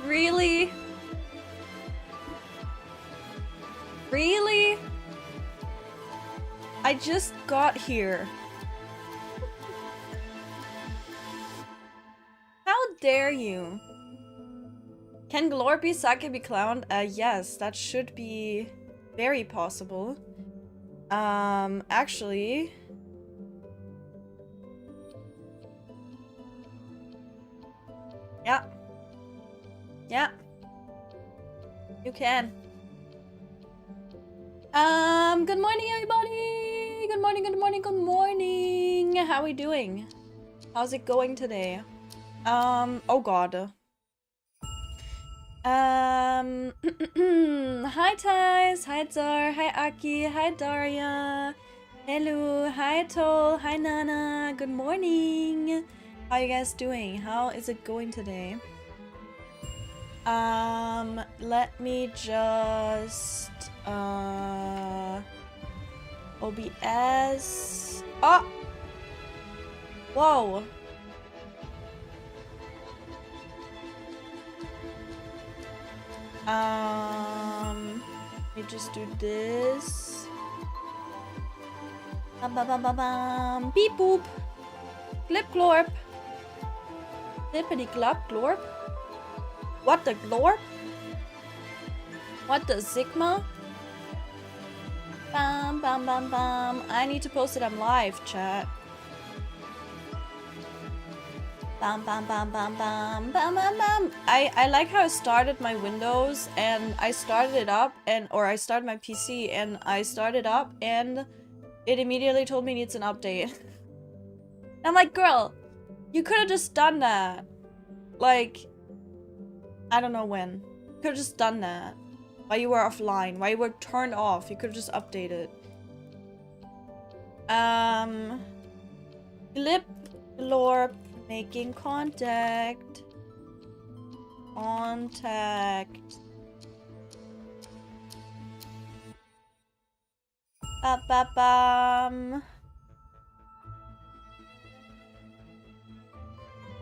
Really? Really? I just got here. How dare you? Can Glorpy Sake be clowned? Yes, that should be very possible. Actually... Yeah. Yeah. You can. Good morning, everybody! Good morning, good morning, good morning! How are we doing? How's it going today? Oh god. Hi Thais, hi Zar, hi Aki, hi Daria. Hello, hi Tol, hi Nana, good morning. How are you guys doing? How is it going today? Let me just OBS. Oh! Whoa! Let me just do this. Beep boop! Glip glorp! Flippity glop glorp! What the glorp? What the Sigma? Bam bam bam bam. I need to post it on live, chat. Bam bam bam bam bam bam bam bam. I like how I started my Windows and I started it up or I started my PC and I started up and it immediately told me it needs an update. I'm like, girl, you could have just done that. Like, I don't know when. You could have just done that. While you were offline, while you were turned off, you could have just updated. Glip glorp. Making contact. Contact. Ba ba bam.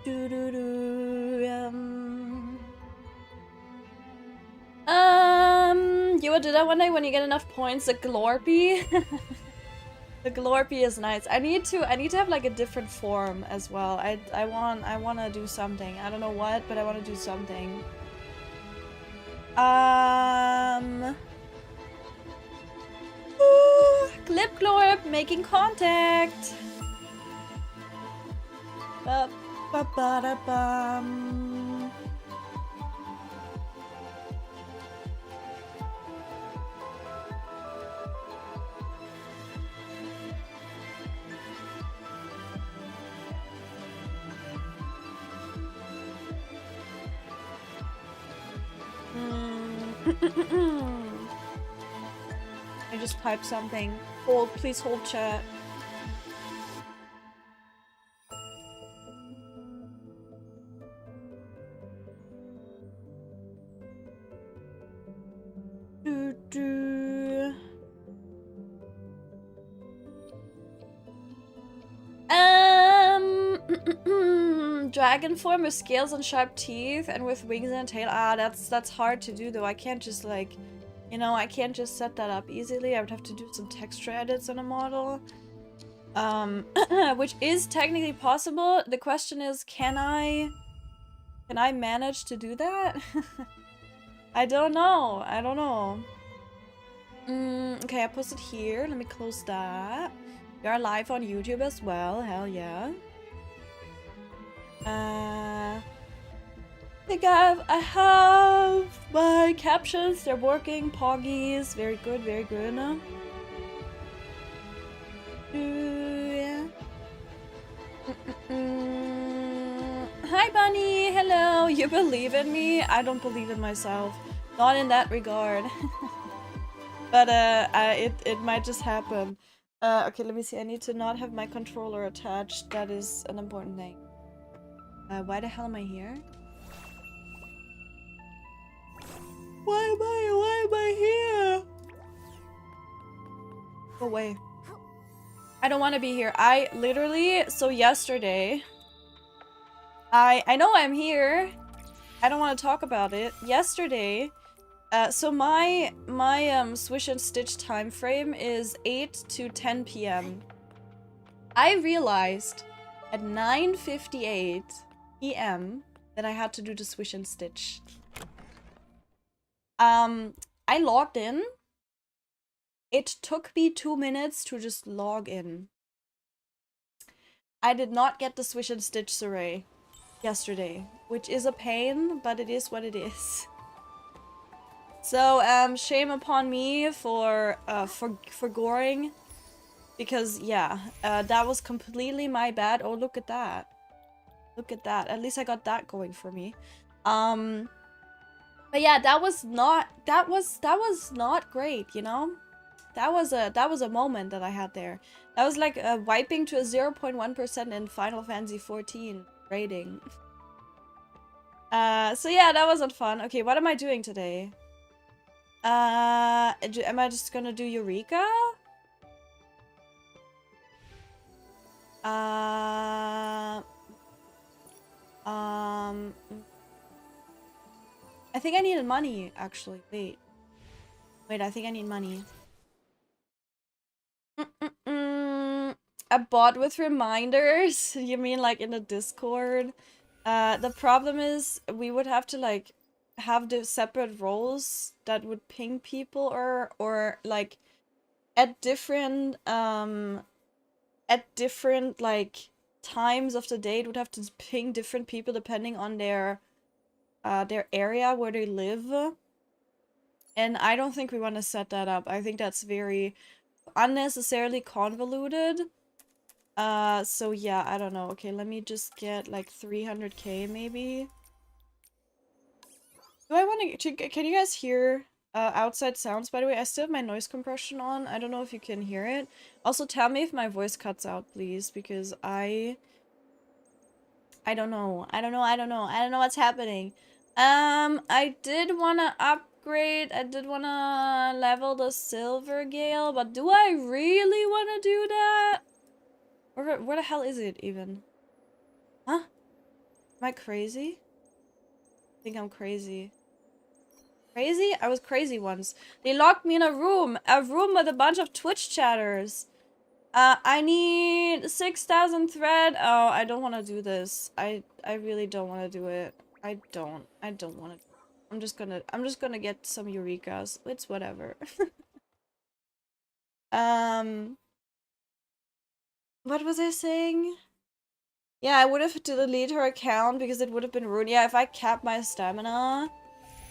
Do do do. You would do that one day when you get enough points. The Glorpy. The Glorpy is nice. I need to have like a different form as well. I wanna do something. I don't know what, but I wanna do something. Glip glorp making contact. Ba ba ba da bum. I just typed something. Hold, please hold chat. Do do. Dragon form with scales and sharp teeth and with wings and a tail. Ah, that's hard to do though. I can't just like, you know, I can't just set that up easily. I would have to do some texture edits on a model. Which is technically possible. The question is, can I manage to do that? I don't know. I don't know. Okay, I posted here. Let me close that. We are live on YouTube as well. Hell yeah. I think I have my captions. They're working. Poggies. Very good. Very good. Yeah. Hi, Bunny. Hello. You believe in me? I don't believe in myself. Not in that regard. But it might just happen. Okay, let me see. I need to not have my controller attached. That is an important thing. Why the hell am I here? Why am I here? Go away. I don't want to be here. I literally, so yesterday, I know I'm here. I don't want to talk about it. Yesterday, so my Swish and Stitch time frame is 8 to 10 p.m. I realized at 9:58 p.m. that I had to do the Swish and Stitch. I logged in. It took me 2 minutes to just log in. I did not get the Swish and Stitch survey yesterday, which is a pain, but it is what it is. So, shame upon me for goring, because yeah, that was completely my bad. Oh, look at that! Look at that. At least I got that going for me. But yeah, that was not great, you know. That was a moment that I had there. That was like wiping to a 0.1% in Final Fantasy 14 rating. So yeah, that wasn't fun. Okay, what am I doing today? Am I just gonna do Eureka? I think I needed money, actually. Wait, I think I need money. A bot with reminders? You mean like in the Discord? The problem is we would have to like have the separate roles that would ping people or like at different like times of the day it would have to ping different people depending on their area where they live. And I don't think we want to set that up. I think that's very unnecessarily convoluted. So yeah, I don't know. Okay, let me just get like 300k maybe. Do I want to... Can you guys hear outside sounds, by the way? I still have my noise compression on. I don't know if you can hear it. Also, tell me if my voice cuts out, please, because I don't know. I don't know what's happening. I did want to upgrade. I did want to level the Silver Gale, but do I really want to do that? Where the hell is it even? Huh? Am I crazy? I think I'm crazy. Crazy? I was crazy once. They locked me in a room with a bunch of Twitch chatters. I need 6,000 thread. Oh, I don't want to do this. I really don't want to do it. I don't want to. I'm just gonna get some Eurekas. It's whatever. What was I saying? Yeah, I would have deleted her account because it would have been rude. Yeah, if I capped my stamina,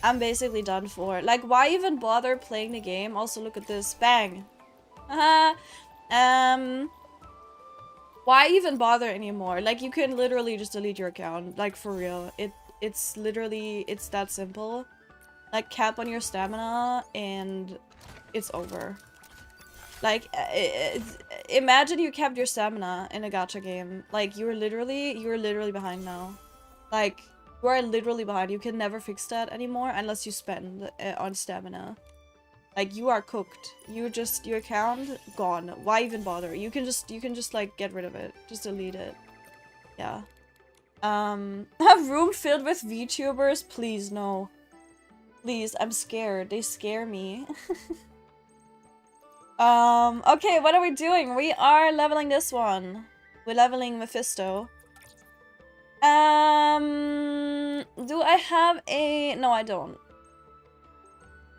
I'm basically done for. Like, why even bother playing the game? Also, look at this. Bang. Haha. Why even bother anymore? Like, you can literally just delete your account. Like, for real. It's literally, it's that simple. Like, cap on your stamina, and it's over. Like, imagine you kept your stamina in a gacha game. Like, you're literally behind now. Like, you are literally behind. You can never fix that anymore unless you spend on stamina. Like, you are cooked. Your account, gone. Why even bother? You can just like get rid of it. Just delete it. Yeah. A room filled with VTubers? Please, no. Please, I'm scared. They scare me. Okay, what are we doing? We are leveling this one. We're leveling Mephisto. Do I have a... No, I don't.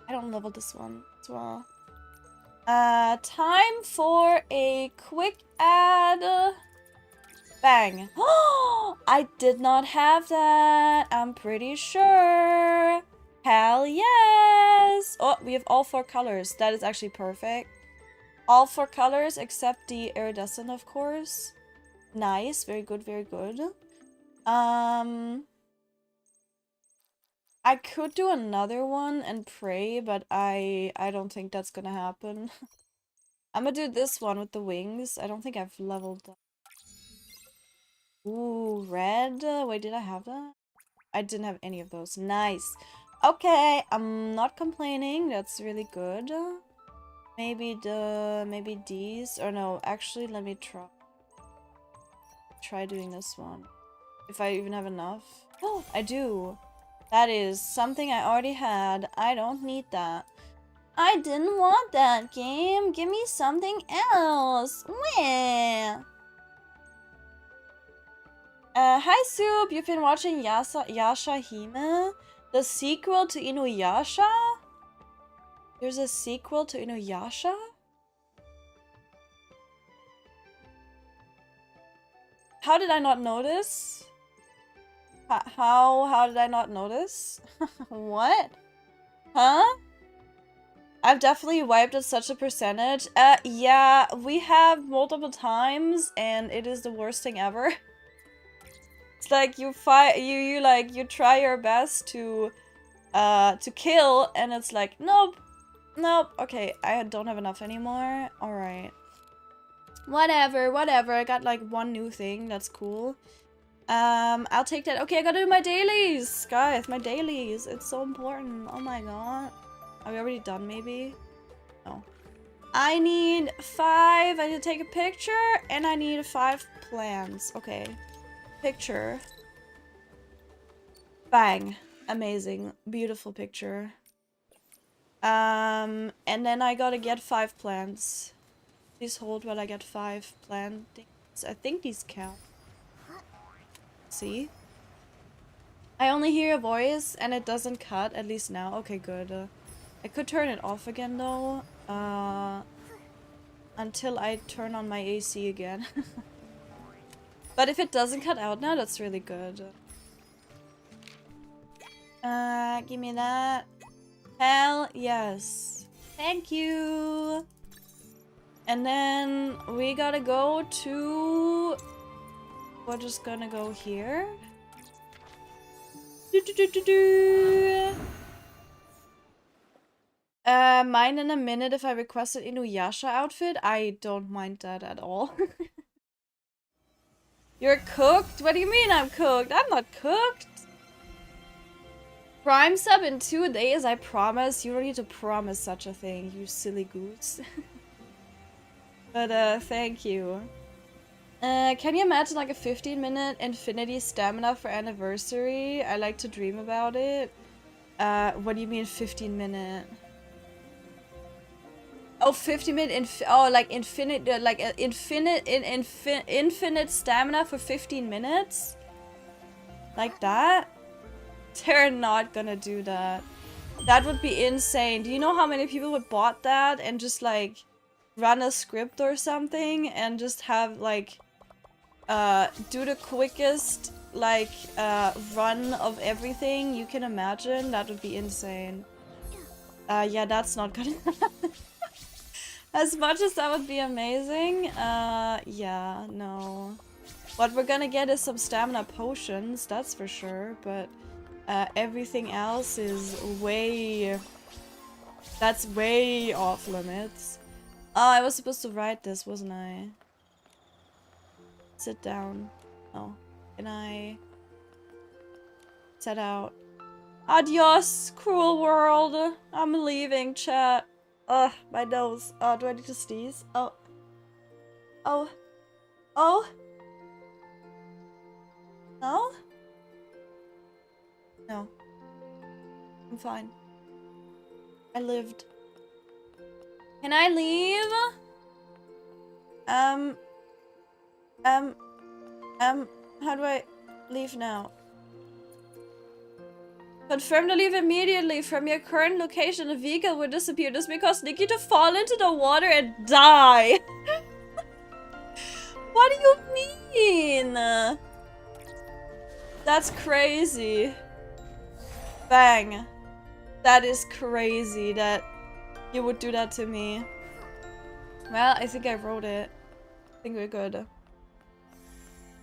I don't level this one as well. Time for a quick ad. Bang. I did not have that. I'm pretty sure. Hell yes. Oh, we have all 4 colors. That is actually perfect. All 4 colors except the iridescent, of course. Nice. Very good, very good. I could do another one and pray, but I don't think that's gonna happen. I'm gonna do this one with the wings. I don't think I've leveled that. Ooh, red. Wait, did I have that? I didn't have any of those. Nice. Okay, I'm not complaining. That's really good. Maybe these. Or no, actually, let me try doing this one. If I even have enough. Oh, I do. That is something I already had. I don't need that. I didn't want that game. Give me something else. Meh. Hi Soup, you've been watching Yasha Hime? The sequel to Inuyasha? There's a sequel to Inuyasha? How did I not notice? How did I not notice? What? Huh? I've definitely wiped at such a percentage. Yeah, we have multiple times and it is the worst thing ever. It's like you try your best to kill and it's like, nope. Nope. Okay, I don't have enough anymore. Alright. Whatever. I got like one new thing. That's cool. I'll take that. Okay, I gotta do my dailies. Guys, my dailies. It's so important. Oh my god. Are we already done maybe? No. I need 5. I need to take a picture and I need 5 plans. Okay. Picture. Bang. Amazing. Beautiful picture. And then I gotta get 5 plants. Please hold while I get 5 plantings. I think these count. See? I only hear a voice and it doesn't cut, at least now. Okay, good. I could turn it off again though. Until I turn on my AC again. But if it doesn't cut out now, that's really good. Give me that. Hell yes. Thank you. And then we gotta go to... We're just gonna go here. Mine in a minute if I requested Inuyasha outfit. I don't mind that at all. You're cooked? What do you mean I'm cooked? I'm not cooked. Prime sub in 2 days, I promise. You don't need to promise such a thing, you silly goose. But, thank you. Can you imagine like a 15-minute infinity stamina for anniversary? I like to dream about it. What do you mean 15-minute? Oh, 50-minute like infinite, like infinite stamina for 15 minutes? Like that? They're not gonna do that. That would be insane. Do you know how many people would bought that and just like run a script or something and just have like do the quickest like run of everything you can imagine? That would be insane. Yeah, that's not gonna happen. As much as that would be amazing, yeah, no. What we're gonna get is some stamina potions, that's for sure, but everything else is way... That's way off limits. Oh, I was supposed to write this, wasn't I? Sit down. Oh, can I... set out? Adios, cruel world! I'm leaving, chat. Ugh, my nose. Oh, do I need to sneeze? Oh. Oh. Oh. No? No. I'm fine. I lived. Can I leave? How do I leave now? Confirm to leave immediately. From your current location, a vehicle will disappear. This may cause Nikki to fall into the water and die. What do you mean? That's crazy. Bang. That is crazy that you would do that to me. Well, I think I wrote it. I think we're good.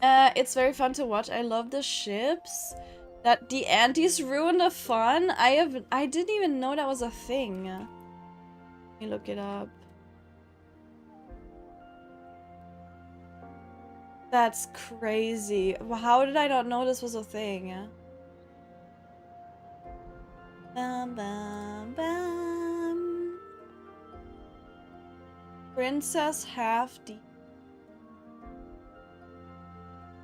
It's very fun to watch. I love the ships. That the antis ruin the fun? I didn't even know that was a thing. Let me look it up. That's crazy. How did I not know this was a thing? Bam, bam, bam. Princess half deep.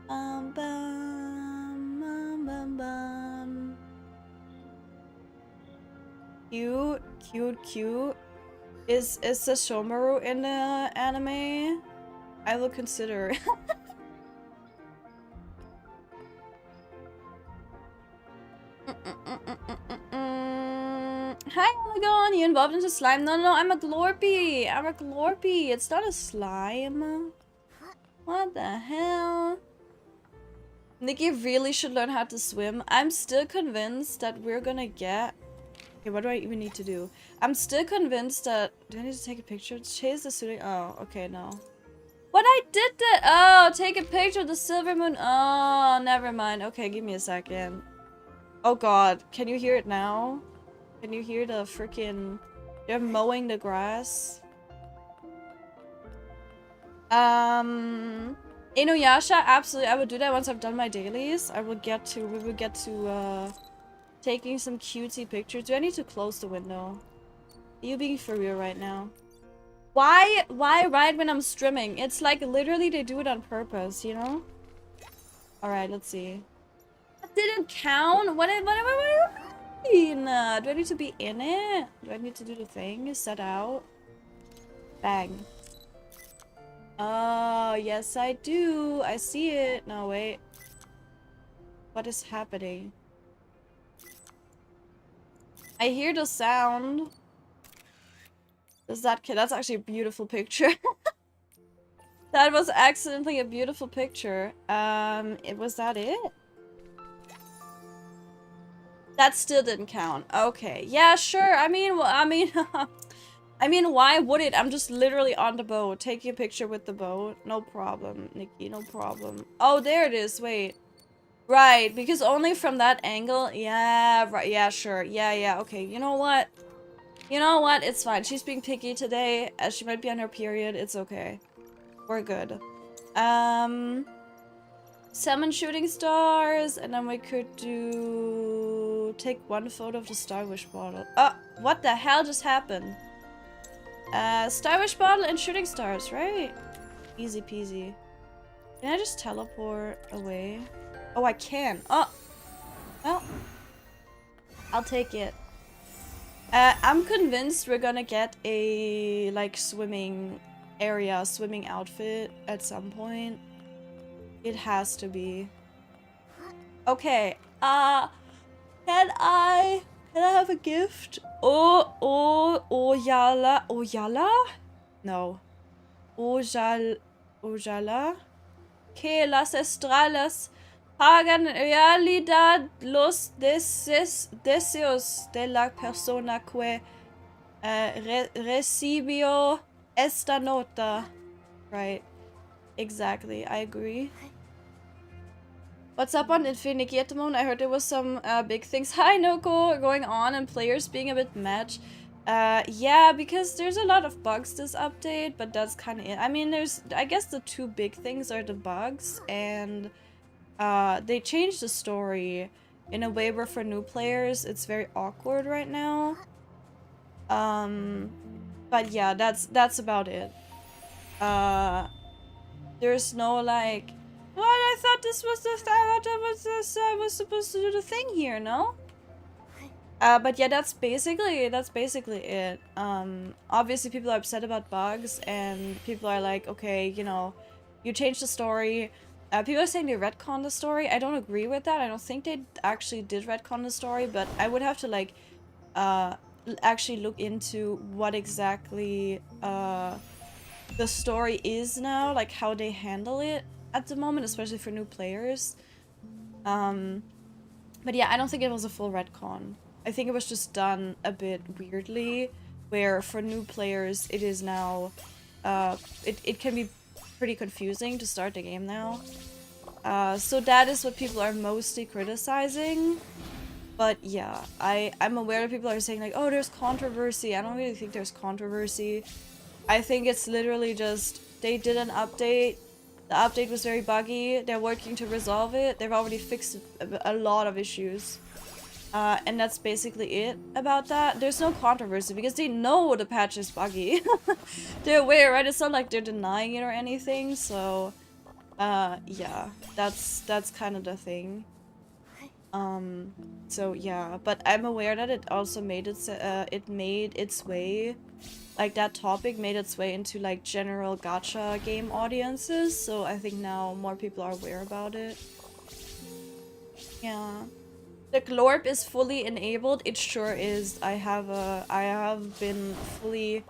Bam, bam, bam, bam, bam. Cute, cute, cute. Is Sesshomaru in the anime? I will consider. Hi, Olegon. You involved into slime? No, I'm a glorpy. I'm a glorpy. It's not a slime. What the hell? Nikki really should learn how to swim. I'm still convinced that we're gonna get... Okay, what do I even need to do? I'm still convinced that... Do I need to take a picture? Chase the shooting... Oh, okay, no. What I did that... Oh, take a picture of the silver moon. Oh, never mind. Okay, give me a second. Oh god, can you hear it now? Can you hear the freaking... They're mowing the grass. Inuyasha, absolutely, I will do that once I've done my dailies. We will get to, taking some cutesy pictures. Do I need to close the window? Are you being for real right now? Why right when I'm streaming? It's like literally they do it on purpose, you know? Alright, let's see. That didn't count? What do I mean? Do I need to be in it? Do I need to do the thing? Set out? Bang. Oh, yes I do. I see it. No, wait. What is happening? I hear the sound. Does that kid? That's actually a beautiful picture. That was accidentally a beautiful picture. Was that it? That still didn't count. Okay. Yeah, sure. I mean, why would it? I'm just literally on the boat. Taking a picture with the boat. No problem, Nikki. No problem. Oh, there it is. Wait. Right, because only from that angle. Yeah, right. Yeah, sure. Yeah. Okay. You know what? It's fine. She's being picky today, as she might be on her period. It's okay. We're good. Summon shooting stars, and then we could do... Take one photo of the Star Wish bottle. Oh, what the hell just happened? Star Wish bottle and shooting stars, right? Easy peasy. Can I just teleport away? Oh, I can. Oh! Well, I'll take it. I'm convinced we're gonna get a, like, swimming area, swimming outfit at some point. It has to be. Okay, can I have a gift? Oyala? No. Ojala? Que las estrellas pagan realidad los deseos de la persona que recibió esta nota. Right. Exactly. I agree. What's up on Infinity at the moment? I heard there was some big things. Hi, Noko, going on and players being a bit mad. Yeah, because there's a lot of bugs this update, but that's kind of it. I mean, I guess the two big things are the bugs, and they changed the story in a way where for new players it's very awkward right now. But yeah, that's about it. There's no like, what? I thought this was the I was supposed to do the thing here, no? But yeah, that's basically it. Obviously people are upset about bugs, and people are like, okay, you know, you changed the story. People are saying they retconned the story. I don't agree with that. I don't think they actually did retcon the story, but I would have to like, actually look into what exactly, the story is now, like how they handle it at the moment, especially for new players. But yeah, I don't think it was a full retcon. I think it was just done a bit weirdly, where for new players it is now, it can be pretty confusing to start the game now. So that is what people are mostly criticizing. But yeah, I'm aware that people are saying like, oh, there's controversy. I don't really think there's controversy. I think it's literally just, they did an update. The update was very buggy. They're working to resolve it. They've already fixed a lot of issues. And that's basically it about that. There's no controversy because they know the patch is buggy. They're aware, right? It's not like they're denying it or anything. So, yeah, that's kind of the thing. So yeah, but I'm aware that it also made its way, like that topic made its way into like general gacha game audiences, so I think now more people are aware about it. Yeah. The glorp is fully enabled. It sure is. I have been fully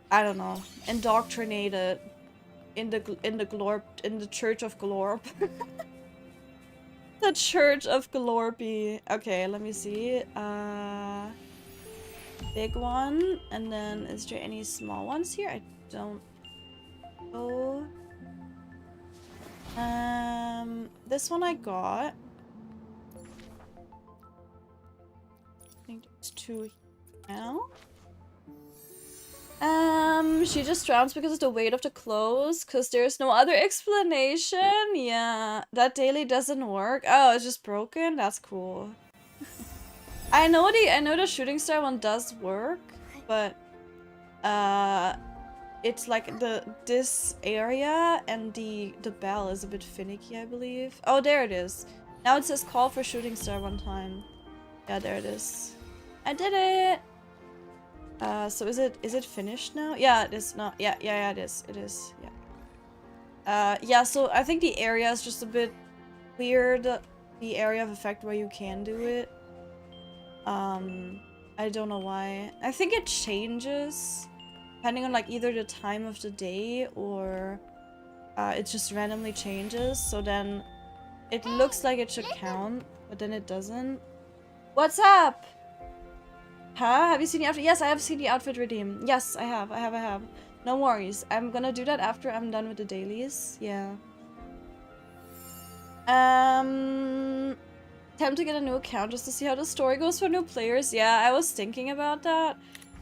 I don't know, indoctrinated in the glorp, in the Church of Glorp. The Church of Glorpy. Okay, let me see. Big one, and then is there any small ones here? I don't know. This one I got. I think there's 2 here now. She just drowns because of the weight of the clothes, because there's no other explanation. Yeah, that daily doesn't work. Oh, it's just broken? That's cool. I know the shooting star one does work, but it's like this area and the bell is a bit finicky, I believe. Oh, there it is. Now it says call for shooting star one time. Yeah, there it is. I did it. So is it finished now? Yeah, it is not. Yeah, it is. It is. Yeah. Yeah, so I think the area is just a bit weird. The area of effect where you can do it. I don't know why. I think it changes depending on like either the time of the day or it just randomly changes. So then it looks like it should count, but then it doesn't. What's up? Huh? Have you seen the outfit? Yes, I have seen the outfit redeem. Yes, I have. I have. No worries. I'm gonna do that after I'm done with the dailies. Yeah. Time to get a new account just to see how the story goes for new players. Yeah, I was thinking about that.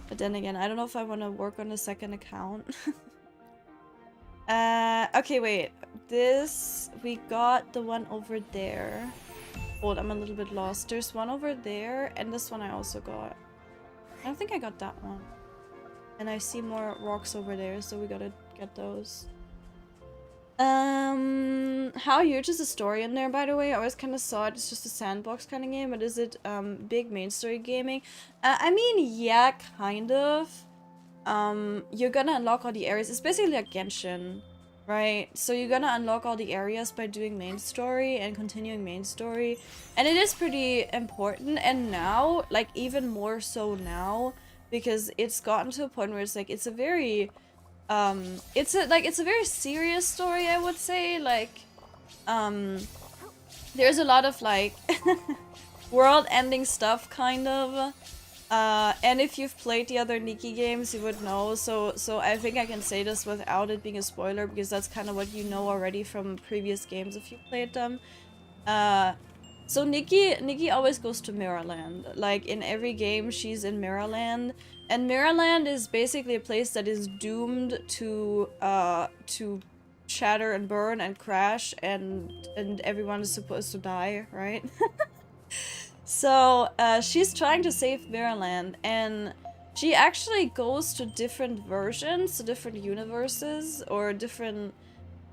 But then again, I don't know if I want to work on a second account. Okay, wait. We got the one over there. Hold, I'm a little bit lost. There's one over there, and this one I also got. I don't think I got that one. And I see more rocks over there, so we gotta get those. How huge is the story in there, by the way? I always kind of saw it as just a sandbox kind of game, but is it, big main story gaming? I mean, yeah, kind of. You're gonna unlock all the areas. It's basically like Genshin, right? So you're gonna unlock all the areas by doing main story and continuing main story. And it is pretty important, and now, like, even more so now, because it's gotten to a point where it's like, it's a very... it's a very serious story, I would say. Like, there's a lot of like world-ending stuff, kind of. And if you've played the other Nikki games, you would know. So I think I can say this without it being a spoiler, because that's kind of what you know already from previous games if you played them. So Nikki always goes to Mirrorland. Like, in every game, she's in Mirrorland. And Mirrorland is basically a place that is doomed to shatter and burn and crash, and everyone is supposed to die, right? So, she's trying to save Mirrorland, and she actually goes to different versions, to different universes, or different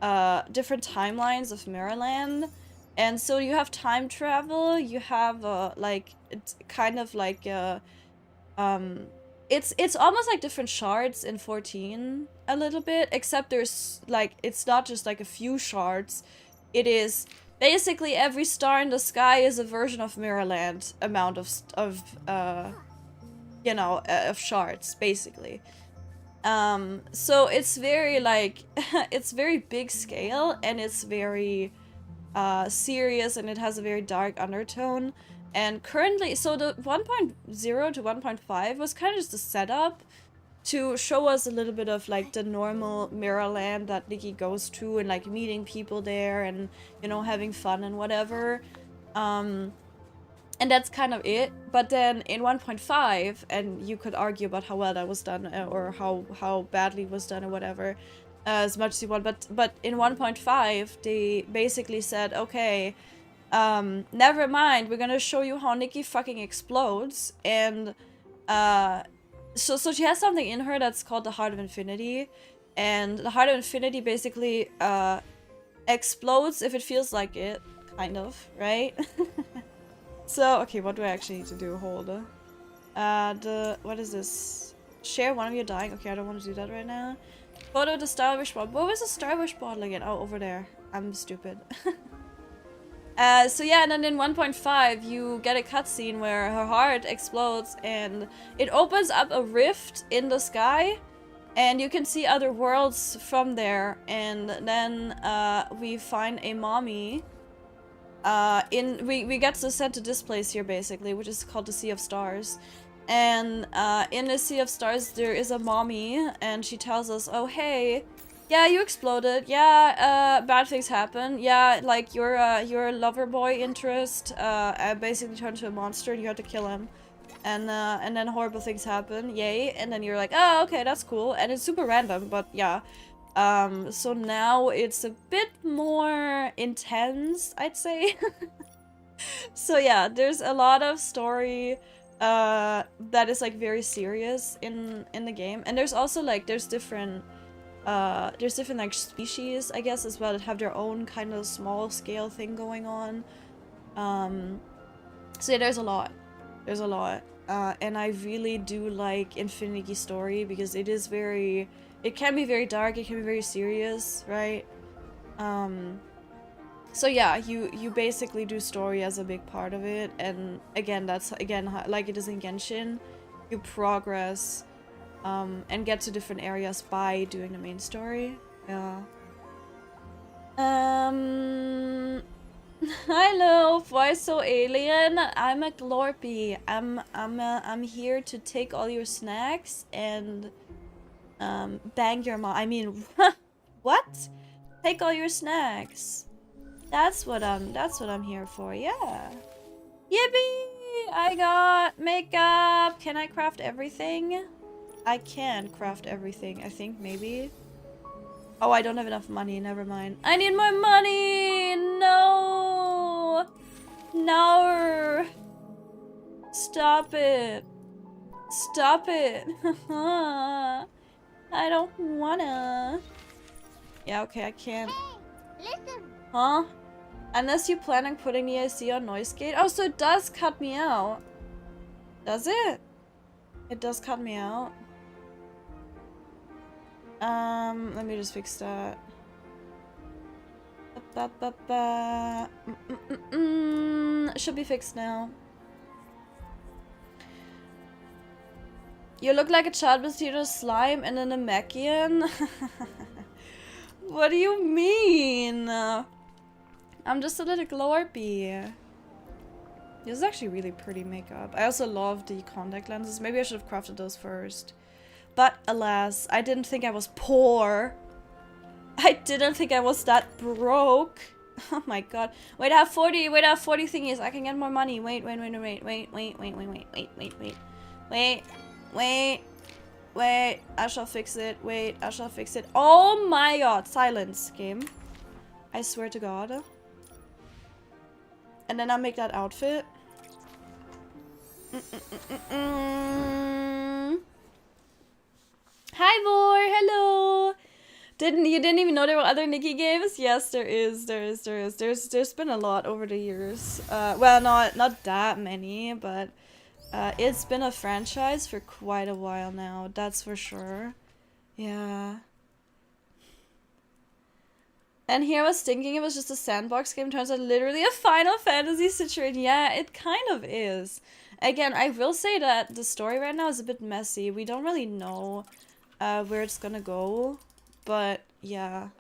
timelines of Mirrorland. And so you have time travel, you have, like, it's kind of like, it's almost like different shards in 14 a little bit, except there's like, it's not just like a few shards. It is basically every star in the sky is a version of Mirrorland amount of you know, of shards, basically. So it's very like, it's very big scale, and it's very serious, and it has a very dark undertone. And currently, so the 1.0 to 1.5 was kind of just a setup to show us a little bit of like the normal Mirrorland that Nikki goes to, and like meeting people there, and, you know, having fun and whatever. And that's kind of it. But then in 1.5, and you could argue about how well that was done, or how badly it was done, or whatever, as much as you want. But in 1.5, they basically said, okay, never mind, we're gonna show you how Nikki fucking explodes. And so she has something in her that's called the Heart of Infinity, and the Heart of Infinity basically explodes if it feels like it, kind of, right? So, okay, what do I actually need to do? Hold. What is this? Share one of your dying. Okay, I don't want to do that right now. Photo the Starbucks bottle. What was the Starbucks bottle again? Oh, over there. I'm stupid. So yeah, and then in 1.5, you get a cutscene where her heart explodes and it opens up a rift in the sky. And you can see other worlds from there. And then we find a mommy. We get sent to this place here, basically, which is called the Sea of Stars. And in the Sea of Stars, there is a mommy, and she tells us, oh, hey, yeah, you exploded. Yeah, bad things happen. Yeah, like your lover boy interest basically turned to a monster, and you had to kill him. And then horrible things happen. Yay. And then you're like, oh, okay, that's cool. And it's super random, but yeah. So now it's a bit more intense, I'd say. So yeah, there's a lot of story that is like very serious in the game. And there's also like there's different like species, I guess, as well, that have their own kind of small scale thing going on. So yeah, there's a lot. There's a lot. And I really do like Infinity Story because it is very... It can be very dark, it can be very serious, right? So yeah, you basically do story as a big part of it, and again, that's, like it is in Genshin, you progress, and get to different areas by doing the main story, yeah. Hello, why so alien? I'm a Glorpy. I'm here to take all your snacks and bang your mom. I mean, what? Take all your snacks. That's what I'm here for. Yeah. Yippee! I got makeup. Can I craft everything? I can craft everything. I think maybe. Oh, I don't have enough money. Never mind. I need more money. No. No. Stop it. Stop it. I don't wanna. Yeah, okay, I can't. Hey, listen. Huh? Unless you plan on putting the AC on noise gate. Oh, so it does cut me out. Does it? It does cut me out. Let me just fix that. Should be fixed now. You look like a child with potato slime and an Namekian. What do you mean? I'm just a little Glorpy. This is actually really pretty makeup. I also love the contact lenses. Maybe I should have crafted those first. But alas, I didn't think I was poor. I didn't think I was that broke. Oh my god. Wait, I have 40 thingies. I can get more money. Wait. Wait, I shall fix it. Wait, I shall fix it. Oh my god. Silence, game. I swear to god. And then I'll make that outfit. Hi, Vor. Hello. You didn't even know there were other Nikki games? Yes, there is. There's been a lot over the years. Well, not that many, but it's been a franchise for quite a while now. That's for sure. Yeah. And here I was thinking it was just a sandbox game. Turns out literally a Final Fantasy situation. Yeah, it kind of is. Again, I will say that the story right now is a bit messy. We don't really know where it's gonna go. But yeah,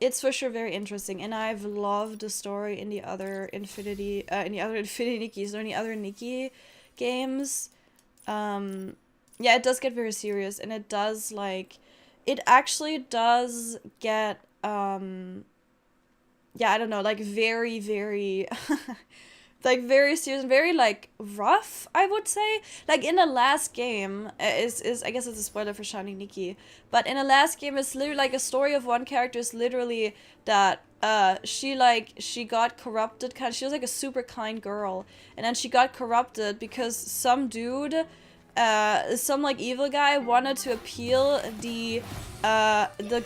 it's for sure very interesting, and I've loved the story in the other Infinity Nikkis or any other Nikki games. Yeah, it does get very serious, and it does it actually does get yeah, I don't know, like very like very serious and very rough, I would say. Like in the last game is I guess it's a spoiler for Shining Nikki, but in the last game it's literally like a story of one character is literally that she got corrupted. She was like a super kind girl, and then she got corrupted because some dude some like evil guy wanted to appeal the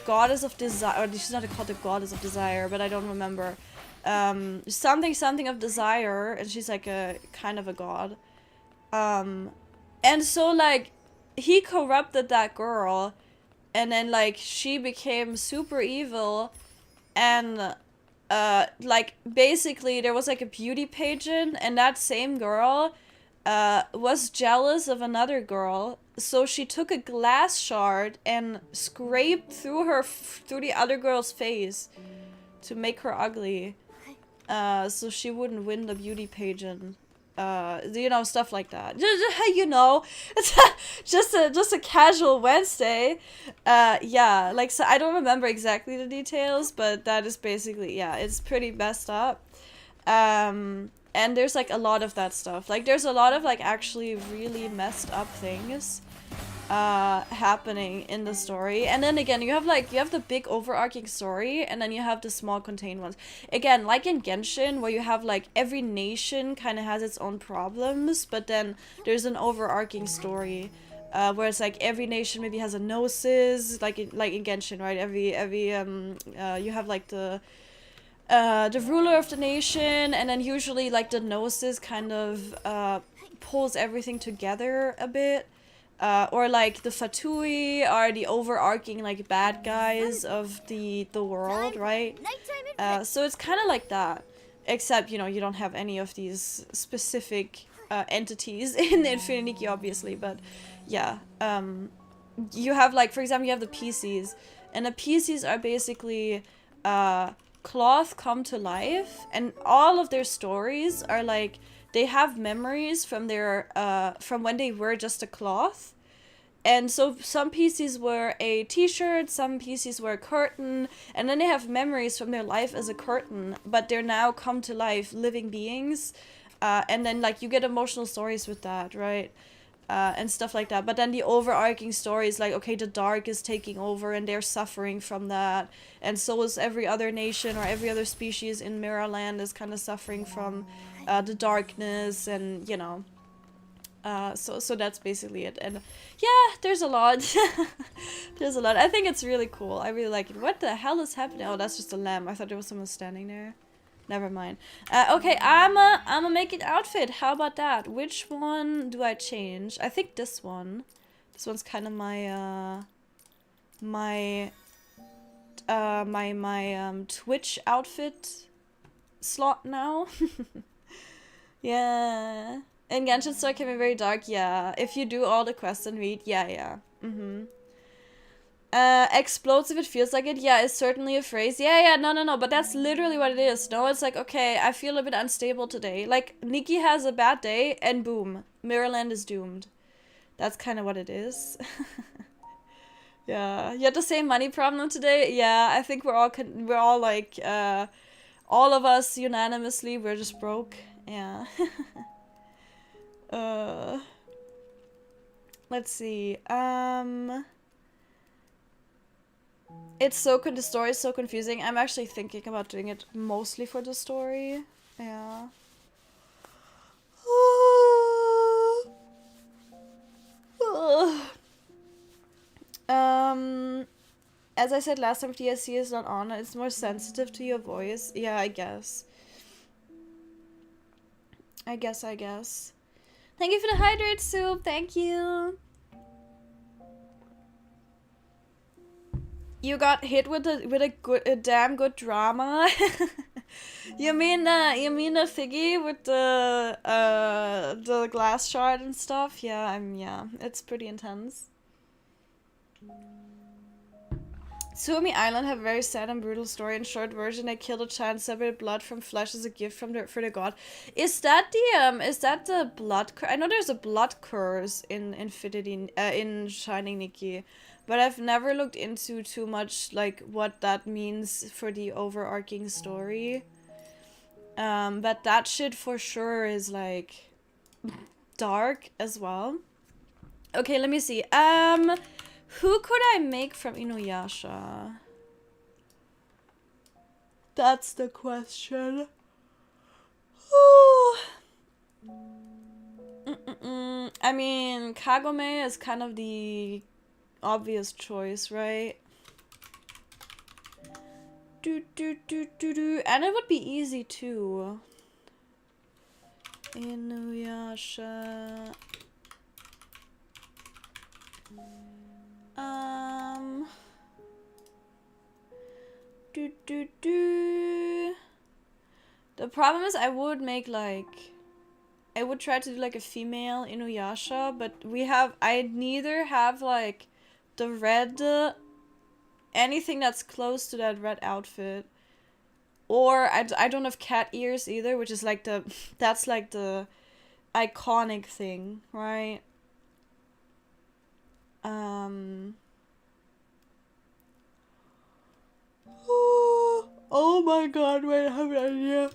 goddess of desire, or she's not called the goddess of desire, but I don't remember. Something of desire, and she's like a kind of a god. And so like he corrupted that girl, and then like she became super evil, and like basically there was like a beauty pageant, and that same girl was jealous of another girl, so she took a glass shard and scraped through the other girl's face to make her ugly, so she wouldn't win the beauty pageant. You know, stuff like that. You know, it's just a casual Wednesday. Yeah, like, so I don't remember exactly the details, but that is basically, yeah, it's pretty messed up. And there's like a lot of that stuff. Like, there's a lot of like actually really messed up things happening in the story. And then again, you have the big overarching story, and then you have the small contained ones. Again, like in Genshin, where you have like every nation kind of has its own problems, but then there's an overarching story. Where it's like every nation maybe has a gnosis, like in Genshin, right? You have like the ruler of the nation, and then usually like the gnosis kind of pulls everything together a bit. Or like the Fatui are the overarching like bad guys of the world, right? So it's kind of like that, except, you know, you don't have any of these specific entities in Infinite Nikki, obviously, but yeah. You have like, for example, you have the PCs, and the PCs are basically cloth come to life, and all of their stories are like, they have memories from their from when they were just a cloth. And so some PCs were a t-shirt, some PCs were a curtain, and then they have memories from their life as a curtain, but they're now come to life living beings. And then like you get emotional stories with that, right? And stuff like that. But then the overarching story is like, okay, the dark is taking over and they're suffering from that. And so is every other nation or every other species in Mirrorland is kind of suffering from the darkness, and, you know. So that's basically it. And yeah, there's a lot. There's a lot. I think it's really cool. I really like it. What the hell is happening? Oh, that's just a lamp. I thought there was someone standing there. Never mind. Okay, I'ma make an outfit. How about that? Which one do I change? I think this one. This one's kind of my Twitch outfit slot now. Yeah. And Genshin Story can be very dark, yeah. If you do all the quests and read, yeah. Explodes if it feels like it. Yeah, it's certainly a phrase. Yeah, no. But that's literally what it is. No, it's like, okay, I feel a bit unstable today. Like, Nikki has a bad day, and boom, Mirrorland is doomed. That's kind of what it is. Yeah, you had the same money problem today? Yeah, I think we're all like, all of us unanimously, we're just broke. Yeah. Let's see. It's the story is so confusing. I'm actually thinking about doing it mostly for the story. Yeah. As I said last time, TSC is not on. It's more sensitive to your voice. Yeah, I guess. I guess. Thank you for the hydrate soup. Thank you. You got hit with a damn good drama. You mean the figgy with the glass shard and stuff? Yeah, yeah, it's pretty intense. Suomi Island have a very sad and brutal story. In short version, they killed a child, separated blood from flesh as a gift for the god. Is that the blood curse? I know there's a blood curse in Infinity, in Shining Nikki, but I've never looked into too much like what that means for the overarching story. But that shit for sure is like dark as well. Okay, let me see. Who could I make from Inuyasha? That's the question. I mean, Kagome is kind of the obvious choice, right? And it would be easy too. Inuyasha. The problem is I would make like, I would try to do like a female Inuyasha, but I neither have like the red, anything that's close to that red outfit, or I don't have cat ears either, which is like that's like the iconic thing, right? Oh my god, wait, I have an idea.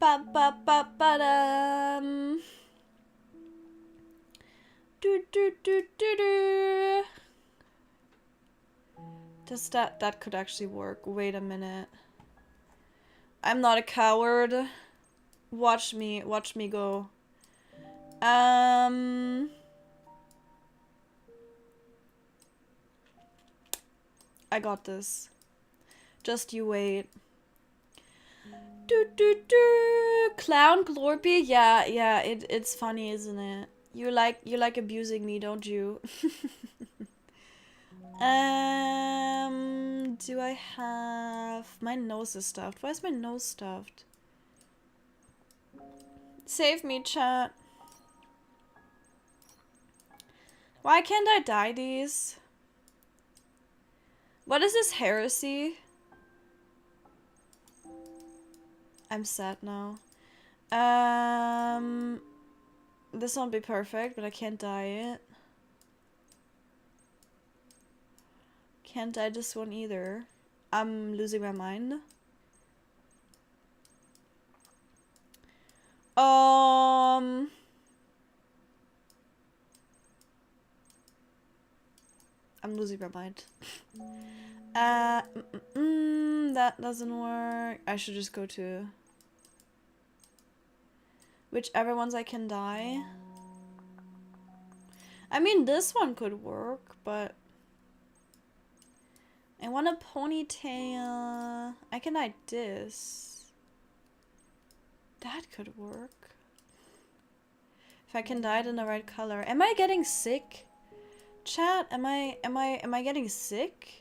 Ba ba ba ba dum. Does that could actually work. Wait a minute. I'm not a coward. Watch me go. I got this. Just you wait. Clown Glorpy? Yeah, it's funny, isn't it? You like abusing me, don't you? Do I have... My nose is stuffed. Why is my nose stuffed? Save me, chat. Why can't I dye these? What is this heresy? I'm sad now. This won't be perfect, but I can't dye it. Can't dye this one either. I'm losing my mind. I'm losing my mind. That doesn't work. I should just go to whichever ones I can dye. I mean, this one could work, but I want a ponytail. I can dye this. That could work. If I can dye it in the right color. Am I getting sick? Chat, am I getting sick?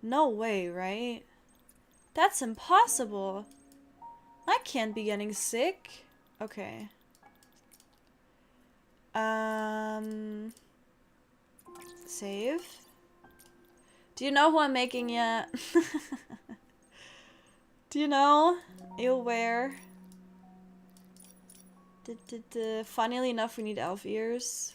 No way, right? That's impossible. I can't be getting sick. Okay. Save. Do you know who I'm making yet? Do you know? You'll wear. Funnily enough, we need elf ears.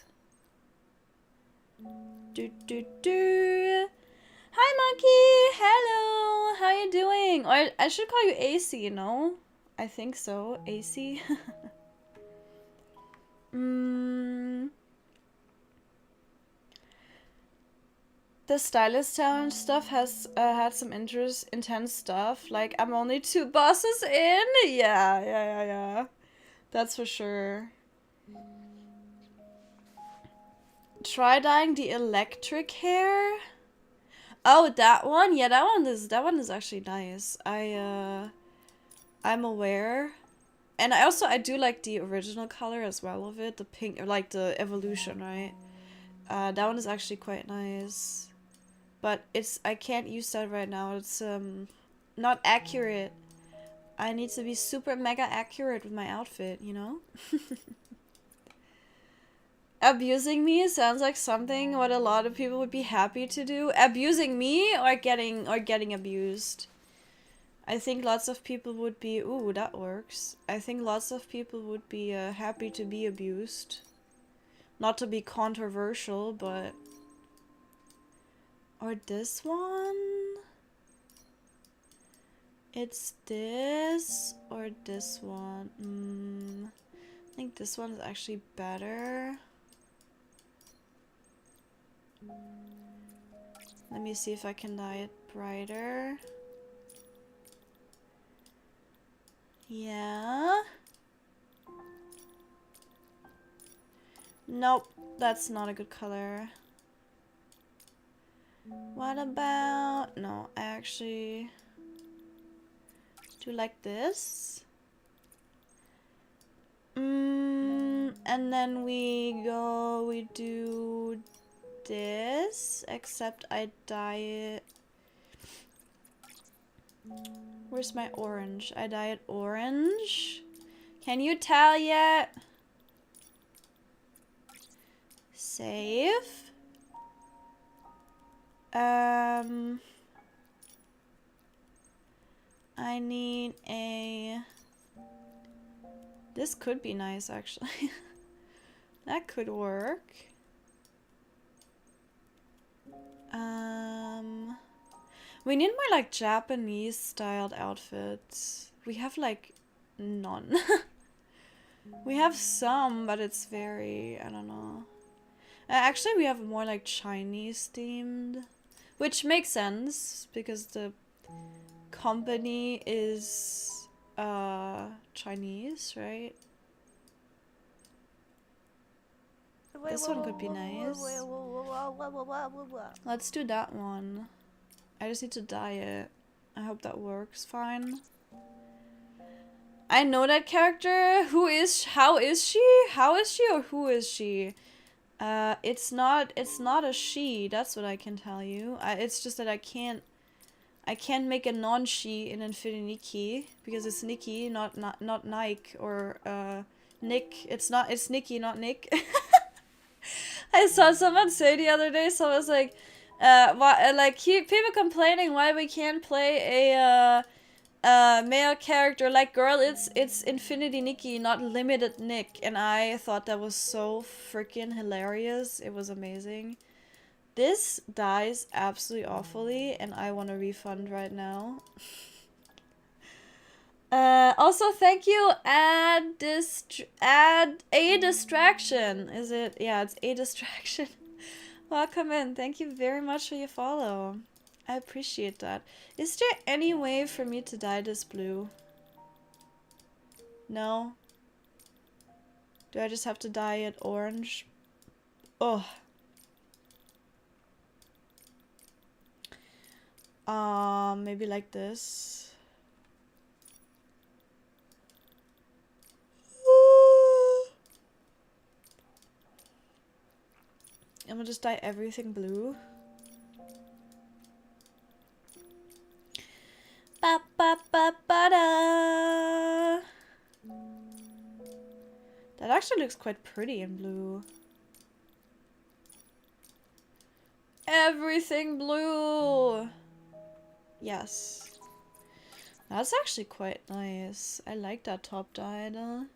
Hi, Monkey! Hello! How you doing? Or I should call you AC, you know? I think so. AC. The stylist challenge stuff has had some intense stuff. Like, I'm only 2 bosses in. Yeah. That's for sure. Try dyeing the electric hair. Oh, that one? Yeah, that one is actually nice. I'm aware. And I do like the original color as well of it, the pink, or like the evolution, right? That one is actually quite nice. But I can't use that right now. It's not accurate. I need to be super mega accurate with my outfit, you know? Abusing me sounds like something what a lot of people would be happy to do. Abusing me or getting abused. I think lots of people would be... Ooh, that works. I think lots of people would be happy to be abused. Not to be controversial, but... Or this one? It's this or this one. I think this one is actually better. Let me see if I can dye it brighter. Yeah. Nope, that's not a good color. What about... No, I actually do like this. And then we do this, except I dye it. Where's my orange? I dye it orange. Can you tell yet? Save. I need a... This could be nice, actually. That could work. We need more, like, Japanese-styled outfits. We have, like, none. We have some, but it's very... I don't know. Actually, we have more, like, Chinese-themed. Which makes sense, because the company is... Chinese, right? This one could be nice. Let's do that one. I just need to dye it. I hope that works fine. I know that character. Who is... How is she? How is she or who is she? It's not a she. That's what I can tell you. It's just that I can't make a non-she in Infinity Nikki because it's Nikki, not Nike or Nick. It's Nikki, not Nick. I saw someone say the other day, so I was like, people complaining why we can't play a male character. Like, girl, it's Infinity Nikki, not Limited Nick, and I thought that was so freaking hilarious. It was amazing. This dies absolutely awfully, and I want a refund right now. Also, thank you, add a distraction. Is it? Yeah, it's a distraction. Welcome in. Thank you very much for your follow. I appreciate that. Is there any way for me to dye this blue? No? Do I just have to dye it orange? Oh. Maybe like this. I'm gonna just dye everything blue. Ba ba ba ba da. That actually looks quite pretty in blue. Everything blue. Yes. That's actually quite nice. I like that top dye though.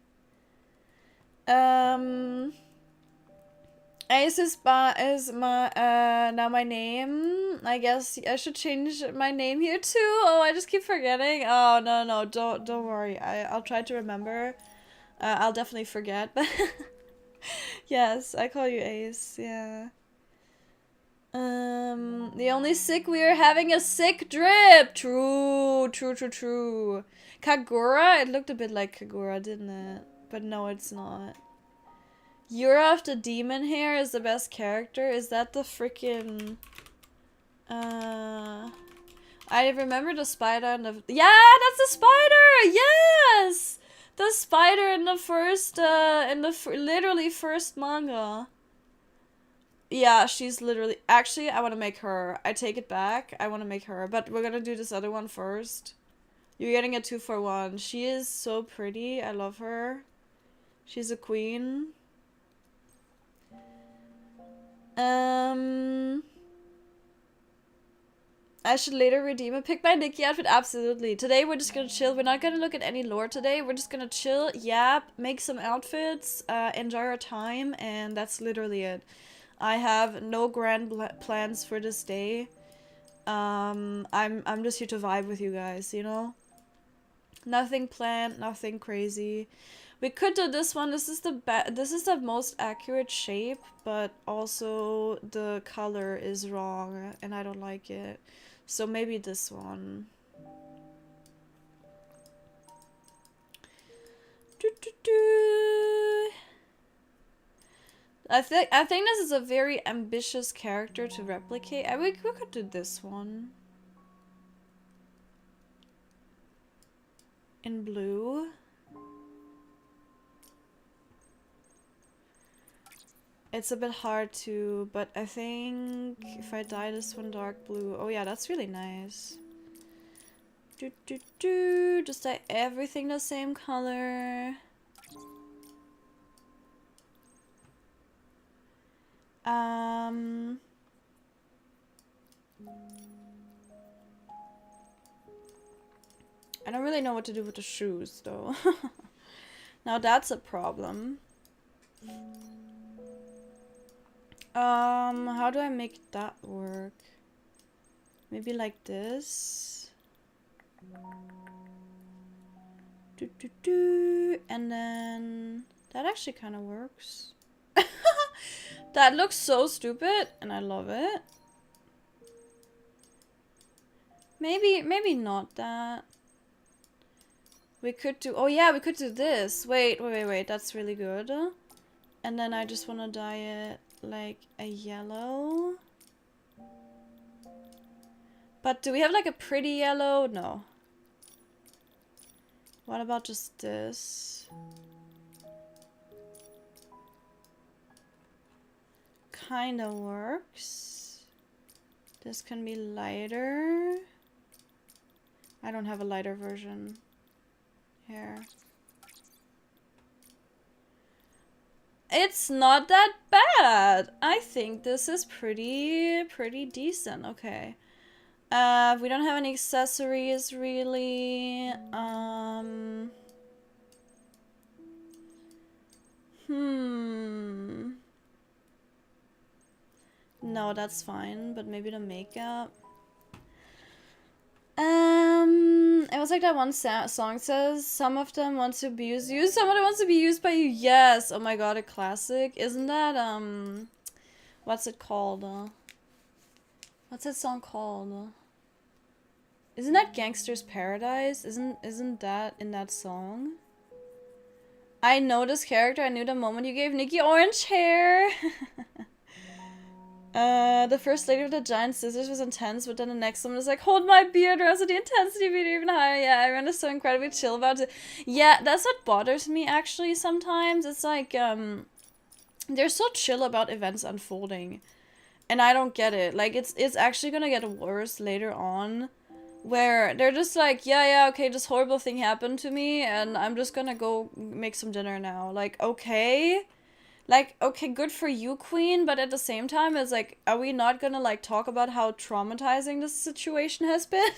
Ace is my now my name. I guess I should change my name here too. Oh, I just keep forgetting. Oh no, don't worry. I'll try to remember. I'll definitely forget. Yes, I call you Ace. Yeah. The only sick we are having a sick drip. True. Kagura. It looked a bit like Kagura, didn't it? But no, it's not. Yura of the Demon Hair is the best character. Is that the freaking... I remember the spider and the... Yeah, that's the spider! Yes! The spider in the first, literally first manga. Yeah, she's literally... Actually, I want to make her. I take it back. I want to make her. But we're gonna do this other one first. You're getting a 2-for-1. She is so pretty. I love her. She's a queen. I should later redeem and pick my Nikki outfit. Absolutely. Today we're just gonna chill. We're not gonna look at any lore today. We're just gonna chill, yap, make some outfits, enjoy our time, and that's literally it. I have no grand plans for this day. I'm just here to vibe with you guys, you know? Nothing planned, nothing crazy. We could do this one. This is the most accurate shape, but also the color is wrong and I don't like it. So maybe this one. I think this is a very ambitious character to replicate. We could do this one. In blue. It's a bit hard to, but I think if I dye this one dark blue, oh yeah, that's really nice. Just dye everything the same color. I don't really know what to do with the shoes though. Now that's a problem. How do I make that work? Maybe like this. And then that actually kind of works. That looks so stupid and I love it. Maybe not that. We could do, oh yeah, we could do this. Wait, that's really good. And then I just want to dye it like a yellow. But do we have like a pretty yellow? No. What about just this? Kinda works. This can be lighter. I don't have a lighter version. Here. It's not that bad. I think this is pretty decent. Okay. We don't have any accessories really. No, that's fine, but maybe the makeup. It was like that one song says, some of them want to be used, some of them wants to be used by you. Yes, oh my god, a classic. Isn't that, what's it called? What's that song called? Isn't that Gangster's Paradise? Isn't that in that song? I know this character. I knew the moment you gave Nikki orange hair. The first lady with the giant scissors was intense, but then the next one was like, hold my beard, or else the intensity would be even higher. Yeah, everyone is so incredibly chill about it. Yeah, that's what bothers me actually sometimes. It's like, they're so chill about events unfolding. And I don't get it. Like, it's actually gonna get worse later on. Where they're just like, yeah, okay, this horrible thing happened to me, and I'm just gonna go make some dinner now. Like, okay. Like, okay, good for you, queen, but at the same time, it's like, are we not gonna, like, talk about how traumatizing this situation has been?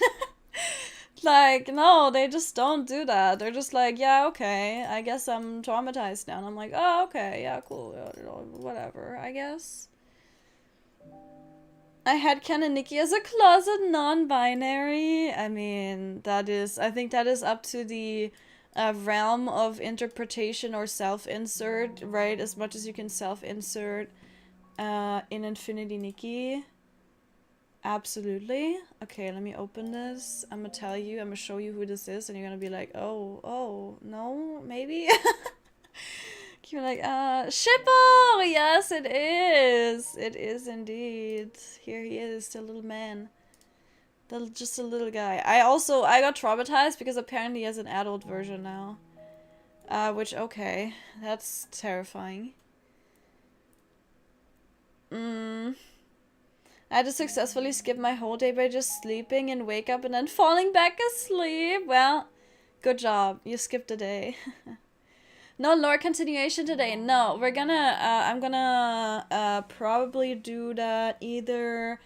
Like, no, they just don't do that. They're just like, yeah, okay, I guess I'm traumatized now. And I'm like, oh, okay, yeah, cool, whatever, I guess. I had Ken Nikki as a closet non-binary. I mean, I think that is up to the realm of interpretation or self-insert, right? As much as you can self-insert in Infinity Nikki. Absolutely. Okay, let me open this. I'm gonna tell you, I'm gonna show you who this is, and you're gonna be like, oh, no, maybe? You're like, Shippo! Yes, it is! It is indeed. Here he is, the little man. Just a little guy. I got traumatized because apparently he has an adult version now. Which, okay. That's terrifying. I had to successfully skip my whole day by just sleeping and wake up and then falling back asleep. Well, good job. You skipped a day. No lore continuation today. No, we're gonna, I'm gonna, probably do that either,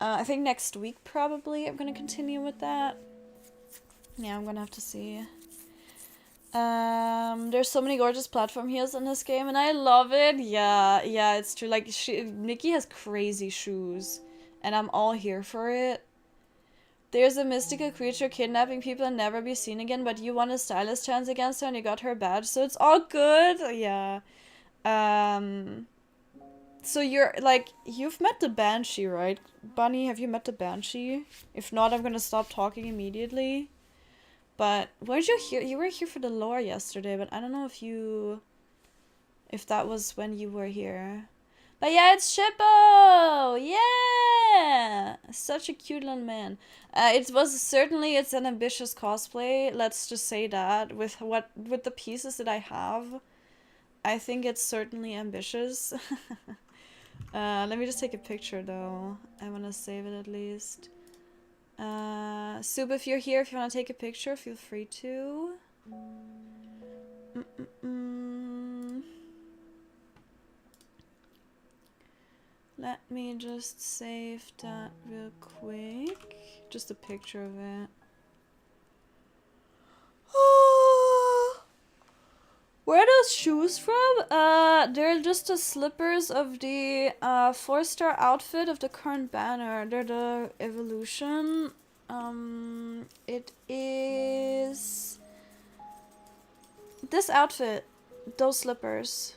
I think next week probably. I'm gonna continue with that. Yeah, I'm gonna have to see. There's so many gorgeous platform heels in this game and I love it. Yeah, it's true. Like, Nikki has crazy shoes and I'm all here for it. There's a mystical creature kidnapping people and never be seen again, but you won a stylist chance against her and you got her badge, so it's all good. Yeah. So you're, like, you've met the Banshee, right? Bunny, have you met the Banshee? If not, I'm gonna stop talking immediately. But, weren't you here? You were here for the lore yesterday, but I don't know if you if that was when you were here. But yeah, it's Shippo! Yeah! Such a cute little man. It's an ambitious cosplay, let's just say that. With the pieces that I have, I think it's certainly ambitious. Let me just take a picture though. I wanna save it at least. Soup, if you're here, if you wanna take a picture, feel free to. Let me just save that real quick. Just a picture of it. Where are those shoes from? They're just the slippers of the 4-star outfit of the current banner. They're the evolution. It is this outfit. Those slippers.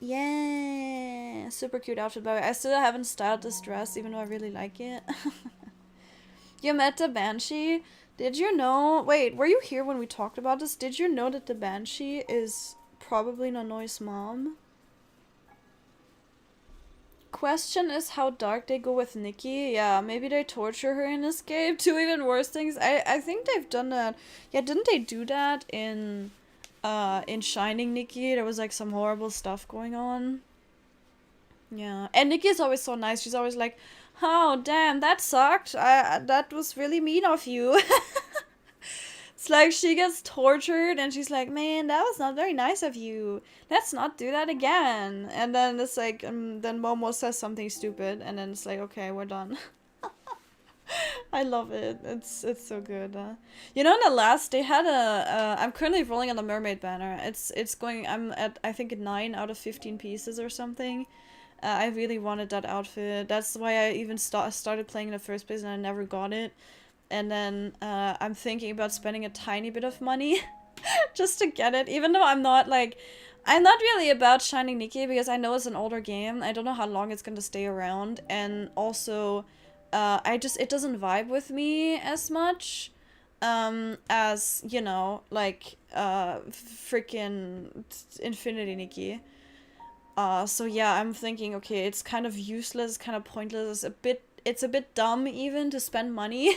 Yeah, super cute outfit by the way. I still haven't styled this dress, even though I really like it. You met the Banshee? Did you know? Wait, were you here when we talked about this? Did you know that the Banshee is probably Nonoi's mom? Question is how dark they go with Nikki. Yeah, maybe they torture her in this game. Two even worse things. I think they've done that. Yeah, didn't they do that in Shining Nikki? There was like some horrible stuff going on. Yeah, and Nikki is always so nice. She's always like, oh damn, that sucked. That was really mean of you. It's like she gets tortured and she's like, man, that was not very nice of you. Let's not do that again. And then it's like, then Momo says something stupid and then it's like, okay, we're done. I love it. It's so good. You know, in the last, they had I'm currently rolling on the mermaid banner. I'm at, I think, 9 out of 15 pieces or something. I really wanted that outfit. That's why I even started playing in the first place and I never got it. And then I'm thinking about spending a tiny bit of money just to get it. Even though I'm not really about Shining Nikki because I know it's an older game. I don't know how long it's going to stay around. And also, it doesn't vibe with me as much as, you know, like freaking Infinity Nikki. So yeah, I'm thinking, okay, it's kind of useless, kind of pointless. It's a bit dumb even to spend money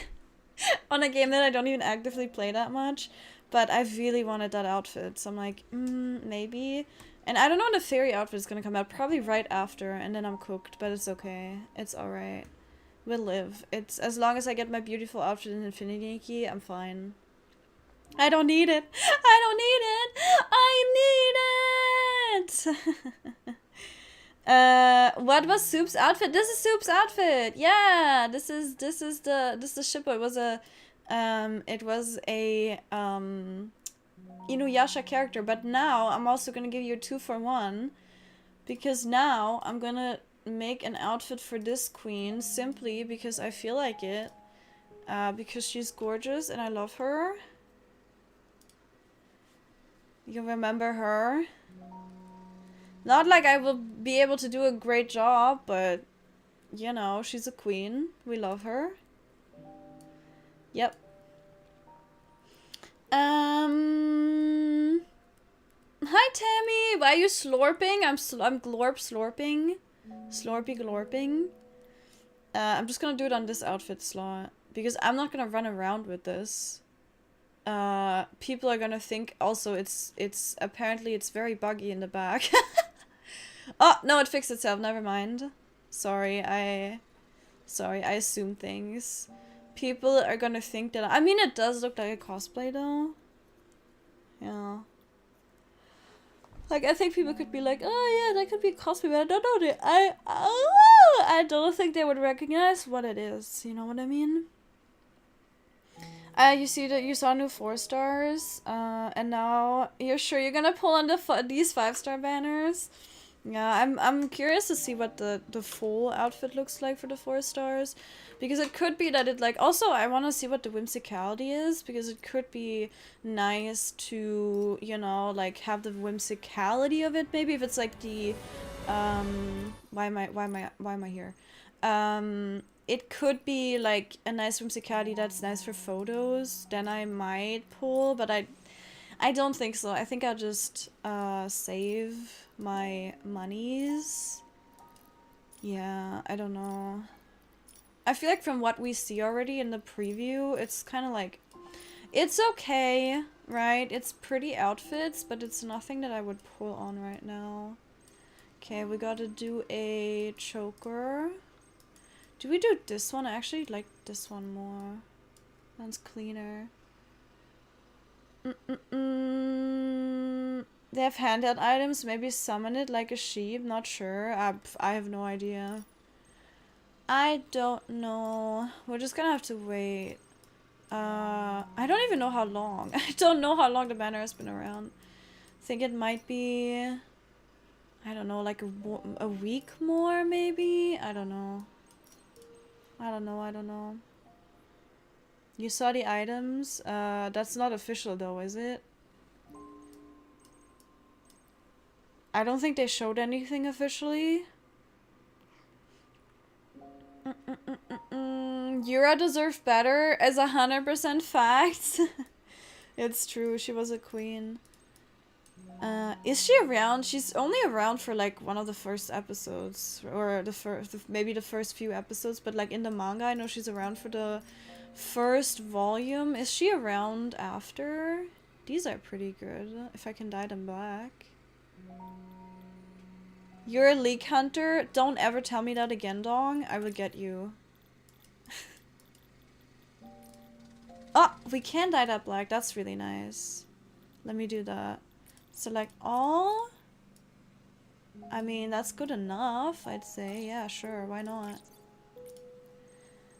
on a game that I don't even actively play that much. But I really wanted that outfit, so I'm like, maybe. And I don't know when the fairy outfit is gonna come out. Probably right after, and then I'm cooked. But it's okay. It's alright. We'll live. It's as long as I get my beautiful outfit in Infinity Nikki, I'm fine. I don't need it. I don't need it. I need it. What was Soup's outfit? This is Soup's outfit. Yeah, this is the shippo. It was a Inuyasha character, but now I'm also gonna give you a 2-for-1 because now I'm gonna make an outfit for this queen simply because I feel like it. Because she's gorgeous and I love her. You remember her? Not like I will be able to do a great job, but you know, she's a queen. We love her. Yep. Hi Tammy! Why are you slurping? I'm glorp slurping. Slorpy glorping. I'm just gonna do it on this outfit slot. Because I'm not gonna run around with this. People are gonna think also it's apparently it's very buggy in the back. Oh, no, it fixed itself. Never mind. Sorry, I assume things. People are gonna think that... I mean, it does look like a cosplay, though. Yeah. Like, I think people could be like, oh, yeah, that could be cosplay, but I don't know. I don't think they would recognize what it is. You know what I mean? You saw new 4 stars, and now you're sure you're gonna pull on these 5-star banners? Yeah, I'm curious to see what the full outfit looks like for the 4 stars, because it could be that it like also I want to see what the whimsicality is, because it could be nice to, you know, like have the whimsicality of it. Maybe if it's like the why am I here? It could be like a nice whimsicality that's nice for photos, then I might pull, but I don't think so. I think I'll just save my monies. Yeah, I don't know. I feel like from what we see already in the preview, it's kind of like, it's okay, right? It's pretty outfits, but it's nothing that I would pull on right now. Okay, we gotta do a choker. Do we do this one? I actually like this one more. Sounds cleaner. They have handheld items. Maybe summon it like a sheep. Not sure. I have no idea. I don't know. We're just gonna have to wait. I don't even know how long. I don't know how long the banner has been around. I think it might be, I don't know, like a week more maybe? I don't know. I don't know. You saw the items? That's not official though, is it? I don't think they showed anything officially. Yura deserved better as 100% fact. It's true, she was a queen. Is she around? She's only around for like one of the first episodes, or maybe the first few episodes, but like in the manga I know she's around for the first volume. Is she around after? These are pretty good, if I can dye them black. You're a leak hunter? Don't ever tell me that again, Dong. I will get you. Oh, we can dye that black. That's really nice. Let me do that. Select all. I mean, that's good enough, I'd say. Yeah, sure. Why not?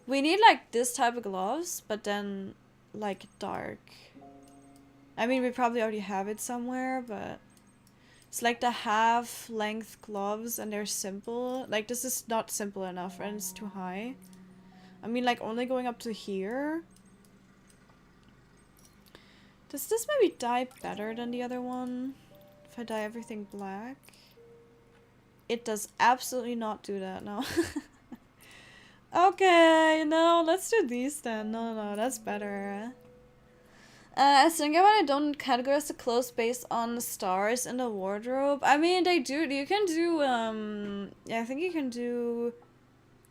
We need, like, this type of gloves, but then, like, dark. I mean, we probably already have it somewhere, but... It's like the half-length gloves, and they're simple. Like, this is not simple enough, and it's too high. I mean, like, only going up to here. Does this maybe dye better than the other one? If I dye everything black? It does absolutely not do that, no. Okay, no, let's do these then. No, that's better. I think I don't categorize the clothes based on the stars in the wardrobe. I mean, they do. You can do, yeah, I think you can do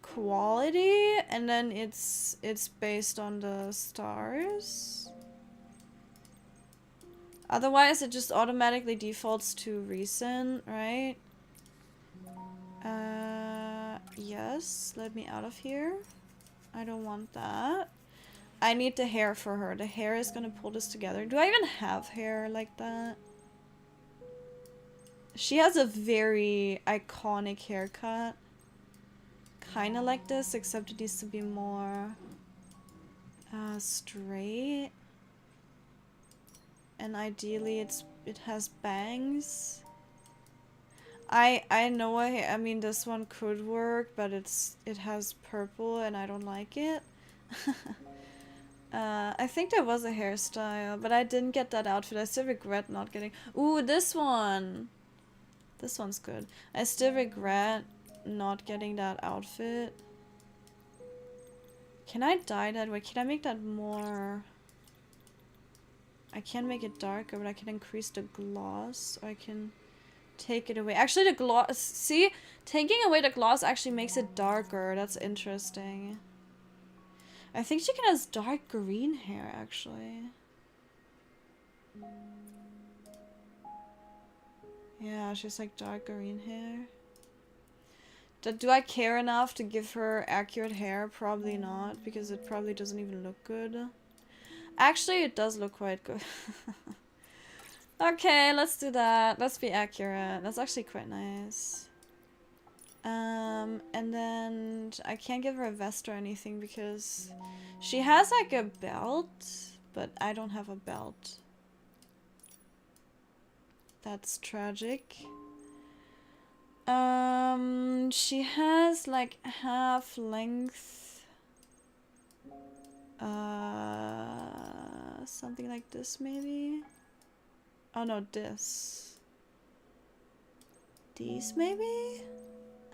quality, and then it's based on the stars. Otherwise, it just automatically defaults to recent, right? Yes, let me out of here. I don't want that. I need the hair for her. The hair is gonna pull this together. Do I even have hair like that? She has a very iconic haircut. Kinda like this, except it needs to be more straight. And ideally it has bangs. I know I mean this one could work, but it has purple and I don't like it. I think there was a hairstyle, but I didn't get that outfit. I still regret not getting... Ooh, this one! This one's good. I still regret not getting that outfit. Can I dye that way? Can I make that more... I can't make it darker, but I can increase the gloss, or I can take it away. Actually, the gloss... See? Taking away the gloss actually makes it darker. That's interesting. I think she has dark green hair, actually. Yeah, she's like dark green hair. Do I care enough to give her accurate hair? Probably not, because it probably doesn't even look good. Actually, it does look quite good. Okay, let's do that. Let's be accurate. That's actually quite nice. And then I can't give her a vest or anything because she has like a belt, but I don't have a belt. That's tragic. She has like half length. Something like this maybe? Oh no, this. These maybe?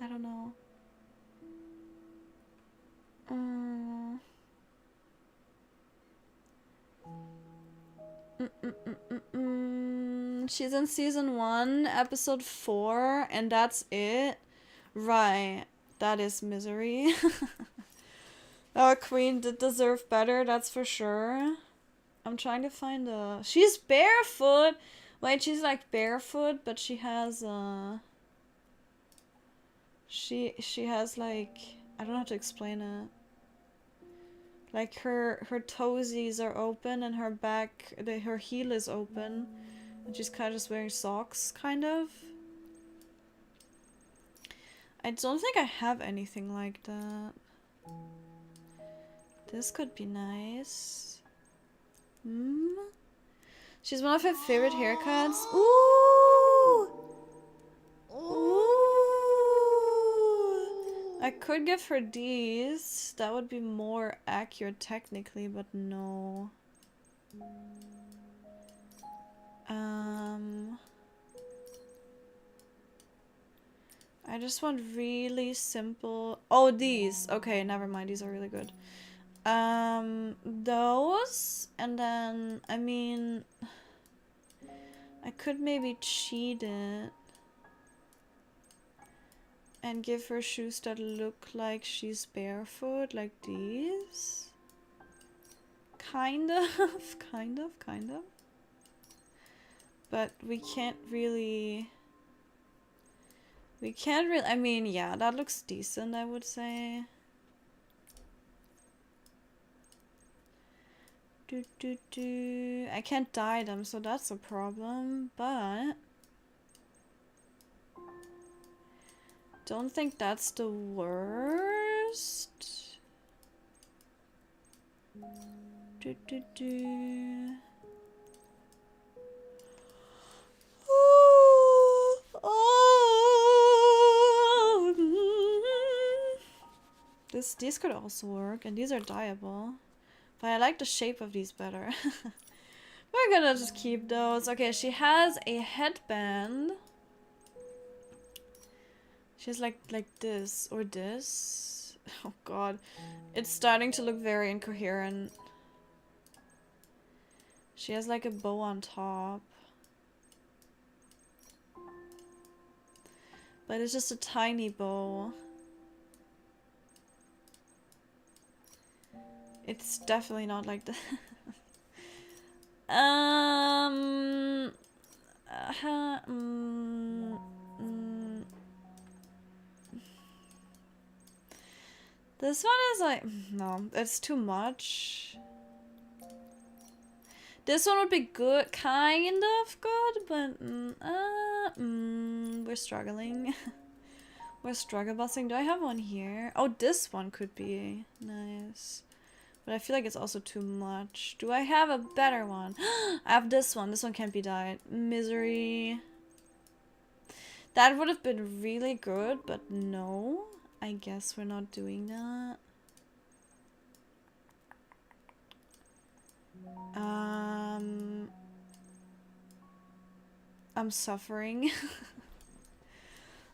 I don't know. She's in season 1, episode 4, and that's it. Right. That is misery. Our queen did deserve better, that's for sure. I'm trying to find a... She's barefoot! Wait, she's like barefoot, but she has She has like... I don't know how to explain it. Like her toesies are open and her back... her heel is open. And she's kind of just wearing socks, kind of. I don't think I have anything like that. This could be nice. She's one of her favorite haircuts. Ooh! Ooh! I could give her these. That would be more accurate technically, but no. I just want really simple... Oh, these! Okay, never mind. These are really good. Those, and then, I mean, I could maybe cheat it and give her shoes that look like she's barefoot, like these. Kind of. But we can't really, I mean, yeah, that looks decent, I would say. I can't dye them, so that's a problem, but don't think that's the worst. These could also work, and these are dyeable. But I like the shape of these better. We're gonna just keep those. Okay, she has a headband. She has like this or this. Oh god. It's starting to look very incoherent. She has like a bow on top. But it's just a tiny bow. It's definitely not like that. This one is like, no, it's too much. This one would be good, kind of good, but we're struggling. We're struggle busing. Do I have one here? Oh, this one could be nice. But I feel like it's also too much. Do I have a better one? I have this one. This one can't be dyed. Misery. That would have been really good, but no. I guess we're not doing that. I'm suffering.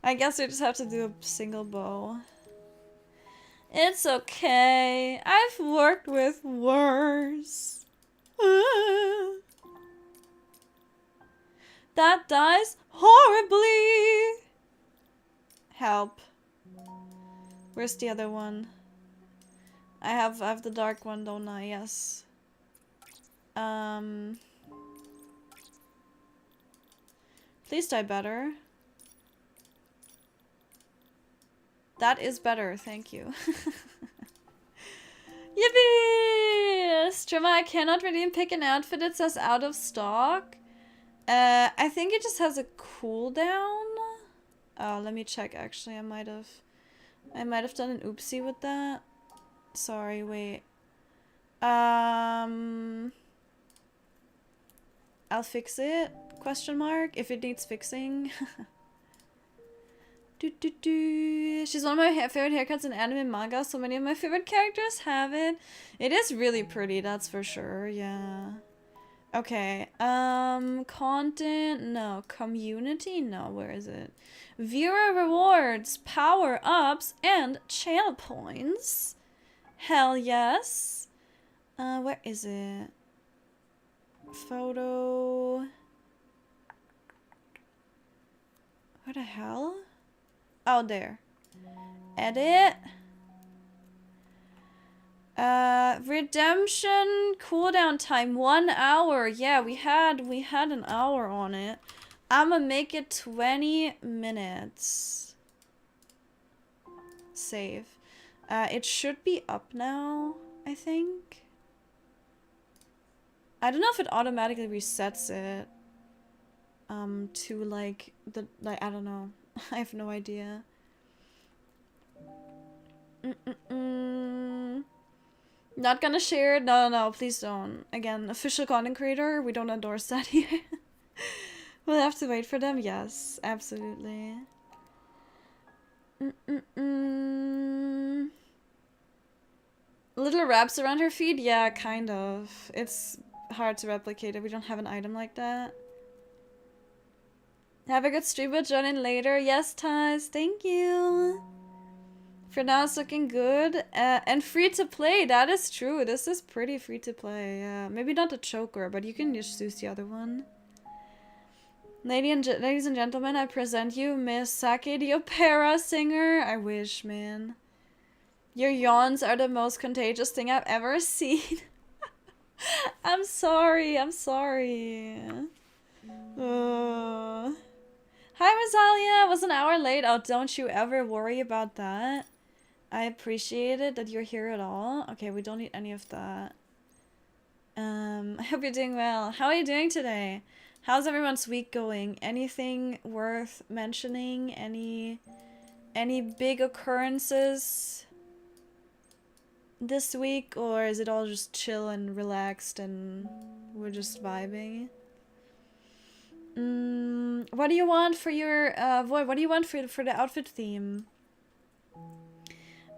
I guess we just have to do a single bow. It's okay. I've worked with worse. That dies horribly. Help. Where's the other one? I have the dark one, don't I? Yes. Please die better. That is better, thank you. Yippee! Strimma, I cannot redeem pick an outfit, it says out of stock. I think it just has a cooldown. Oh, let me check actually, I might have done an oopsie with that. Sorry, wait. I'll fix it? Question mark? If it needs fixing. She's one of my favorite haircuts in anime and manga. So many of my favorite characters have it. It is really pretty, that's for sure. Yeah. Okay. Content? No. Community? No. Where is it? Viewer rewards, power ups, and channel points. Hell yes. Where is it? Photo. What the hell? Oh, there. Edit. Redemption cooldown time 1 hour. Yeah, we had an hour on it. I'ma make it 20 minutes. Save. It should be up now, I think. I don't know if it automatically resets it. To like I don't know. I have no idea. Not gonna share it? No, please don't. Again, official content creator, we don't endorse that here. We'll have to wait for them, yes, absolutely. Little wraps around her feet? Yeah, kind of. It's hard to replicate if we don't have an item like that. Have a good stream, but join in later. Yes, Taz, thank you. For now, it's looking good. And free to play, that is true. This is pretty free to play. Yeah, maybe not the choker, but you can just use the other one. Ladies and gentlemen, I present you Miss Sake, the opera singer. I wish, man. Your yawns are the most contagious thing I've ever seen. I'm sorry. Hi, Rosalia. I was an hour late. Oh, don't you ever worry about that. I appreciate it that you're here at all. Okay, we don't need any of that. I hope you're doing well. How are you doing today? How's everyone's week going? Anything worth mentioning? Any big occurrences this week, or is it all just chill and relaxed and we're just vibing? What do you want for your what do you want for the outfit theme?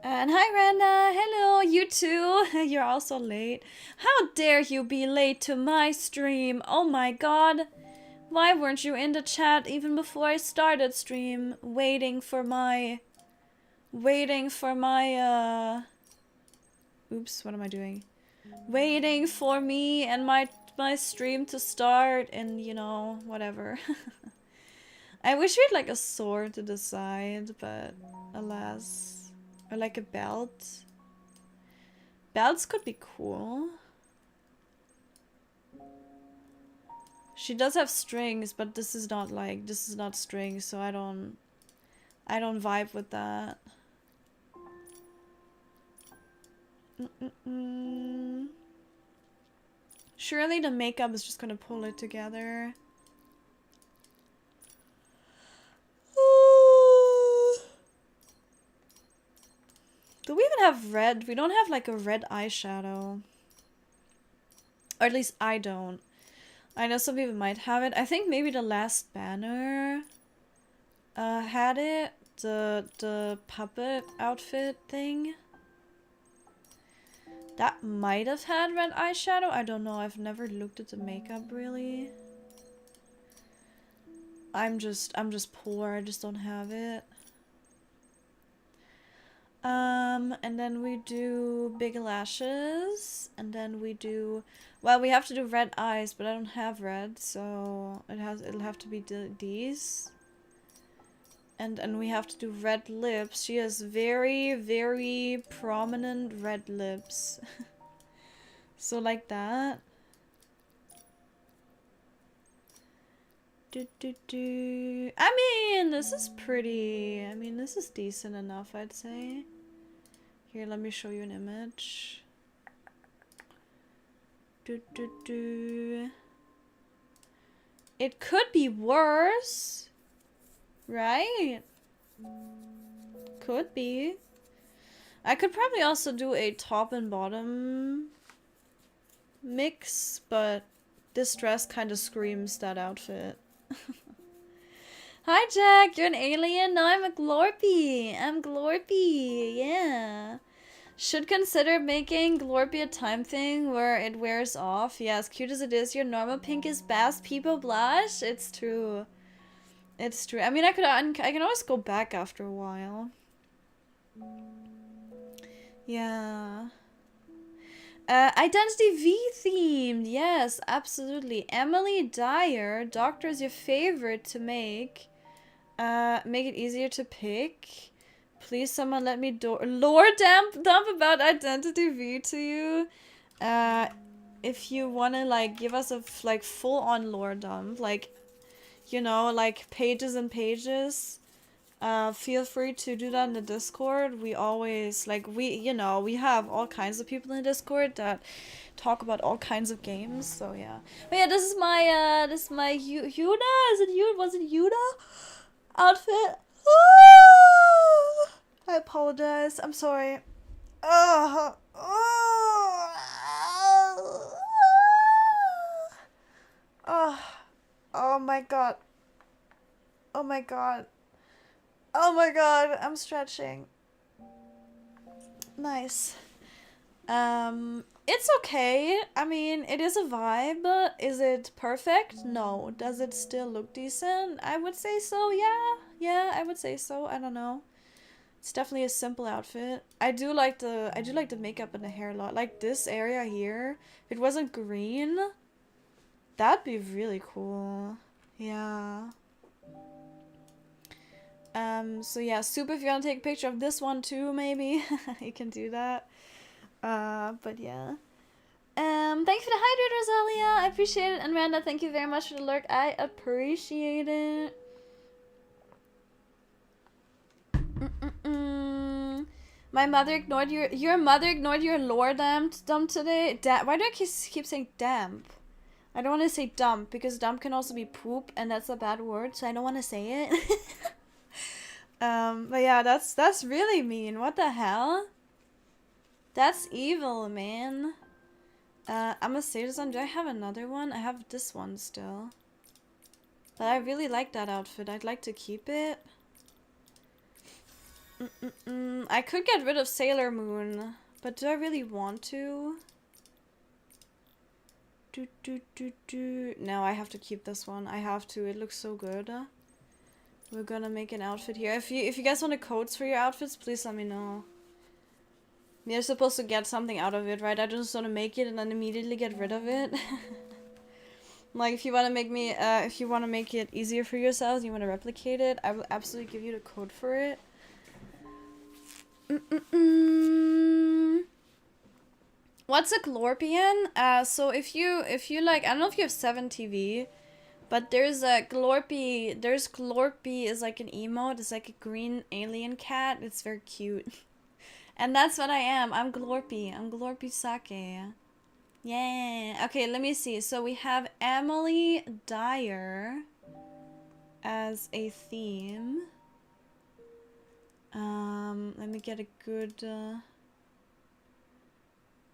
And hi, Randa. Hello, you too. You're also late. How dare you be late to my stream? Oh my god. Why weren't you in the chat even before I started stream? Waiting for my... Oops, what am I doing? Waiting for me and my stream to start and, you know, whatever. I wish we had like a sword to the side, but alas. Or like a belt. Belts could be cool. She does have strings, but this is not strings, so I don't vibe with that. Surely the makeup is just gonna pull it together. Do we even have red? We don't have like a red eyeshadow. Or at least I don't. I know some people might have it. I think maybe the last banner had it. The puppet outfit thing. That might have had red eyeshadow. I don't know. I've never looked at the makeup really. I'm just poor. I just don't have it. And then we do big lashes, and then we do, well, we have to do red eyes, but I don't have red, so it'll have to be these. And we have to do red lips. She has very, very prominent red lips. So like that. I mean, this is pretty. I mean, this is decent enough, I'd say. Here, let me show you an image. It could be worse, right? Could be. I could probably also do a top and bottom mix, but this dress kind of screams that outfit. Hi Jack, you're an alien? No, I'm a Glorpy. I'm Glorpy, yeah. Should consider making Glorpy a time thing where it wears off. Yeah, as cute as it is, your normal pink is best. People blush. It's true. It's true. I mean, I can always go back after a while. Yeah. Identity V themed. Yes, absolutely. Emily Dyer. Doctor is your favorite to make. Make it easier to pick. Please, someone let me lore dump about Identity V to you. If you wanna like give us a like full on lore dump, like, you know, like pages and pages, feel free to do that in the Discord. We always like you know, we have all kinds of people in the Discord that talk about all kinds of games. So yeah, but yeah, this is my Yuna. Is it you? Was it Yuna outfit? I apologize. I'm sorry. Oh, oh my god. Oh my god. Oh my god. I'm stretching. Nice. It's okay. I mean, it is a vibe. Is it perfect? No. Does it still look decent? I would say so, yeah. Yeah, I would say so. I don't know. It's definitely a simple outfit. I do like the makeup and the hair a lot. Like this area here, if it wasn't green, that'd be really cool. Yeah. So yeah, Soup, if you want to take a picture of this one too, maybe you can do that. But yeah. Thank you for the hydrate, Rosalia. I appreciate it. And Randa, thank you very much for the lurk. I appreciate it. My mother ignored your mother ignored your lore dump today. Why do I keep saying damp? I don't want to say dump because dump can also be poop, and that's a bad word, so I don't want to say it. But yeah, that's really mean. What the hell? That's evil, man. I'm gonna say this one. Do I have another one? I have this one still. But I really like that outfit. I'd like to keep it. I could get rid of Sailor Moon, but do I really want to? No, I have to keep this one. I have to. It looks so good. We're gonna make an outfit here. If you guys want the codes for your outfits, please let me know. You're supposed to get something out of it, right? I just want to make it and then immediately get rid of it. Like, if you want to make me, if you want to make it easier for yourselves, you want to replicate it, I will absolutely give you the code for it. What's a Glorpian? So if you like, I don't know if you have 7TV, but there's a Glorpy. There's Glorpy is like an emote. It's like a green alien cat. It's very cute. And that's what I am. I'm Glorpy. I'm Glorpy Sake. Yeah. Okay, let me see. So we have Emily Dyer as a theme. Let me get a good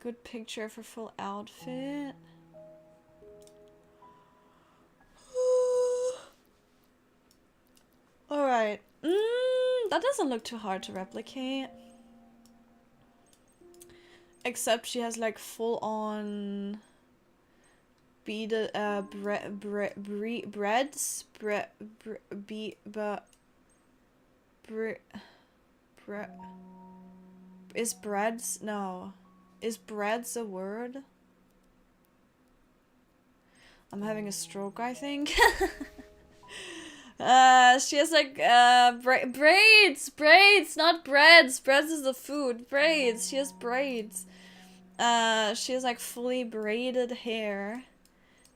good picture for full outfit. Alright. That doesn't look too hard to replicate. Except she has like full on beaded breads is breads no is breads a word? I'm having a stroke, I think. She has like braids, not breads. Breads is the food. Braids. She has braids. She has like fully braided hair.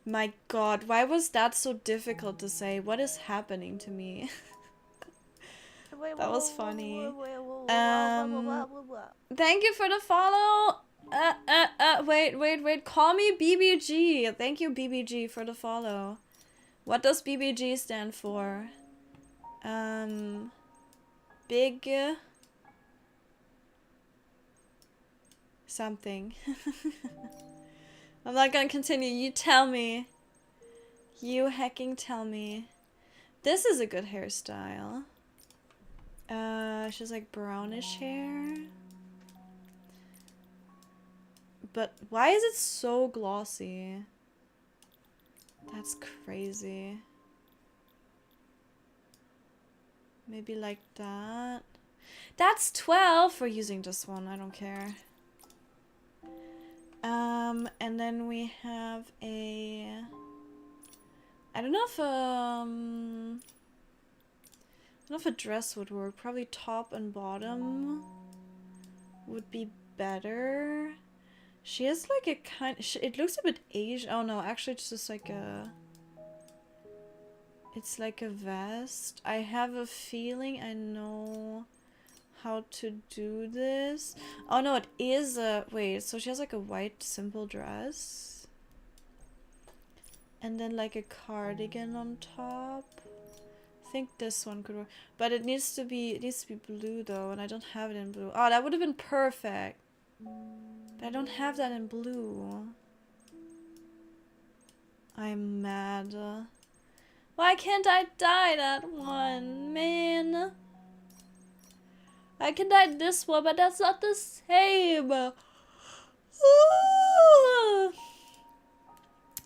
My god, why was that so difficult to say? What is happening to me? That was funny. Thank you for the follow. Wait. Call me BBG. Thank you, BBG, for the follow. What does BBG stand for? Big something. I'm not gonna continue. You tell me. You hecking tell me. This is a good hairstyle. She has like brownish hair. But why is it so glossy? That's crazy. Maybe like that. That's 12 for using this one. I don't care. And then we have a... I don't know if a dress would work. Probably top and bottom would be better. She has like a kind... It looks a bit Asian. Oh no, actually it's just like a... It's like a vest. I have a feeling I know how to do this. Oh no, it is a... Wait, so she has like a white simple dress. And then like a cardigan on top. I think this one could work. But it needs to be blue though, and I don't have it in blue. Oh, that would have been perfect. But I don't have that in blue. I'm mad. Why can't I dye that one, man? I can dye this one, but that's not the same. Ooh.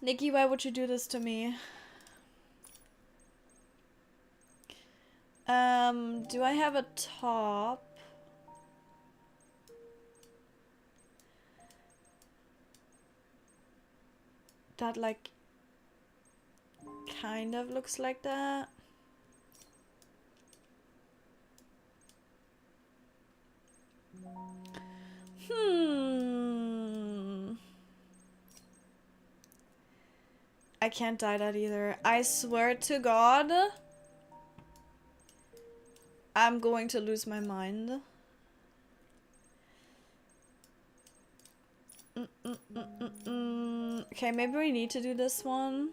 Nikki, why would you do this to me? Do I have a top? That like kind of looks like that. I can't dye that either. I swear to God, I'm going to lose my mind. Okay, maybe we need to do this one.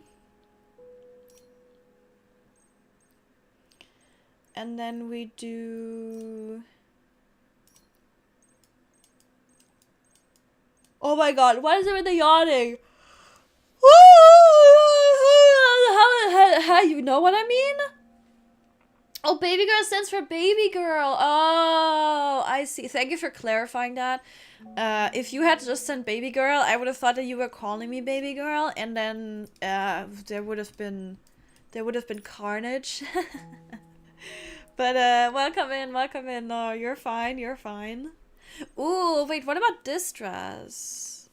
And then we do... Oh my god, why is everything yawning? How you know what I mean? Oh, baby girl stands for baby girl. Oh, I see. Thank you for clarifying that. If you had just sent baby girl, I would have thought that you were calling me baby girl, and then there would have been carnage. But welcome in. No, you're fine. You're fine. Ooh, wait. What about this dress?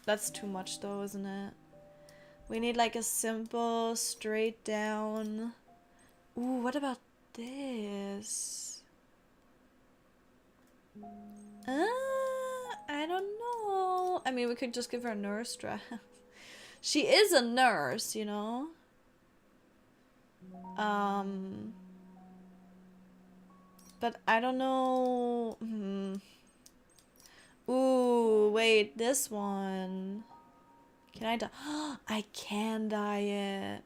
That's too much, though, isn't it? We need like a simple, straight down. Ooh, what about this? I don't know. I mean, we could just give her a nurse dress. She is a nurse, you know? But I don't know. Ooh, wait, this one. Can I dye? I can dye it.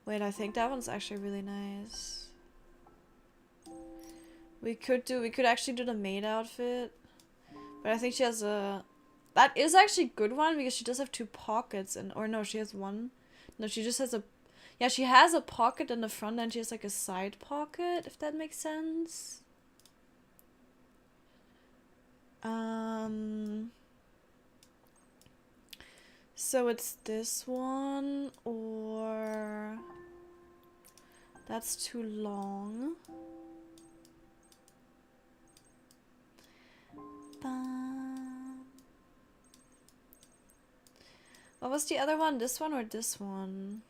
Wait, I think that one's actually really nice. We could actually do the maid outfit. But I think she has a... That is actually a good one because she does have 2 pockets and... Or no, she has one. No, she just has a... Yeah, she has a pocket in the front and she has like a side pocket, if that makes sense. So it's this one, or that's too long. What was the other one? This one or this one?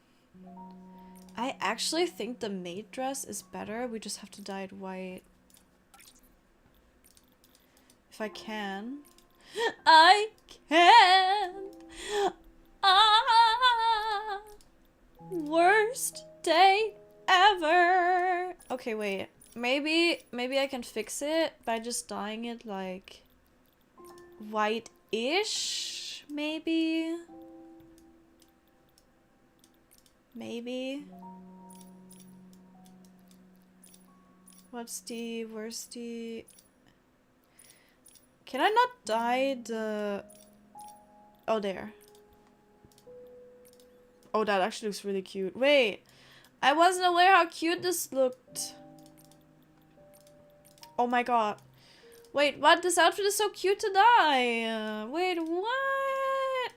I actually think the maid dress is better. We just have to dye it white. If I can. I can! Ah! Worst day ever! Okay, wait. Maybe I can fix it by just dyeing it like white-ish, maybe? Maybe. Where's the... Can I not dye the... Oh, there. Oh, that actually looks really cute. Wait, I wasn't aware how cute this looked. Oh my god. Wait, what? This outfit is so cute to dye. Wait, what?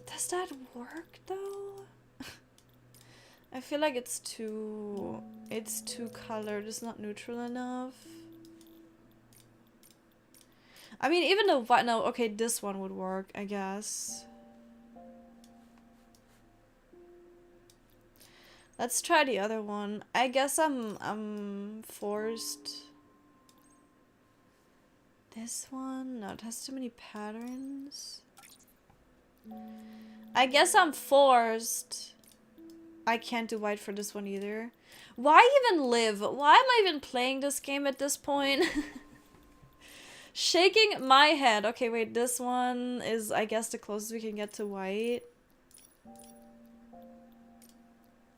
Does that work though? I feel like it's too colored. It's not neutral enough. I mean, even though white, no, okay, this one would work, I guess. Let's try the other one. I guess I'm forced. This one? No, it has too many patterns. I guess I'm forced. I can't do white for this one either. Why even live? Why am I even playing this game at this point? Shaking my head. Okay, wait, this one is, I guess, the closest we can get to white.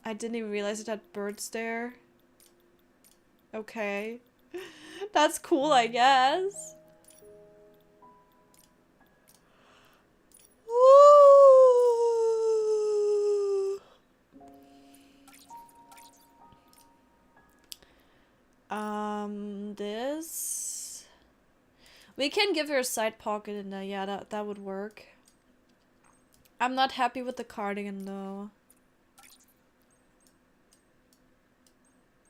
I didn't even realize it had birds there. Okay. That's cool, I guess. This. We can give her a side pocket in there. Yeah, that would work. I'm not happy with the cardigan though.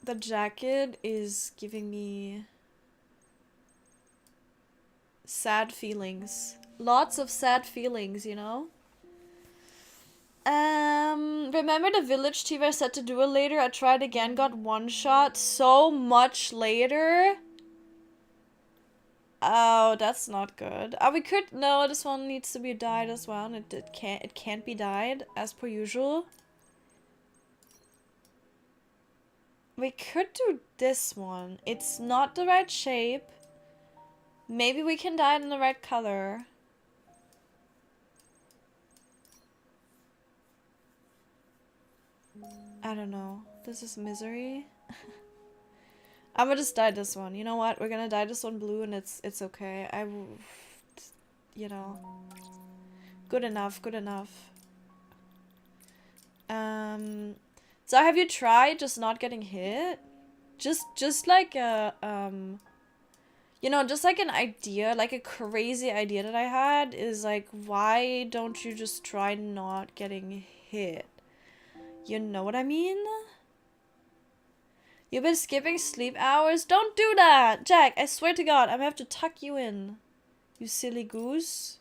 The jacket is giving me sad feelings. Lots of sad feelings, you know? Remember the village TV I said to do it later? I tried again, got one shot so much later. Oh, that's not good. We could, no, this one needs to be dyed as well. It can't be dyed as per usual. We could do this one. It's not the right shape. Maybe we can dye it in the right color. I don't know. This is misery. I'm gonna just dye this one. You know what? We're gonna dye this one blue and it's okay. You know. Good enough, good enough. So have you tried just not getting hit? Just like a, you know, just like an idea, like a crazy idea that I had is like, why don't you just try not getting hit? You know what I mean? You've been skipping sleep hours? Don't do that! Jack, I swear to God, I'm gonna have to tuck you in. You silly goose.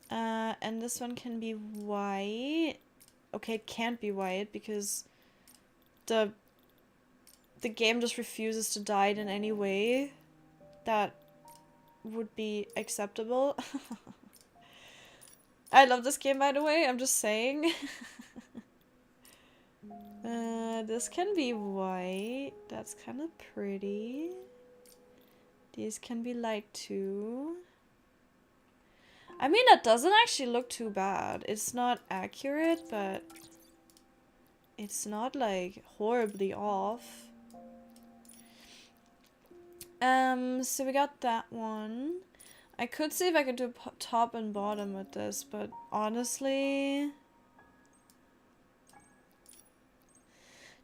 And this one can be white. Okay, it can't be white because the game just refuses to dye it in any way that would be acceptable. I love this game, by the way, I'm just saying. This can be white. That's kind of pretty. These can be light too. I mean, that doesn't actually look too bad. It's not accurate, but it's not like horribly off. So we got that one. I could see if I could do top and bottom with this, but honestly,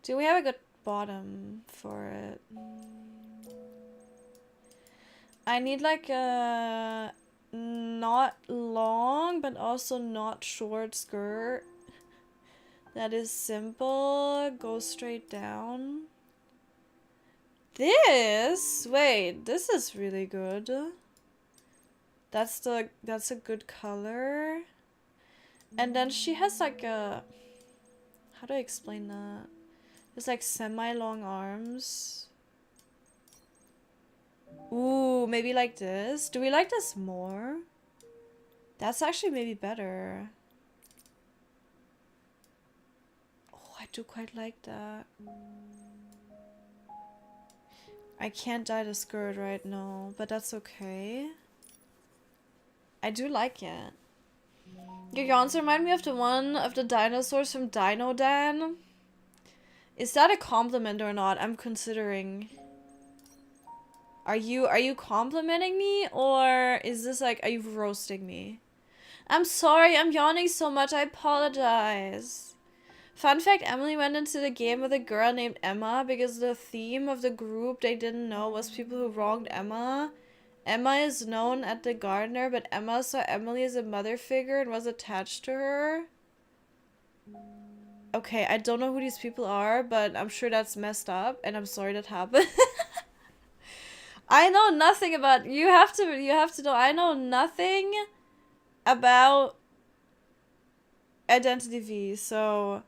do we have a good bottom for it? I need like a not long, but also not short skirt. That is simple. Go straight down. Wait, this is really good. That's a good color. And then she has like a, how do I explain that? It's like semi-long arms. Ooh, maybe like this. Do we like this more? That's actually maybe better. Oh, I do quite like that. I can't dye the skirt right now, but that's okay. I do like it. Your yawns remind me of the one of the dinosaurs from Dino Dan. Is that a compliment or not? I'm considering. Are you complimenting me, or is this like, are you roasting me? I'm sorry, I'm yawning so much, I apologize. Fun fact, Emily went into the game with a girl named Emma because the theme of the group they didn't know was people who wronged Emma. Emma is known at the gardener, but Emma saw Emily as a mother figure and was attached to her. Okay, I don't know who these people are, but I'm sure that's messed up, and I'm sorry that happened. I know nothing about you have to know I know nothing about Identity V, so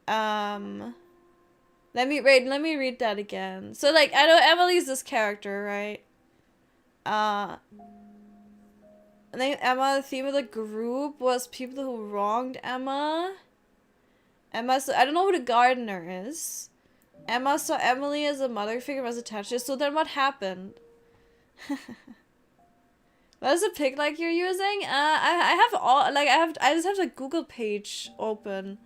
let me read that again. So like I know Emily's this character, right? Name Emma, the theme of the group was people who wronged Emma. Emma, so I don't know who the gardener is. Emma saw Emily as a mother figure, was attached to. So then what happened? What is the pic like you're using? I have all like I just have the Google page open.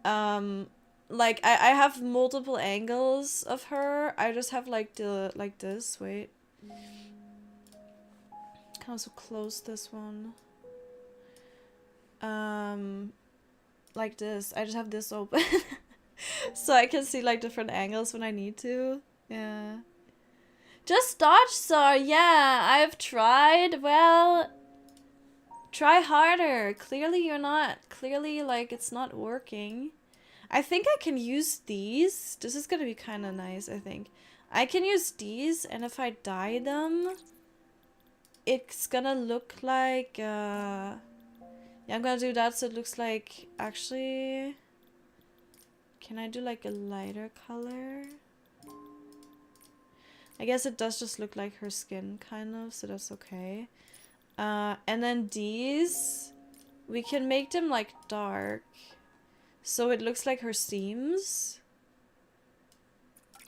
Like I have multiple angles of her. I just have like this. Wait. Can also close this one. Like this. I just have this open. So I can see like different angles when I need to. Yeah. Just dodge, sir. Yeah, I've tried. Well, try harder. Clearly you're not. Clearly, like, it's not working. I think I can use these. This is gonna be kind of nice, I think. I can use these, and if I dye them, it's gonna look like, yeah, I'm gonna do that so it looks like, actually, can I do like a lighter color? I guess it does just look like her skin, kind of, so that's okay. And then these, we can make them like dark, so it looks like her seams.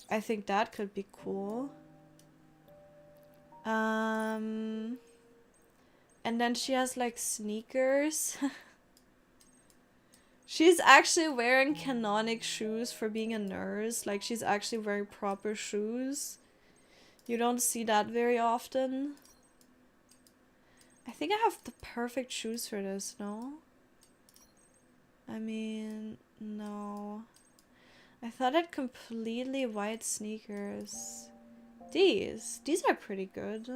I think that could be cool. And then she has like sneakers. She's actually wearing canonic shoes for being a nurse. Like she's actually wearing proper shoes. You don't see that very often. I think I have the perfect shoes for this, no? I mean, no. I thought I had completely white sneakers. These are pretty good.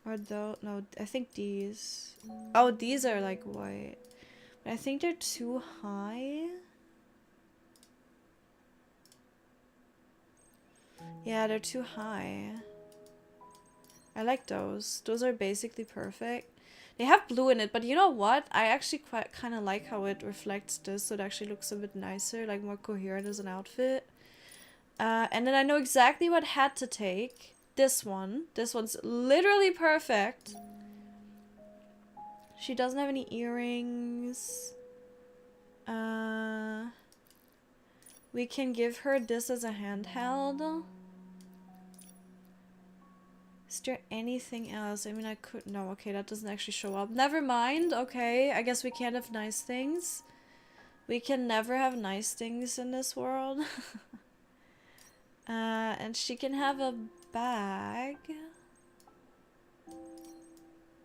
Or though, no, I think these. Oh, these are like white. But I think they're too high. Yeah, they're too high. I like those. Those are basically perfect. They have blue in it, but you know what? I actually quite kind of like how it reflects this, so it actually looks a bit nicer, like more coherent as an outfit. And then I know exactly what hat to take. This one. This one's literally perfect. She doesn't have any earrings. We can give her this as a handheld. Is there anything else? I mean, I could... No, okay, that doesn't actually show up. Never mind, okay. I guess we can't have nice things. We can never have nice things in this world. And she can have a bag.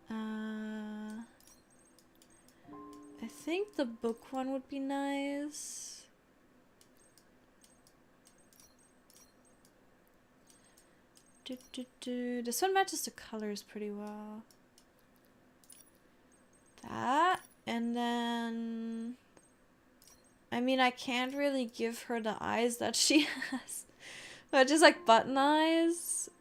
I think the book one would be nice. This one matches the colors pretty well. That, and then... I mean, I can't really give her the eyes that she has. But just like button eyes.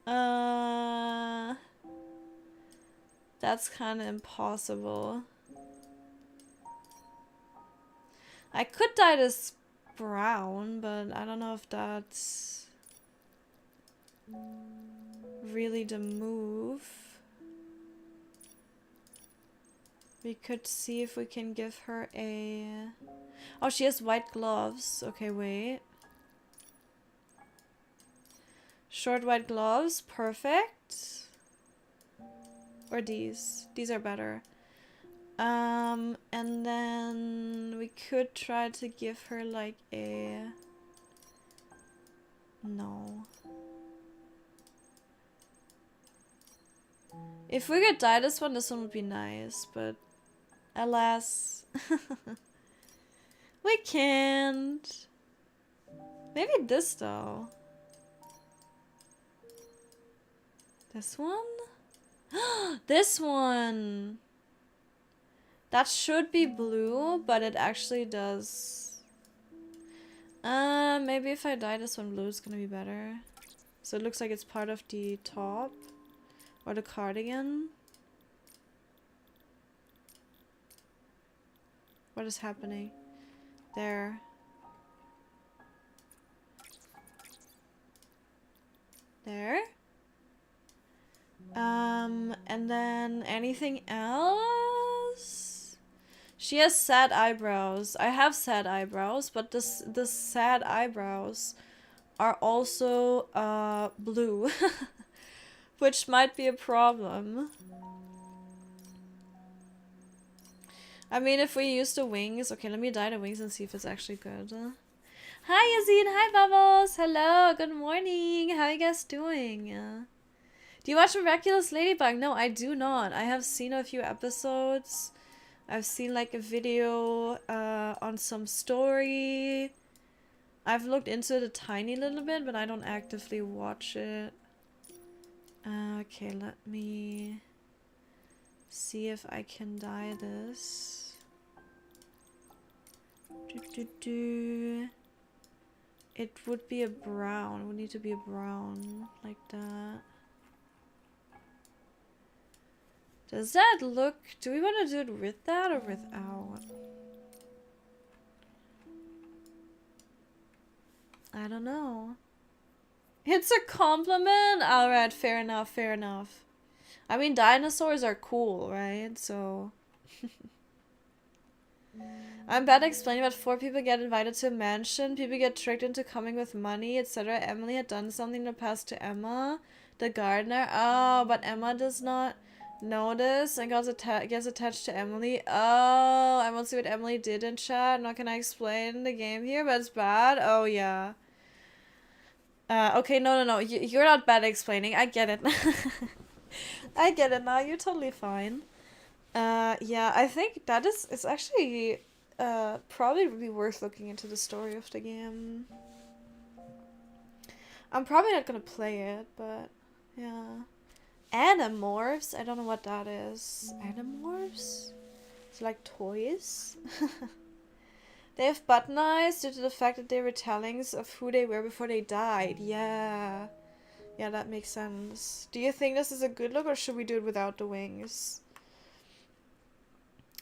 That's kind of impossible. I could dye this brown, but I don't know if that's really the move. We could see if we can give her a... Oh, she has white gloves. Okay, wait. Short white gloves. Perfect. Or these. These are better. And then we could try to give her like a... No. If we could dye this one would be nice, but alas. We can't. Maybe this though. This one? This one! That should be blue, but it actually does. Maybe if I dye this one blue, it's gonna be better. So it looks like it's part of the top or the cardigan. What is happening? There. There. And then anything else? She has sad eyebrows. I have sad eyebrows, but the sad eyebrows are also blue, which might be a problem. I mean, if we use the wings, okay, let me dye the wings and see if it's actually good. Hi Yazine, hi Bubbles, hello, good morning. How are you guys doing? Do you watch Miraculous Ladybug? No, I do not. I have seen a few episodes. I've seen like a video on some story. I've looked into it a tiny little bit, but I don't actively watch it. Okay, let me see if I can dye this. It would be a brown. It would need to be a brown like that. Does that look... Do we want to do it with that or without? I don't know. It's a compliment? Alright, fair enough, fair enough. I mean, dinosaurs are cool, right? So... I'm bad at explaining, but 4 people get invited to a mansion, people get tricked into coming with money, etc. Emily had done something in the past to Emma, the gardener. Oh, but Emma does not know this and gets attached to Emily. Oh, I won't see what Emily did in chat. I'm not gonna explain the game here, but it's bad. Oh, yeah. Okay, no. You're not bad at explaining. I get it. I get it now. You're totally fine. Yeah, I think that it's actually probably would be worth looking into the story of the game. I'm probably not gonna play it, but yeah. Animorphs? I don't know what that is. Animorphs? It's like toys? They have button eyes due to the fact that they were retellings of who they were before they died. Yeah. Yeah, that makes sense. Do you think this is a good look or should we do it without the wings?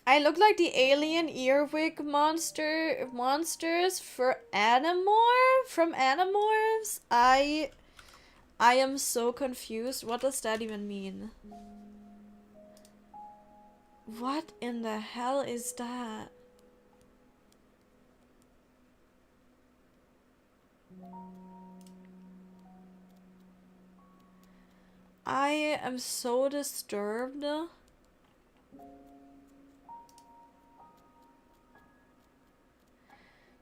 I look like the alien earwig monsters for from Animorphs. I am so confused. What does that even mean? What in the hell is that? I am so disturbed.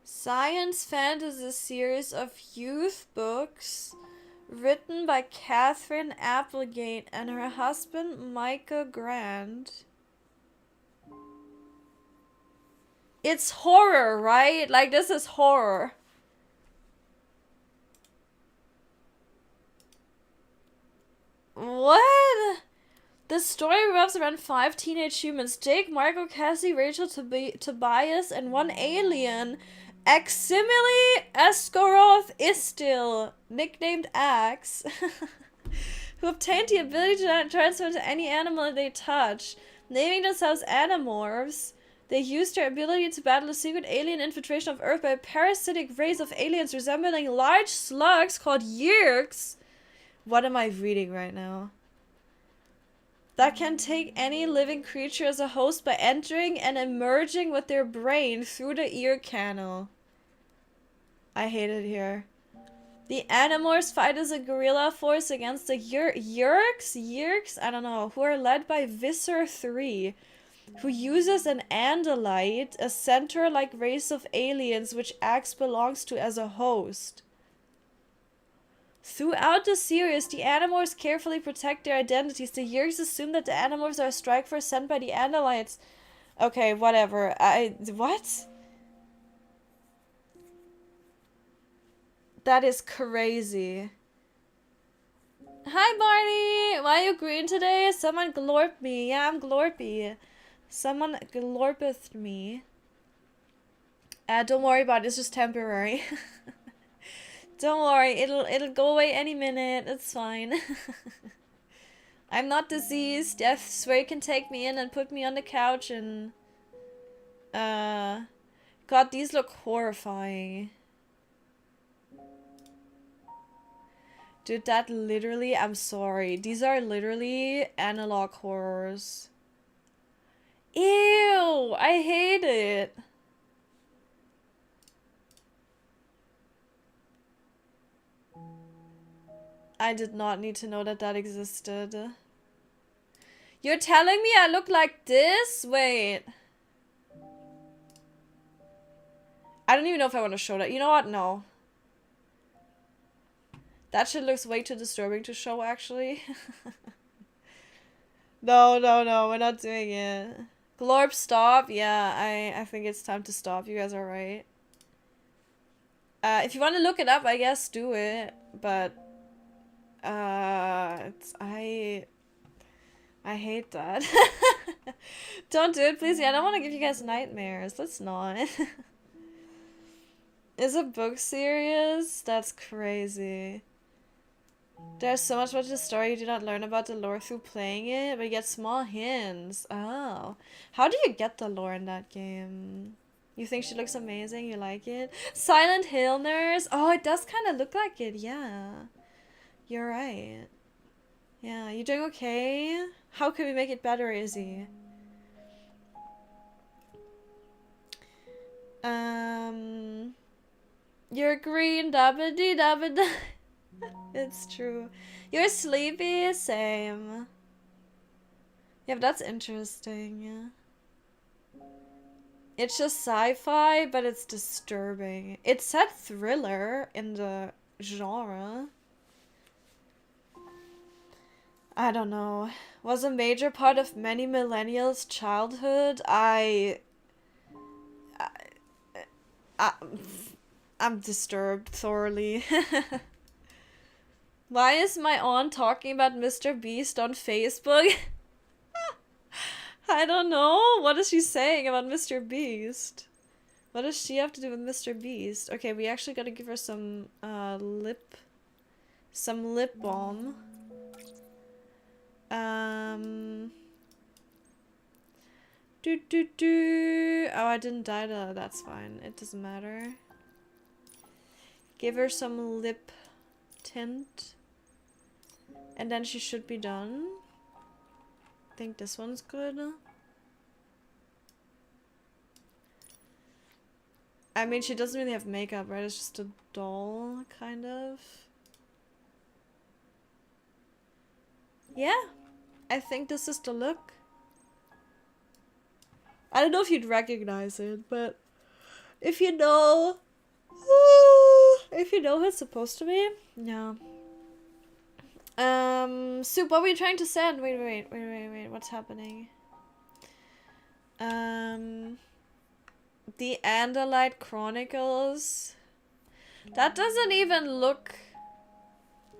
Science fantasy series of youth books written by Catherine Applegate and her husband Micah Grant. It's horror, right? Like, this is horror. What? The story revolves around 5 teenage humans: Jake, Marco, Cassie, Rachel, Tobias, and one alien, Aximili Escoroth Istil, nicknamed Axe, who obtained the ability to transform into any animal they touch. Naming themselves Animorphs, they used their ability to battle a secret alien infiltration of Earth by a parasitic race of aliens resembling large slugs called Yeerks. What am I reading right now? That can take any living creature as a host by entering and emerging with their brain through the ear canal. I hate it here. The Animorphs fight as a guerrilla force against the Yeerks? I don't know. Who are led by Visser 3, who uses an Andalite, a centaur-like race of aliens which Axe belongs to, as a host. Throughout the series, the Animorphs carefully protect their identities. The Yeerks assume that the Animorphs are a strike force sent by the Andalites. Okay, whatever. What? That is crazy. Hi, Barney! Why are you green today? Someone glorped me. Yeah, I'm glorpy. Someone glorpeth me. Don't worry about it, it's just temporary. Don't worry, it'll go away any minute, it's fine. I'm not diseased. Death swear you can take me in and put me on the couch and God, these look horrifying. Dude, that literally, I'm sorry. These are literally analog horrors. Ew! I hate it. I did not need to know that that existed. You're telling me I look like this? Wait. I don't even know if I want to show that. You know what? No. That shit looks way too disturbing to show, actually. No, we're not doing it. Glorp, stop. Yeah, I think it's time to stop. You guys are right. If you want to look it up, I guess do it. But, I hate that. Don't do it, please. Yeah, I don't want to give you guys nightmares. Let's not. Is a book serious? That's crazy. There's so much about the story you do not learn about the lore through playing it, but you get small hints. Oh. How do you get the lore in that game? You think she looks amazing? You like it? Silent Hill Nurse? Oh, it does kind of look like it, yeah. You're right. Yeah, you doing okay? How can we make it better, Izzy? You're green, dabba dee dabba da. It's true. You're sleepy? Same. Yeah, but that's interesting. Yeah. It's just sci-fi, but it's disturbing. It said thriller in the genre. I don't know. Was a major part of many millennials' childhood. I'm disturbed thoroughly. Why is my aunt talking about Mr. Beast on Facebook? I don't know. What is she saying about Mr. Beast? What does she have to do with Mr. Beast? Okay, we actually gotta give her some lip balm. Oh, I didn't die to, that's fine. It doesn't matter. Give her some lip tint. And then she should be done. I think this one's good. I mean, she doesn't really have makeup, right? It's just a doll, kind of. Yeah, I think this is the look. I don't know if you'd recognize it, but if you know, who it's supposed to be, yeah. Soup, what were you trying to send? Wait, what's happening? The Andalite Chronicles. That doesn't even look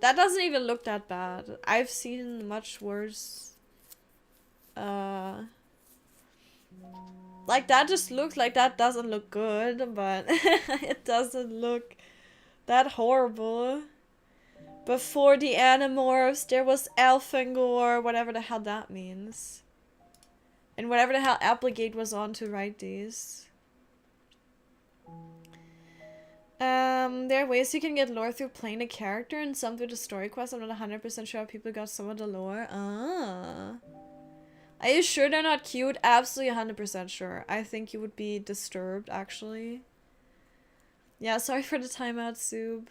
that bad. I've seen much worse. Like, that just looks like that doesn't look good, but it doesn't look that horrible. Before the Animorphs, there was Elfangor, whatever the hell that means. And whatever the hell Applegate was on to write these. There are ways you can get lore through playing a character and some through the story quest. I'm not 100% sure how people got some of the lore. Ah. Are you sure they're not cute? Absolutely 100% sure. I think you would be disturbed, actually. Yeah, sorry for the timeout, Soup.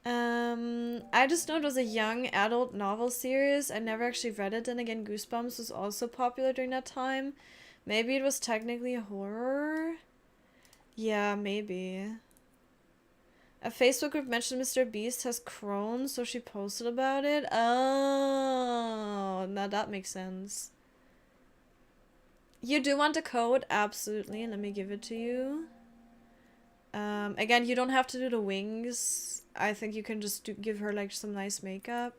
I just know it was a young adult novel series. I never actually read it. Then again, Goosebumps was also popular during that time. Maybe it was technically a horror? Yeah, maybe. A Facebook group mentioned Mr. Beast has Crohn's, so she posted about it. Oh, now that makes sense. You do want a code? Absolutely. Let me give it to you. Again, you don't have to do the wings. I think you can just give her like some nice makeup.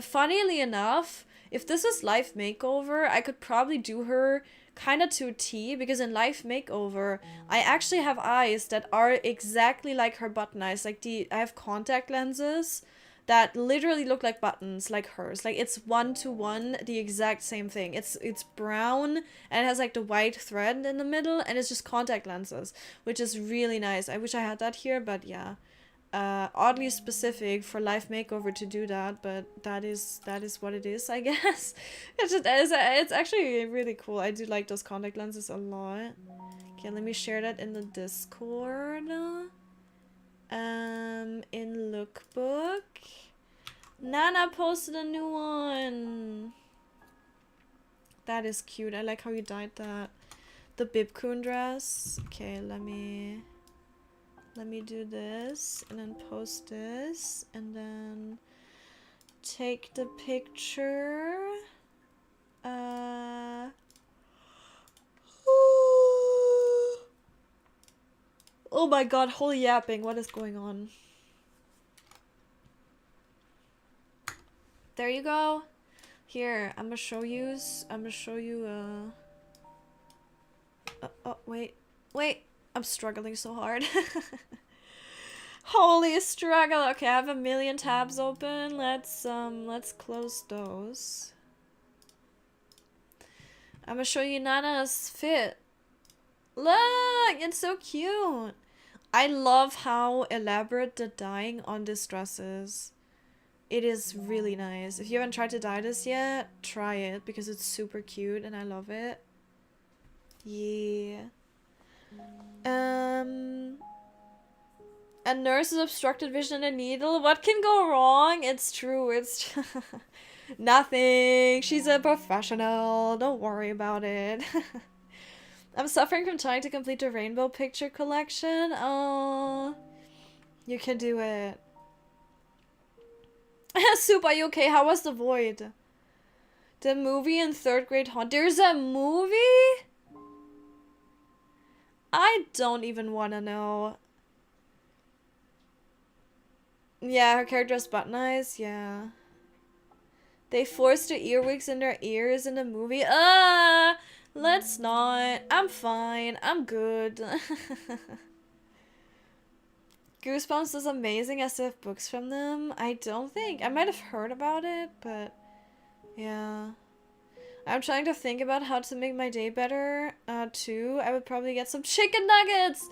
Funnily enough, if this is Life Makeover, I could probably do her kind of to a T, because in Life Makeover, I actually have eyes that are exactly like her button eyes. Like I have contact lenses that literally look like buttons, like hers. Like it's 1-to-1, the exact same thing. It's brown and it has like the white thread in the middle, and it's just contact lenses, which is really nice. I wish I had that here, but yeah. Oddly specific for Life Makeover to do that, but that is what it is, I guess. It's actually really cool. I do like those contact lenses a lot. Okay, let me share that in the Discord. In Lookbook. Nana posted a new one. That is cute. I like how you dyed that. The Bibcoon dress. Okay, let me do this and then post this and then take the picture. Oh my god, holy yapping, what is going on? There you go. Here, I'm gonna show you, oh, wait, I'm struggling so hard. Holy struggle. Okay, I have a million tabs open. Let's close those. I'm gonna show you Nana's fit. Look, it's so cute. I love how elaborate the dyeing on this dress is. It is really nice. If you haven't tried to dye this yet, try it because it's super cute and I love it. Yeah. A nurse's obstructed vision and a needle. What can go wrong? It's true. It's nothing. She's a professional. Don't worry about it. I'm suffering from trying to complete the rainbow picture collection. Oh, you can do it. Soup, are you okay? How was The Void? The movie in 3rd grade haunt. There's a movie? I don't even want to know. Yeah, her character has button eyes. Yeah. They forced the earwigs in their ears in the movie. Let's not. I'm fine. I'm good. Goosebumps is amazing. I still have books from them. I don't think. I might have heard about it, but yeah. I'm trying to think about how to make my day better, too. I would probably get some chicken nuggets!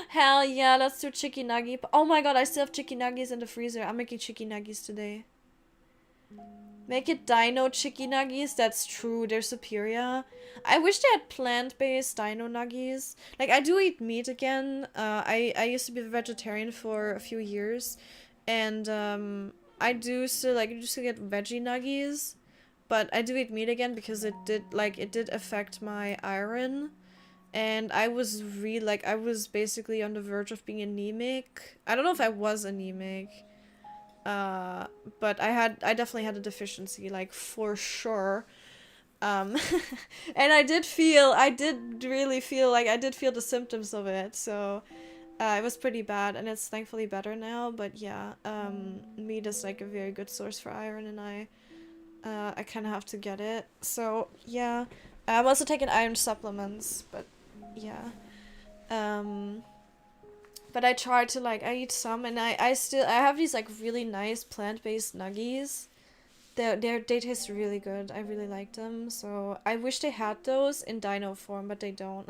Hell yeah, let's do chicken nugget. Oh my god, I still have chicken nuggets in the freezer. I'm making chicken nuggets today. Make it dino chicken nuggets. That's true, they're superior. I wish they had plant-based dino nuggets. Like, I do eat meat again. I used to be a vegetarian for a few years. And, I do still get veggie nuggets. But I do eat meat again because it did affect my iron. And I was I was basically on the verge of being anemic. I don't know if I was anemic. But I definitely had a deficiency, like, for sure. And I did really feel like I did feel the symptoms of it. So, it was pretty bad and it's thankfully better now. But yeah, meat is like a very good source for iron and I kind of have to get it. So, yeah. I'm also taking iron supplements, but yeah. But I try to, like, I eat some, and I have these, like, really nice plant-based nuggies. They taste really good. I really like them, so I wish they had those in dino form, but they don't.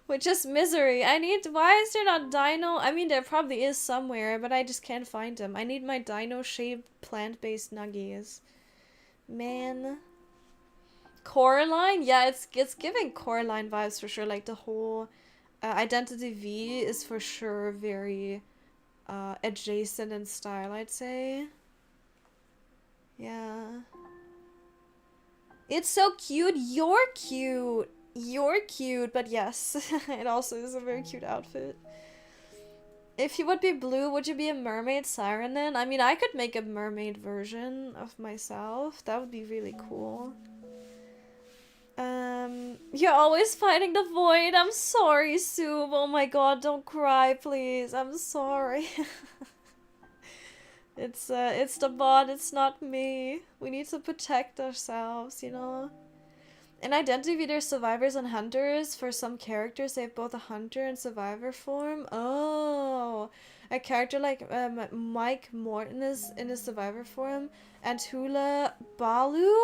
Which is misery. Why is there not dino? I mean, there probably is somewhere, but I just can't find them. I need my dino-shaped plant-based nuggies. Man. Coraline? Yeah, it's giving Coraline vibes for sure. Like, the whole Identity V is for sure very adjacent in style, I'd say. Yeah. It's so cute. You're cute. You're cute, but yes, it also is a very cute outfit. If you would be blue, would you be a mermaid siren then? I mean, I could make a mermaid version of myself. That would be really cool. You're always fighting the void. I'm sorry, Soup. Oh my god, don't cry, please. I'm sorry. It's the bot, it's not me. We need to protect ourselves, you know? In Identity, there's survivors and hunters. For some characters, they have both a hunter and survivor form. Oh, a character like Mike Morton is in his survivor form, and Hula Balu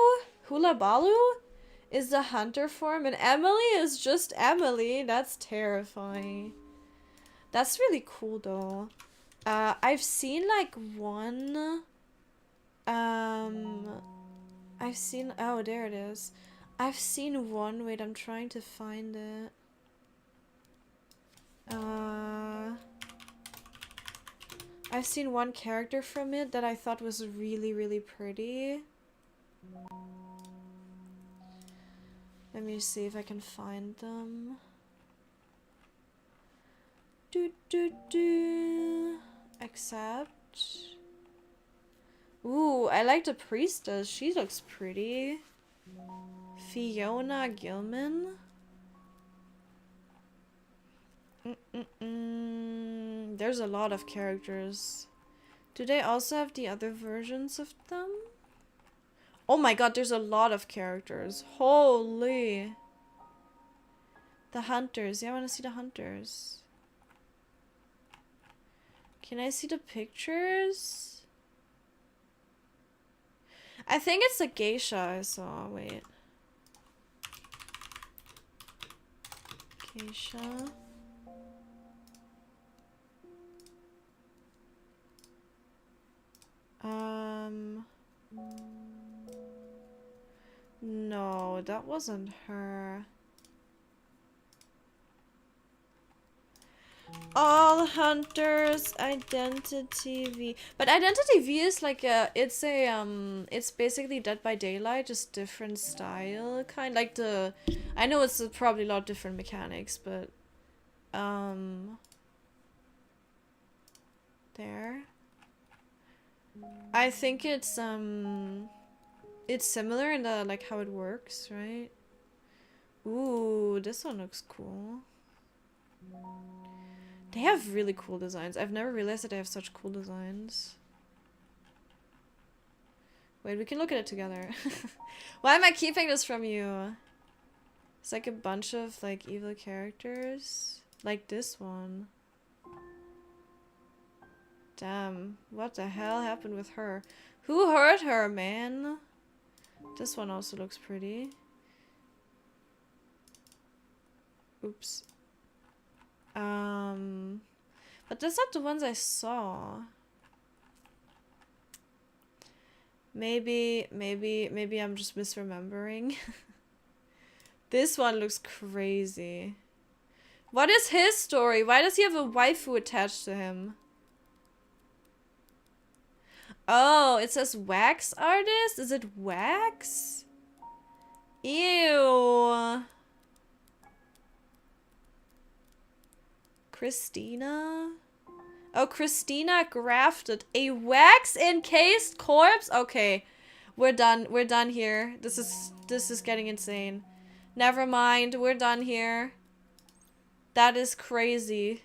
is the hunter form, and Emily is just Emily. That's terrifying. That's really cool though. I've seen like one. I've seen. Oh, there it is. I've seen one. Wait, I'm trying to find it. I've seen one character from it that I thought was really, really pretty. Let me see if I can find them. Accept. Ooh, I like the priestess. She looks pretty. Fiona Gilman. There's a lot of characters. Do they also have the other versions of them? Oh my god, there's a lot of characters. Holy. The hunters. Yeah, I want to see the hunters. Can I see the pictures? I think it's a geisha I saw. Wait. Geisha. No, that wasn't her. All hunters, Identity V. But Identity V is like it's basically Dead by Daylight, just different style, kind like the, I know it's probably a lot different mechanics, but, there. I think it's similar in the, like, how it works, right? Ooh, this one looks cool. They have really cool designs. I've never realized that they have such cool designs. Wait, we can look at it together. Why am I keeping this from you? It's like a bunch of, like, evil characters. Like this one. Damn, what the hell happened with her? Who hurt her, man? This one also looks pretty. Oops. But that's not the ones I saw. Maybe I'm just misremembering. This one looks crazy. What is his story? Why does he have a waifu attached to him? Oh, it says wax artist? Is it wax? Ew. Christina? Oh, Christina grafted a wax encased corpse? Okay. We're done. We're done here. This is getting insane. Never mind. We're done here. That is crazy.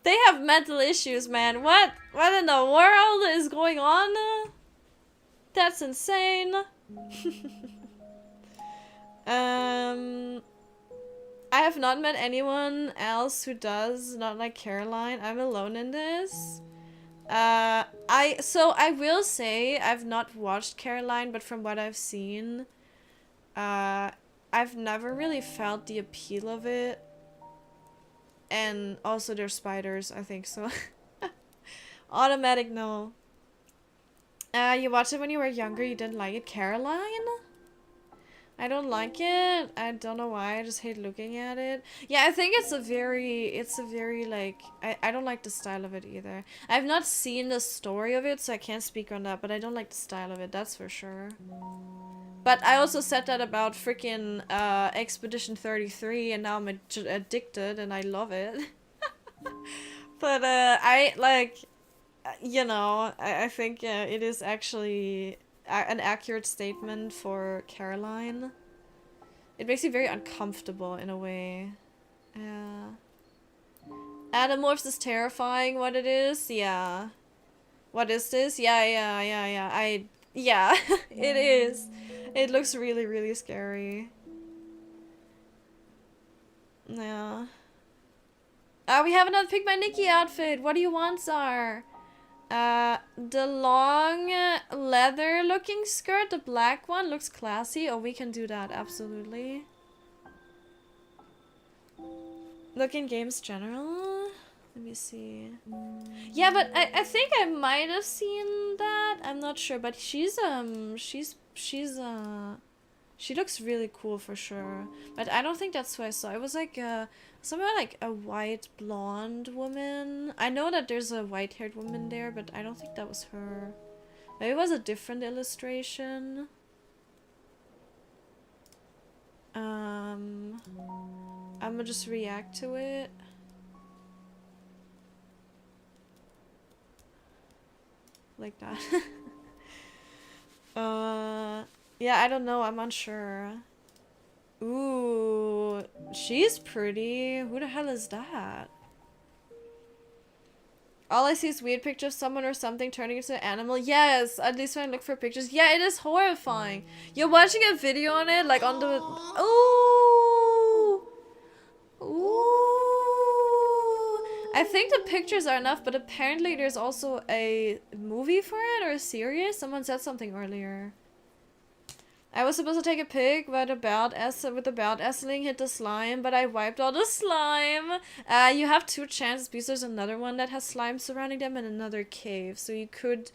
They have mental issues, man. What in the world is going on? That's insane. I have not met anyone else who does not like Caroline. I'm alone in this. I will say I've not watched Caroline, but from what I've seen, I've never really felt the appeal of it. And also there's spiders, I think so. Automatic no. You watched it when you were younger, you didn't like it? Caroline? I don't like it. I don't know why. I just hate looking at it. Yeah, I think it's a very like, I don't like the style of it either. I've not seen the story of it, so I can't speak on that, but I don't like the style of it, that's for sure. But I also said that about freaking Expedition 33, and now I'm addicted and I love it. But I like, you know, I think it is actually an accurate statement for Caroline. It makes me very uncomfortable in a way. Yeah. Animorphs is terrifying. What it is? Yeah. What is this? Yeah. Yeah, it is. It looks really, really scary. Yeah. We have another Pick My Nikki outfit. What do you want, Czar? The long leather looking skirt, the black one, looks classy. Oh, we can do that, absolutely. Look in games general. Let me see. Yeah, but I think I might have seen that. I'm not sure, but she looks really cool for sure. But I don't think that's who I saw. It was like somewhere like a white blonde woman. I know that there's a white-haired woman there, but I don't think that was her. Maybe it was a different illustration. I'm gonna just react to it. Like that. Yeah, I don't know. I'm unsure. Ooh, she's pretty. Who the hell is that? All I see is weird picture of someone or something turning into an animal. Yes, at least when I look for pictures. Yeah, it is horrifying. You're watching a video on it, like on the... Ooh! Ooh! I think the pictures are enough, but apparently there's also a movie for it, or a series? Someone said something earlier. I was supposed to take a pic, but with the belt Essling hit the slime, but I wiped all the slime. You have 2 chances because there's another one that has slime surrounding them and another cave. So you could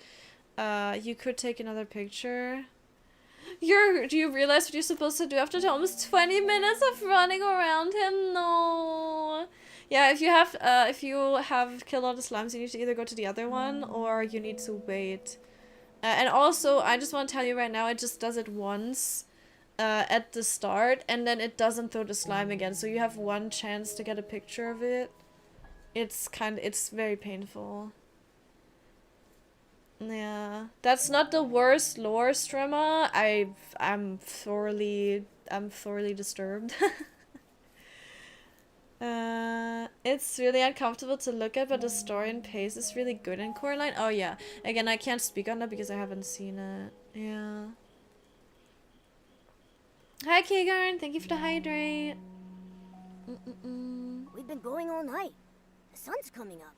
take another picture. Do you realize what you're supposed to do after almost 20 minutes of running around him? No. Yeah, if you have killed all the slimes, you need to either go to the other one or you need to wait. And also, I just want to tell you right now, it just does it once at the start, and then it doesn't throw the slime again. So you have 1 chance to get a picture of it. It's very painful. Yeah, that's not the worst lore streamer. I'm thoroughly disturbed. It's really uncomfortable to look at, but the story and pace is really good in Coraline. Oh yeah, again, I can't speak on that because I haven't seen it. Yeah. Hi Keegan, thank you for the hydrate. We've been going all night. The sun's coming up.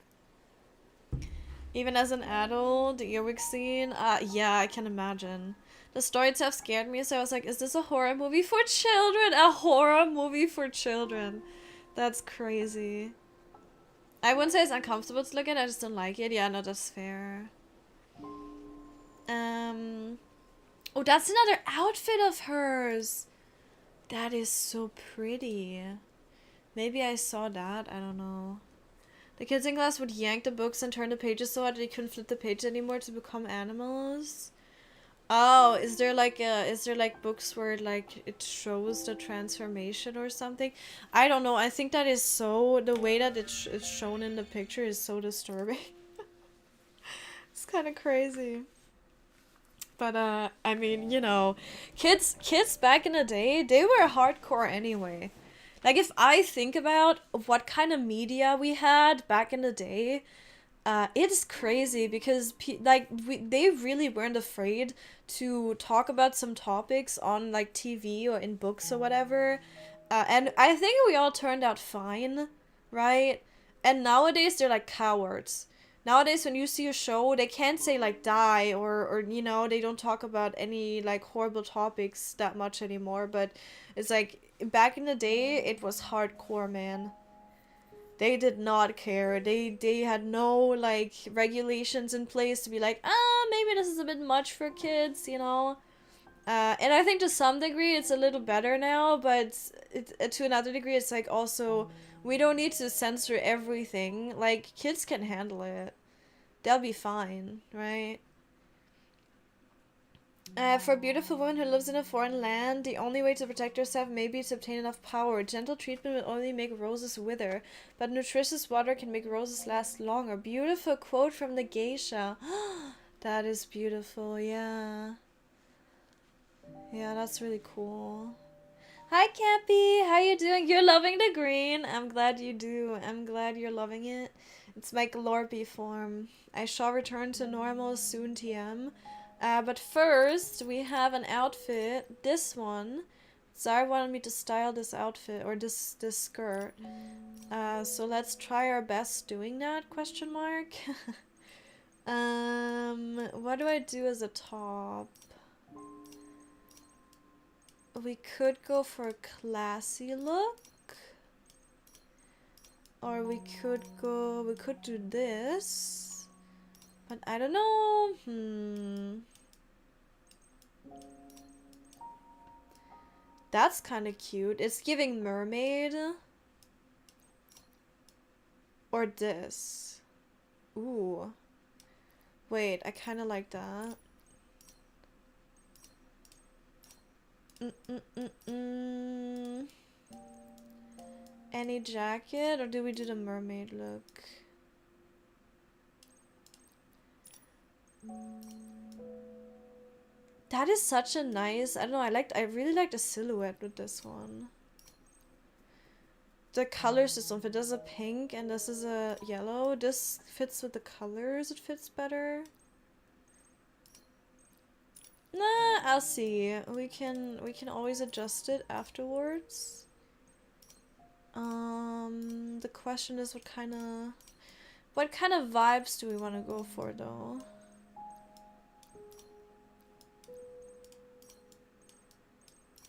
Even as an adult, the earwig scene, yeah, I can imagine. The story itself scared me, so I was like, is this a horror movie for children? A horror movie for children. That's crazy. I wouldn't say it's uncomfortable to look at, I just don't like it. Yeah, no, that's fair. Oh, that's another outfit of hers. That is so pretty. Maybe I saw that, I don't know. The kids in class would yank the books and turn the pages so hard that they couldn't flip the page anymore to become animals. Oh, is there like books where like it shows the transformation or something? I don't know. I think that is so, the way that it's shown in the picture is so disturbing. It's kind of crazy. But I mean, you know, kids back in the day, they were hardcore anyway. Like if I think about what kind of media we had back in the day, it's crazy because they really weren't afraid to talk about some topics on like TV or in books or whatever. And I think we all turned out fine, right? And nowadays they're like cowards. Nowadays when you see a show, they can't say like die or you know, they don't talk about any like horrible topics that much anymore, but it's like back in the day it was hardcore, man. They did not care. They had no like regulations in place to be like, maybe this is a bit much for kids, you know. And I think to some degree it's a little better now, but to another degree it's like also we don't need to censor everything. Like kids can handle it. They'll be fine, right? For a beautiful woman who lives in a foreign land, the only way to protect herself may be to obtain enough power. Gentle treatment will only make roses wither, but nutritious water can make roses last longer. Beautiful quote from the geisha. That is beautiful, yeah. Yeah, that's really cool. Hi, Cappy. How you doing? You're loving the green. I'm glad you do. I'm glad you're loving it. It's my Glorpy form. I shall return to normal soon, TM. But first, we have an outfit. This one. Zara wanted me to style this outfit, or this skirt. So let's try our best doing that, question mark. What do I do as a top? We could go for a classy look. Or we could do this. But I don't know. That's kind of cute. It's giving mermaid. Or this. Ooh. Wait, I kind of like that. Any jacket, or do we do the mermaid look? That is such a nice, I don't know, I really like the silhouette with this one. The color system, if it does a pink and this is a yellow, this fits with the colors, it fits better. Nah, I'll see. We can always adjust it afterwards. The question is what kind of vibes do we want to go for though?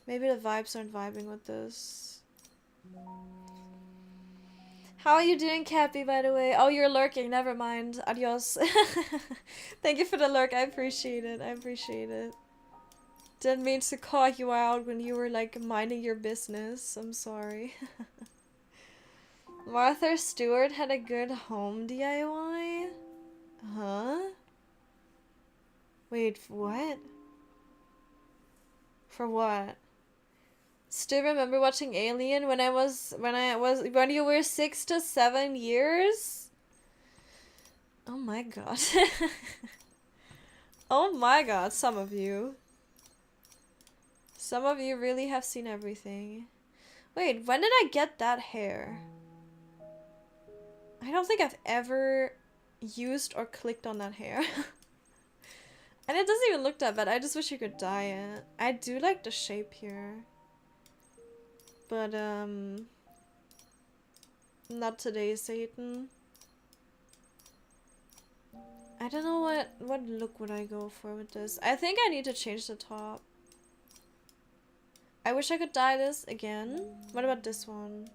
Maybe the vibes aren't vibing with this. How are you doing, Cappy, by the way? Oh, you're lurking. Never mind. Adios. Thank you for the lurk. I appreciate it. I appreciate it. Didn't mean to call you out when you were, like, minding your business. I'm sorry. Martha Stewart had a good home DIY? Huh? Wait, what? For what? Still remember watching Alien when you were 6 to 7 years? Oh my god. Oh my god, some of you. Some of you really have seen everything. Wait, when did I get that hair? I don't think I've ever used or clicked on that hair. And it doesn't even look that bad. I just wish you could dye it. I do like the shape here. But, not today, Satan. I don't know what look would I go for with this. I think I need to change the top. I wish I could dye this again. What about this one?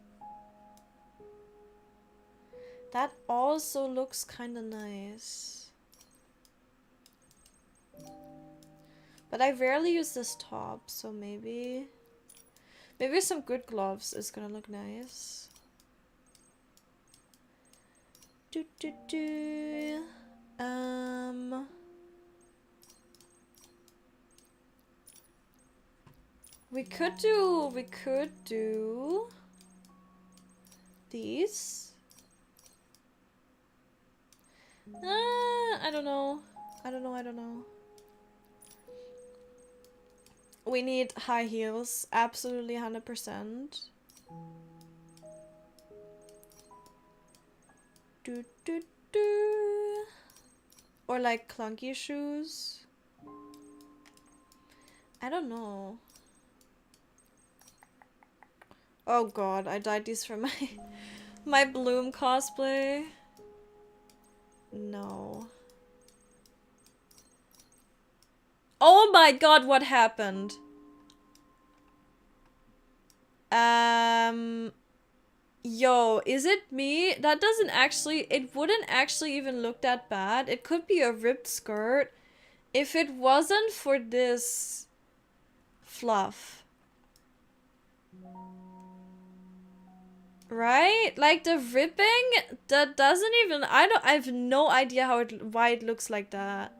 That also looks kind of nice. But I rarely use this top, so maybe some good gloves is gonna look nice. We could do these. I don't know. We need high heels, absolutely 100%. Or like clunky shoes. I don't know. Oh god, I dyed these for my Bloom cosplay. No. Oh my god, what happened? Yo, is it me? That doesn't actually, it wouldn't actually even look that bad. It could be a ripped skirt if it wasn't for this fluff. Right? Like the ripping, that doesn't even, I have no idea why it looks like that.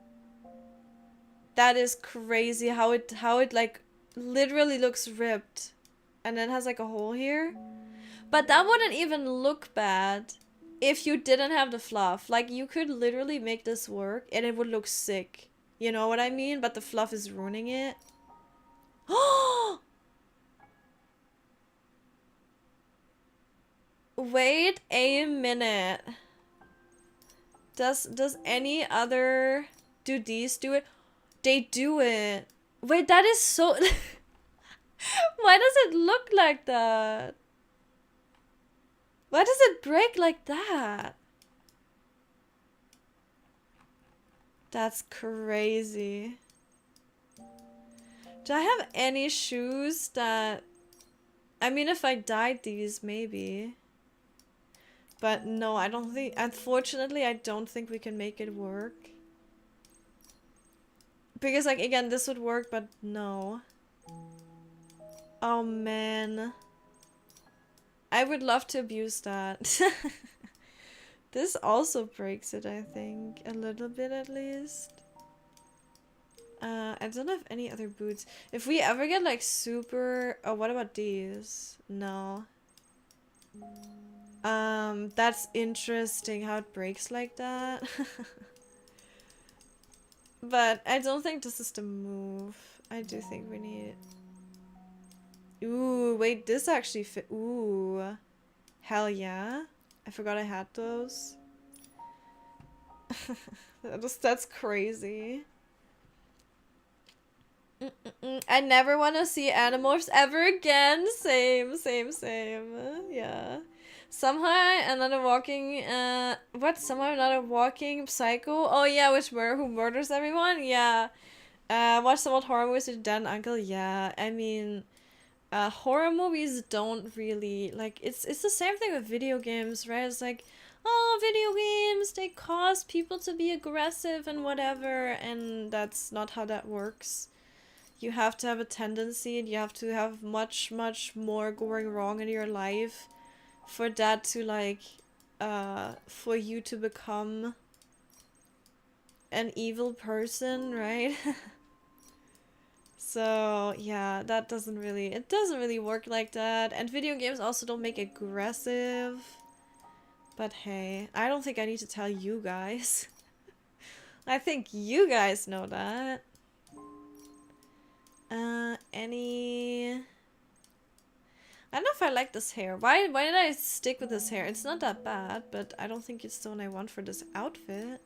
That is crazy how it like literally looks ripped. And then has like a hole here. But that wouldn't even look bad if you didn't have the fluff. Like you could literally make this work and it would look sick. You know what I mean? But the fluff is ruining it. Oh! Wait a minute. Does any other... Do these do it? They do it. Wait, that is so... Why does it look like that? Why does it break like that? That's crazy. Do I have any shoes that... I mean, if I dyed these, maybe. But no, I don't think... Unfortunately, I don't think we can make it work. Because, like, again, this would work, but no. Oh, man. I would love to abuse that. This also breaks it, I think. A little bit, at least. I don't have any other boots. If we ever get, like, super... Oh, what about these? No. That's interesting how it breaks like that. But I don't think this is the move. I do think we need... Ooh, wait, this actually fit. Ooh. Hell yeah. I forgot I had those. That's crazy. I never want to see Animorphs ever again. Same. Yeah. Somehow another walking, what? Somehow another walking psycho? Oh yeah, who murders everyone? Yeah. Watch some old horror movies with your dad and uncle? Yeah. I mean, horror movies don't really, like, it's the same thing with video games, right? It's like, oh, video games, they cause people to be aggressive and whatever, and that's not how that works. You have to have a tendency, and you have to have much more going wrong in your life for that to, like, for you to become an evil person, right? So, yeah, that doesn't really work like that. And video games also don't make aggressive. But hey, I don't think I need to tell you guys. I think you guys know that. Any... I don't know if I like this hair. Why did I stick with this hair? It's not that bad, but I don't think it's the one I want for this outfit.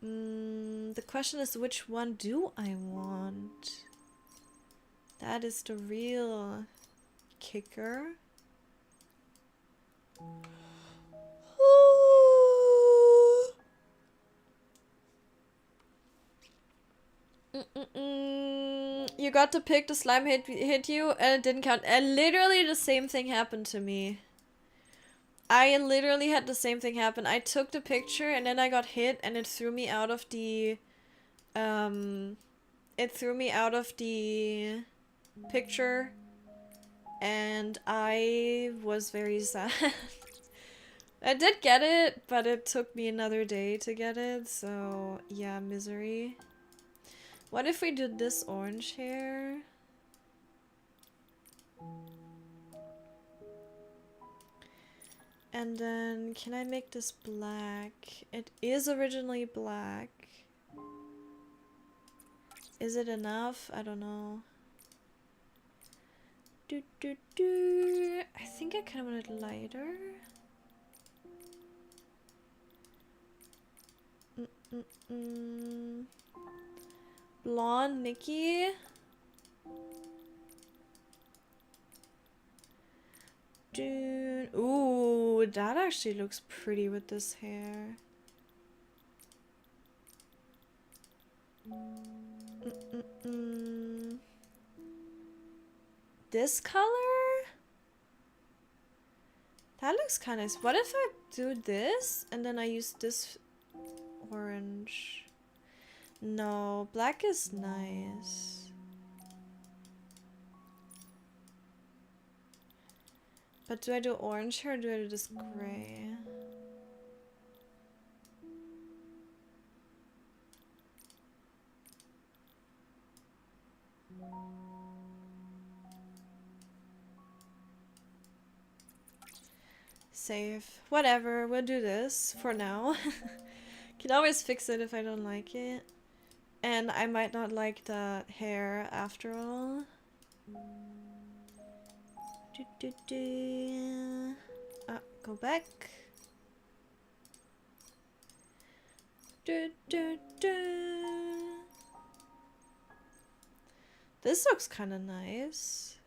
The question is, which one do I want? That is the real kicker. You got to pick, the slime hit you and it didn't count. And literally the same thing happened to me. I literally had the same thing happen. I took the picture and then I got hit and it threw me out of the picture and I was very sad. I did get it, but it took me another day to get it, so yeah, misery. What if we did this orange hair? And then, can I make this black? It is originally black. Is it enough? I don't know. I think I kind of want it lighter. Blonde Nikki. Dude. Ooh, that actually looks pretty with this hair. This color? That looks kind of nice. What if I do this and then I use this orange? No, black is nice. But do I do orange here or do I do this gray? Save. Whatever, we'll do this for now. Can always fix it if I don't like it. And I might not like the hair after all. Go back. This looks kind of nice.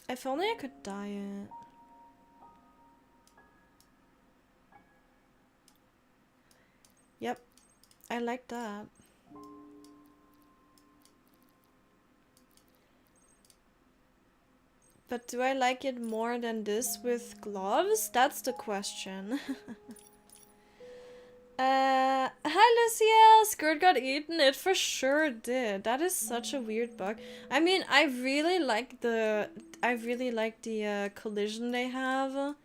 If only I could dye it. Yep, I like that. But do I like it more than this with gloves? That's the question. Hi Luciel! Skirt got eaten. It for sure did. That is such a weird bug. I mean, I really like the collision they have.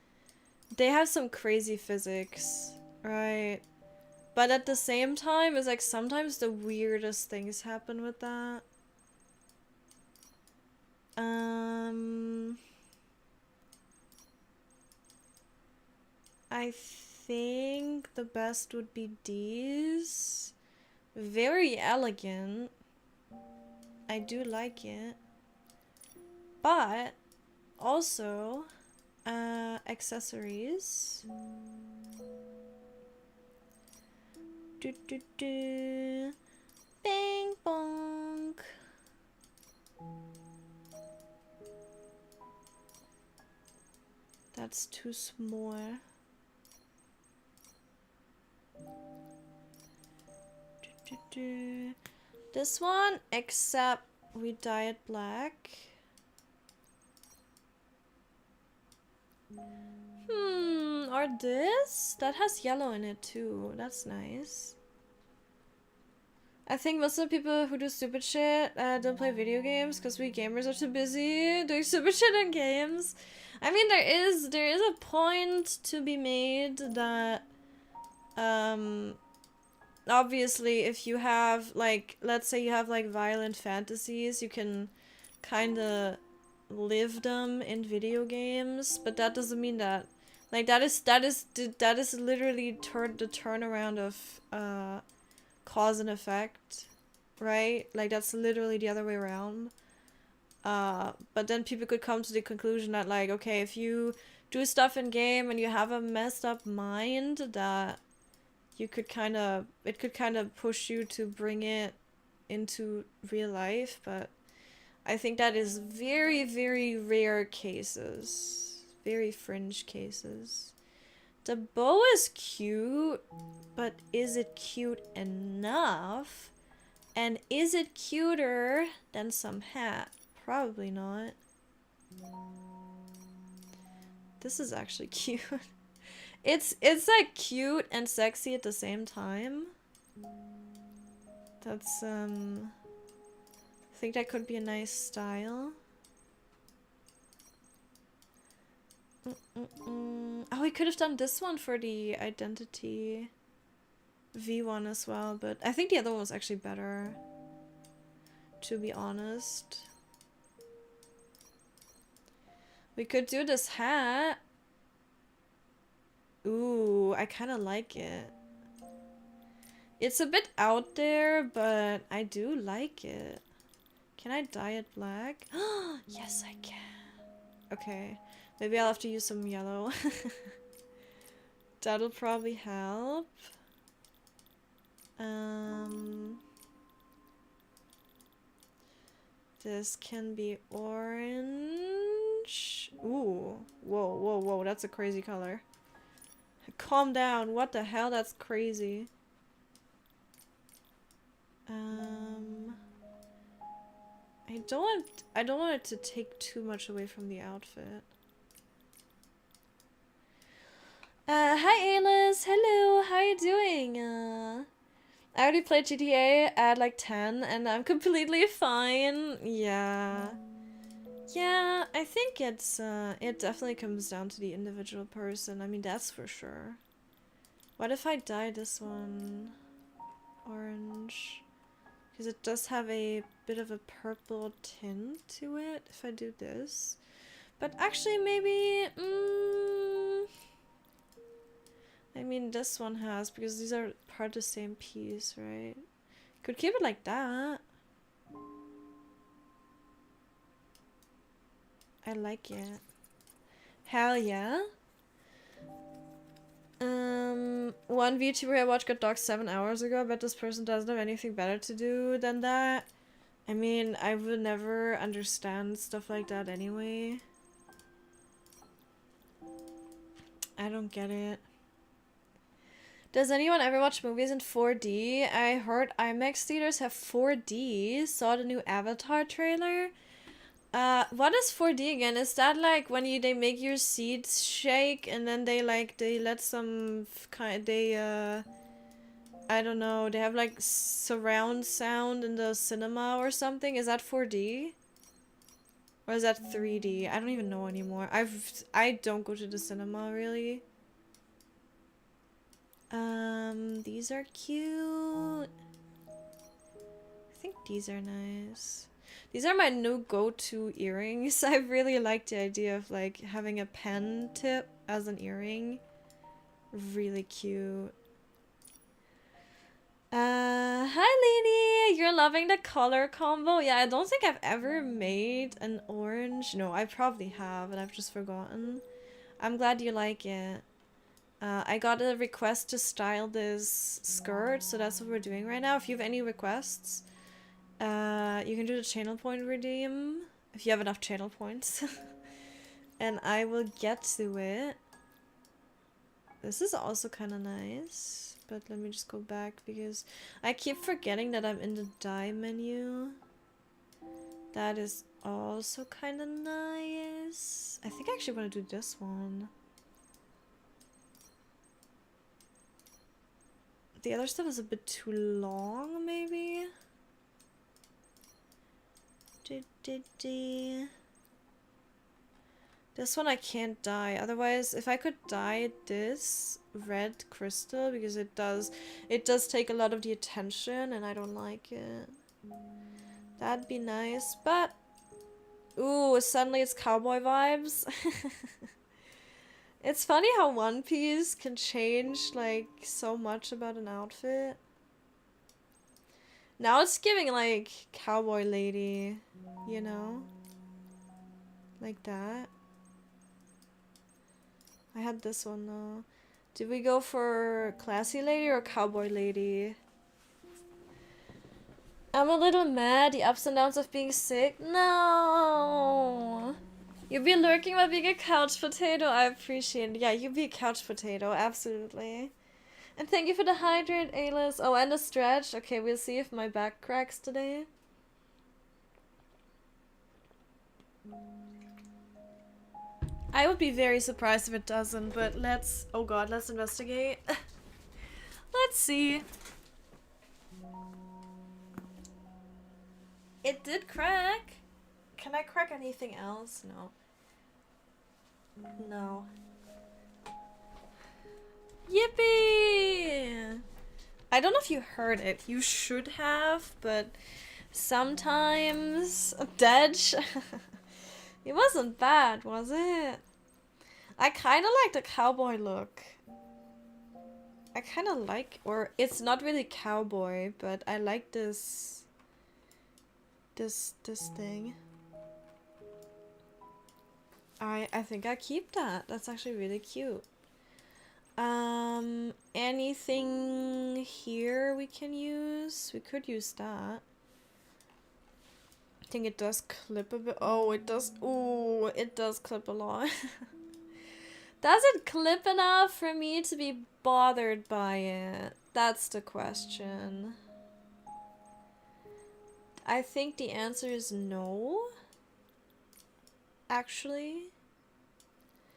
They have some crazy physics, right? But at the same time, it's like sometimes the weirdest things happen with that. I think the best would be these. Very elegant. I do like it. But also accessories. Bang bong. That's too small. This one, except we dye it black. Or this? That has yellow in it too. That's nice. I think most of the people who do stupid shit don't play video games because we gamers are too busy doing stupid shit in games. I mean, there is a point to be made that obviously if you have like, let's say you have like violent fantasies, you can kind of live them in video games, but that doesn't mean that like that is literally the turnaround of cause and effect, right? Like that's literally the other way around. But then people could come to the conclusion that like, okay, if you do stuff in game and you have a messed up mind, that you could it could kind of push you to bring it into real life, but I think that is very, very rare cases. Very fringe cases. The bow is cute, but is it cute enough? And is it cuter than some hat? Probably not. This is actually cute. It's like cute and sexy at the same time. That's I think that could be a nice style. Oh, we could have done this one for the identity V1 as well, but I think the other one was actually better, to be honest. We could do this hat. Ooh, I kind of like it. It's a bit out there, but I do like it. Can I dye it black? Yes, I can. Okay, maybe I'll have to use some yellow. That'll probably help. This can be orange. Ooh, whoa, whoa, whoa, that's a crazy color. Calm down, what the hell, that's crazy. I don't want it to take too much away from the outfit. Hi Alice, hello, how are you doing? I already played GTA at like 10 and I'm completely fine. Yeah. Yeah, I think it's it definitely comes down to the individual person. I mean, that's for sure. What if I dye this one orange? Because it does have a bit of a purple tint to it if I do this. But actually maybe I mean, this one has, because these are part of the same piece, right? Could keep it like that. I like it. Hell yeah. One VTuber I watched got doxxed 7 hours ago. I bet this person doesn't have anything better to do than that. I mean, I would never understand stuff like that anyway. I don't get it. Does anyone ever watch movies in 4D? I heard IMAX theaters have 4D. Saw the new Avatar trailer. What is 4D again? Is that like when they make your seats shake and then they let some I don't know, they have like surround sound in the cinema or something? Is that 4D? Or is that 3D? I don't even know anymore. I don't go to the cinema really. These are cute. I think these are nice. These are my new go-to earrings. I really like the idea of like having a pen tip as an earring. Really cute. Hi Lady! You're loving the color combo? Yeah, I don't think I've ever made an orange. No, I probably have, and I've just forgotten. I'm glad you like it. I got a request to style this skirt, so that's what we're doing right now. If you have any requests, you can do the channel point redeem if you have enough channel points. And I will get to it. This is also kind of nice, but let me just go back because I keep forgetting that I'm in the dye menu. That is also kind of nice. I think I actually want to do this one. The other stuff is a bit too long, maybe? This one I can't dye. Otherwise, if I could dye this red crystal, because it does take a lot of the attention and I don't like it. That'd be nice, but ooh, suddenly it's cowboy vibes. It's funny how one piece can change like so much about an outfit. Now it's giving like cowboy lady, you know? Like that. I had this one though. Did we go for classy lady or cowboy lady? I'm a little mad, the ups and downs of being sick. No! You'll be lurking by being a couch potato. I appreciate it. Yeah, you'll be a couch potato, absolutely. And thank you for the hydrate, Alice. Oh, and a stretch. Okay, we'll see if my back cracks today. I would be very surprised if it doesn't, but let's... Oh god, let's investigate. Let's see. It did crack. Can I crack anything else? No. No. Yippee! I don't know if you heard it. You should have, but sometimes... Dead? It wasn't bad, was it? I kind of like the cowboy look. I kind of like... Or it's not really cowboy, but I like this... This thing. I think I keep that. That's actually really cute. Anything here we can use? We could use that. I think it does clip a bit. Oh, it does. Ooh, it does clip a lot. Does it clip enough for me to be bothered by it? That's the question. I think the answer is no. Actually.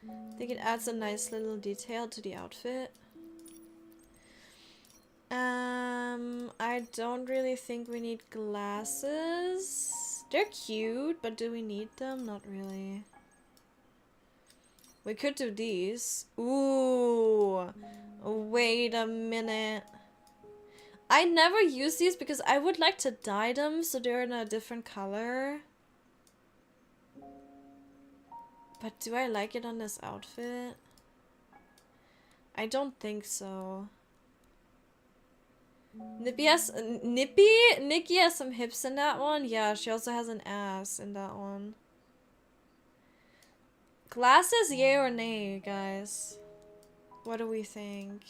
I think it adds a nice little detail to the outfit. I don't really think we need glasses. They're cute, but do we need them? Not really. We could do these. Ooh. Wait a minute. I never use these because I would like to dye them so they're in a different color. But do I like it on this outfit? I don't think so. Nikki has some hips in that one. Yeah, she also has an ass in that one. Glasses, yay or nay, guys? What do we think?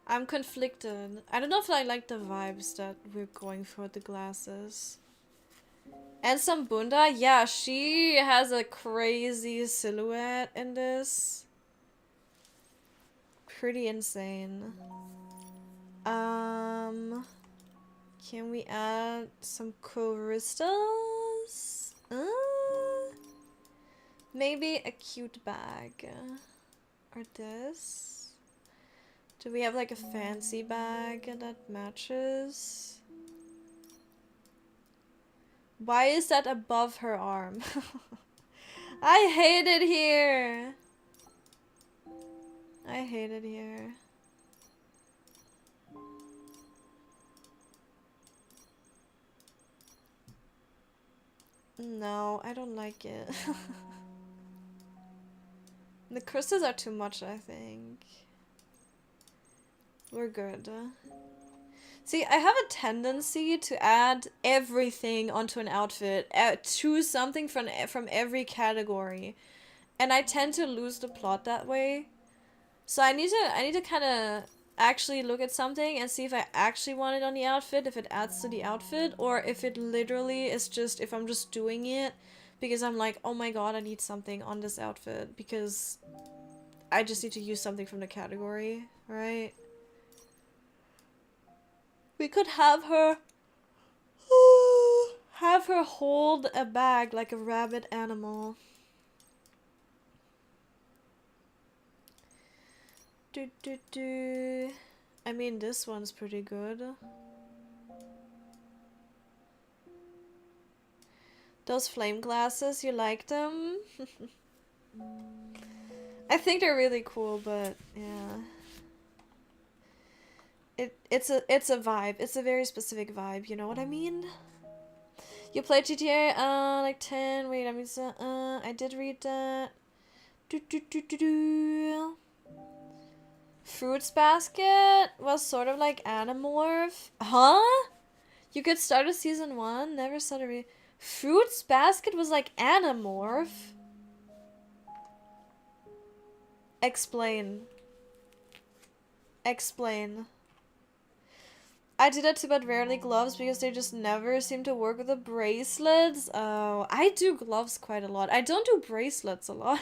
I'm conflicted. I don't know if I like the vibes that we're going for with the glasses. And some bunda. Yeah, she has a crazy silhouette in this. Pretty insane. Can we add some crystals? Maybe a cute bag. Or this. Do we have like a fancy bag that matches? Why is that above her arm? I hate it here. I hate it here. No, I don't like it. The crystals are too much, I think. We're good. See, I have a tendency to add everything onto an outfit, choose something from every category, and I tend to lose the plot that way. So I need to kind of actually look at something and see if I actually want it on the outfit, if it adds to the outfit, or if it literally is just, if I'm just doing it because I'm like, oh my god, I need something on this outfit because I just need to use something from the category, right? We could have her hold a bag like a rabid animal. I mean, this one's pretty good. Those flame glasses, you like them? I think they're really cool, but yeah. It's a vibe. It's a very specific vibe, you know what I mean? You played GTA like 10. Wait, I did read that. Fruits Basket was sort of like Animorph. Huh? You could start a season 1? Never started Fruits Basket was like Animorph? Explain. Explain. I do that too, but rarely gloves because they just never seem to work with the bracelets. Oh, I do gloves quite a lot. I don't do bracelets a lot.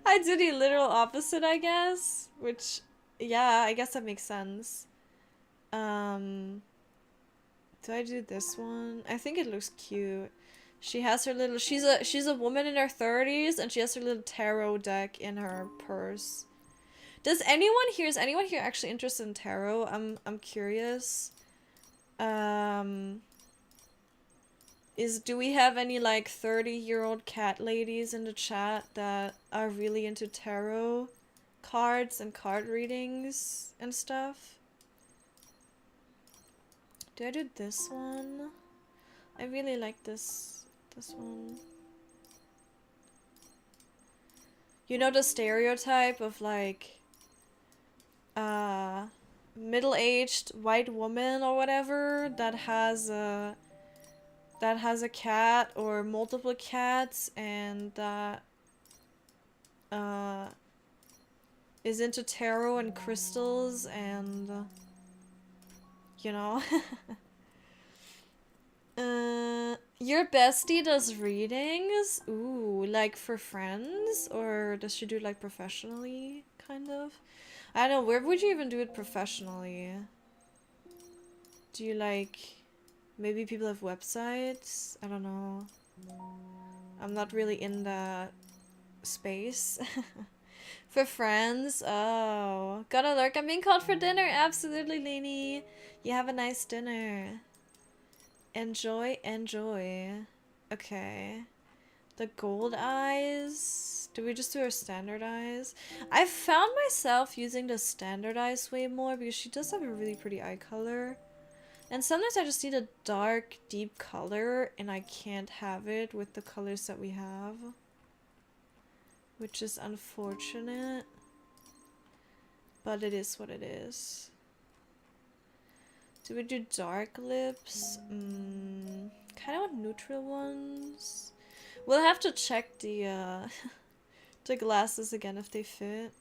I do the literal opposite, I guess. Which, yeah, I guess that makes sense. Do I do this one? I think it looks cute. She has her little, she's a woman in her 30s and she has her little tarot deck in her purse. Is anyone here actually interested in tarot? I'm curious. Do we have any like 30-year-old cat ladies in the chat that are really into tarot cards and card readings and stuff? Do I do this one? I really like this one. You know the stereotype of like middle-aged white woman or whatever that has a cat or multiple cats and that is into tarot and crystals and you know. Your bestie does readings? Ooh, like for friends? Or does she do it like professionally, kind of? I don't know, where would you even do it professionally? Do you like... Maybe people have websites? I don't know. I'm not really in that space. For friends? Oh. Gotta lurk, I'm being called for dinner! Absolutely, Lainey! You have a nice dinner. Enjoy, enjoy. Okay. The gold eyes. Do we just do our standard eyes? I've found myself using the standard eyes way more because she does have a really pretty eye color. And sometimes I just need a dark, deep color, and I can't have it with the colors that we have. Which is unfortunate. But it is what it is. Do we do dark lips? Kind of want neutral ones. We'll have to check the the glasses again if they fit.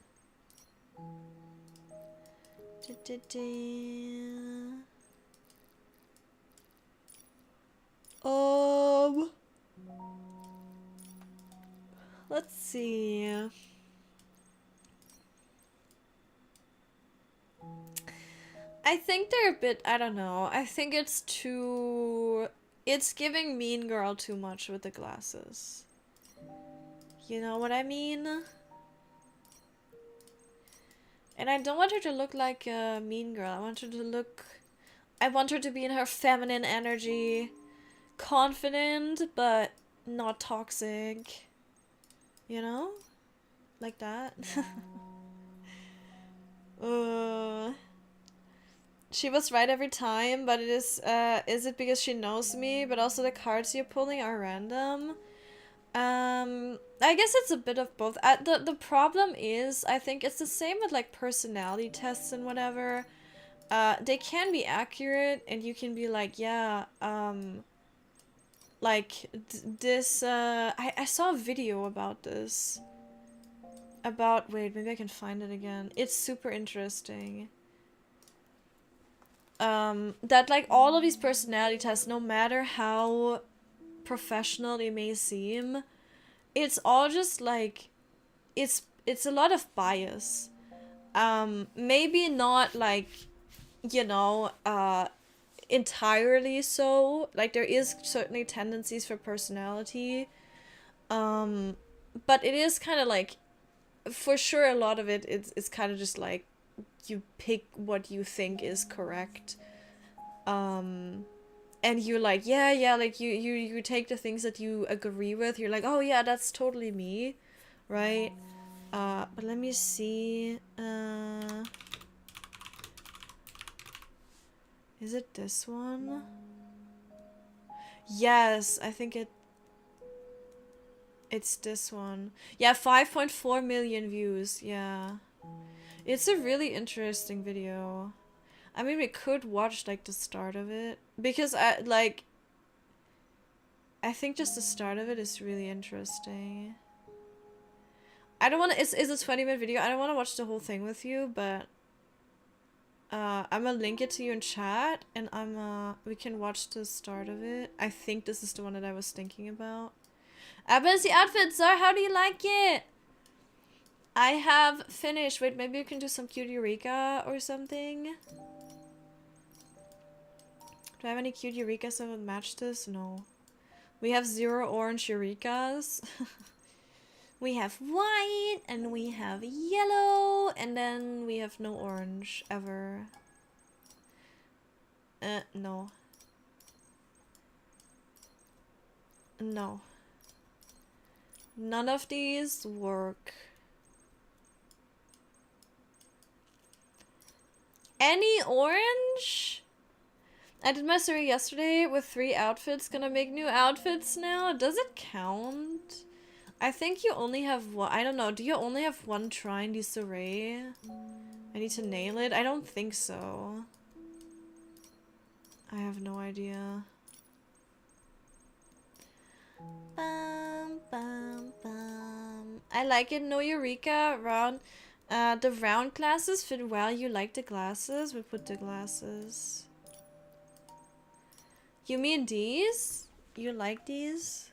Let's see. I think they're a bit, I don't know. I think it's too, it's giving Mean Girl too much with the glasses. You know what I mean? And I don't want her to look like a Mean Girl. I want her to look, I want her to be in her feminine energy. Confident, but not toxic. You know? Like that. She was right every time, but it is it because she knows me, but also the cards you're pulling are random? I guess it's a bit of both. The problem is, I think it's the same with like personality tests and whatever. They can be accurate, and you can be like, yeah, like this, I saw a video about this. About, wait, maybe I can find it again. It's super interesting. That like all of these personality tests, no matter how professional they may seem, it's all just like, it's a lot of bias. Maybe not like, you know, entirely so. Like there is certainly tendencies for personality. But it is kind of like, for sure a lot of it's kind of just like, you pick what you think is correct. And you're like, yeah, like you take the things that you agree with. You're like, oh yeah, that's totally me, right? But let me see. Is it this one? Yes, I think it's this one. Yeah, 5.4 million views. Yeah. It's a really interesting video. I mean, we could watch like the start of it, because I think just the start of it is really interesting. I don't want to, it's a 20-minute video. I don't want to watch the whole thing with you, but I'm gonna link it to you in chat, and we can watch the start of it. I think this is the one that I was thinking about. Abba's the outfit, sir. How do you like it? I have finished. Wait, maybe you can do some cute Eureka or something. Do I have any cute Eurekas that would match this? No. We have 0 orange Eurekas. We have white, and we have yellow, and then we have no orange ever. No. No. None of these work. Any orange? I did my survey yesterday with 3 outfits. Gonna make new outfits now? Does it count? I think you only have one. I don't know. Do you only have one try in this array? I need to nail it? I don't think so. I have no idea. Bum, bum, bum. I like it. No Eureka. Round. The round glasses fit well. You like the glasses? We put the glasses. You mean these? You like these?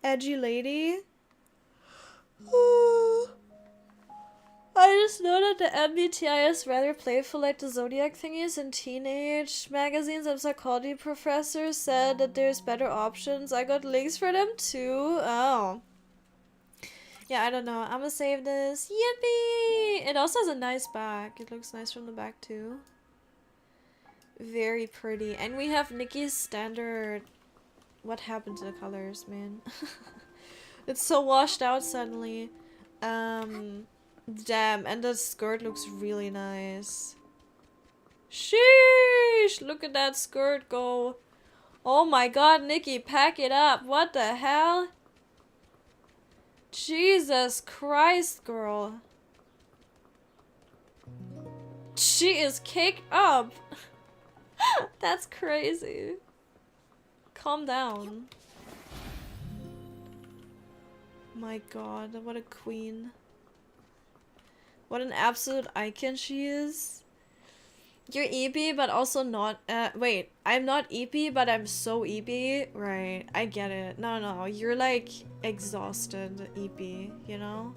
Edgy lady? I just know that the MBTI is rather playful, like the zodiac thingies in teenage magazines, and psychology professors said that there's better options. I got links for them too. Oh. Yeah, I don't know. I'm gonna save this. Yippee! It also has a nice back. It looks nice from the back too. Very pretty. And we have Nikki's standard. What happened to the colors, man? It's so washed out suddenly. Damn, and the skirt looks really nice. Sheesh! Look at that skirt go. Oh my god, Nikki, pack it up. What the hell? Jesus Christ, girl. She is caked up. That's crazy. Calm down. My god, what a queen. What an absolute icon she is. You're EP, but also not. Wait, I'm not EP, but I'm so EP. Right, I get it. No, you're like exhausted EP, you know?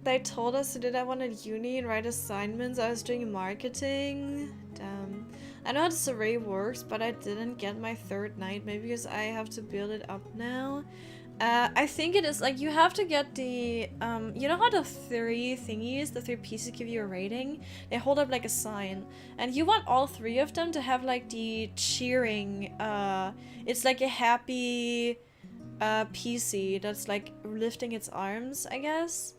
They told us to do that one at uni and write assignments. I was doing marketing. Damn. I know how this array works, but I didn't get my third night. Maybe because I have to build it up now. I think it is like you have to get the you know how the three thingies, the three pieces give you a rating? They hold up like a sign, and you want all three of them to have like the cheering. It's like a happy PC that's like lifting its arms, I guess.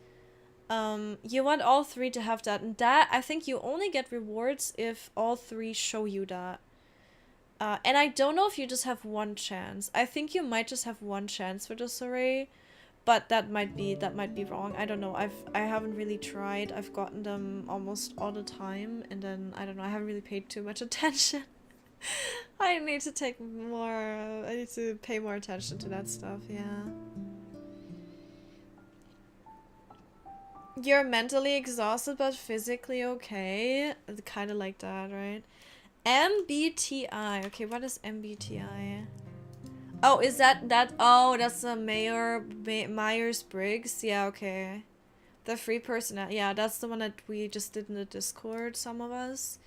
You want all three to have that, and that I think you only get rewards if all three show you that. And I don't know if you just have one chance. I think you might just have one chance for this array, but that might be wrong. I don't know. I haven't really tried. I've gotten them almost all the time, and then I don't know. I haven't really paid too much attention. I need to take more. I need to pay more attention to that stuff. Yeah. You're mentally exhausted but physically okay. Kind of like that, right? MBTI. Okay, what is MBTI? Oh, is that? Oh, that's the Myers-Briggs. Yeah, okay. The free person. Yeah, that's the one that we just did in the Discord, some of us.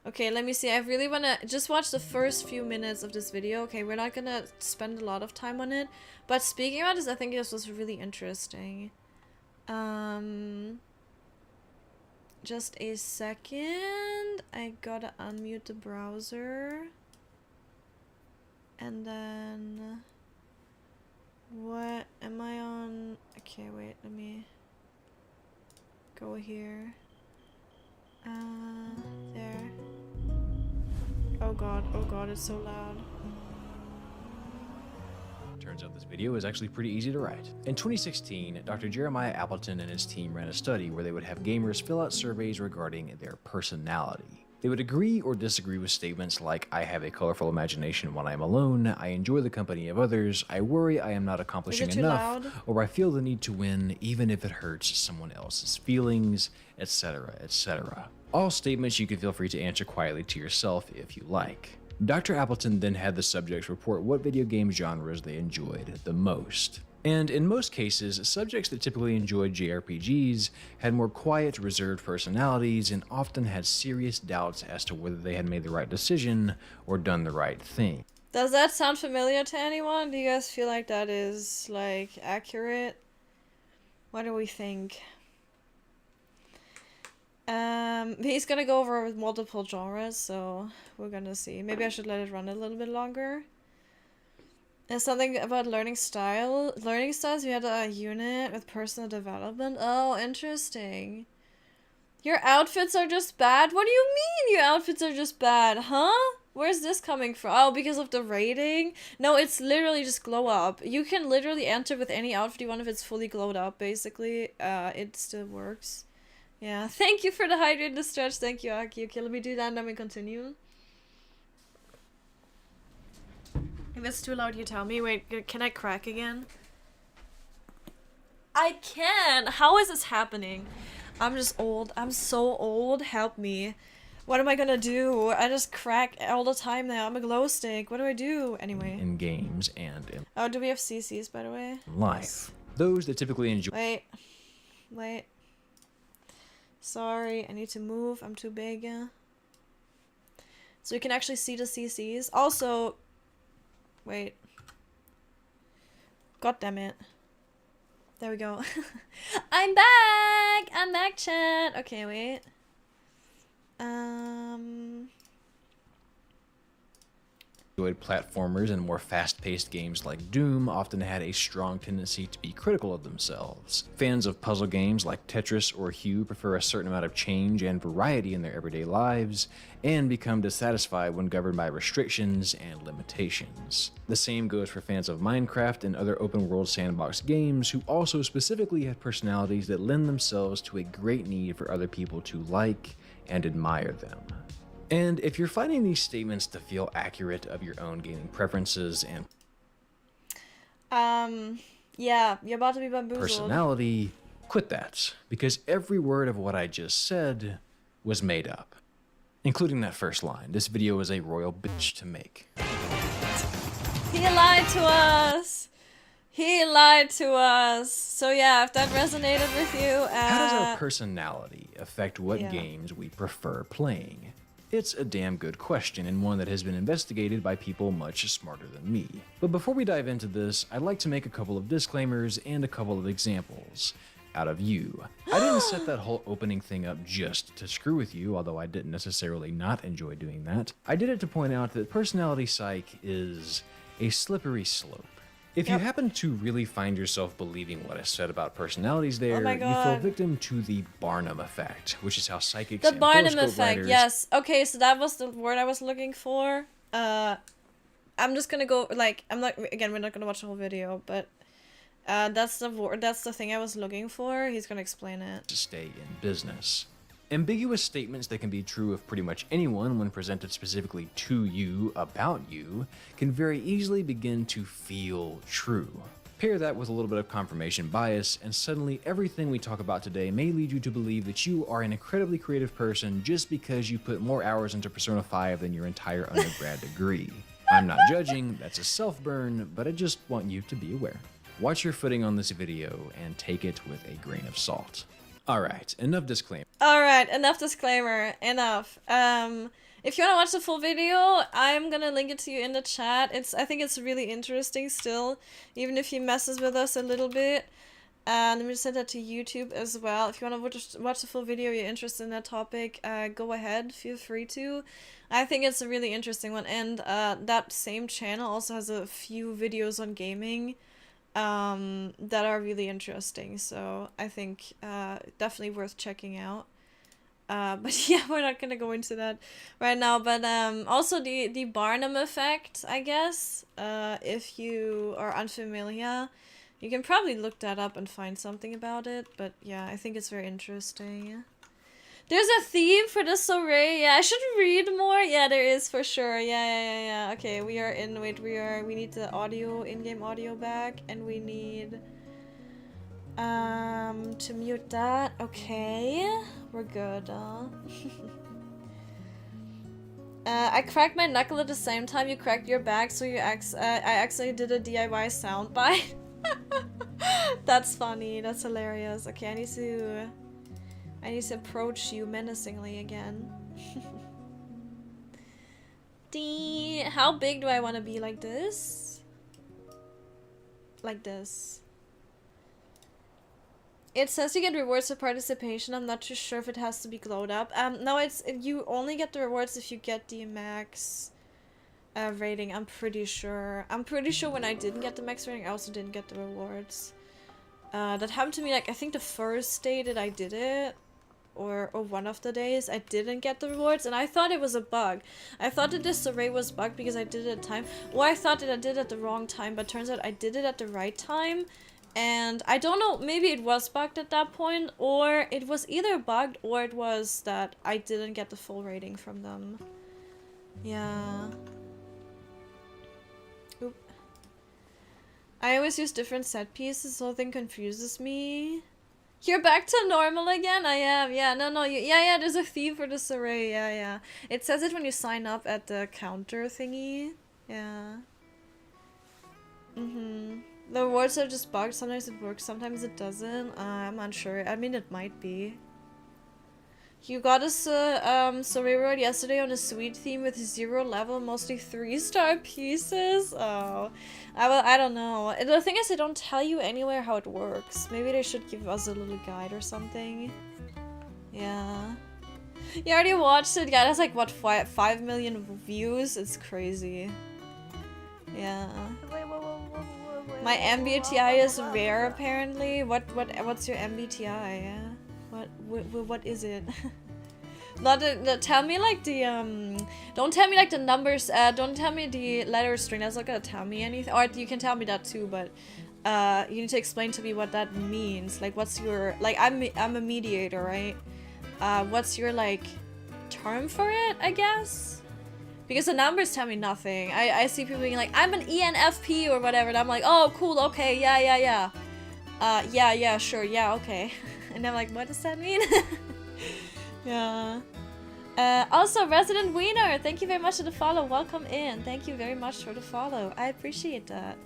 Okay, let me see. I really want to just watch the first few minutes of this video. Okay, we're not gonna spend a lot of time on it. But speaking about this, I think this was really interesting. Just a second. I gotta unmute the browser. And then... What am I on? Okay, wait, let me go here. There. Oh god, it's so loud. Turns out this video is actually pretty easy to write. In 2016, Dr. Jeremiah Appleton and his team ran a study where they would have gamers fill out surveys regarding their personality. They would agree or disagree with statements like, I have a colorful imagination when I am alone, I enjoy the company of others, I worry I am not accomplishing enough, or I feel the need to win even if it hurts someone else's feelings, etc., etc. All statements you can feel free to answer quietly to yourself if you like. Dr. Appleton then had the subjects report what video game genres they enjoyed the most. And in most cases, subjects that typically enjoyed JRPGs had more quiet, reserved personalities and often had serious doubts as to whether they had made the right decision or done the right thing. Does that sound familiar to anyone? Do you guys feel like that is, like, accurate? What do we think? He's gonna go over multiple genres, so we're gonna see. Maybe I should let it run a little bit longer. There's something about learning style. Learning styles, we had a unit with personal development. Oh, interesting. Your outfits are just bad? What do you mean your outfits are just bad? Huh? Where's this coming from? Oh, because of the rating? No, it's literally just glow up. You can literally enter with any outfit you want if it's fully glowed up, basically. It still works. Yeah, thank you for the hydrate the stretch. Thank you, Aki. Okay, let me do that and then we continue. If it's too loud, you tell me. Wait, can I crack again? I can! How is this happening? I'm just old. I'm so old. Help me. What am I gonna do? I just crack all the time now. I'm a glow stick. What do I do? Anyway. In games and in Oh, do we have CCs, by the way? life. Yes. Those that typically enjoy... Wait. Sorry, I need to move. I'm too big. So you can actually see the CCs. Also... Wait. God damn it. There we go. I'm back! I'm back, chat! Okay, wait. enjoyed platformers and more fast-paced games like Doom often had a strong tendency to be critical of themselves. Fans of puzzle games like Tetris or Hue prefer a certain amount of change and variety in their everyday lives, and become dissatisfied when governed by restrictions and limitations. The same goes for fans of Minecraft and other open-world sandbox games who also specifically have personalities that lend themselves to a great need for other people to like and admire them. And if you're finding these statements to feel accurate of your own gaming preferences and yeah, you're about to be bamboozled. personality, quit that, because every word of what I just said was made up. Including that first line. This video is a royal bitch to make. He lied to us! He lied to us! So yeah, if that resonated with you, How does our personality affect what games we prefer playing? It's a damn good question, and one that has been investigated by people much smarter than me. But before we dive into this, I'd like to make a couple of disclaimers and a couple of examples. Out of you. I didn't set that whole opening thing up just to screw with you, although I didn't necessarily not enjoy doing that. I did it to point out that personality psych is a slippery slope. If you happen to really find yourself believing what I said about personalities there, you fall victim to the Barnum effect, which is how psychics the and Barnum horoscope effect, writers... yes. Okay, so that was the word I was looking for. I'm just gonna go, like, I'm not, again, we're not gonna watch the whole video, but that's the word, that's the thing I was looking for. He's gonna explain it. To stay in business. Ambiguous statements that can be true of pretty much anyone when presented specifically to you about you can very easily begin to feel true. Pair that with a little bit of confirmation bias, and suddenly everything we talk about today may lead you to believe that you are an incredibly creative person just because you put more hours into Persona 5 than your entire undergrad degree. I'm not judging, that's a self-burn, but I just want you to be aware. Watch your footing on this video and take it with a grain of salt. Alright, enough disclaimer. Alright, enough disclaimer. Enough. If you want to watch the full video, I'm gonna link it to you in the chat. I think it's really interesting still, even if he messes with us a little bit. Let me send that to YouTube as well. If you want to watch the full video, you're interested in that topic, go ahead, feel free to. I think it's a really interesting one, and that same channel also has a few videos on gaming that are really interesting, so I think definitely worth checking out. But yeah, we're not gonna go into that right now, but also the Barnum effect, I guess. If you are unfamiliar, you can probably look that up and find something about it, but yeah, I think it's very interesting. There's a theme for the soiree. Yeah, I should read more. Yeah, there is for sure. Yeah. Okay, we are in. Wait, we need the audio, in-game audio back, and we need to mute that. Okay, we're good. I cracked my knuckle at the same time you cracked your back, so I actually did a DIY soundbite. That's funny. That's hilarious. Okay, I need to approach you menacingly again. How big do I want to be? Like this? Like this. It says you get rewards for participation. I'm not too sure if it has to be glowed up. No, you only get the rewards if you get the max rating. I'm pretty sure. I'm pretty sure when I didn't get the max rating, I also didn't get the rewards. That happened to me, like, I think the first day that I did it, or one of the days, I didn't get the rewards, and I thought it was a bug. I thought that this array was bugged because I did it at time, or I thought that I did it at the wrong time, but turns out I did it at the right time, and I don't know, maybe it was bugged at that point, or it was either bugged, or it was that I didn't get the full rating from them. Yeah. Oop. I always use different set pieces, so the thing confuses me. You're back to normal again? I am, yeah, no, yeah, there's a theme for this array, yeah. It says it when you sign up at the counter thingy, yeah. The rewards are just bugged, sometimes it works, sometimes it doesn't, I'm unsure, I mean it might be. You got us a reward yesterday on a sweet theme with 0 level, mostly 3-star pieces. Oh, I don't know. The thing is, they don't tell you anywhere how it works. Maybe they should give us a little guide or something. Yeah. You already watched it? Yeah, that's like, what, 5 million views? It's crazy. Yeah. Wait, My MBTI is rare apparently. What's your MBTI? Yeah. What is it? Not tell me like the don't tell me like the numbers, don't tell me the letter string, that's not gonna tell me anything. Or you can tell me that too, but you need to explain to me what that means. Like what's your, like I'm a mediator, right? What's your like term for it, I guess? Because the numbers tell me nothing. I see people being like, I'm an ENFP or whatever, and I'm like, oh cool, okay, yeah. Yeah, sure, yeah, okay. And I'm like, what does that mean? Yeah. Also, Resident Wiener, thank you very much for the follow. Welcome in. Thank you very much for the follow. I appreciate that.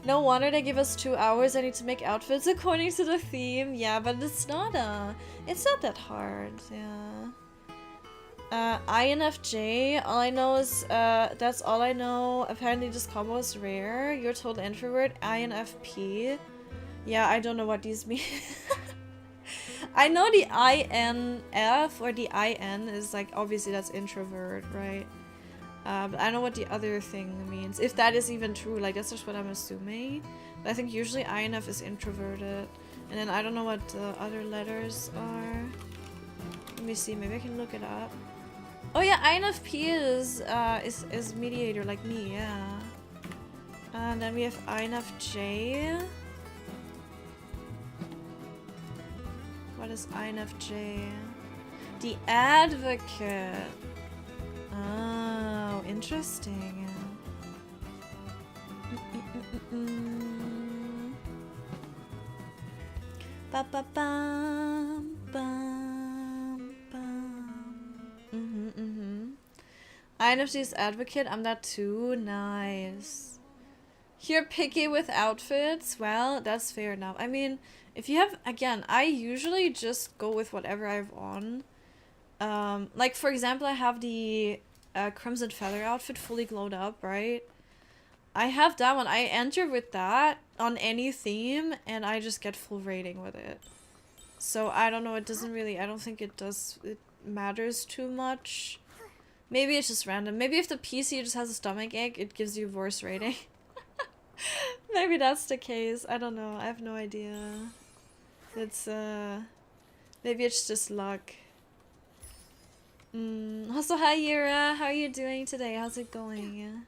No wonder they give us 2 hours. I need to make outfits according to the theme. Yeah, but it's not that hard. Yeah. INFJ, all I know is, that's all I know. Apparently this combo is rare. You're a total introvert. INFP. Yeah, I don't know what these mean. I know the INF or the IN is like, obviously that's introvert, right? But I don't know what the other thing means. If that is even true, like that's just what I'm assuming. But I think usually INF is introverted. And then I don't know what the other letters are. Let me see, maybe I can look it up. Oh yeah, INFP is mediator like me, yeah. And then we have INFJ. What is INFJ? The advocate. Oh, interesting. Ba ba bum bum bum. INFJ's advocate. I'm that too. Nice. You're picky with outfits. Well, that's fair enough. I mean, if you have, again, I usually just go with whatever I have on. Like, for example, I have the Crimson Feather outfit fully glowed up, right? I have that one. I enter with that on any theme, and I just get full rating with it. So, I don't know, it doesn't really, I don't think it matters too much. Maybe it's just random. Maybe if the PC just has a stomach ache, it gives you worse rating. Maybe that's the case. I don't know. I have no idea. It's, maybe it's just luck. Also, hi, Yura. How are you doing today? How's it going?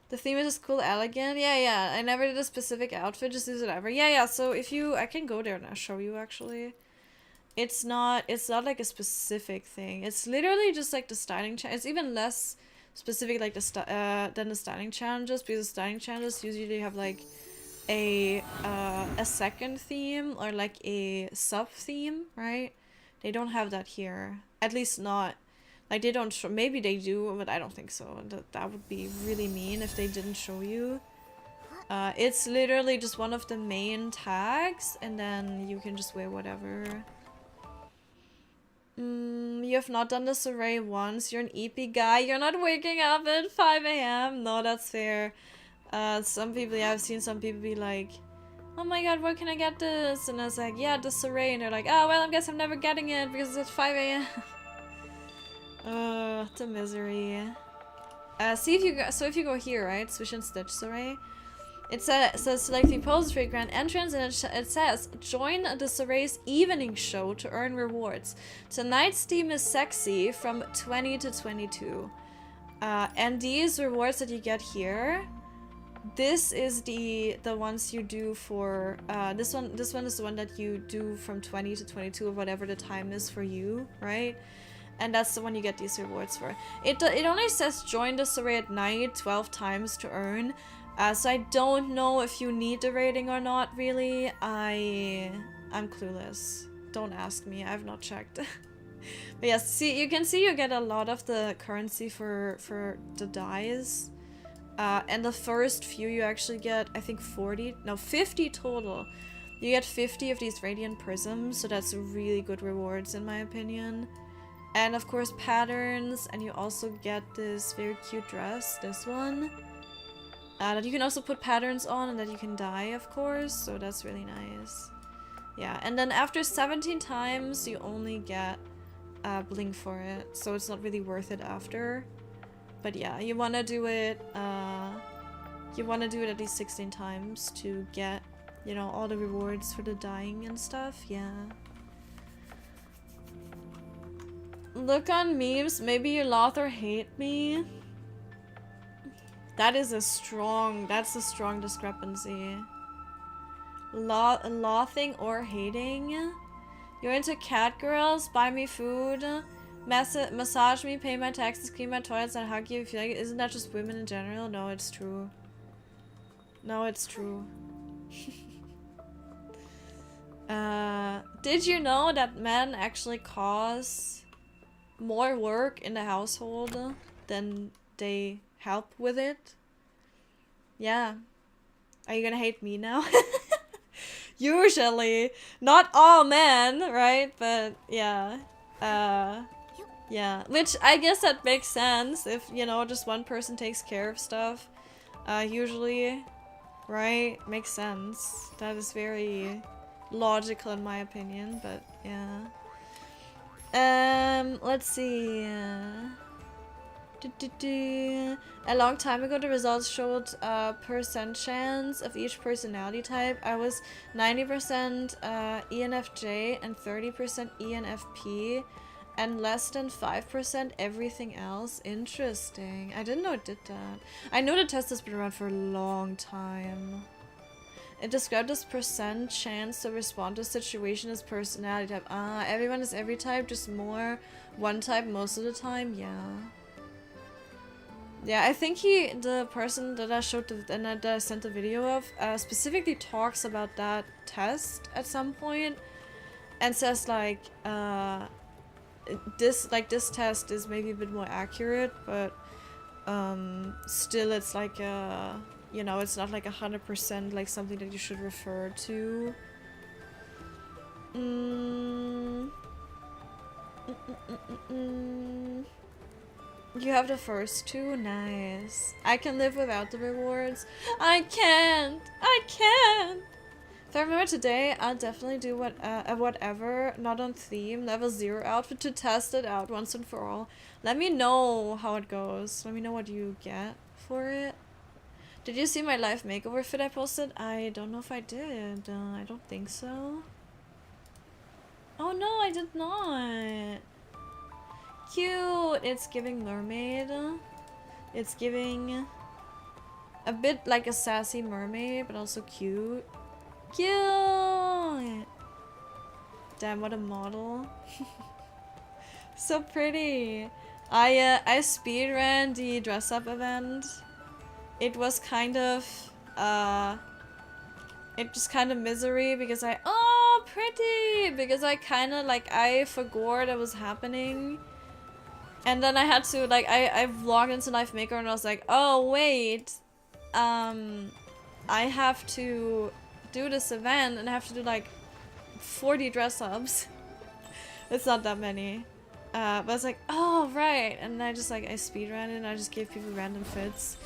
The theme is just cool, elegant. Yeah. I never did a specific outfit. Just use it ever. Yeah. So if you, I can go there and I'll show you actually. It's not like a specific thing. It's literally just like the styling challenge. It's even less specific like than the styling challenges, because the styling challenges usually have like a second theme or like a sub theme, right? They don't have that here, at least not like they don't show. Maybe they do, but I don't think so. That would be really mean if they didn't show you. It's literally just one of the main tags, and then you can just wear whatever. You have not done this array once. You're an EP guy. You're not waking up at 5 AM. No, that's fair. Some people, yeah, I've seen some people be like, oh my god, where can I get this? And I was like, yeah, this array. And they're like, oh, well, I guess I'm never getting it because it's at 5 AM. Oh, the misery. See if you go, so if you go here, right, Swish and Stitch array, it says select the poses for your grand entrance, and it says join the Soray's evening show to earn rewards. Tonight's theme is sexy from 20 to 22. And these rewards that you get here, this is the ones you do for this one is the one that you do from 20 to 22 or whatever the time is for you, right? And that's the one you get these rewards for. It only says join the Soray at night 12 times to earn. So I don't know if you need the rating or not, really. I'm clueless. Don't ask me, I've not checked. But yes, see, you can see you get a lot of the currency for the dies. And the first few you actually get, I think 50 total. You get 50 of these radiant prisms, so that's really good rewards in my opinion. And of course patterns, and you also get this very cute dress, this one. That you can also put patterns on and that you can dye, of course, so that's really nice. Yeah, and then after 17 times you only get bling for it, so it's not really worth it after. But yeah, you wanna do it at least 16 times to get, you know, all the rewards for the dying and stuff. Yeah. Look on memes, maybe you laugh or hate me. That's a strong discrepancy. Laughing or hating? You're into cat girls, buy me food, massage me, pay my taxes, clean my toilets, and hug you if you like it. Isn't that just women in general? No, it's true. No, it's true. Did you know that men actually cause more work in the household than they help with it? Yeah. Are you gonna hate me now? Usually. Not all men, right? But yeah. Yeah. Which I guess that makes sense if, you know, just one person takes care of stuff. Usually. Right? Makes sense. That is very logical in my opinion, but yeah. Let's see. A long time ago, the results showed percent chance of each personality type. I was 90% ENFJ and 30% ENFP, and less than 5% everything else. Interesting. I didn't know it did that. I know the test has been around for a long time. It described as percent chance to respond to a situation as personality type. Ah, everyone is every type, just more one type most of the time. Yeah. Yeah, I think the person that I showed and that I sent the video of, specifically talks about that test at some point, and says like, this test is maybe a bit more accurate, but still it's like you know, it's not like 100% like something that you should refer to. You have the first two? Nice. I can live without the rewards. I can't! I can't! If I remember today, I'll definitely do whatever, not on theme, level 0 outfit to test it out once and for all. Let me know how it goes. Let me know what you get for it. Did you see my live makeover fit I posted? I don't know if I did. I don't think so. Oh no, I did not. Cute. It's giving mermaid. It's giving a bit like a sassy mermaid, but also cute. Cute. Damn, what a model. So pretty. I speedran the dress up event. It was kind of misery because I kind of like I forgot it was happening. And then I had to, like, I vlogged into Life Maker and I was like, oh, wait. I have to do this event and I have to do, like, 40 dress-ups. It's not that many. But I was like, oh, right. And I just, like, I speedran it and I just gave people random fits.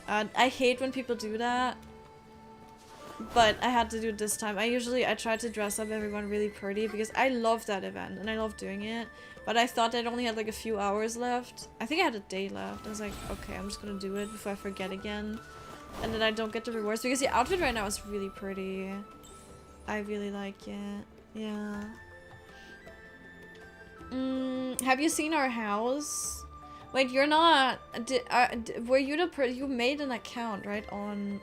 I hate when people do that. But I had to do it this time. I try to dress up everyone really pretty because I love that event and I love doing it. But I thought I'd only had like a few hours left. I think I had a day left. I was like, okay, I'm just gonna do it before I forget again. And then I don't get the rewards because the outfit right now is really pretty. I really like it. Yeah. Have you seen our house? Wait, you're not. Were you you made an account, right? On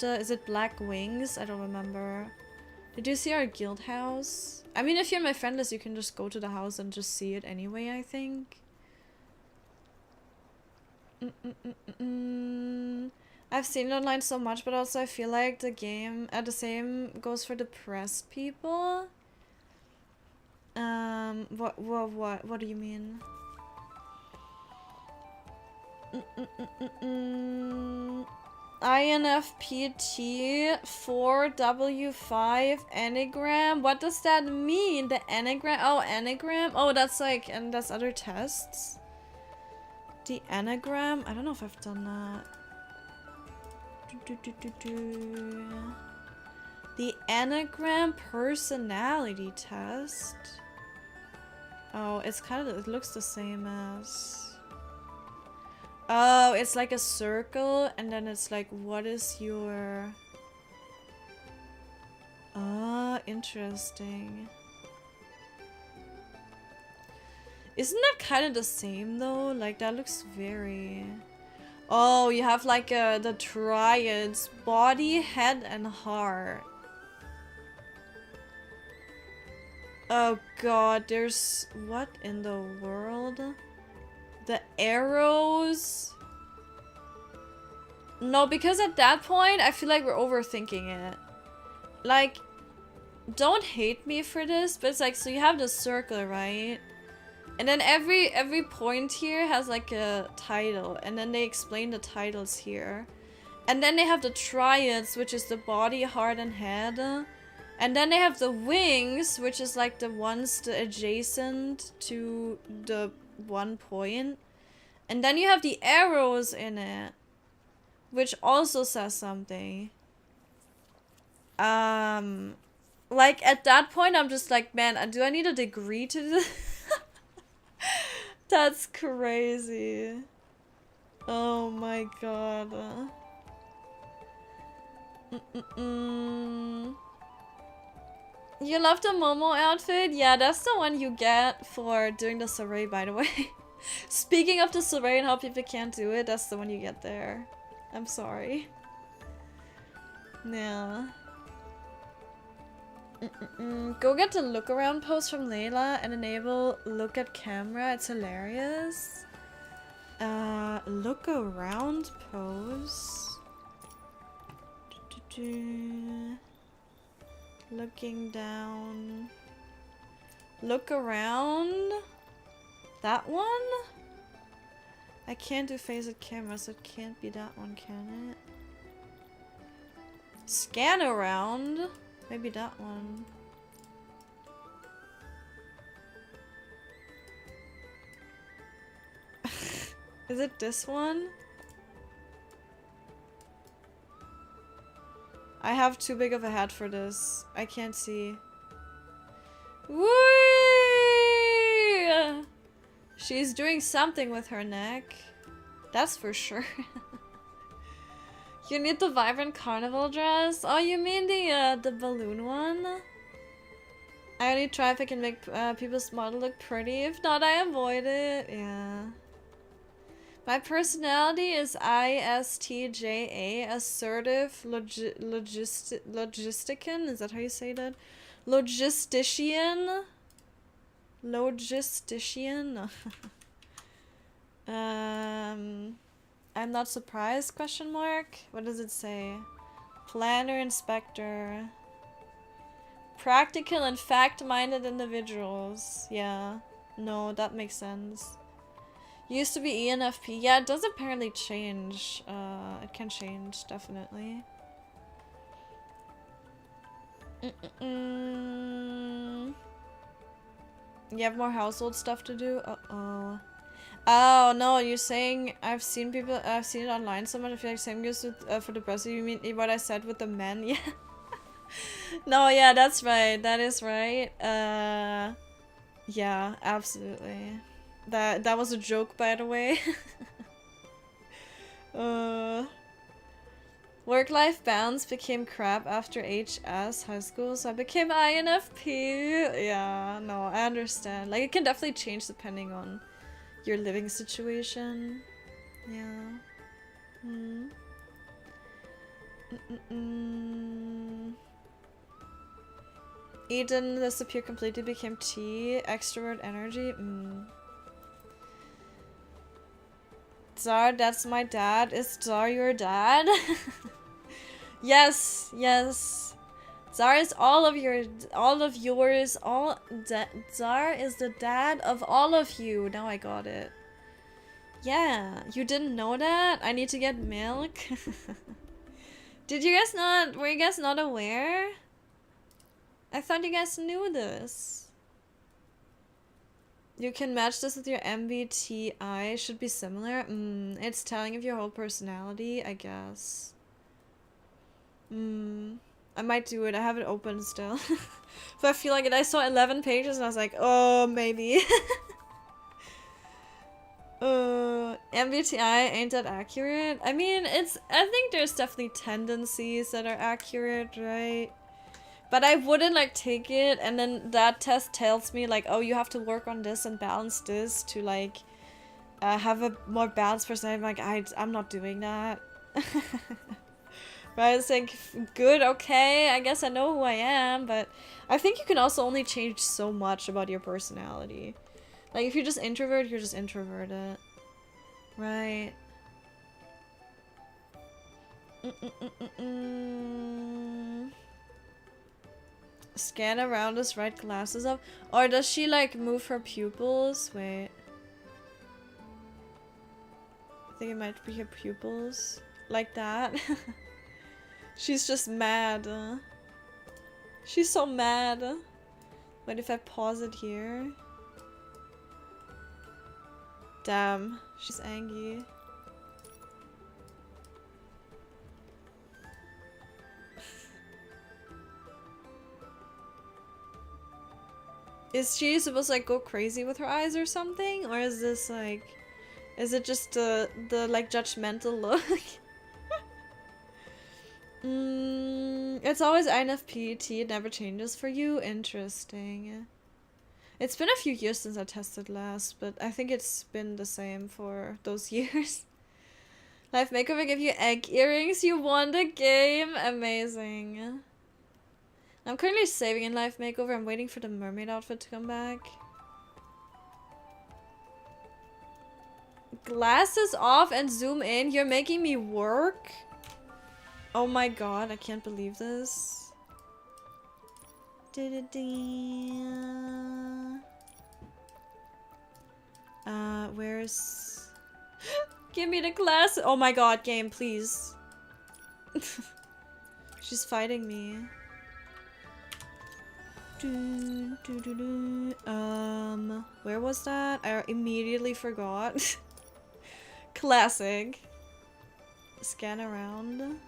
is it Black Wings? I don't remember. Did you see our guild house? I mean, if you're my friend list, you can just go to the house and just see it anyway, I think. I've seen it online so much, but also I feel like the game, the same goes for depressed people. What do you mean? INFPT 4W5 Enneagram. What does that mean? The Enneagram? Oh, Enneagram? Oh, that's like, and that's other tests. The Enneagram? I don't know if I've done that. The Enneagram personality test. Oh, it's kind of, it looks the same as. Oh, it's like a circle, and then it's like, what is your. Ah, interesting. Isn't that kind of the same though? Like, that looks very. Oh, you have like the triads: body, head, and heart. Oh god, there's what in the world? The arrows? No, because at that point I feel like we're overthinking it. Like, don't hate me for this, but it's like, so you have the circle, right? And then every point here has like a title, and then they explain the titles here. And then they have the triads, which is the body, heart, and head. And then they have the wings, which is like the ones the adjacent to the one point. And then you have the arrows in it, which also says something. Like at that point, I'm just like, man, do I need a degree to do this? That's crazy. Oh my god. You love the Momo outfit? Yeah, that's the one you get for doing the soiree, by the way. Speaking of the soiree and how people can't do it, that's the one you get there. I'm sorry. Yeah. Go get the look around pose from Layla and enable look at camera. It's hilarious. Look around pose. Looking down. Look around. That one? I can't do face at camera, so it can't be that one, can it? Scan around. Maybe that one. Is it this one? I have too big of a head for this. I can't see. Whee! She's doing something with her neck. That's for sure. You need the vibrant carnival dress? Oh, you mean the balloon one? I only try if I can make people's model look pretty. If not, I avoid it. Yeah. My personality is ISTJA, assertive, logistician. Is that how you say that? Logistician. Logistician. I'm not surprised, question mark? What does it say? Planner, inspector. Practical and fact-minded individuals. Yeah. No, that makes sense. Used to be ENFP. Yeah, it does apparently change. It can change, definitely. You have more household stuff to do? Uh-oh. Oh, no, you're saying I've seen it online so much. I feel like same goes with, for the breast. You mean what I said with the men? Yeah. No, yeah, that's right. That is right. Yeah, absolutely. That was a joke, by the way. Work-life balance became crap after HS high school, so I became INFP. Yeah, no, I understand. Like, it can definitely change depending on your living situation. Yeah. Eden disappeared completely, became T. Extrovert energy. Zar, that's my dad. Is Zar your dad? Yes, yes. Zar is all of yours. Zar is the dad of all of you. Now I got it. Yeah, you didn't know that? I need to get milk. Did you guys not? Were you guys not aware? I thought you guys knew this. You can match this with your MBTI. Should be similar. It's telling of your whole personality, I guess. I might do it. I have it open still. But I feel like it. I saw 11 pages and I was like, oh, maybe. MBTI ain't that accurate. I mean, I think there's definitely tendencies that are accurate, right? But I wouldn't like take it and then that test tells me like, oh, you have to work on this and balance this to like have a more balanced personality. I'm like, I'm not doing that. Right? It's like, good, okay, I guess I know who I am, but I think you can also only change so much about your personality. Like, if you're just introvert, you're just introverted. Right. Scan around us, right glasses up. Or does she, like, move her pupils? Wait. I think it might be her pupils. Like that. She's just mad. She's so mad. Wait, if I pause it here. Damn, she's angry. Is she supposed to like go crazy with her eyes or something? Or is this like, is it just the like judgmental look? It's always INFP, it never changes for you. Interesting. It's been a few years since I tested last, but I think it's been the same for those years. Life Makeover give you egg earrings. You won the game. Amazing. I'm currently saving in Life Makeover. I'm waiting for the mermaid outfit to come back. Glasses off and zoom in. You're making me work? Oh my god, I can't believe this. Where's... Give me the glass. Oh my god, game, please. She's fighting me. Where was that? I immediately forgot. Classic. Scan around.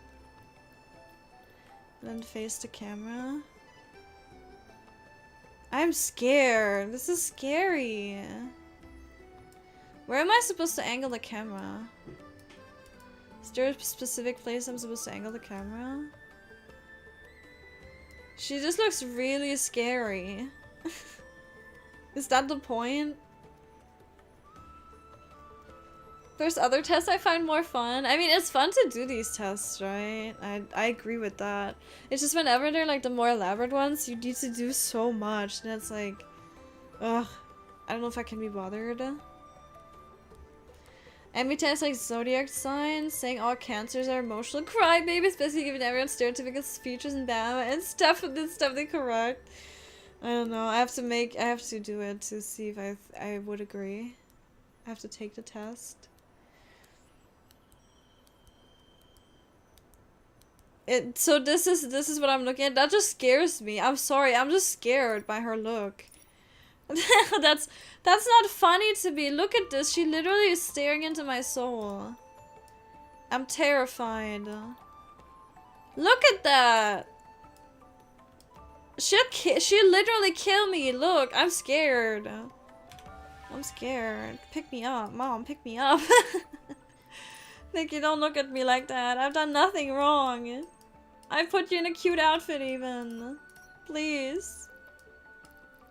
Then face the camera. I'm scared. This is scary. Where am I supposed to angle the camera? Is there a specific place I'm supposed to angle the camera? She just looks really scary. Is that the point? There's other tests I find more fun. I mean, it's fun to do these tests, right? I agree with that. It's just whenever they're like the more elaborate ones, you need to do so much. And it's like, ugh. I don't know if I can be bothered. MBTI is like zodiac signs, saying all cancers are emotional crybabies, basically giving everyone stereotypical features and bam, and stuff that's definitely correct. I don't know. I have to do it to see if I would agree. I have to take the test. So this is what I'm looking at. That just scares me. I'm sorry. I'm just scared by her look. That's not funny to me. Look at this. She literally is staring into my soul. I'm terrified. Look at that. She'll literally kill me. Look, I'm scared. I'm scared. Pick me up. Mom, pick me up. Nikki, don't look at me like that. I've done nothing wrong. I put you in a cute outfit even. Please.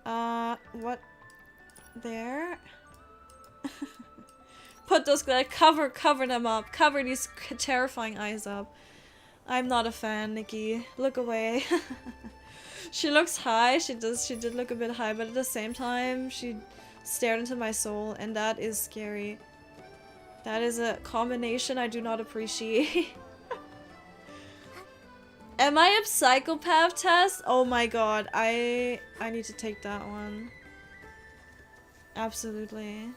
What? There? Put those, cover them up. Cover these terrifying eyes up. I'm not a fan, Nikki. Look away. She looks high. She did look a bit high, but at the same time, she stared into my soul, and that is scary. That is a combination I do not appreciate. Am I a psychopath test? Oh my god, I need to take that one. Absolutely.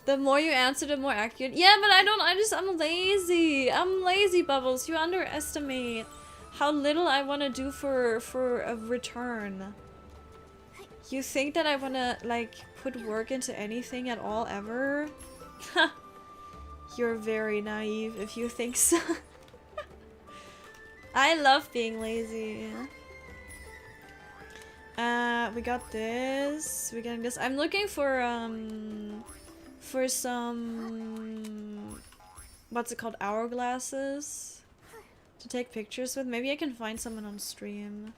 The more you answer, the more accurate. Yeah, but I'm lazy. I'm lazy, Bubbles. You underestimate how little I want to do for a return. You think that I want to, like, put work into anything at all, ever? You're very naive if you think so. I love being lazy. We got this. We're getting this. I'm looking for some, what's it called, hourglasses to take pictures with. Maybe I can find someone on stream.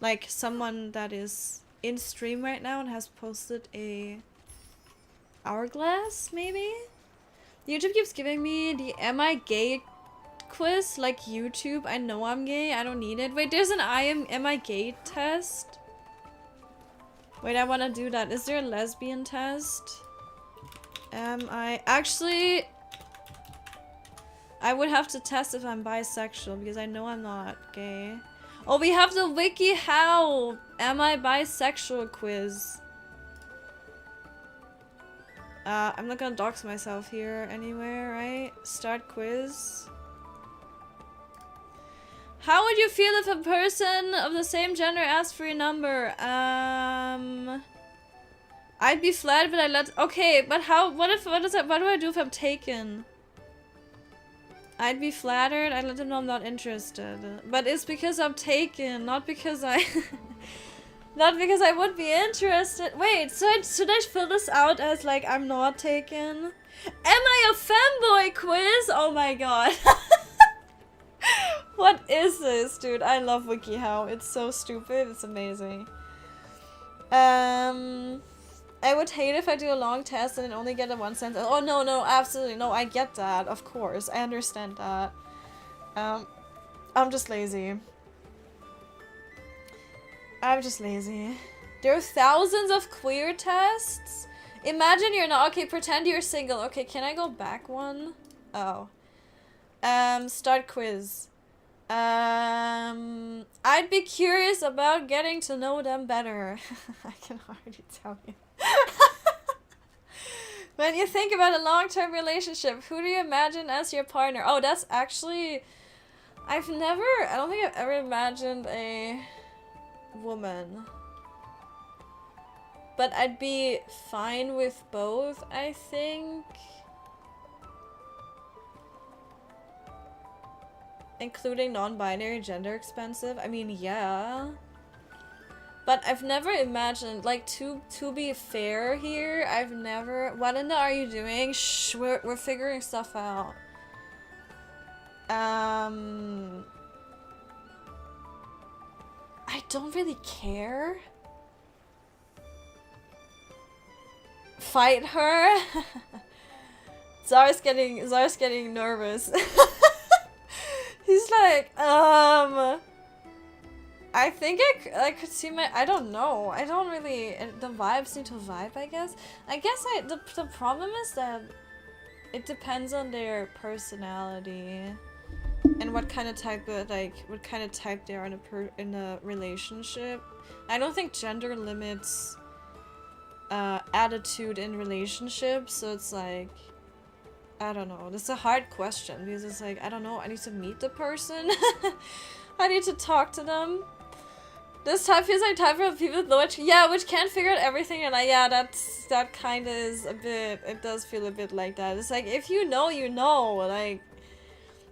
Like someone that is in stream right now and has posted a hourglass, maybe? YouTube keeps giving me the am I gay quiz like YouTube. I know I'm gay. I don't need it. Wait, there's an am I gay test? Wait, I want to do that. Is there a lesbian test? Am I... Actually, I would have to test if I'm bisexual because I know I'm not gay. Oh, we have the wiki how am I bisexual quiz. I'm not gonna dox myself here anywhere, right? Start quiz. How would you feel if a person of the same gender asked for your number? I'd be flattered, but I let. Okay, but how? What do I do if I'm taken? I'd be flattered. I let them know I'm not interested. But it's because I'm taken, not because I. Not because I would be interested. Wait, so should I fill this out as like I'm not taken? Am I a femboy quiz? Oh my god. What is this, dude? I love WikiHow. It's so stupid. It's amazing. I would hate if I do a long test and then only get a 1 sentence. Oh no, no, absolutely no. I get that. Of course, I understand that. I'm just lazy. I'm just lazy. There are thousands of queer tests. Imagine you're not. Okay, pretend you're single. Okay, can I go back one? Oh. Start quiz. I'd be curious about getting to know them better. I can already tell you. When you think about a long-term relationship, who do you imagine as your partner? Oh, that's actually... I don't think I've ever imagined a woman. But I'd be fine with both, I think. Including non-binary, gender expensive. I mean, yeah. But I've never imagined, like, to be fair here, I've never... What in the are you doing? Shh, we're figuring stuff out. I don't really care. Fight her? Zara's getting nervous. He's like, I think I could see I don't know. I don't really, the vibes need to vibe, I guess. The problem is that it depends on their personality and what kind of type of, what kind of type they are in a relationship. I don't think gender limits attitude in relationships, so it's like, I don't know. This is a hard question because it's like, I don't know. I need to meet the person. I need to talk to them. This type feels like type of people which can't figure out everything, and that kind of is a bit. It does feel a bit like that. It's like if you know, you know. Like,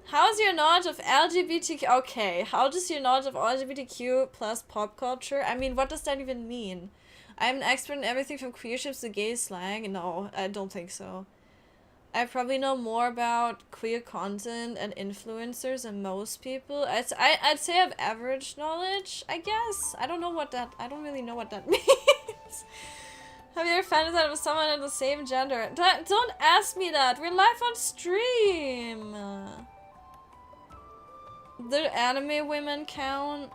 how's your knowledge of LGBTQ? Okay, how does your knowledge of LGBTQ plus pop culture? I mean, what does that even mean? I'm an expert in everything from queer ships to gay slang. No, I don't think so. I probably know more about queer content and influencers than most people. I'd say I have average knowledge, I guess. I don't really know what that means. Have you ever fantasized with someone of the same gender? Don't ask me that. We're live on stream. Do anime women count?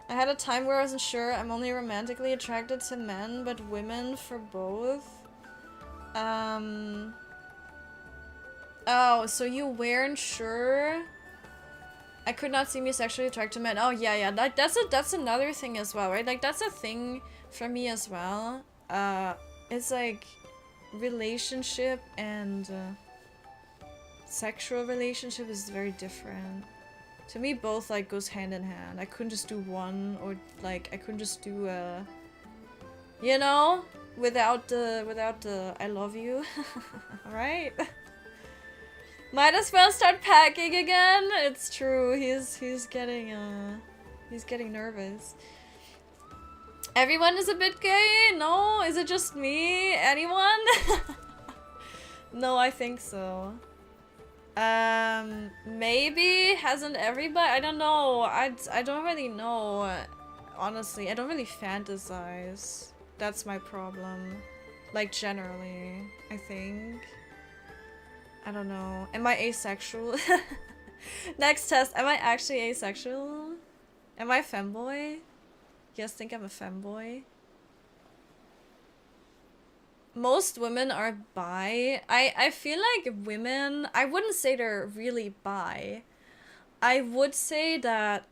I had a time where I wasn't sure. I'm only romantically attracted to men, but women for both. Oh, so you weren't sure? I could not see me sexually attracted to men. Oh, yeah, that's another thing as well, right? Like, that's a thing for me as well. It's like relationship and sexual relationship is very different. To me, both, like, goes hand in hand. I couldn't just do one, or, like, I couldn't just do, you know? Without the I love you. Right? Might as well start packing again. It's true. He's getting nervous. Everyone is a bit gay? No? Is it just me? Anyone? No, I think so. Maybe? Hasn't everybody? I don't know. I don't really know. Honestly, I don't really fantasize. That's my problem. Like, generally, I think. I don't know. Am I asexual? Next test. Am I actually asexual? Am I a femboy? You guys think I'm a femboy? Most women are bi. I feel like women, I wouldn't say they're really bi. I would say that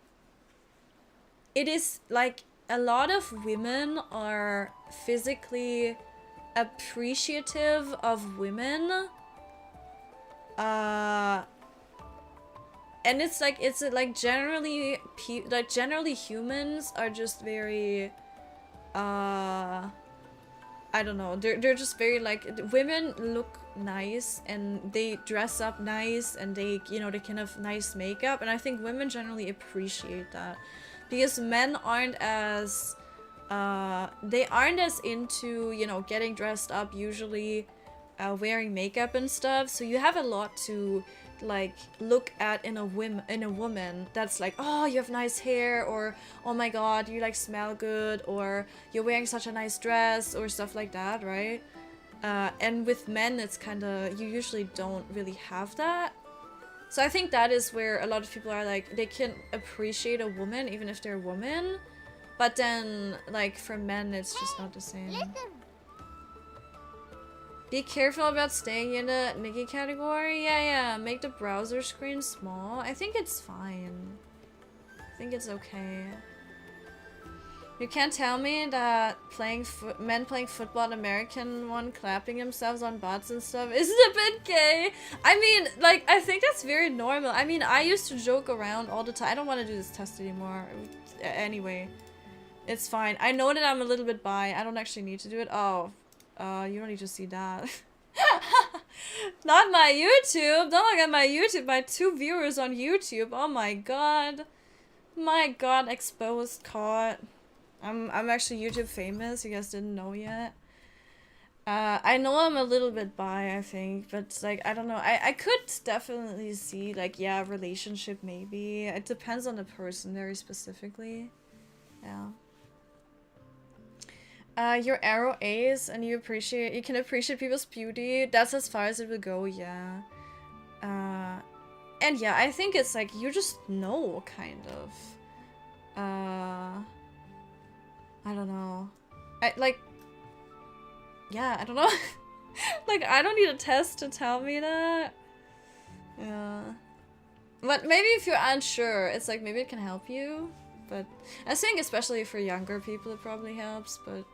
it is like a lot of women are physically appreciative of women. And it's like generally generally humans are just very I don't know, they're just very like, women look nice and they dress up nice and they, you know, they can have nice makeup, and I think women generally appreciate that because men aren't as they aren't as into, you know, getting dressed up usually, wearing makeup and stuff, so you have a lot to like look at in a woman that's like, oh, you have nice hair, or oh my god, you like smell good, or you're wearing such a nice dress, or stuff like that, right? And with men it's kind of, you usually don't really have that, so I think that is where a lot of people are like, they can appreciate a woman even if they're a woman, but then like for men it's just not the same. Be careful about staying in the Nikki category. Yeah, make the browser screen small. I think it's fine. I think it's okay. You can't tell me that men playing football, an American one clapping themselves on butts and stuff isn't a bit gay. I mean, like, I think that's very normal. I mean, I used to joke around all the time. I don't want to do this test anymore. Anyway, it's fine. I know that I'm a little bit bi. I don't actually need to do it. Oh. You don't need to see that. Not my YouTube! Don't look at my YouTube! My 2 viewers on YouTube! Oh my god! My god, exposed, caught. I'm actually YouTube famous, you guys didn't know yet. I know I'm a little bit bi, I think, but like, I don't know. I could definitely see, like, yeah, relationship maybe. It depends on the person very specifically. Yeah. Your arrow A's and you can appreciate people's beauty. That's as far as it will go, yeah. And yeah, I think it's like, you just know, kind of. I don't know. Yeah, I don't know. Like, I don't need a test to tell me that. Yeah. But maybe if you're unsure, it's like, maybe it can help you. But I think especially for younger people, it probably helps, but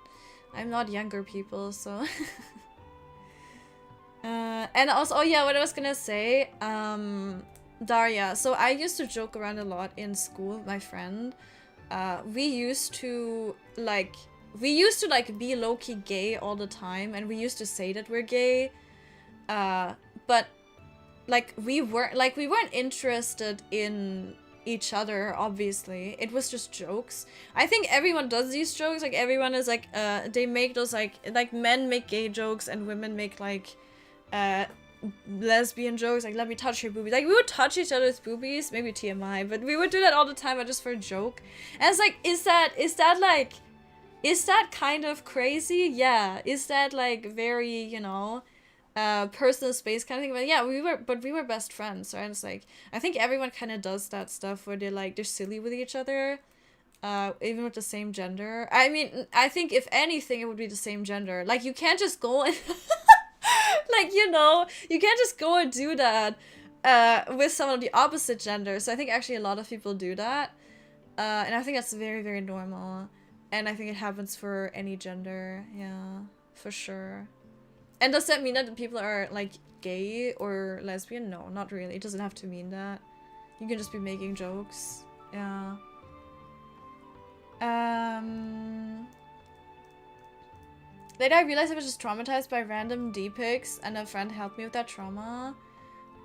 I'm not younger people, so. And also, oh yeah, what I was gonna say, Daria, so I used to joke around a lot in school with my friend. We used to be low-key gay all the time, and we used to say that we're gay, but like we weren't interested in each other, obviously. It was just jokes. I think everyone does these jokes, like everyone is like, they make those like men make gay jokes and women make like lesbian jokes, like let me touch your boobies. Like we would touch each other's boobies, maybe TMI, but we would do that all the time, but just for a joke. And it's like, is that kind of crazy? Yeah. Is that like very, you know, personal space kind of thing? But yeah, we were best friends, right? And it's like, I think everyone kind of does that stuff where they're silly with each other, even with the same gender. I mean, I think if anything, it would be the same gender. Like, you can't just go and like, you know, you can't just go and do that with someone of the opposite gender. So I think actually a lot of people do that, and I think that's very, very normal, and I think it happens for any gender. Yeah, for sure. And does that mean that people are like gay or lesbian? No, not really. It doesn't have to mean that. You can just be making jokes. Yeah. Later I realized I was just traumatized by random D-pics, and a friend helped me with that trauma.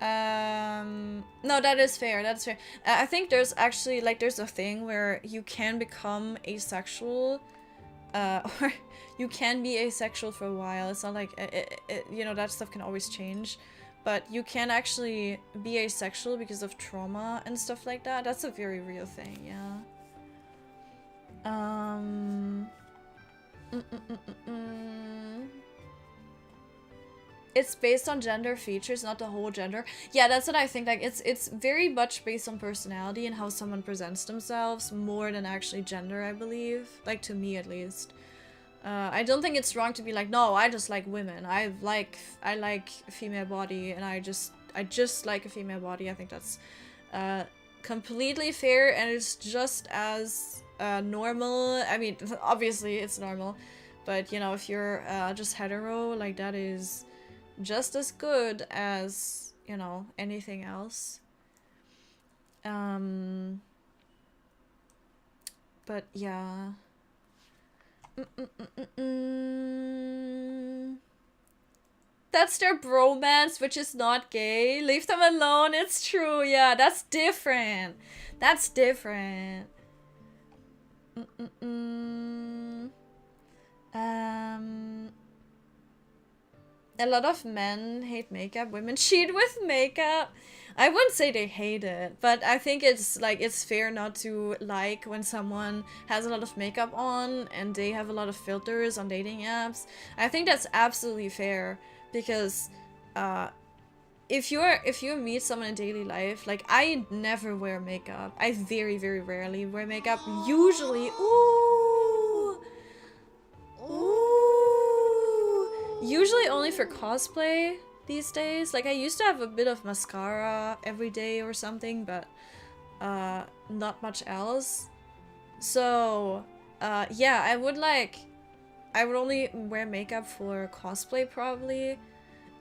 No, that is fair. That's fair. I think there's actually like there's a thing where you can become asexual, or you can be asexual for a while. It's not like you know, that stuff can always change, but you can actually be asexual because of trauma and stuff like that. That's a very real thing. Yeah. It's based on gender features, not the whole gender. Yeah, that's what I think. Like, it's very much based on personality and how someone presents themselves more than actually gender, I believe. Like, to me, at least. I don't think it's wrong to be like, no, I just like women. I like a female body, and I just like a female body. I think that's completely fair, and it's just as normal. I mean, obviously, it's normal. But, you know, if you're just hetero, like, that is just as good as, you know, anything else. But yeah. That's their bromance, which is not gay. Leave them alone, it's true. Yeah, that's different. That's different. A lot of men hate makeup. Women cheat with makeup. I wouldn't say they hate it, but I think it's like it's fair not to like when someone has a lot of makeup on and they have a lot of filters on dating apps. I think that's absolutely fair because if you meet someone in daily life, like I never wear makeup. I very, very rarely wear makeup. Usually, usually only for cosplay these days. Like I used to have a bit of mascara every day or something, but not much else. So yeah, I would only wear makeup for cosplay probably.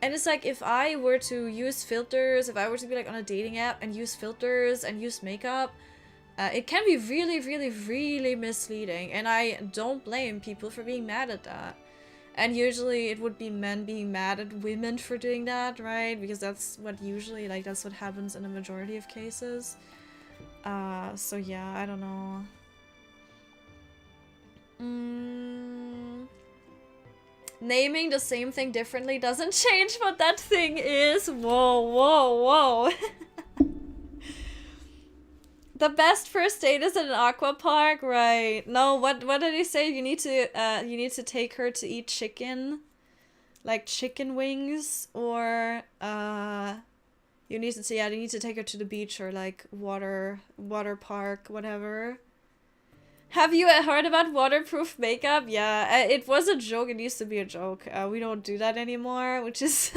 And it's like if I were to use filters, if I were to be like on a dating app and use filters and use makeup, it can be really, really, really misleading. And I don't blame people for being mad at that. And usually it would be men being mad at women for doing that, right? Because that's what usually, like, that's what happens in a majority of cases. So yeah, I don't know. Naming the same thing differently doesn't change what that thing is. Whoa, whoa, whoa. The best first date is at an aqua park, right? No, what did he say? You need to take her to eat chicken, like chicken wings, or you need to take her to the beach or like water park, whatever. Have you heard about waterproof makeup? Yeah, it was a joke. It used to be a joke. We don't do that anymore, which is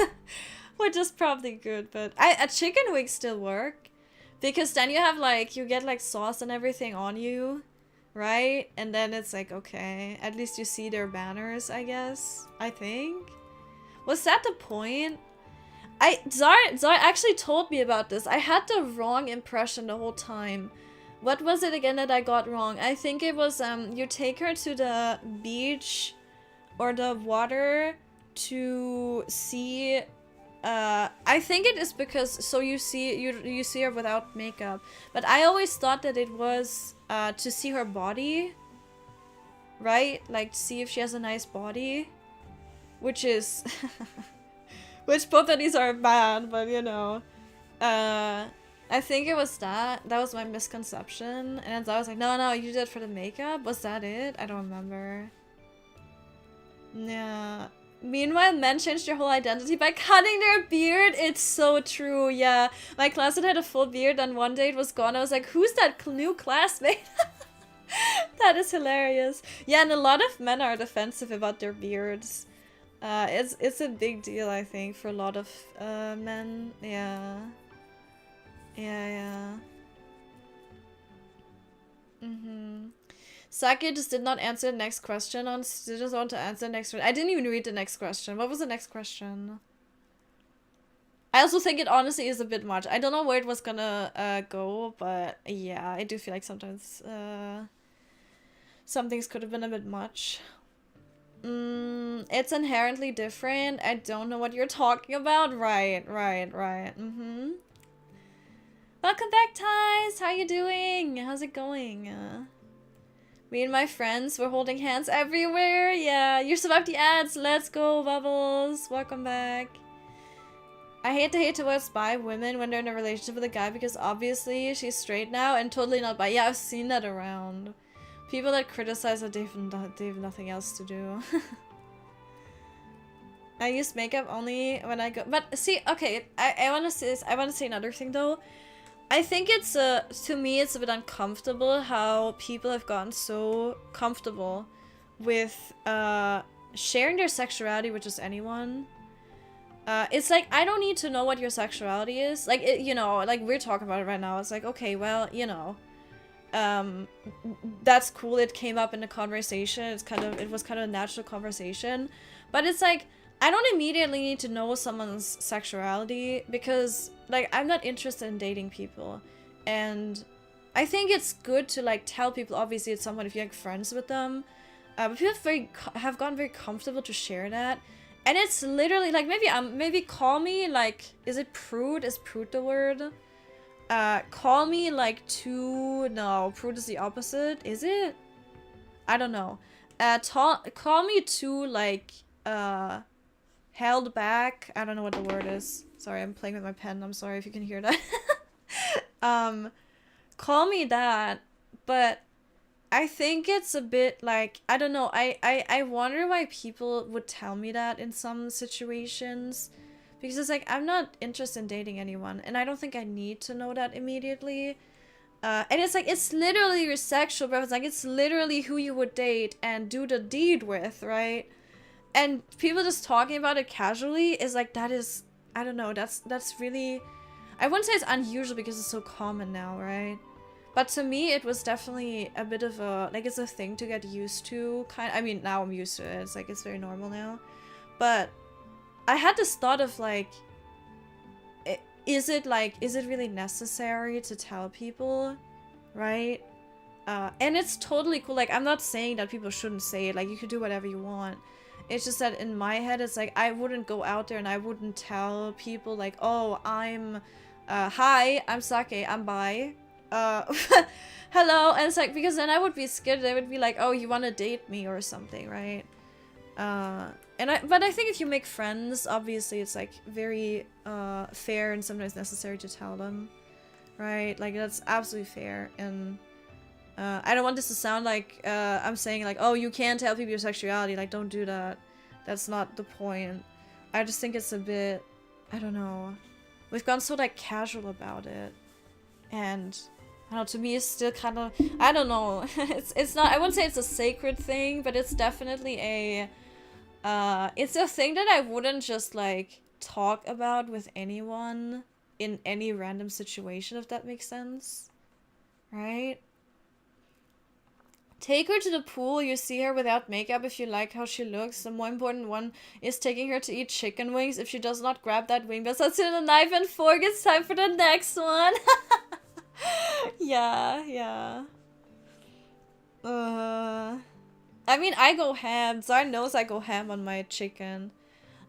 probably good. But a chicken wings still work. Because then you have like, you get like sauce and everything on you, right? And then it's like, okay, at least you see their banners, I guess. I think. Was that the point? Zara actually told me about this. I had the wrong impression the whole time. What was it again that I got wrong? I think it was, you take her to the beach or the water to see... I think it is because so you see her without makeup, but I always thought that it was to see her body, right? Like to see if she has a nice body, which is which both of these are bad, but you know, I think it was that was my misconception, and I was like, no, you did it for the makeup. Was that it? I don't remember. Yeah. Meanwhile, men changed their whole identity by cutting their beard. It's so true, yeah. My classmate had a full beard, and one day it was gone. I was like, who's that new classmate? That is hilarious. Yeah, and a lot of men are defensive about their beards. It's a big deal, I think, for a lot of men. Yeah. Yeah. Saki just did not answer the next question on just want to answer the next one. I didn't even read the next question. What was the next question? I also think it honestly is a bit much. I don't know where it was gonna go, but yeah, I do feel like sometimes some things could have been a bit much. It's inherently different. I don't know what you're talking about. Right. Mm-hmm. Welcome back, Ties. How you doing? How's it going? Me and my friends were holding hands everywhere. Yeah, you survived the ads. Let's go, Bubbles. Welcome back. I hate to hate towards bi women when they're in a relationship with a guy because obviously she's straight now and totally not bi. Yeah, I've seen that around. People that criticize that they have nothing else to do. I use makeup only when I go. But see, okay, I want to say this. I want to say another thing though. I think it's to me it's a bit uncomfortable how people have gotten so comfortable with sharing their sexuality with just anyone. It's like, I don't need to know what your sexuality is. Like, you know, like we're talking about it right now. It's like, okay, well, you know, that's cool. It came up in the conversation. It was kind of a natural conversation. But it's like, I don't immediately need to know someone's sexuality because, like, I'm not interested in dating people. And I think it's good to, like, tell people, obviously, it's someone if you're, like, friends with them. But people have gotten very comfortable to share that. And it's literally, like, maybe call me, like, is it prude? Is prude the word? Call me, like, no, prude is the opposite. Is it? I don't know. Call me too, like, held back. I don't know what the word is. Sorry, I'm playing with my pen. I'm sorry if you can hear that. Call me that, but I think it's a bit like, I don't know. I wonder why people would tell me that in some situations. Because it's like, I'm not interested in dating anyone. And I don't think I need to know that immediately. And it's like, it's literally your sexual preference. Like, it's literally who you would date and do the deed with, right? And people just talking about it casually is like, that is, I don't know, that's really, I wouldn't say it's unusual because it's so common now, right? But to me, it was definitely a bit of a, like, it's a thing to get used to, I mean, now I'm used to it, it's like, it's very normal now. But I had this thought of, like, is it really necessary to tell people, right? And it's totally cool, like, I'm not saying that people shouldn't say it, like, you could do whatever you want. It's just that in my head, it's like, I wouldn't go out there and I wouldn't tell people, like, oh, hi, I'm Sake, I'm bi. Hello, and it's like, because then I would be scared. They would be like, oh, you want to date me or something, right? But I think if you make friends, obviously it's like very fair and sometimes necessary to tell them, right? Like, that's absolutely fair. And I don't want this to sound like I'm saying like, oh, you can't tell people your sexuality, like, don't do that. That's not the point. I just think it's a bit, I don't know, we've gone so like casual about it. And I don't know, to me it's still kind of, I don't know, it's not, I wouldn't say it's a sacred thing, but it's definitely a it's a thing that I wouldn't just like talk about with anyone in any random situation, if that makes sense, right? Take her to the pool, you see her without makeup if you like how she looks. The more important one is taking her to eat chicken wings. If she does not grab that wing, that's in a knife and fork, it's time for the next one. Yeah. I mean, I go ham. Zara knows I go ham on my chicken.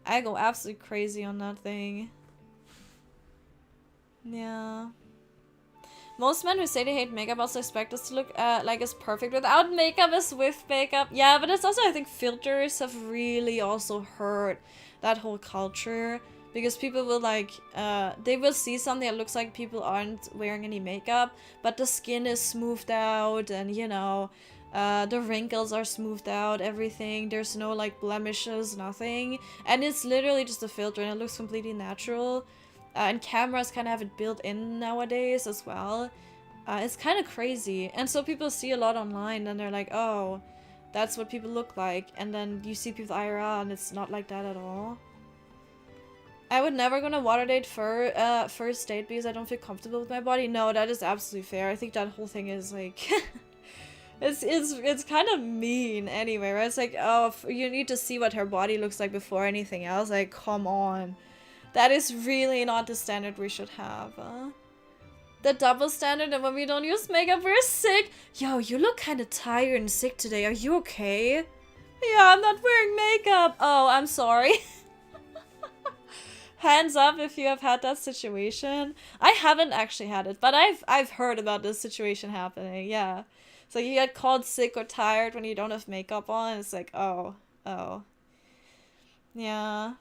I go absolutely crazy on that thing. Yeah. Most men who say they hate makeup also expect us to look like it's perfect without makeup as with makeup. Yeah, but it's also, I think filters have really also hurt that whole culture. Because people will like, they will see something that looks like people aren't wearing any makeup, but the skin is smoothed out and, you know, the wrinkles are smoothed out, everything. There's no like blemishes, nothing. And it's literally just a filter and it looks completely natural. And cameras kind of have it built in nowadays as well. It's kind of crazy. And so people see a lot online and they're like, oh, that's what people look like. And then you see people IRL and it's not like that at all. I would never gonna water date first date because I don't feel comfortable with my body. No, that is absolutely fair. I think that whole thing is like, it's kind of mean anyway, right? It's like, oh, you need to see what her body looks like before anything else. Like, come on. That is really not the standard we should have. The double standard, and when we don't use makeup, we're sick. Yo, you look kind of tired and sick today. Are you okay? Yeah, I'm not wearing makeup. Oh, I'm sorry. Hands up if you have had that situation. I haven't actually had it, but I've heard about this situation happening. Yeah. So you get called sick or tired when you don't have makeup on. It's like, oh, oh. Yeah.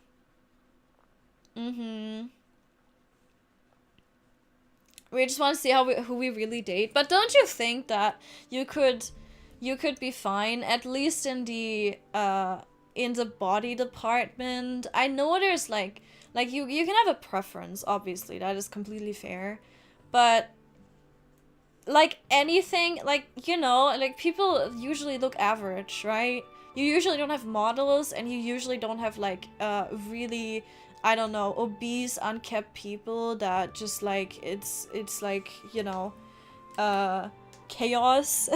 Mm-hmm. We just want to see who we really date. But don't you think that you could be fine, at least in the body department? I know there's like you can have a preference, obviously, that is completely fair. But like anything, like, you know, like people usually look average, right? You usually don't have models, and you usually don't have like really, I don't know, obese, unkept people that just like it's like, you know, chaos.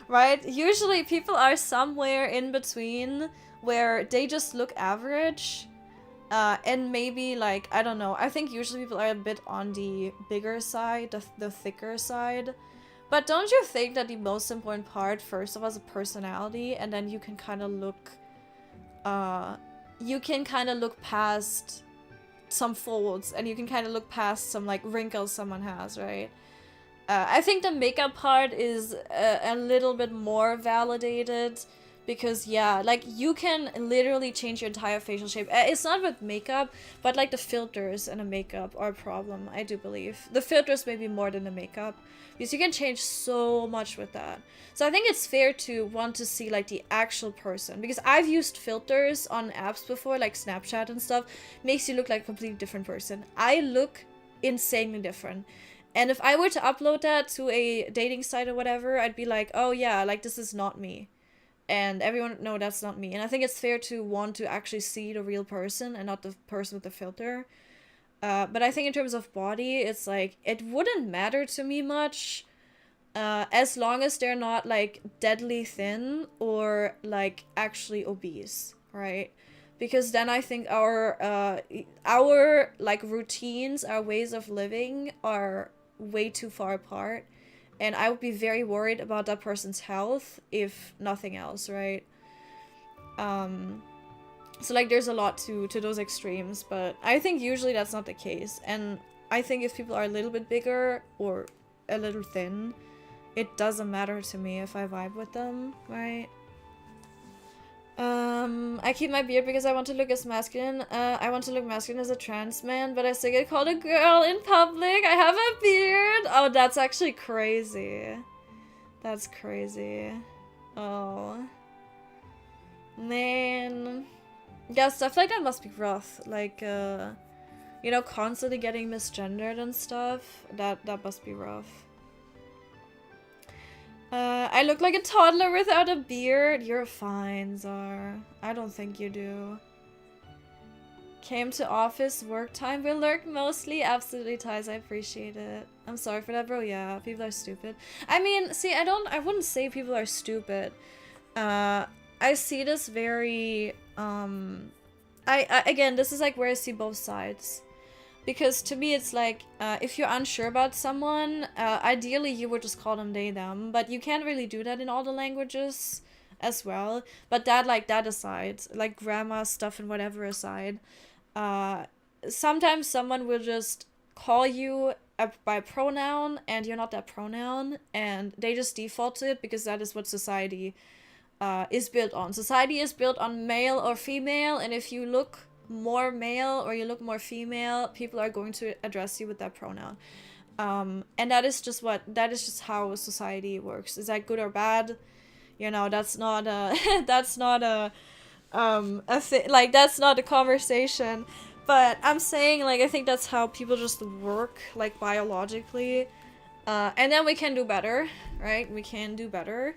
Right? Usually people are somewhere in between where they just look average. And maybe like, I don't know, I think usually people are a bit on the bigger side, the thicker side. But don't you think that the most important part, first of all, is a personality, and then you can kind of look, past some folds, and you can kind of look past some like wrinkles someone has, right? I think the makeup part is a little bit more validated, because yeah, like you can literally change your entire facial shape. It's not with makeup, but like the filters and the makeup are a problem, I do believe. The filters maybe more than the makeup, because you can change so much with that. So I think it's fair to want to see like the actual person, because I've used filters on apps before, like Snapchat and stuff. Makes you look like a completely different person. I look insanely different. And if I were to upload that to a dating site or whatever, I'd be like, oh yeah, like this is not me. And everyone, no, that's not me. And I think it's fair to want to actually see the real person and not the person with the filter. But I think in terms of body, it's like, it wouldn't matter to me much, as long as they're not like deadly thin or like actually obese, right? Because then I think our like routines, our ways of living are way too far apart. And I would be very worried about that person's health, if nothing else, right? So like there's a lot to those extremes, but I think usually that's not the case. And I think if people are a little bit bigger or a little thin, it doesn't matter to me if I vibe with them, right? I keep my beard because I want to look as masculine. I want to look masculine as a trans man, but I still get called a girl in public. I have a beard. Oh, that's actually crazy. That's crazy. Oh. Man. Yeah, stuff like that must be rough. Like, you know, constantly getting misgendered and stuff. That must be rough. I look like a toddler without a beard. You're fine, Zar. I don't think you do. Came to office, work time will lurk mostly. Absolutely, Ties, I appreciate it. I'm sorry for that, bro. Yeah, people are stupid. I mean, see, I wouldn't say people are stupid. I see this very, again, this is like where I see both sides. Because to me, it's like, if you're unsure about someone, ideally you would just call them they, them. But you can't really do that in all the languages as well. But that, like, that aside, like grammar stuff and whatever aside, sometimes someone will just call you by a pronoun and you're not that pronoun. And they just default to it because that is what society is built on. Society is built on male or female. And if you look more male or you look more female, people are going to address you with that pronoun, and that is just how society works. Is that good or bad? You know, that's not a that's not a like that's not a conversation, but I'm saying, like, I think that's how people just work, like, biologically, and then we can do better, right? We can do better.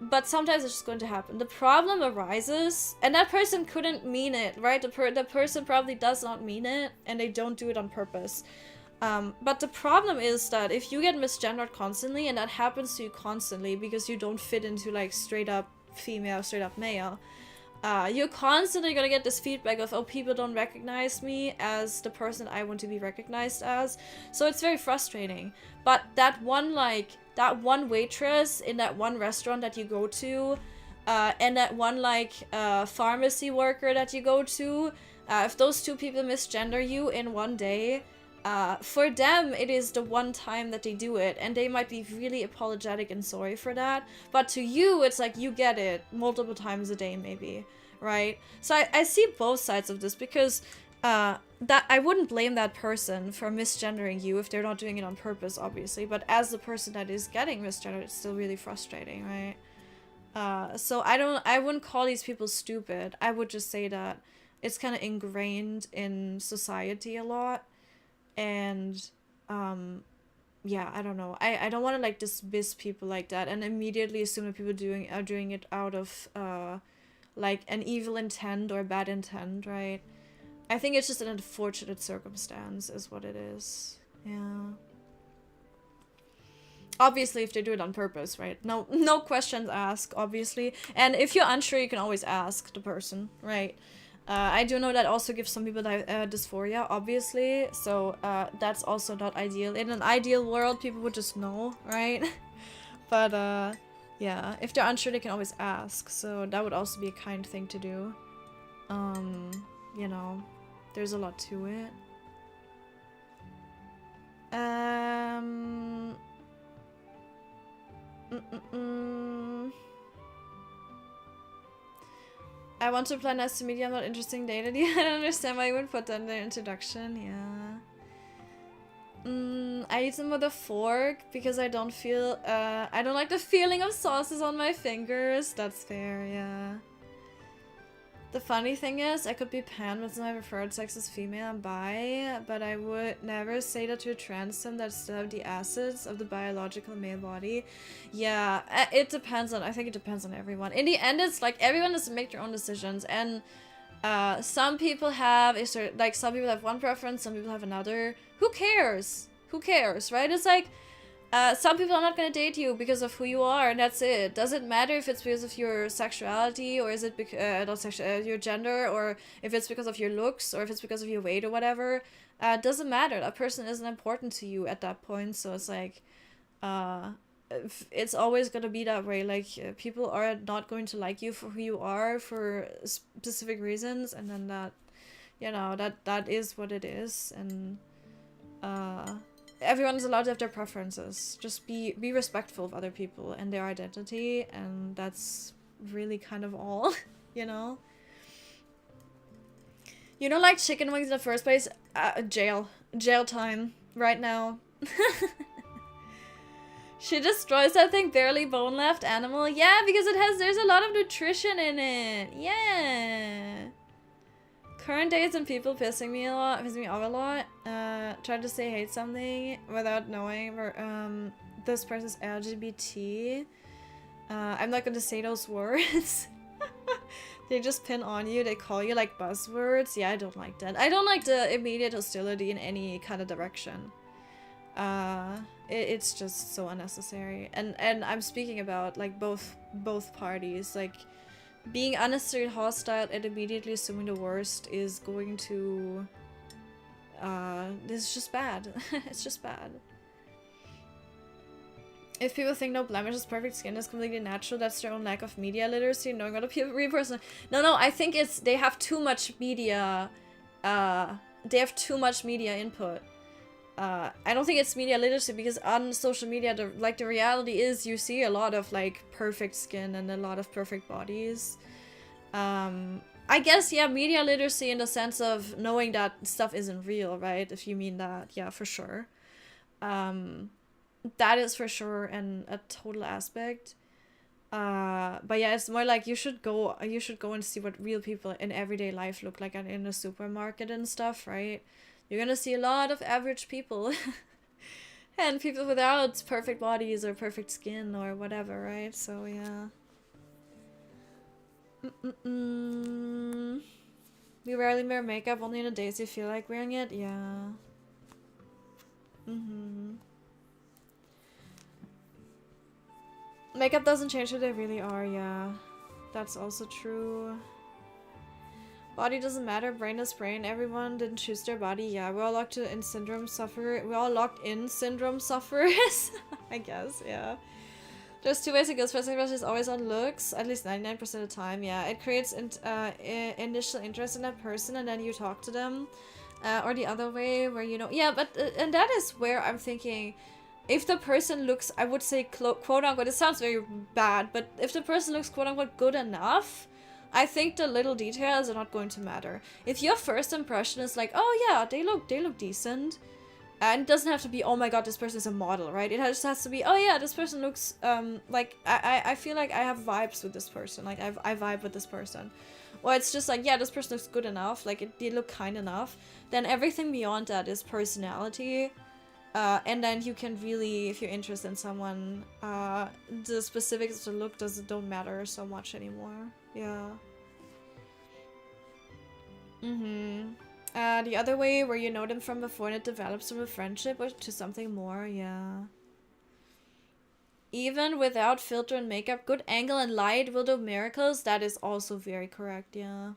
But sometimes it's just going to happen. The problem arises, and that person couldn't mean it, right? The person probably does not mean it, and they don't do it on purpose. But the problem is that if you get misgendered constantly, and that happens to you constantly because you don't fit into, like, straight up female, straight up male, you're constantly gonna get this feedback of, oh, people don't recognize me as the person I want to be recognized as. So it's very frustrating. But that one waitress in that one restaurant that you go to, and that one like pharmacy worker that you go to, if those two people misgender you in one day, for them it is the one time that they do it, and they might be really apologetic and sorry for that, but to you it's like you get it multiple times a day maybe, right? So I see both sides of this, because that I wouldn't blame that person for misgendering you if they're not doing it on purpose, obviously, but as the person that is getting misgendered, it's still really frustrating, right? So I wouldn't call these people stupid. I would just say that it's kind of ingrained in society a lot, and yeah, I don't know. I don't want to like dismiss people like that and immediately assume that people are doing it out of like an evil intent or bad intent, right? I think it's just an unfortunate circumstance is what it is. Yeah. Obviously, if they do it on purpose, right? No questions asked, obviously. And if you're unsure, you can always ask the person, right? I do know that also gives some people dysphoria, obviously. So that's also not ideal. In an ideal world, people would just know, right? But yeah, if they're unsure, they can always ask. So that would also be a kind thing to do. You know, there's a lot to it. I want to plan as to media. I'm not interested in data. I don't understand why you would put that in the introduction. Yeah. I eat them with a fork because I don't feel. I don't like the feeling of sauces on my fingers. That's fair. Yeah. The funny thing is, I could be pan, but my preferred sex is female and bi, but I would never say that to a trans sim that still have the assets of the biological male body. Yeah, it depends on, I think it depends on everyone. In the end, it's like everyone has to make their own decisions, and some people have a certain, like some people have one preference, some people have another. Who cares? Who cares, right? It's like, some people are not going to date you because of who you are, and that's it. Does it matter if it's because of your sexuality, or is it your gender, or if it's because of your looks, or if it's because of your weight or whatever? Doesn't matter. That person isn't important to you at that point, so it's like, it's always going to be that way. Like, people are not going to like you for who you are for specific reasons, and then that, you know, that is what it is, and, everyone is allowed to have their preferences. Just be respectful of other people and their identity, and that's really kind of all, you know? You don't like chicken wings in the first place? Jail time right now. She destroys that thing, barely bone left animal. Yeah, because there's a lot of nutrition in it. Yeah. Current days and people pissing me off a lot. Try to say hate something without knowing this person's LGBT. I'm not gonna say those words. They just pin on you. They call you like buzzwords. Yeah, I don't like that. I don't like the immediate hostility in any kind of direction. It's just so unnecessary. And I'm speaking about like both parties. Like, being unnecessarily hostile and immediately assuming the worst is going to, this is just bad. It's just bad. If people think no blemish is perfect skin is completely natural, that's their own lack of media literacy, knowing what a real person. No, I think it's, they have too much media, they have too much media input. I don't think it's media literacy, because on social media, the reality is you see a lot of, like, perfect skin and a lot of perfect bodies. I guess, yeah, media literacy in the sense of knowing that stuff isn't real, right? If you mean that, yeah, for sure. That is for sure a total aspect. But yeah, it's more like you should go and see what real people in everyday life look like in a supermarket and stuff, right? You're gonna see a lot of average people and people without perfect bodies or perfect skin or whatever, right? So yeah. You rarely wear makeup, only on the days you feel like wearing it? Yeah. Makeup doesn't change who they really are, yeah. That's also true. Body doesn't matter, brain is brain. Everyone didn't choose their body. Yeah, we're all locked in syndrome sufferers. I guess, yeah. There's two ways it goes. First impression is always on looks, at least 99% of the time, yeah. It creates initial interest in that person and then you talk to them. Or the other way where, you know, yeah, but, and that is where I'm thinking, if the person looks, I would say quote unquote, it sounds very bad, but if the person looks quote unquote good enough, I think the little details are not going to matter. If your first impression is like, oh yeah, they look decent, and it doesn't have to be, oh my god, this person is a model, right? It just has to be, oh yeah, this person looks, like, I feel like I have vibes with this person, like, I vibe with this person. Or it's just like, yeah, this person looks good enough, like, they look kind enough. Then everything beyond that is personality. And then you can really, if you're interested in someone, the specifics of the look don't matter so much anymore. Yeah. The other way, where you know them from before and it develops from a friendship or to something more, yeah. Even without filter and makeup, good angle and light will do miracles. That is also very correct, yeah.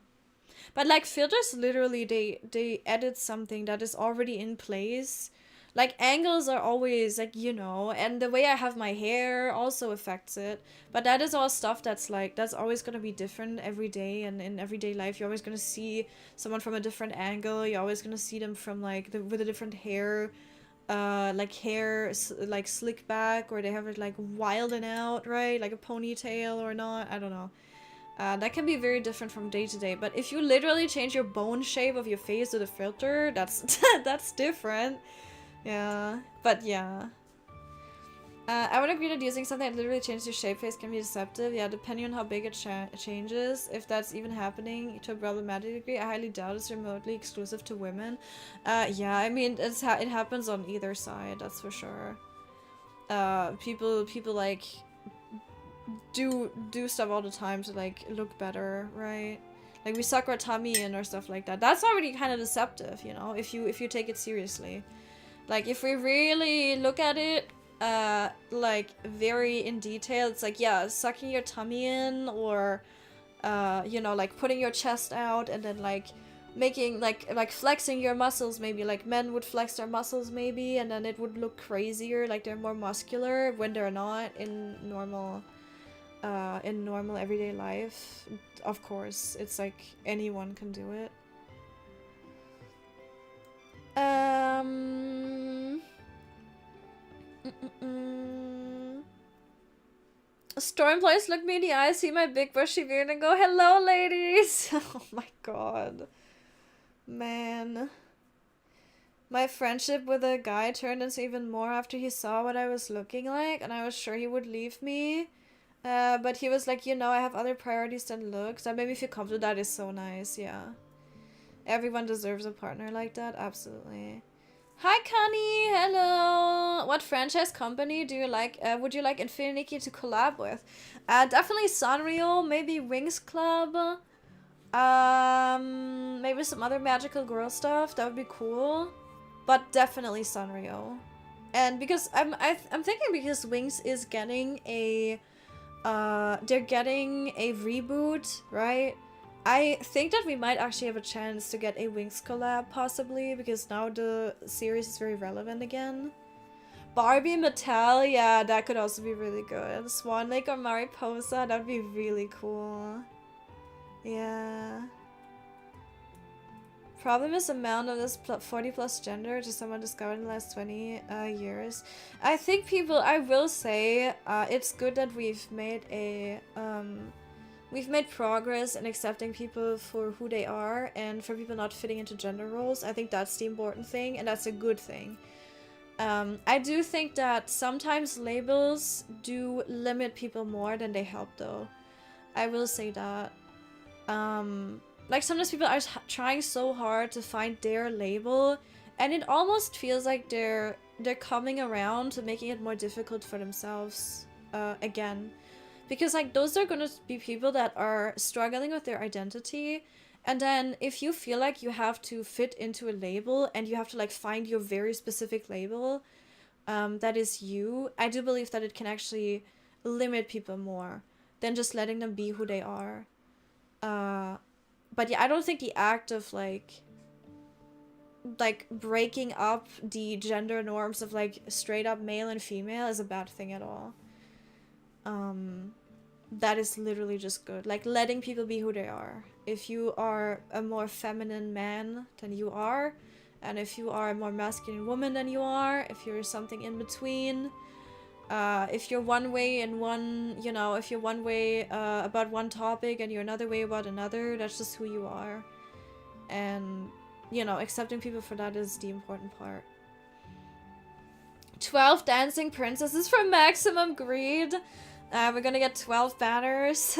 But like filters, literally, they edit something that is already in place. Like angles are always like, you know, and the way I have my hair also affects it. But that is all stuff that's like, that's always gonna be different every day, and in everyday life you're always gonna see someone from a different angle. You're always gonna see them from like with a different hair, like hair like slick back, or they have it like wild and out, right? Like a ponytail or not, I don't know. That can be very different from day to day, but if you literally change your bone shape of your face with a filter, that's that's different. Yeah, but yeah. I would agree that using something that literally changes your shape face can be deceptive. Yeah, depending on how big it changes, if that's even happening to a problematic degree. I highly doubt it's remotely exclusive to women. Yeah, I mean, it happens on either side, that's for sure. People like do stuff all the time to like look better, right? Like we suck our tummy in or stuff like that. That's already kind of deceptive, you know, if you take it seriously. Like, if we really look at it, like, very in detail, it's like, yeah, sucking your tummy in, or, you know, like, putting your chest out, and then, like, making, like, flexing your muscles, maybe. Like, men would flex their muscles, maybe, and then it would look crazier, like, they're more muscular, when they're not in normal everyday life. Of course, it's like, anyone can do it. Store employees look me in the eye, see my big bushy beard, and go, hello, ladies! Oh my god. Man. My friendship with a guy turned into even more after he saw what I was looking like, and I was sure he would leave me. But he was like, you know, I have other priorities than looks. That made me feel comfortable. That is so nice, yeah. Everyone deserves a partner like that, absolutely. Hi, Connie! Hello! What franchise company do you like? Would you like Nikki to collab with? Definitely Sanrio, maybe Wings Club. Maybe some other magical girl stuff. That would be cool. But definitely Sanrio. And because I'm thinking, because Wings is getting a they're getting a reboot, right? I think that we might actually have a chance to get a Wings collab, possibly, because now the series is very relevant again. Barbie Mattel, yeah, that could also be really good. Swan Lake or Mariposa, that would be really cool. Yeah. Problem is the amount of this 40 plus gender to someone discovered in the last 20 years. I think people, I will say, it's good that we've made a, we've made progress in accepting people for who they are, and for people not fitting into gender roles. I think that's the important thing, and that's a good thing. I do think that sometimes labels do limit people more than they help, though. I will say that. Like, sometimes people are trying so hard to find their label, and it almost feels like they're coming around to making it more difficult for themselves, again. Because, like, those are gonna be people that are struggling with their identity, and then if you feel like you have to fit into a label, and you have to, like, find your very specific label, that is you, I do believe that it can actually limit people more than just letting them be who they are. But yeah, I don't think the act of, like, breaking up the gender norms of, like, straight up male and female is a bad thing at all. that is literally just good. Like letting people be who they are. If you are a more feminine man than you are, and if you are a more masculine woman than you are, if you're something in between, if you're one way in one, you know, if you're one way about one topic and you're another way about another, that's just who you are. And, you know, accepting people for that is the important part. 12 dancing princesses from Maximum Greed. We're gonna get 12 banners.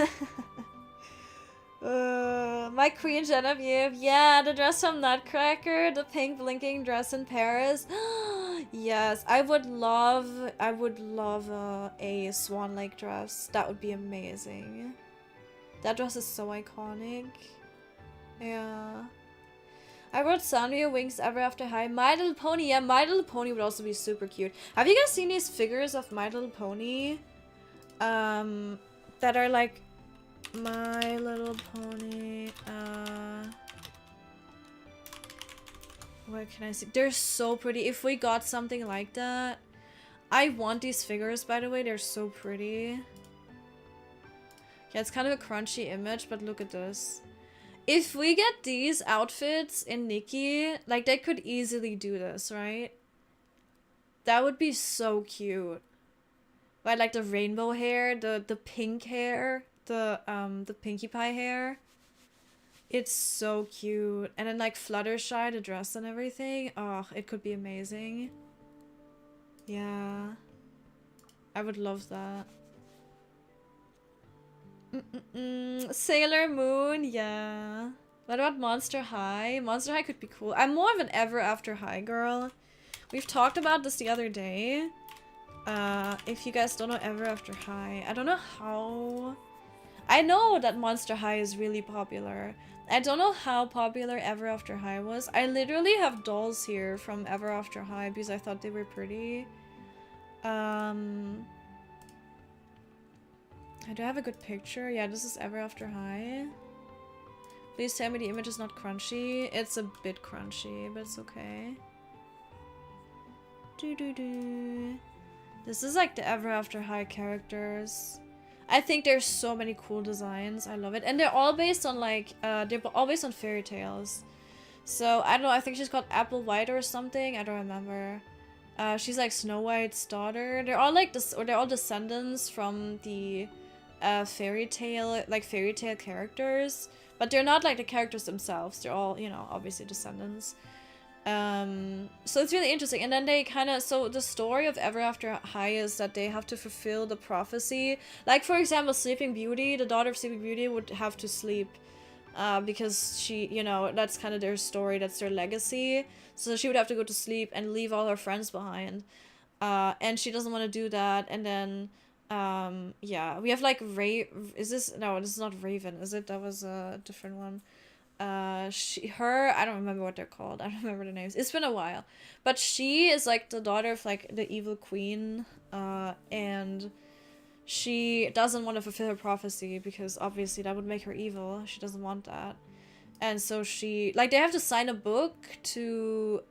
My Queen Genevieve. Yeah, the dress from Nutcracker. The pink blinking dress in Paris. Yes, I would love a Swan Lake dress. That would be amazing. That dress is so iconic. Yeah. I wrote Sanrio Wings Ever After High. My Little Pony. Yeah, My Little Pony would also be super cute. Have you guys seen these figures of My Little Pony? That are like My Little Pony. What can I see? They're so pretty. If we got something like that, I want these figures, by the way. They're so pretty. Yeah, it's kind of a crunchy image, but look at this. If we get these outfits in Nikki, like, they could easily do this, right? That would be so cute. Right, like the rainbow hair, the pink hair, the Pinkie Pie hair. It's so cute. And then like Fluttershy, the dress and everything. Oh, it could be amazing. Yeah. I would love that. Sailor Moon, yeah. What about Monster High? Monster High could be cool. I'm more of an Ever After High girl. We've talked about this the other day. If you guys don't know Ever After High, I don't know how... I know that Monster High is really popular. I don't know how popular Ever After High was. I literally have dolls here from Ever After High because I thought they were pretty. Do I have a good picture? Yeah, this is Ever After High. Please tell me the image is not crunchy. It's a bit crunchy, but it's okay. This is like the Ever After High characters. I think there's so many cool designs. I love it. And they're all based on like, they're all based on fairy tales. So, I don't know, I think she's called Apple White or something. I don't remember. She's like Snow White's daughter. They're all like this, or they're all descendants from the fairy tale characters. But they're not like the characters themselves. They're all, you know, obviously descendants. So it's really interesting. And then they kind of, so the story of Ever After High is that they have to fulfill the prophecy. Like, for example, Sleeping Beauty, the daughter of Sleeping Beauty would have to sleep because she, you know, that's kind of their story, that's their legacy. So she would have to go to sleep and leave all her friends behind. And she doesn't want to do that. And then, yeah, we have like this is not Raven, is it? That was a different one. I don't remember what they're called. I don't remember the names. It's been a while. But she is like the daughter of like the evil queen. And she doesn't want to fulfill her prophecy because obviously that would make her evil. She doesn't want that. And so she, like, they have to sign a book to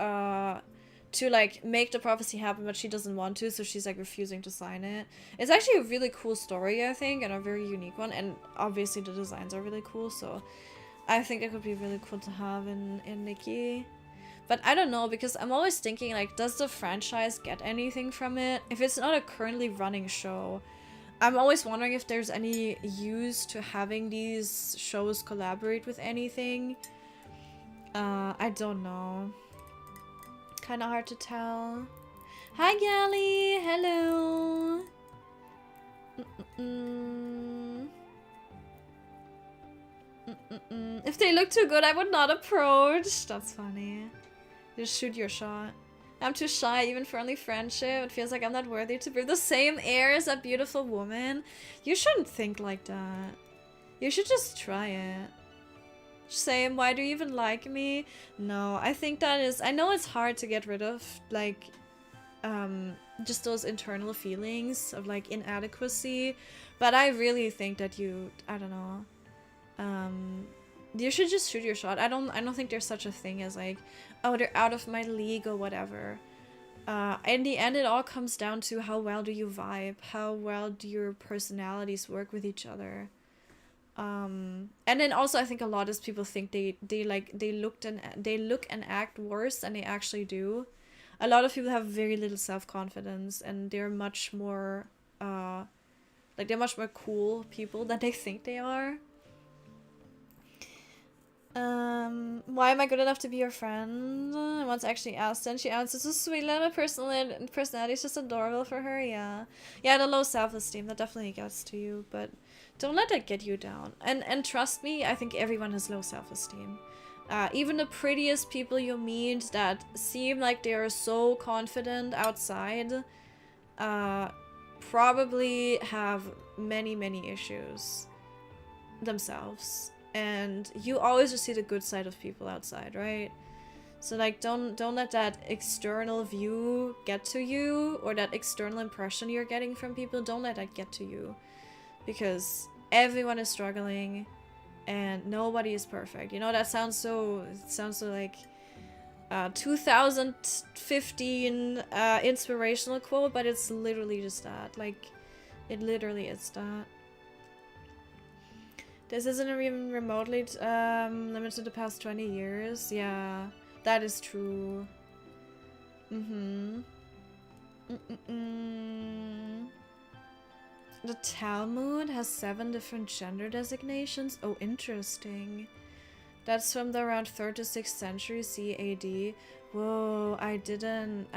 like make the prophecy happen, but she doesn't want to, so she's like refusing to sign it. It's actually a really cool story, I think, and a very unique one, and obviously the designs are really cool, so I think it could be really cool to have in Nikki. But I don't know, because I'm always thinking, like, does the franchise get anything from it? If it's not a currently running show, I'm always wondering if there's any use to having these shows collaborate with anything. I don't know. Kind of hard to tell. Hi, Gally! Hello! If they look too good, I would not approach. That's funny. Just shoot your shot. I'm too shy, even for only friendship. It feels like I'm not worthy to breathe the same air as that beautiful woman. You shouldn't think like that. You should just try it. Same, why do you even like me? No, I think that is... I know it's hard to get rid of, like, just those internal feelings of, like, inadequacy. But I really think that you... I don't know. You should just shoot your shot. I don't think there's such a thing as, like, oh, they're out of my league or whatever. in the end, it all comes down to how well do you vibe, how well do your personalities work with each other. And then also I think a lot of people think they look and act worse than they actually do. A lot of people have very little self-confidence, and they're much more they're much more cool people than they think they are. Why am I good enough to be your friend? I once actually asked her, and she answered, so sweet little personality is just adorable for her. Yeah, the low self-esteem, that definitely gets to you, but don't let that get you down. And trust me, I think everyone has low self-esteem. Even the prettiest people you meet that seem like they are so confident outside probably have many issues themselves. And you always just see the good side of people outside, right? So like don't let that external view get to you, or that external impression you're getting from people, don't let that get to you. Because everyone is struggling and nobody is perfect. You know, that sounds so like 2015 inspirational quote, but it's literally just that. Like, it literally is that. This isn't even remotely limited to the past 20 years. Yeah, that is true. The Talmud has 7 different gender designations. Oh, interesting. That's from the around 3rd to 6th century CAD. Whoa, I didn't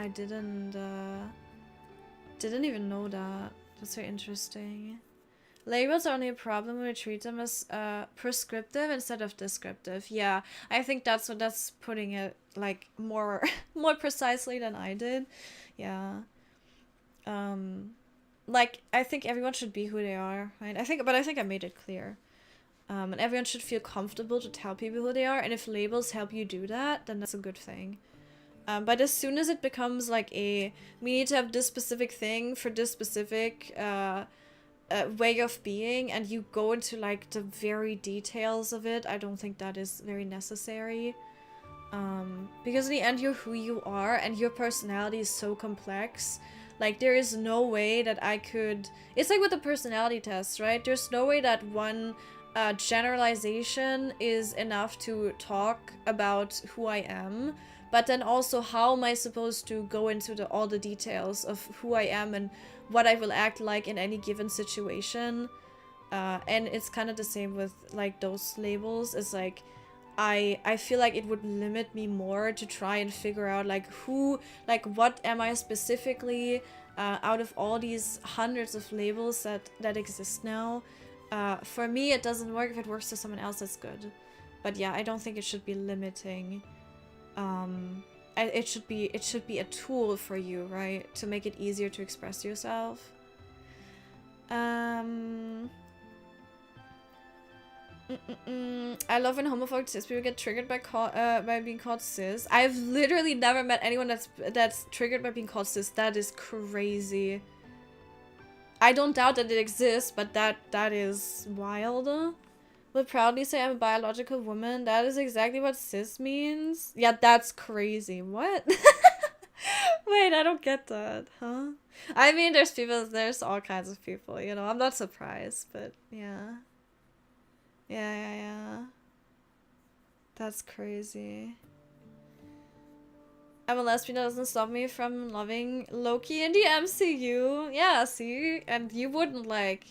even know that. That's very interesting. Labels are only a problem when we treat them as prescriptive instead of descriptive. Yeah, I think that's putting it like more precisely than I did. Yeah. Like, I think everyone should be who they are, right? I think I made it clear. And everyone should feel comfortable to tell people who they are, and if labels help you do that, then that's a good thing. But as soon as it becomes like we need to have this specific thing for this specific way of being, and you go into like the very details of it, I don't think that is very necessary. Because in the end, you're who you are, and your personality is so complex. Like, there is no way that I could... It's like with the personality test, right? There's no way that one generalization is enough to talk about who I am. But then also, how am I supposed to go into all the details of who I am and what I will act like in any given situation? And it's kind of the same with, like, those labels. It's like, I feel like it would limit me more to try and figure out, like, what am I specifically out of all these hundreds of labels that exist now. For me, it doesn't work. If it works for someone else, that's good. But yeah, I don't think it should be limiting. It should be a tool for you, right? To make it easier to express yourself. I love when homophobic cis people get triggered by being called cis. I've literally never met anyone that's triggered by being called cis. That is crazy. I don't doubt that it exists, but that is wild. Would proudly say I'm a biological woman. That is exactly what cis means. Yeah, that's crazy. What? Wait, I don't get that, huh? I mean, there's all kinds of people, you know. I'm not surprised, but yeah. Yeah. That's crazy. I'm a lesbian, that doesn't stop me from loving Loki in the MCU. Yeah, see? And you wouldn't, like...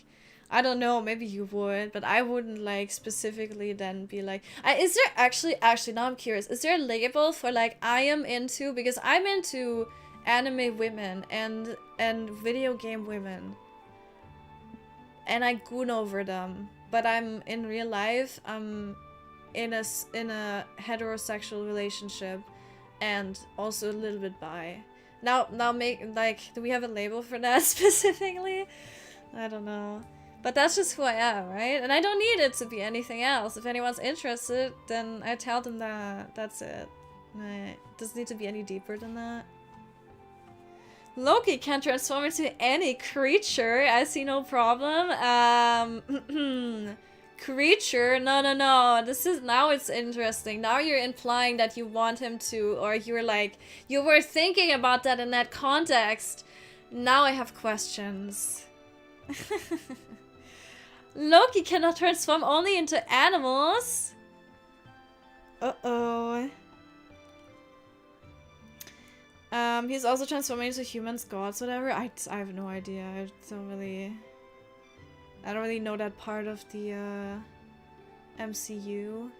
I don't know, maybe you would, but I wouldn't, like, specifically then be like... is there actually, now I'm curious, is there a label for, like, I am into... Because I'm into anime women and video game women. And I goon over them. But I'm, in real life, I'm in a heterosexual relationship and also a little bit bi. Now do we have a label for that specifically? I don't know. But that's just who I am, right? And I don't need it to be anything else. If anyone's interested, then I tell them that. That's it. It doesn't need to be any deeper than that. Loki can transform into any creature. I see no problem. creature? No. This is, now it's interesting. Now you're implying that you want him to, or you're like, you were thinking about that in that context. Now I have questions. Loki cannot transform only into animals? Uh-oh. He's also transforming into humans, gods, whatever. I have no idea. I don't really know that part of the MCU.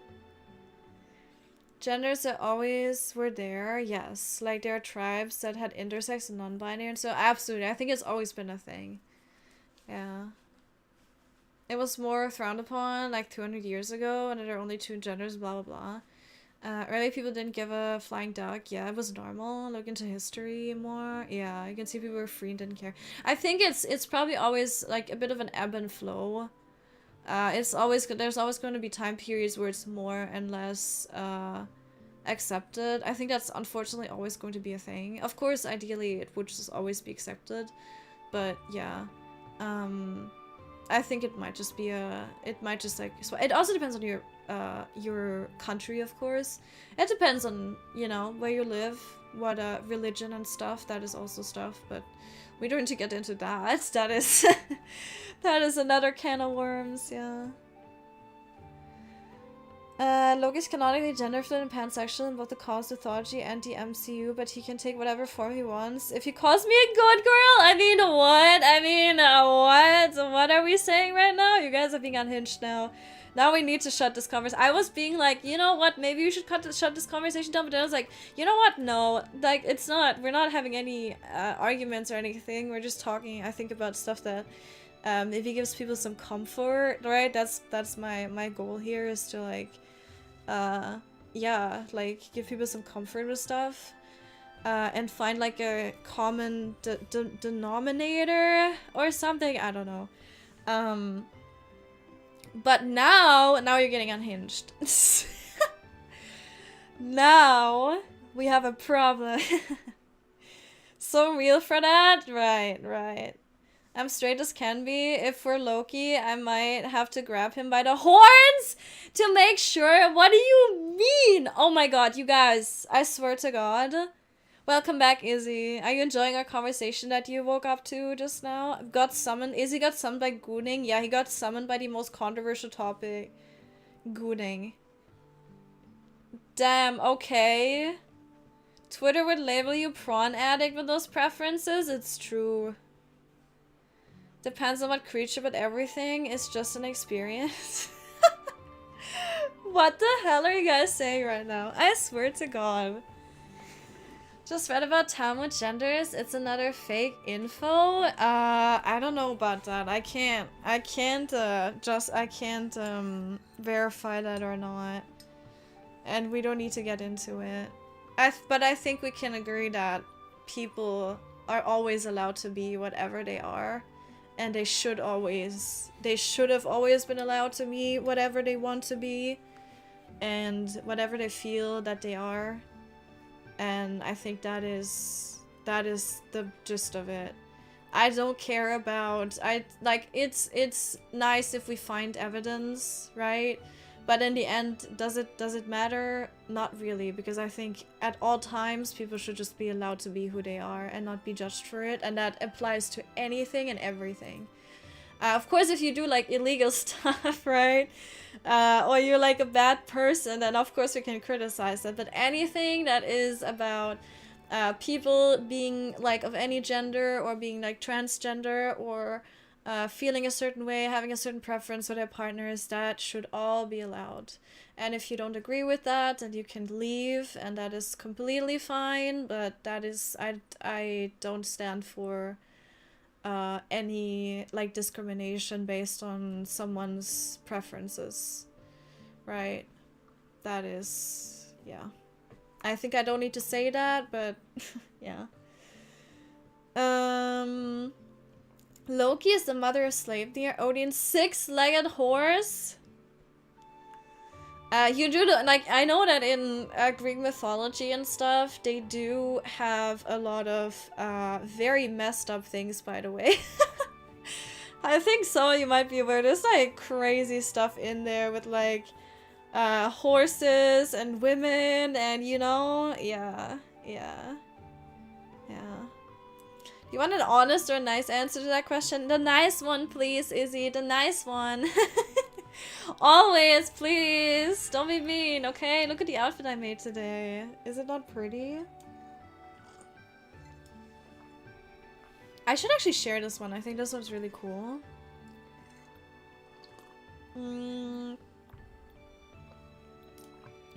Genders that always were there, yes. Like there are tribes that had intersex and non-binary, and so absolutely, I think it's always been a thing. Yeah. It was more frowned upon like 200 years ago, and there are only 2 genders, blah blah blah. Early people didn't give a flying duck. Yeah, it was normal. Look into history more. Yeah, you can see people were free and didn't care. I think it's probably always like a bit of an ebb and flow. There's always going to be time periods where it's more and less accepted. I think that's unfortunately always going to be a thing. Of course, ideally it would just always be accepted, but yeah. I think it might just be like, so it also depends on your country, of course. It depends on, you know, where you live, what religion and stuff. That is also stuff, but we don't need to get into that. That is that is another can of worms. Yeah. Loki's canonically gender fluid and pansexual in both the cause mythology and the MCU, but he can take whatever form he wants. If he calls me a good girl, I mean what? What? What are we saying right now? You guys are being unhinged now. Now we need to shut this conversation. I was being like, you know what? Maybe we should shut this conversation down. But then I was like, you know what? No, like it's not. We're not having any arguments or anything. We're just talking. I think about stuff that, if he gives people some comfort, right? That's my goal here, is to like. Yeah, like give people some comfort with stuff, and find like a common denominator or something. I don't know. But now you're getting unhinged. Now we have a problem. So real for that? Right. I'm straight as can be. If for Loki, I might have to grab him by the horns to make sure. What do you mean? Oh my god, you guys. I swear to god. Welcome back, Izzy. Are you enjoying our conversation that you woke up to just now? Got summoned. Izzy got summoned by gooning. Yeah, he got summoned by the most controversial topic. Gooning. Damn, okay. Twitter would label you prawn addict with those preferences. It's true. Depends on what creature, but everything is just an experience. What the hell are you guys saying right now? I swear to god. Just read about town with genders. It's another fake info. I don't know about that. I can't verify that or not. And we don't need to get into it. But I think we can agree that people are always allowed to be whatever they are. And they should have always been allowed to be whatever they want to be. And whatever they feel that they are. And I think that is the gist of it. I don't care about, it's nice if we find evidence, right? But in the end, does it matter? Not really, because I think at all times people should just be allowed to be who they are and not be judged for it, and that applies to anything and everything. Of course, if you do like illegal stuff, right? Or you're like a bad person, then of course we can criticize that. But anything that is about people being like of any gender, or being like transgender, or feeling a certain way, having a certain preference with their partners, that should all be allowed. And if you don't agree with that, then you can leave, and that is completely fine. But that is, I don't stand for any like discrimination based on someone's preferences, right? That is, yeah. I think I don't need to say that, but yeah. Loki is the mother of Sleipnir, Odin's six-legged horse. You do like, I know that in Greek mythology and stuff, they do have a lot of very messed up things, by the way. I think some of you might be aware there's like crazy stuff in there with like horses and women and you know, yeah. You want an honest or a nice answer to that question? The nice one, please, Izzy. The nice one. Always, please. Don't be mean, okay? Look at the outfit I made today. Is it not pretty? I should actually share this one. I think this one's really cool.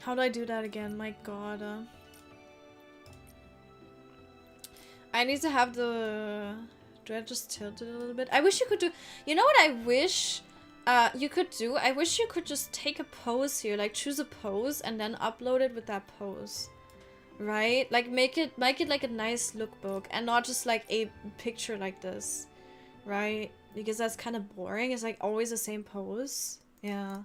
How do I do that again? My god. I need to have the... Do I just tilt it a little bit? I wish you could do... You know what I wish you could do? I wish you could just take a pose here. Like, choose a pose and then upload it with that pose. Right? Like, make it like a nice lookbook. And not just, like, a picture like this. Right? Because that's kind of boring. It's, like, always the same pose. Yeah.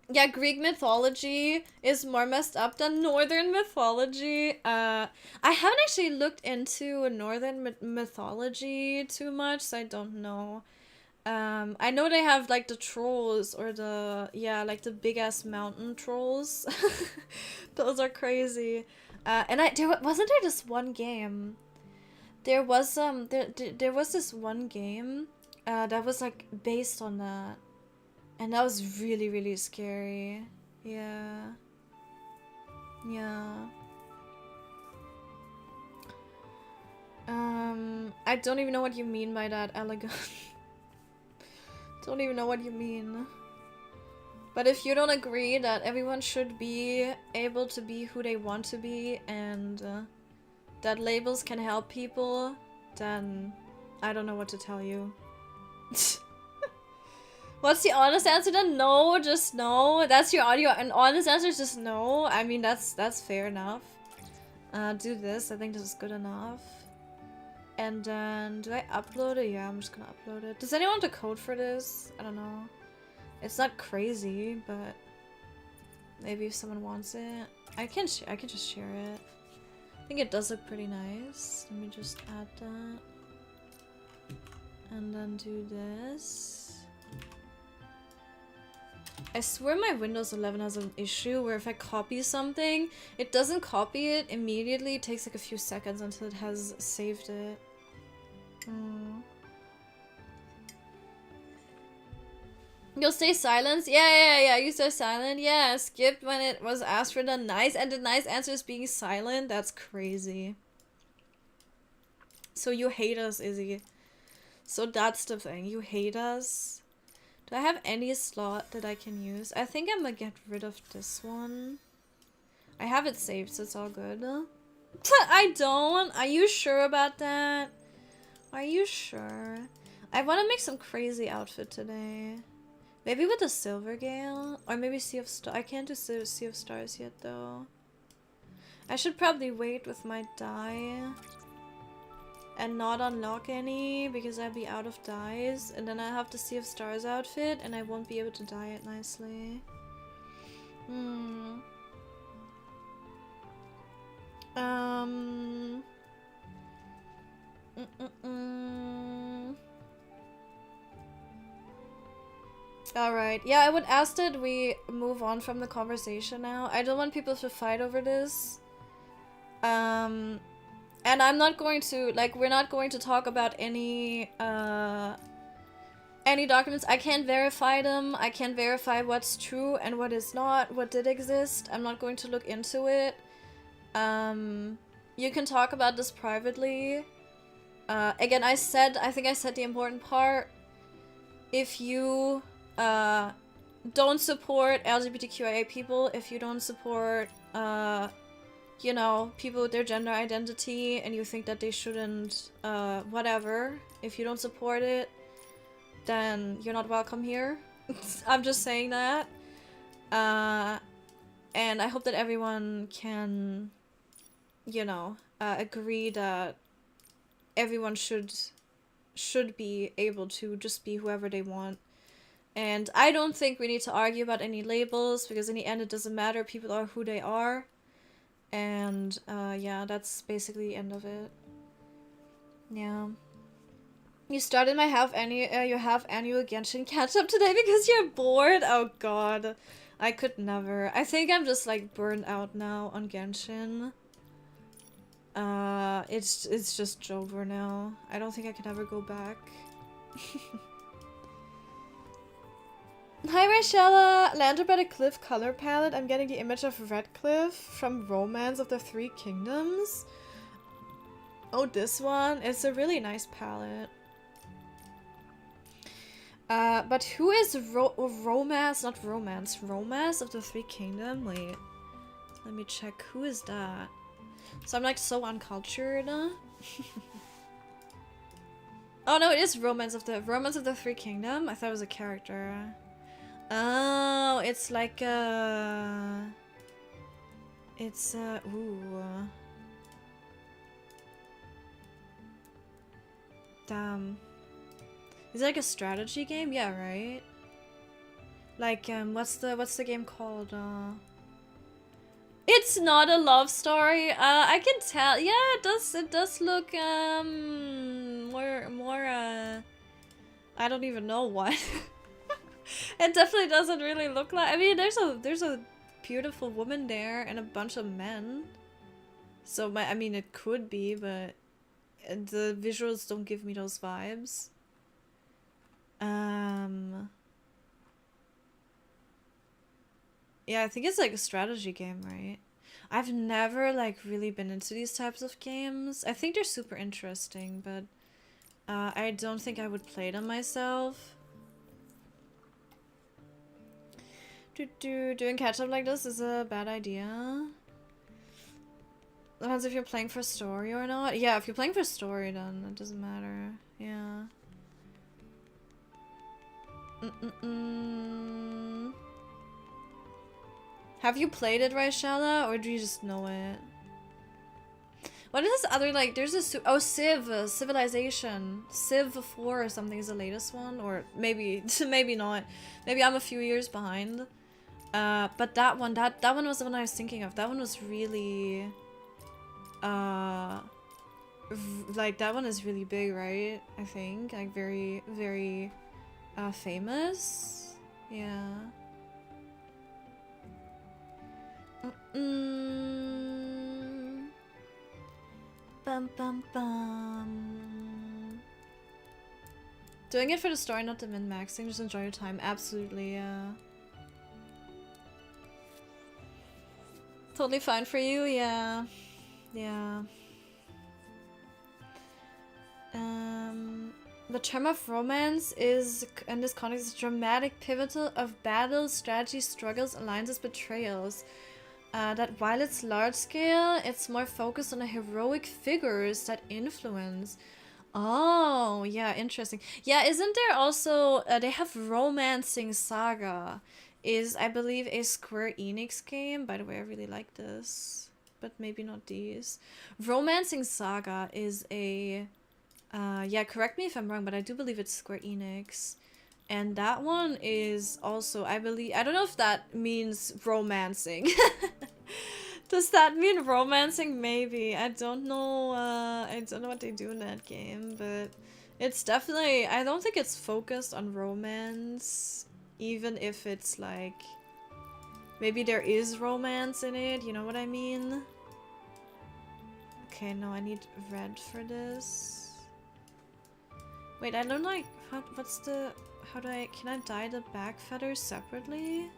Yeah, Greek mythology is more messed up than Northern mythology. I haven't actually looked into Northern mythology too much, so I don't know. I know they have like the trolls or the, yeah, like the big ass mountain trolls. Those are crazy. And wasn't there this one game? There was there was this one game that was like based on that. And that was really, really scary. Yeah. I don't even know what you mean by that, elegant. Don't even know what you mean. But if you don't agree that everyone should be able to be who they want to be and that labels can help people, then I don't know what to tell you. What's the honest answer then? No, just no. That's your audio. An honest answer is just no. I mean, that's fair enough. Do this. I think this is good enough. And then, do I upload it? Yeah, I'm just gonna upload it. Does anyone want a code for this? I don't know. It's not crazy, but maybe if someone wants it, I can just share it. I think it does look pretty nice. Let me just add that. And then do this. I swear my Windows 11 has an issue where if I copy something, it doesn't copy it immediately. It takes like a few seconds until it has saved it. You'll stay silent? Yeah, you stay silent. Yeah, skipped when it was asked for the nice, and the nice answer is being silent. That's crazy. So you hate us, Izzy. So that's the thing. You hate us. Do I have any slot that I can use? I think I'm gonna get rid of this one. I have it saved, so it's all good. I don't. Are you sure about that? Are you sure? I want to make some crazy outfit today. Maybe with a Silver Gale? Or maybe Sea of Stars. I can't do Sea of Stars yet, though. I should probably wait with my dye. And not unlock any, because I'll be out of dyes. And then I have the Sea of Stars outfit, and I won't be able to dye it nicely. Alright, yeah, I would ask that we move on from the conversation now. I don't want people to fight over this. And I'm not going to, like, we're not going to talk about any documents. I can't verify them. I can't verify what's true and what is not, what did exist. I'm not going to look into it. You can talk about this privately. Again, I think I said the important part. If you don't support LGBTQIA people, if you don't support you know, people with their gender identity and you think that they shouldn't whatever, if you don't support it, then you're not welcome here. I'm just saying that. And I hope that everyone can, you know, agree that everyone should be able to just be whoever they want. And I don't think we need to argue about any labels, because in the end it doesn't matter. People are who they are. And yeah, that's basically the end of it. Yeah. You started my your half annual Genshin catch up today because you're bored? Oh god. I could never. I think I'm just like burned out now on Genshin. It's just over now. I don't think I can ever go back. Hi Rachella! Landed by the Cliff color palette. I'm getting the image of Redcliffe from Romance of the Three Kingdoms. Oh, this one? It's a really nice palette. But who is Romance? Not Romance. Romance of the Three Kingdoms? Wait. Let me check. Who is that? So I'm like so uncultured. Oh no, it is Romance of the Three Kingdoms. I thought it was a character. Oh, it's like ooh. Damn. Is it like a strategy game? Yeah, right? Like, what's the game called? It's not a love story. I can tell. Yeah, it does look, more, I don't even know what. It definitely doesn't really look like, I mean, there's a beautiful woman there and a bunch of men. So, I mean, it could be, but the visuals don't give me those vibes. Yeah, I think it's like a strategy game, right? I've never like really been into these types of games. I think they're super interesting, but I don't think I would play them myself. Doing catch up like this is a bad idea. Depends if you're playing for story or not. Yeah, if you're playing for story, then it doesn't matter. Yeah. Have you played it, Raishella, or do you just know it? What is this other, like, there's a oh, Civilization. Civ 4 or something is the latest one, or maybe, maybe not. Maybe I'm a few years behind. But that one was the one I was thinking of. That one was really, like, that one is really big, right? I think, like, very, very, famous. Yeah. Bum bum bum. Doing it for the story, not the min-maxing. Just enjoy your time. Absolutely, yeah. Totally fine for you, yeah. Yeah. The term of romance is, in this context, a dramatic pivotal of battles, strategies, struggles, alliances, betrayals. That while it's large scale, it's more focused on the heroic figures that influence. Oh, yeah, interesting. Yeah, isn't there also, they have Romancing Saga, is, I believe, a Square Enix game. By the way, I really like this, but maybe not these. Romancing Saga is a, yeah, correct me if I'm wrong, but I do believe it's Square Enix. And that one is also, I believe, I don't know if that means romancing. Does that mean romancing? Maybe. I don't know what they do in that game, but it's definitely, I don't think it's focused on romance, even if it's like, maybe there is romance in it, you know what I mean? Okay, no, I need red for this. Wait, I don't like, what's the... How do can I dye the back feathers separately?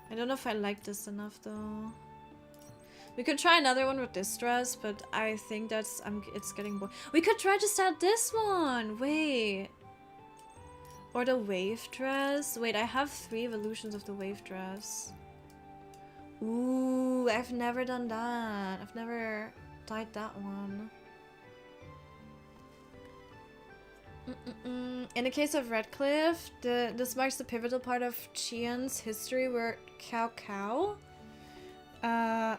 I don't know if I like this enough though. We could try another one with this dress, but I think that's, it's getting boring. We could try just add this one! Wait. Or the wave dress. Wait, I have 3 evolutions of the wave dress. Ooh, I've never done that. I've never dyed that one. In the case of Redcliffe, this marks the pivotal part of Qian's history where Cao Cao,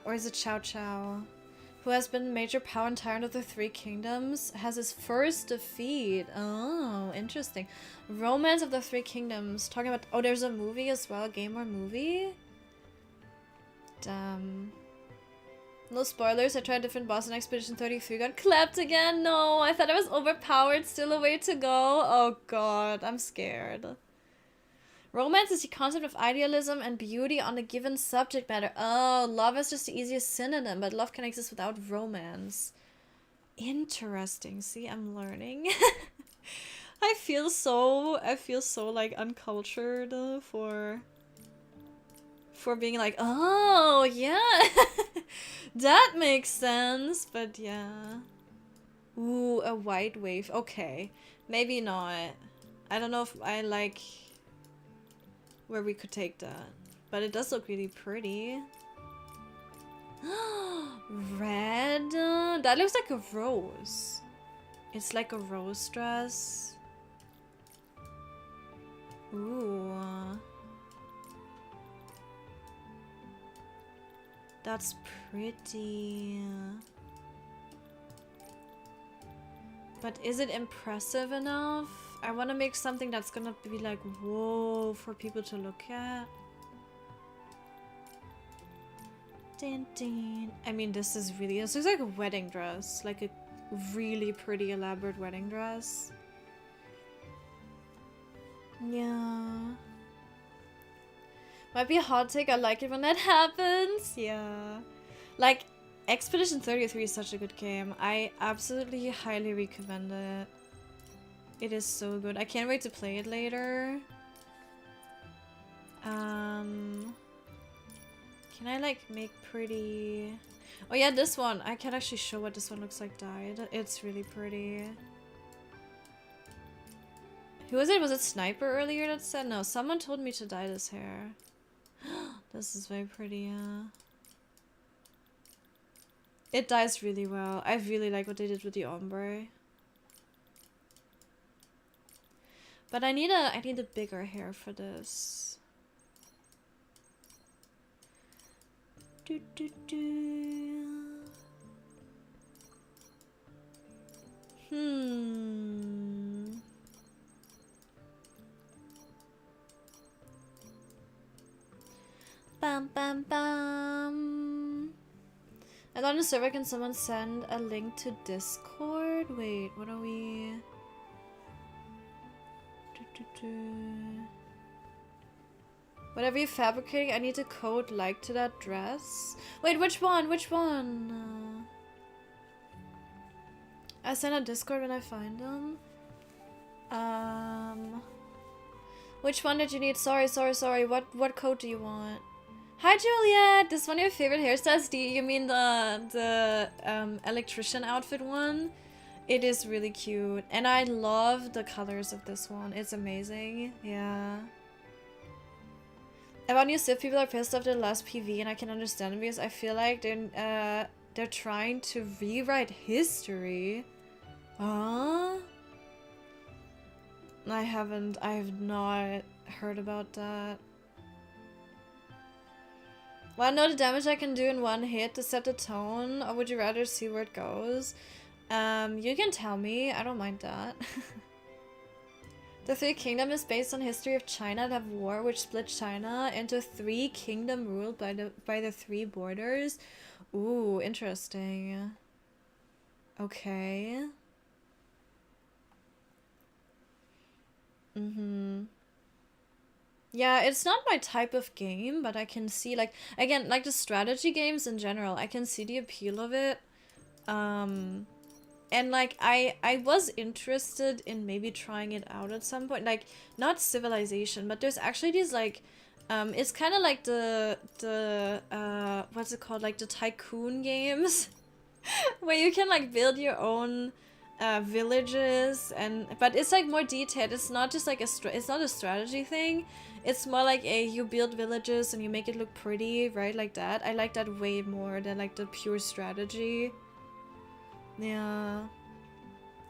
or is it Cao Cao, who has been major power and tyrant of the Three Kingdoms, has his first defeat. Oh, interesting. Romance of the Three Kingdoms. Talking about, oh, there's a movie as well, game or movie? Damn. No spoilers, I tried a different boss in Expedition 33, got clapped again. No, I thought I was overpowered, still a way to go. Oh god, I'm scared. Romance is the concept of idealism and beauty on a given subject matter. Oh, love is just the easiest synonym, but love can exist without romance. Interesting. See, I'm learning. I feel so like uncultured for being like, oh yeah, that makes sense. But yeah, ooh, a white wave. Okay, maybe not. I don't know if I like where we could take that, but it does look really pretty. Red. That looks like a rose. It's like a rose dress. Ooh. That's pretty. But is it impressive enough? I want to make something that's gonna be like, whoa, for people to look at. Dun, dun. I mean, this looks like a wedding dress. Like a really pretty, elaborate wedding dress. Yeah. Might be a hot take, I like it when that happens. Yeah. Like, Expedition 33 is such a good game. I absolutely highly recommend it. It is so good. I can't wait to play it later. Can I like make pretty... Oh yeah, this one. I can actually show what this one looks like dyed. It's really pretty. Who was it? Was it Sniper earlier that said? No, someone told me to dye this hair. This is very pretty, yeah. It dyes really well. I really like what they did with the ombre. But I need a bigger hair for this. Do, do, do. Bam bam bam. I got on a server. Can someone send a link to Discord? Wait, what are we? Whatever you're fabricating, I need to code like to that dress. Wait, which one? Which one? I send a Discord when I find them. Which one did you need? Sorry. What code do you want? Hi Juliet! This is one of your favorite hairstyles. Do you mean the electrician outfit one? It is really cute. And I love the colors of this one. It's amazing. Yeah. About new Civ, people are pissed off their last PV, and I can understand it because I feel like they're trying to rewrite history. Huh? I have not heard about that. Wanna know the damage I can do in one hit to set the tone, or would you rather see where it goes? You can tell me, I don't mind that. The Three Kingdoms is based on history of China that have war which split China into 3 kingdoms ruled by the 3 borders. Ooh, interesting. Okay. Yeah, it's not my type of game, but I can see, like, again, like the strategy games in general, I can see the appeal of it. And like I was interested in maybe trying it out at some point, like not Civilization, but there's actually these like it's kind of like the what's it called, like the tycoon games where you can like build your own villages, and but it's like more detailed. It's not just like it's not a strategy thing. It's more like you build villages and you make it look pretty, right? Like that. I like that way more than like the pure strategy. Yeah.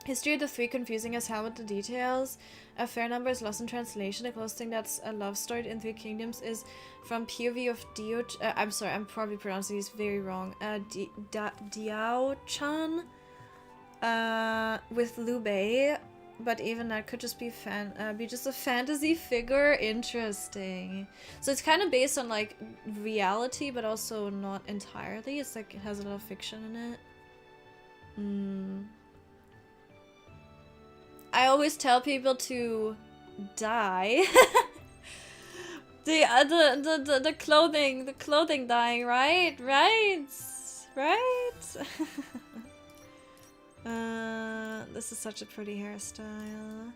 History of the 3 confusing as hell with the details. A fair number is lost in translation. The closest thing that's a love story in 3 Kingdoms is from POV of I'm sorry, I'm probably pronouncing these very wrong. Diao Chan with Liu Bei, But even that could just be be just a fantasy figure. Interesting. So it's kind of based on like reality, but also not entirely. It's like it has a lot of fiction in it. I always tell people to die. the clothing dyeing, right? This is such a pretty hairstyle.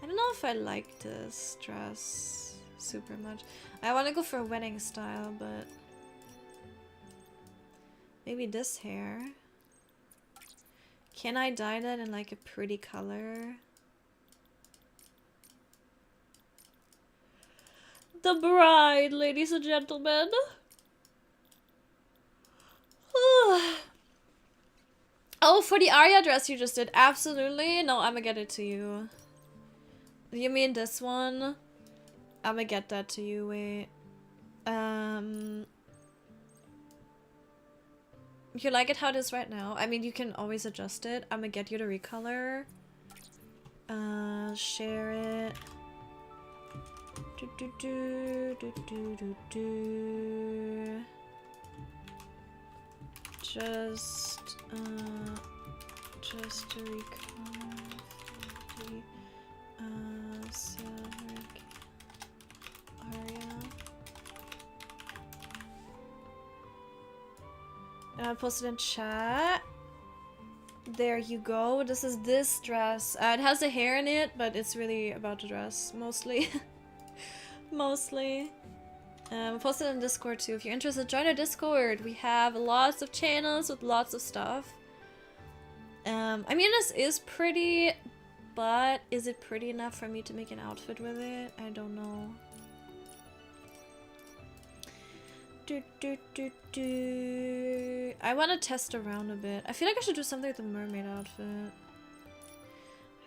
I don't know if I like this dress super much. I want to go for a wedding style, but maybe this hair. Can I dye that in like a pretty color? The bride, ladies and gentlemen. Oh, for the Arya dress you just did. Absolutely. No, I'ma get it to you. You mean this one? I'ma get that to you. Wait. You like it how it is right now? I mean, you can always adjust it. I'ma get you to recolor. Share it. Just to recolor the silver Aria. And I'll post it in chat. There you go. This is this dress. It has the hair in it, but it's really about the dress mostly. Mostly. I'll post it in Discord too. If you're interested, join our Discord. We have lots of channels with lots of stuff. I mean, this is pretty, but is it pretty enough for me to make an outfit with it? I don't know. I want to test around a bit. I feel like I should do something with the mermaid outfit.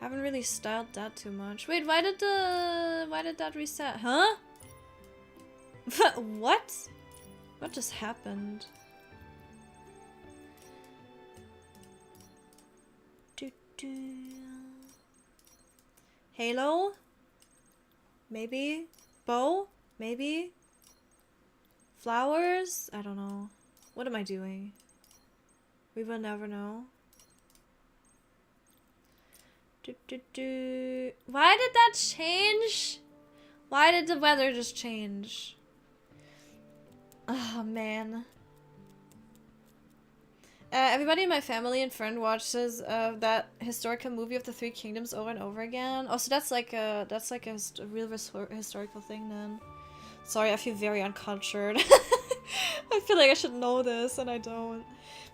Haven't really styled that too much. Wait, why did that reset? Huh? What? What just happened? Halo? Maybe? Bow? Maybe? Flowers? I don't know. What am I doing? We will never know. Why did that change? Why did the weather just change? Oh man. Everybody in my family and friend watches that historical movie of the Three Kingdoms over and over again. Oh, so that's like a real historical thing then. Sorry, I feel very uncultured. I feel like I should know this and I don't.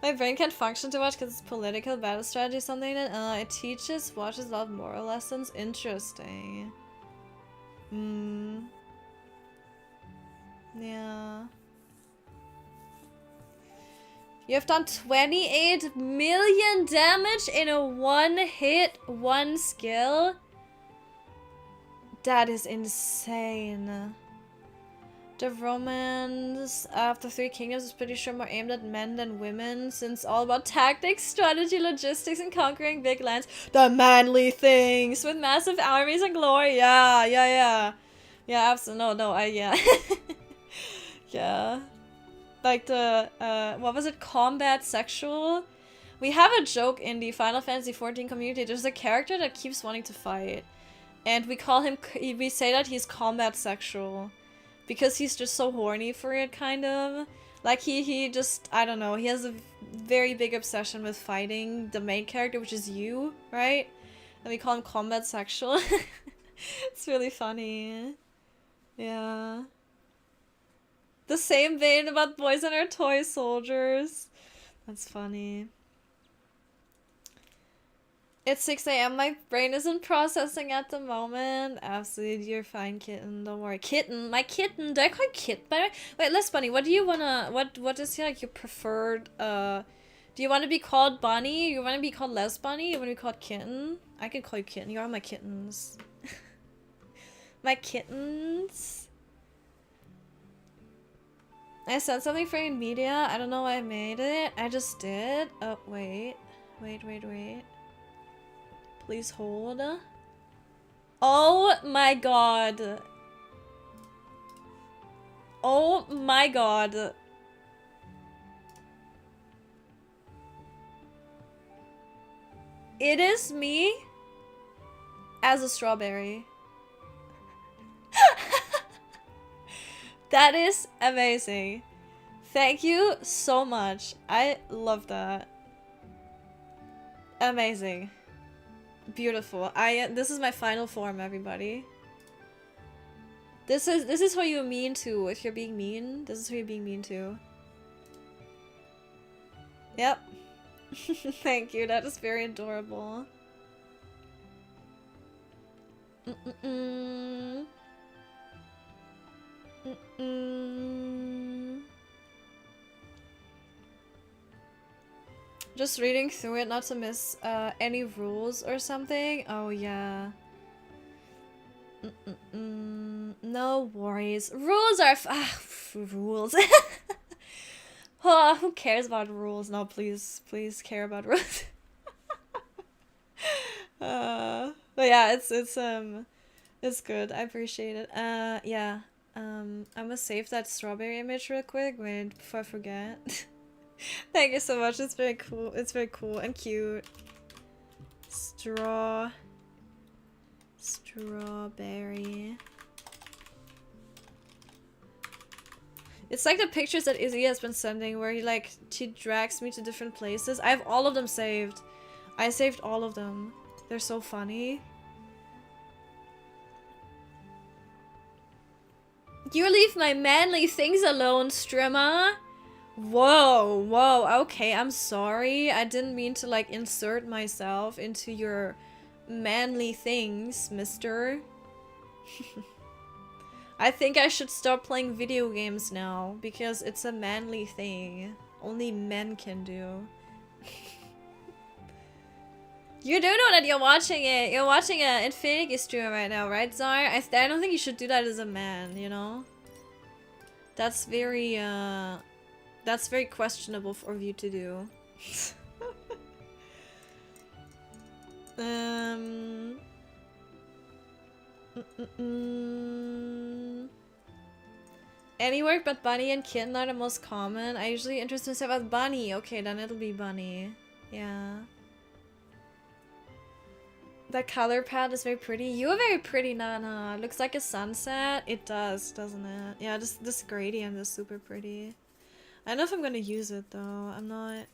My brain can't function too much because it's political battle strategy or something. It watches a lot of moral lessons. Interesting. Yeah. You have done 28 million damage in a one hit, one skill? That is insane. The Romans of the Three Kingdoms is pretty sure more aimed at men than women, since all about tactics, strategy, logistics, and conquering big lands. The manly things with massive armies and glory. Yeah. Yeah, absolutely. No, yeah. Yeah. Like the, what was it? Combat sexual? We have a joke in the Final Fantasy XIV community. There's a character that keeps wanting to fight. And we call him, we say that he's combat sexual. Because he's just so horny for it, kind of. Like, he just, I don't know, he has a very big obsession with fighting the main character, which is you, right? And we call him combat sexual. It's really funny. Yeah. The same vein about boys and our toy soldiers. That's funny. It's 6 a.m. My brain isn't processing at the moment. Absolutely, you're fine, kitten. Don't worry. Kitten. My kitten. Do I call you kitten, by the way? Wait, Les Bunny, what do you wanna... What is like your preferred... Do you want to be called Bunny? You want to be called Les Bunny? You want to be called Kitten? I can call you Kitten. You're all my kittens. My kittens. I said something for your media. I don't know why I made it. I just did. Oh, wait. Wait. Please hold. Oh my god. Oh my god. It is me as a strawberry. That is amazing. Thank you so much. I love that. Amazing. Beautiful. This is my final form, everybody. This is who you're mean to. If you're being mean, this is who you're being mean to. Yep. Thank you. That is very adorable. Just reading through it, not to miss any rules or something. Oh yeah. No worries. Rules are rules. Oh, who cares about rules? No, please care about rules. But yeah, it's good. I appreciate it. Yeah. I'm gonna save that strawberry image real quick. Wait, before I forget. Thank you so much. It's very cool. It's very cool and cute. Strawberry. It's like the pictures that Izzy has been sending where she drags me to different places. I have all of them saved. I saved all of them. They're so funny. You leave my manly things alone, Strimmer. Whoa, okay, I'm sorry. I didn't mean to insert myself into your manly things, mister. I think I should stop playing video games now, because it's a manly thing. Only men can do. You do know that you're watching it. You're watching an Infinity stream right now, right, Zar? I don't think you should do that as a man, you know? That's very questionable for you to do. Any work but bunny and kitten are the most common. I usually interest myself with bunny. Okay, then it'll be bunny. Yeah. That color palette is very pretty. You are very pretty, Nana. Looks like a sunset. It does, doesn't it? Yeah, this gradient is super pretty. I don't know if I'm gonna use it though. I'm not...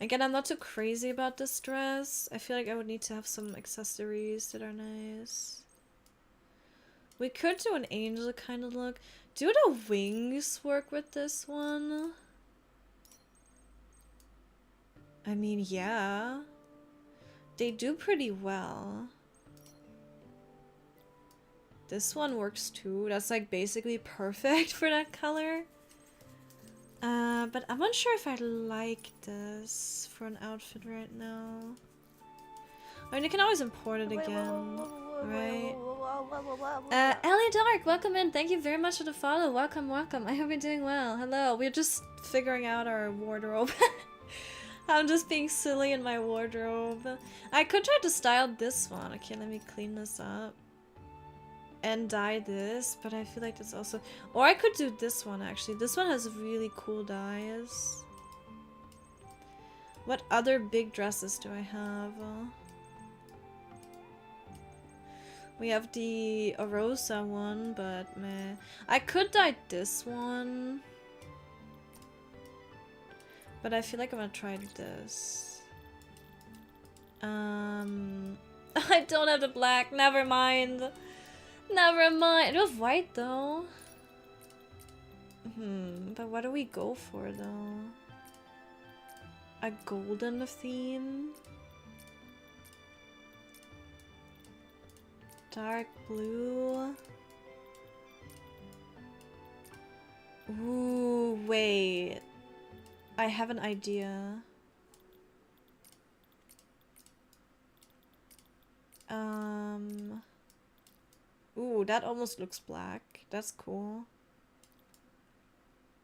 Again, I'm not too crazy about this dress. I feel like I would need to have some accessories that are nice. We could do an angel kind of look. Do the wings work with this one? I mean, yeah. They do pretty well. This one works too. That's basically perfect for that color. But I'm not sure if I like this for an outfit right now. I mean, you can always import it again, right? Ellie Dark, welcome in. Thank you very much for the follow. Welcome, welcome. I hope you're doing well. Hello. We're just figuring out our wardrobe. I'm just being silly in my wardrobe. I could try to style this one. Okay, let me clean this up. And dye this, but I feel like that's also... Or I could do this one, actually. This one has really cool dyes. What other big dresses do I have? We have the Arosa one, but meh. I could dye this one. But I feel like I'm gonna try this. I don't have the black. Never mind. Never mind. I do have white though. But what do we go for though? A golden theme? Dark blue? Ooh, wait. I have an idea. Ooh, that almost looks black. That's cool.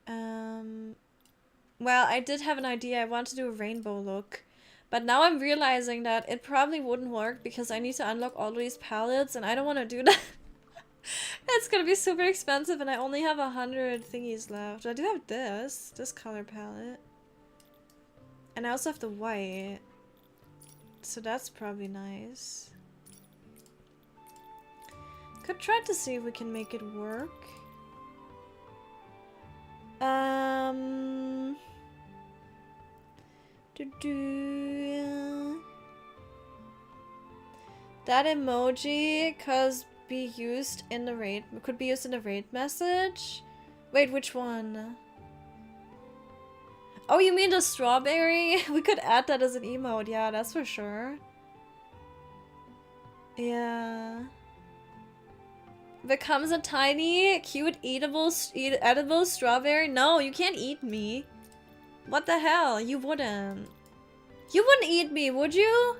Well, I did have an idea. I want to do a rainbow look, But now I'm realizing that it probably wouldn't work because I need to unlock all these palettes and I don't want to do that. It's gonna be super expensive and I only have 100 thingies left. I do have this color palette. And I also have the white. So that's probably nice. Could try to see if we can make it work. That emoji could be used in the raid message. Wait, which one? Oh, you mean the strawberry? We could add that as an emote. Yeah, that's for sure. Yeah. Becomes a tiny, cute, edible strawberry? No, you can't eat me. What the hell? You wouldn't. You wouldn't eat me, would you?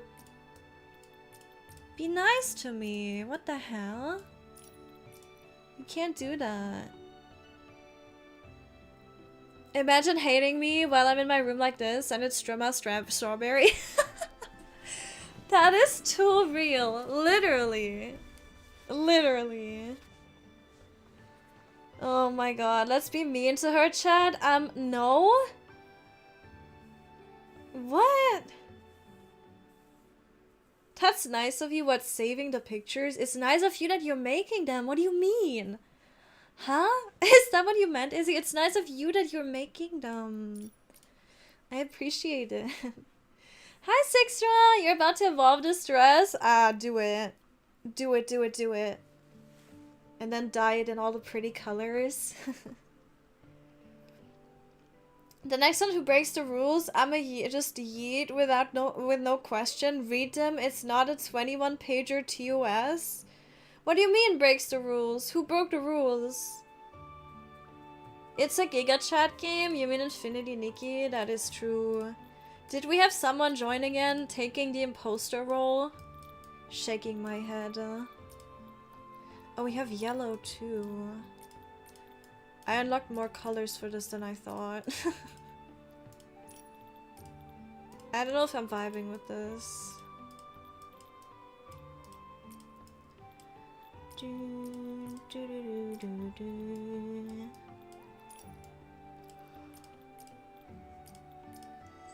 Be nice to me. What the hell? You can't do that. Imagine hating me while I'm in my room like this and it's strawberry. That is too real. Literally. Literally. Oh my god. Let's be mean to her, chat. No? What? That's nice of you. What, saving the pictures? It's nice of you that you're making them. What do you mean? Huh? Is that what you meant, Izzy? It's nice of you that you're making them. I appreciate it. Hi, Sixtra! You're about to evolve this dress? Ah, do it. Do it, do it, do it. And then dye it in all the pretty colors. The next one who breaks the rules, just yeet with no question. Read them. It's not a 21-pager TOS. What do you mean breaks the rules? Who broke the rules? It's a Giga Chat game? You mean Infinity Nikki? That is true. Did we have someone join again, taking the imposter role? Shaking my head. Oh, we have yellow too. I unlocked more colors for this than I thought. I don't know if I'm vibing with this.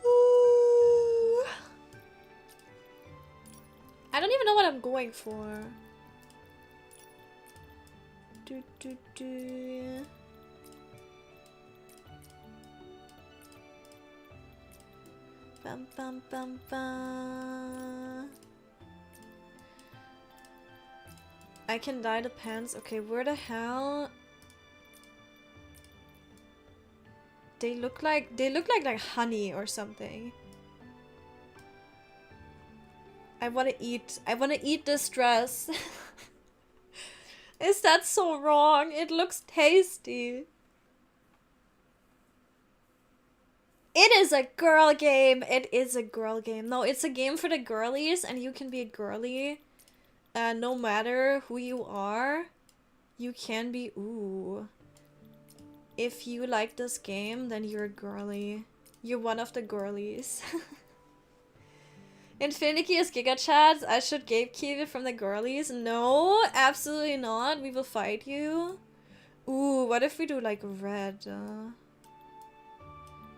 Ooh. I don't even know what I'm going for. Bum bum bum bum. I can dye the pants. Okay, where the hell? They look like honey or something. I wanna eat this dress. Is that so wrong? It looks tasty. It is a girl game. It is a girl game. No, it's a game for the girlies and you can be a girly. No matter who you are, you can be, ooh. If you like this game, then you're a girly. You're one of the girlies. Infinity is Giga Chats. I should gatekeep it from the girlies. No, absolutely not. We will fight you. Ooh, what if we do like red?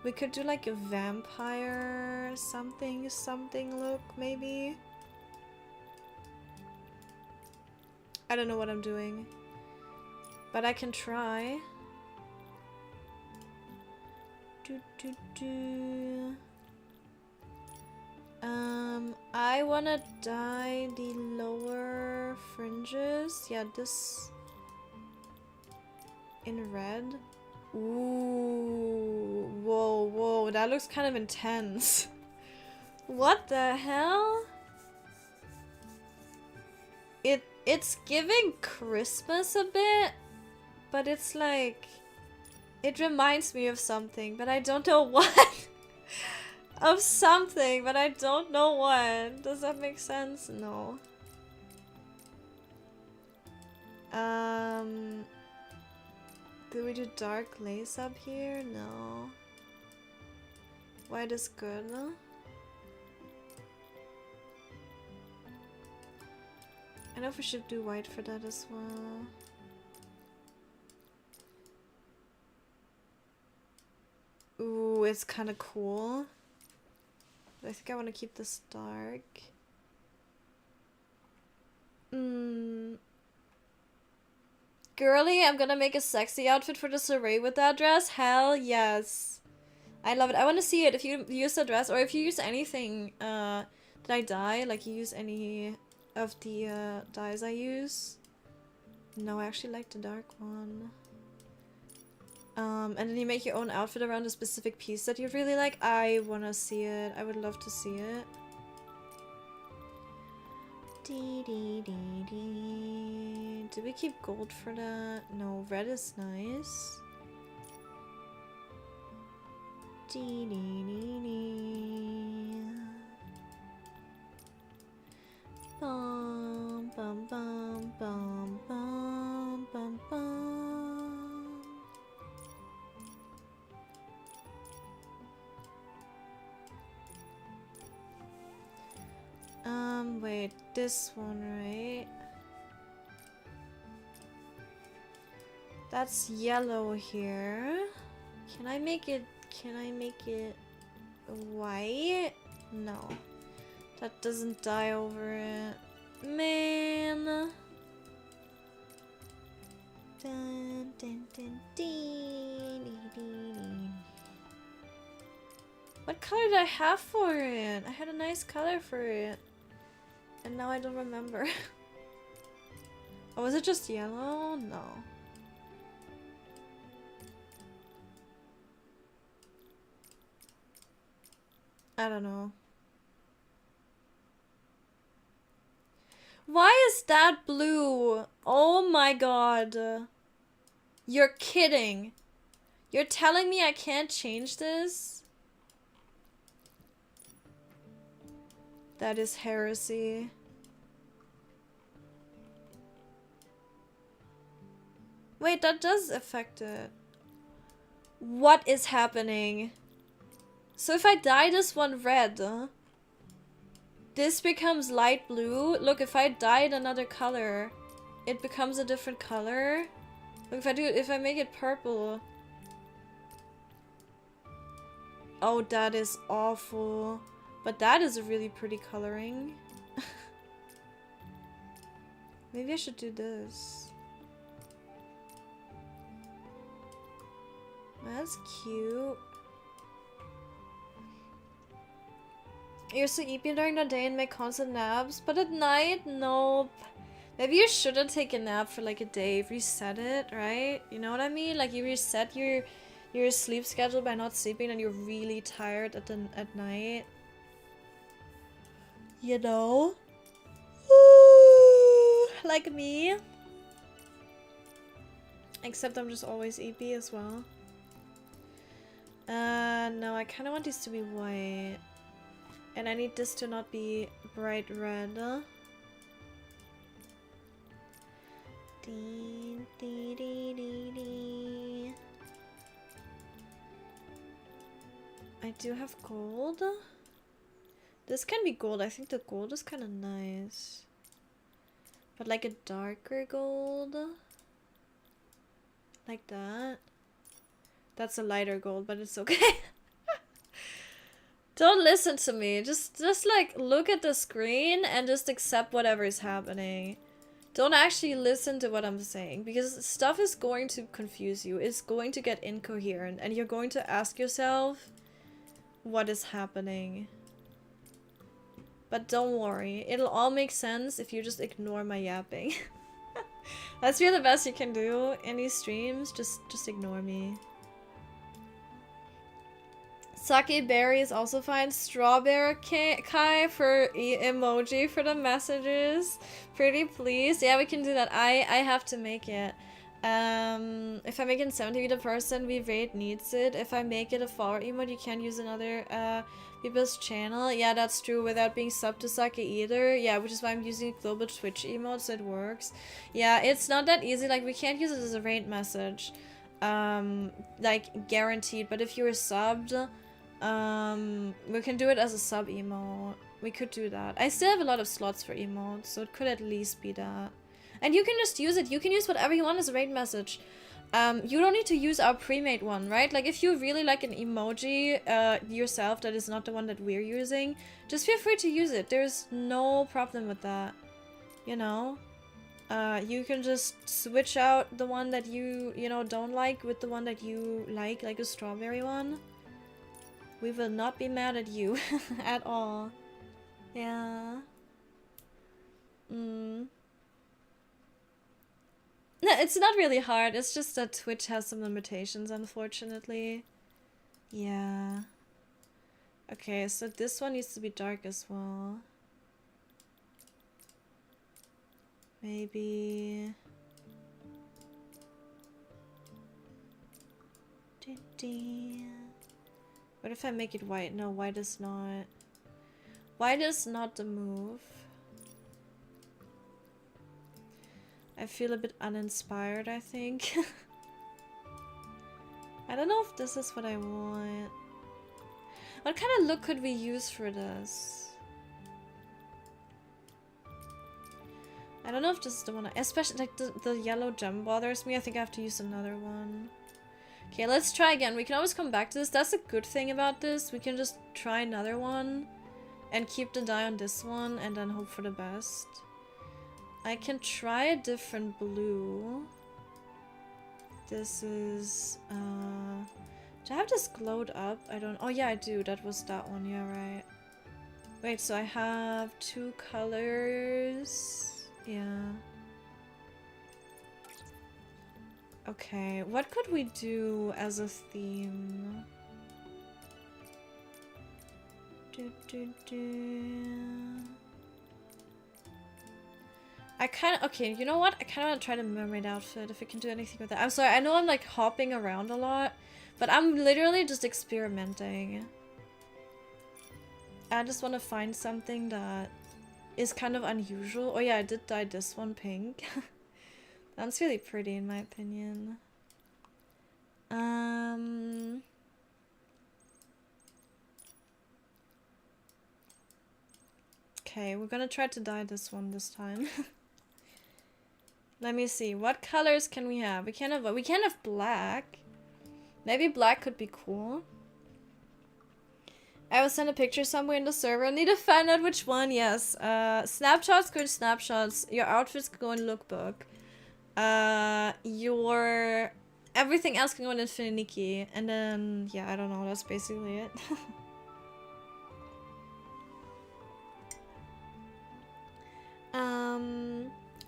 We could do like a vampire something look, maybe. I don't know what I'm doing, but I can try. I wanna dye the lower fringes. Yeah, this in red. Ooh, whoa, that looks kind of intense. What the hell? It's giving Christmas a bit, but it's like, it reminds me of something, but I don't know what. Of something, but I don't know what. Does that make sense? No. Do we do dark lace up here? No. White is good, no? I know if we should do white for that as well. Ooh, it's kind of cool. But I think I want to keep this dark. Girly, I'm gonna make a sexy outfit for the soiree with that dress. Hell yes. I love it. I want to see it if you use the dress or if you use anything. Did I dye? Like you use any of the dyes I use? No, I actually like the dark one. And then you make your own outfit around a specific piece that you really like. I want to see it. I would love to see it. Dee, dee, dee, dee. Did we keep gold for that? No, red is nice. Dee, dee, dee, dee. Bum, bum, bum, bum, bum, bum, bum. Wait, this one, right? That's yellow here. Can I make it white? No. That doesn't dye over it. Man. Dun, dun, dun, dee, dee, dee. What color did I have for it? I had a nice color for it. And now I don't remember. Oh, was it just yellow? No. I don't know. Why is that blue? Oh my god. You're kidding. You're telling me I can't change this? That is heresy. Wait, that does affect it. What is happening? So if I dye this one red, this becomes light blue. Look, if I dye it another color, it becomes a different color. Look, if I make it purple. Oh, that is awful. But that is a really pretty coloring. Maybe I should do this. That's cute. You're so eepy during the day and make constant naps, but at night, nope. Maybe you shouldn't take a nap for like a day. Reset it, right? You know what I mean? Like you reset your sleep schedule by not sleeping and you're really tired at night. You know? Like me. Except I'm just always eepy as well. No, I kind of want these to be white. And I need this to not be bright red. Dee, dee, dee, dee, dee. I do have gold. This can be gold. I think the gold is kind of nice. But like a darker gold. Like that. That's a lighter gold, but it's okay. Don't listen to me. Just like look at the screen and just accept whatever is happening. Don't actually listen to what I'm saying because stuff is going to confuse you. It's going to get incoherent and you're going to ask yourself what is happening. But don't worry. It'll all make sense if you just ignore my yapping. That's really the best you can do in these streams. Just ignore me. Sake berry is also fine. Strawberry kai for emoji for the messages. Pretty please. Yeah, we can do that. I have to make it. If I make it in 70, the person we rate needs it. If I make it a follower emote, you can't use another people's channel. Yeah, that's true without being sub to Sake either. Yeah, which is why I'm using a global Twitch emote so it works. Yeah, it's not that easy. Like we can't use it as a rate message. Like guaranteed. But if you're subbed We can do it as a sub emote. We could do that. I still have a lot of slots for emotes, so it could at least be that. And you can just use it. You can use whatever you want as a raid message. You don't need to use our pre-made one, right? Like, if you really like an emoji yourself that is not the one that we're using, just feel free to use it. There's no problem with that. You know? You can just switch out the one that you know, don't like with the one that you like a strawberry one. We will not be mad at you at all. Yeah. No, it's not really hard. It's just that Twitch has some limitations, unfortunately. Yeah. Okay, so this one needs to be dark as well. Maybe... What if I make it white? No, white is not. White is not the move. I feel a bit uninspired, I think. I don't know if this is what I want. What kind of look could we use for this? I don't know if this is the one. Especially, like, the yellow gem bothers me. I think I have to use another one. Okay, let's try again. We can always come back to this. That's a good thing about this. We can just try another one and keep the die on this one and then hope for the best. I can try a different blue. This is, do I have this glowed up? I don't, oh yeah, I do. That was that one, yeah, right. Wait, so I have two colors. Yeah. Okay, what could we do as a theme? I kind of, okay, you know what? I kind of want to try the mermaid outfit, if we can do anything with that. I'm sorry, I know I'm like hopping around a lot, but I'm literally just experimenting. I just want to find something that is kind of unusual. Oh yeah, I did dye this one pink. That's really pretty in my opinion. Okay, we're gonna try to dye this one this time. Let me see, what colors can we have? We can't have black. Maybe black could be cool. I will send a picture somewhere in the server. I need to find out which one, yes. Snapshots go in snapshots. Your outfits go in lookbook. Your... Everything else can go in Nikki. And then, yeah, I don't know, that's basically it.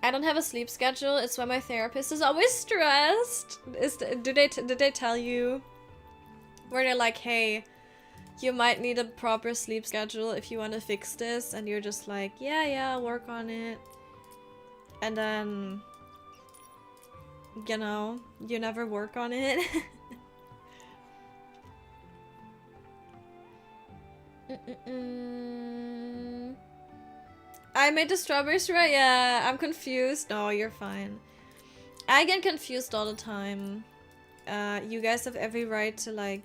I don't have a sleep schedule. It's why my therapist is always stressed. Did they tell you? Where they're like, hey, you might need a proper sleep schedule if you want to fix this. And you're just like, yeah, I'll work on it. And then, you know, you never work on it. I made the strawberries right? Yeah, I'm confused. No, you're fine. I get confused all the time. You guys have every right to, like,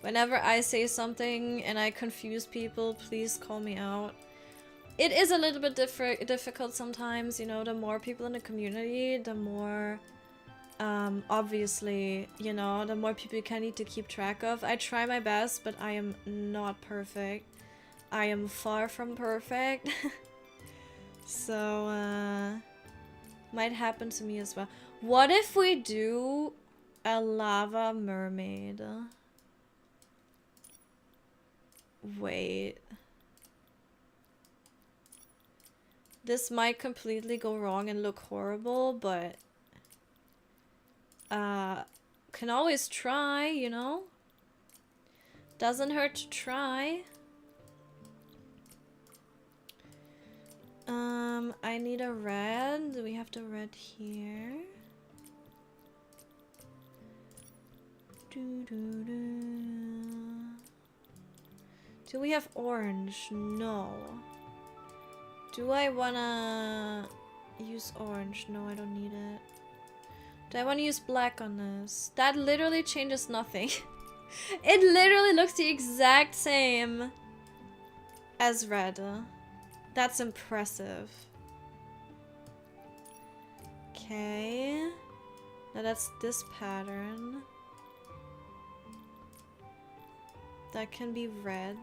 whenever I say something and I confuse people, please call me out. It is a little bit difficult sometimes, you know, the more people in the community, the more, obviously, you know, the more people you kind of need to keep track of. I try my best, but I am not perfect. I am far from perfect. So, might happen to me as well. What if we do a lava mermaid? Wait. This might completely go wrong and look horrible, but can always try, you know? Doesn't hurt to try. I need a red. Do we have the red here? Do we have orange? No. Do I wanna use orange? No, I don't need it. Do I wanna use black on this? That literally changes nothing. It literally looks the exact same as red. That's impressive. Okay. Now that's this pattern. That can be red.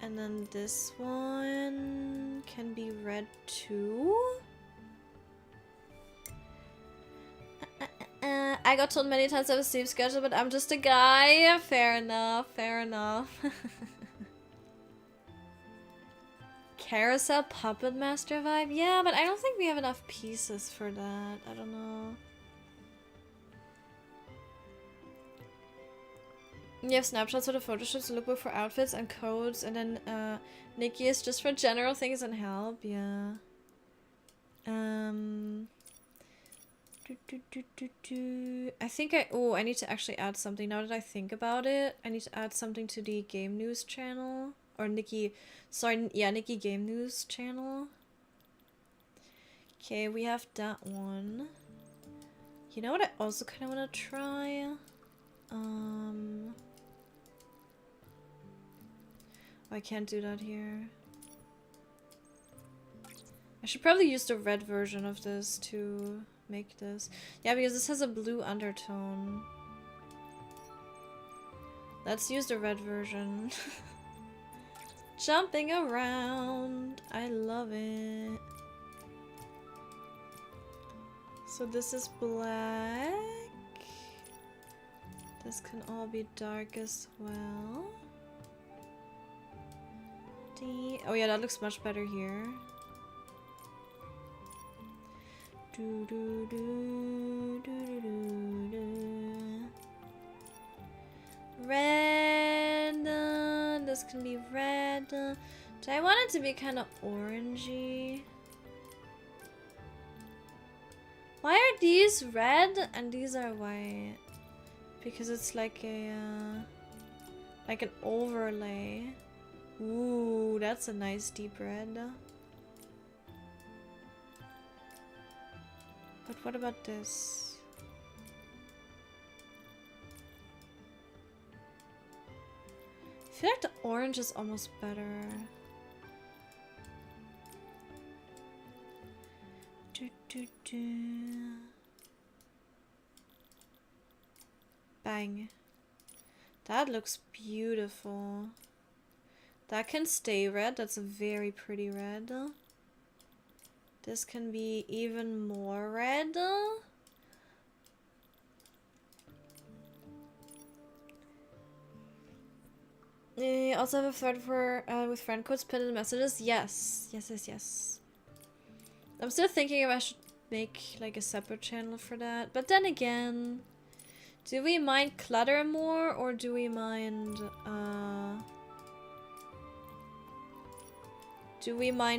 And then this one can be red too. I got told many times I have a sleep schedule, but I'm just a guy. Fair enough, fair enough. Carousel Puppet Master vibe? Yeah, but I don't think we have enough pieces for that. I don't know. You have snapshots for the photo shoots, lookbook for outfits and codes, and then Nikki is just for general things and help. Yeah. I think I need to actually add something. Now that I think about it, I need to add something to the game news channel. Or Nikki, sorry, yeah, Nikki game news channel. Okay, we have that one. You know what I also kind of want to try? I can't do that here. I should probably use the red version of this to make this. Yeah, because this has a blue undertone. Let's use the red version. Jumping around. I love it. So this is black. This can all be dark as well. Oh yeah, that looks much better here. Red. This can be red. Do I want it to be kind of orangey? Why are these red and these are white? Because it's like a like an overlay. Ooh, that's a nice deep red. But what about this? I feel like the orange is almost better. Bang. That looks beautiful. That can stay red. That's a very pretty red. This can be even more red. Also have a thread for with friend codes pinned in messages. Yes. Yes. I'm still thinking if I should make like a separate channel for that. But then again, do we mind clutter more or do we mind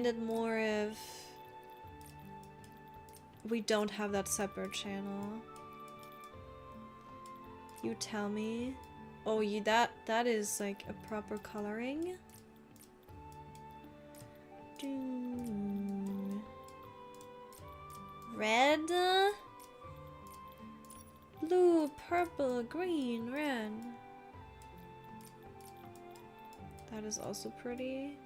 it more if we don't have that separate channel? You tell me. Oh, that is like a proper coloring. Red, blue, purple, green, red. That is also pretty.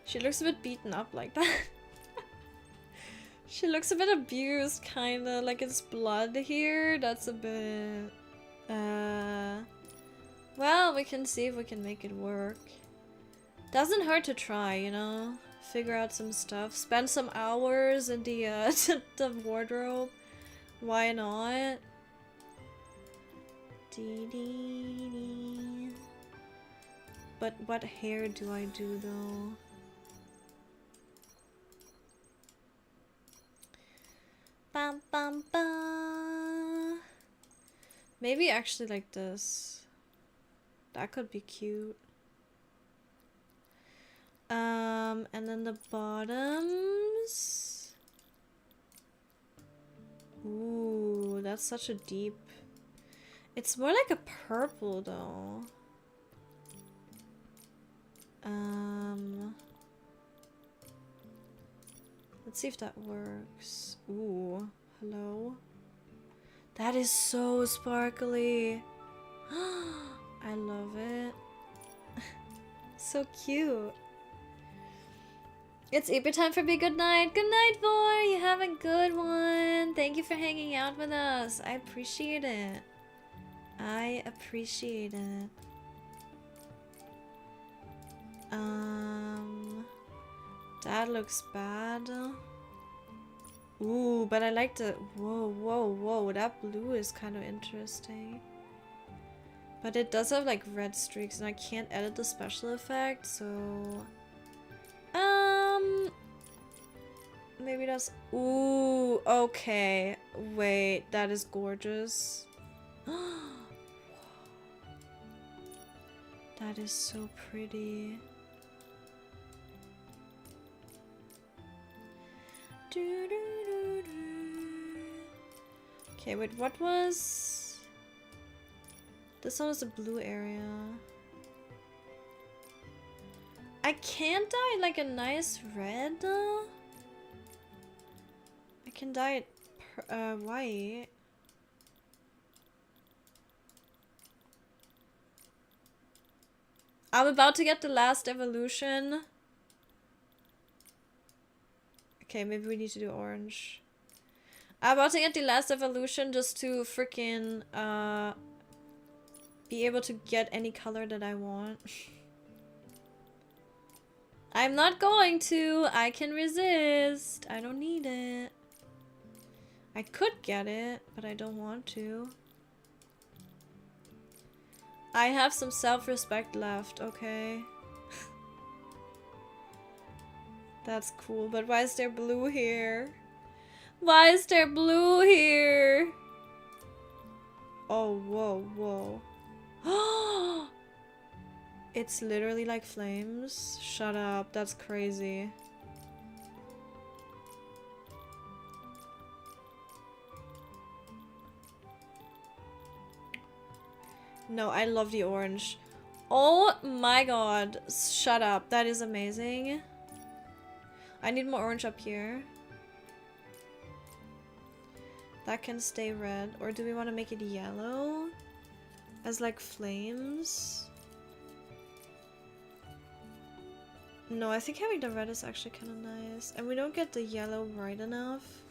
She looks a bit beaten up like that. She looks a bit abused, kinda, like it's blood here. That's a bit... Well, we can see if we can make it work. Doesn't hurt to try, you know? Figure out some stuff. Spend some hours in the, the wardrobe. Why not? But what hair do I do, though? Bum, bum, bum. Maybe actually like this. That could be cute. And then the bottoms. Ooh, that's such a deep... It's more like a purple though. Let's see if that works. Ooh, hello. That is so sparkly. I love it. So cute. It's Easter time for Be Good Night. Good night, Vor. You have a good one. Thank you for hanging out with us. I appreciate it. I appreciate it. That looks bad. Ooh, but I like the... Whoa, whoa, whoa. That blue is kind of interesting. But it does have like red streaks and I can't edit the special effect, so... Maybe that's... Ooh, okay. Wait, that is gorgeous. That is so pretty. Okay, wait, what was... This one is a blue area. I can't dye it like a nice red though. I can dye it white. I'm about to get the last evolution. Okay, maybe we need to do orange. I'm about to get the last evolution just to freaking be able to get any color that I want. I'm not going to. I can resist. I don't need it. I could get it, but I don't want to. I have some self-respect left, okay? That's cool, but why is there blue here? Why is there blue here? Oh, whoa, whoa. It's literally like flames. Shut up, that's crazy. No, I love the orange. Oh my god. Shut up. That is amazing. I need more orange up here. That can stay red. Or do we want to make it yellow? As like flames? No, I think having the red is actually kind of nice. And we don't get the yellow right enough.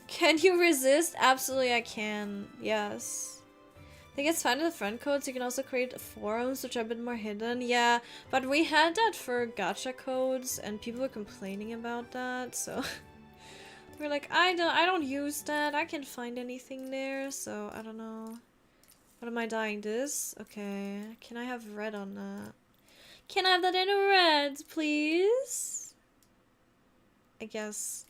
Can you resist? Absolutely I can. Yes. I think it's fine with friend codes. You can also create forums which are a bit more hidden. Yeah, but we had that for gacha codes and people were complaining about that, so we're like, I don't use that. I can't find anything there, so I don't know. What am I dyeing? This? Okay. Can I have red on that? Can I have that in red, please? I guess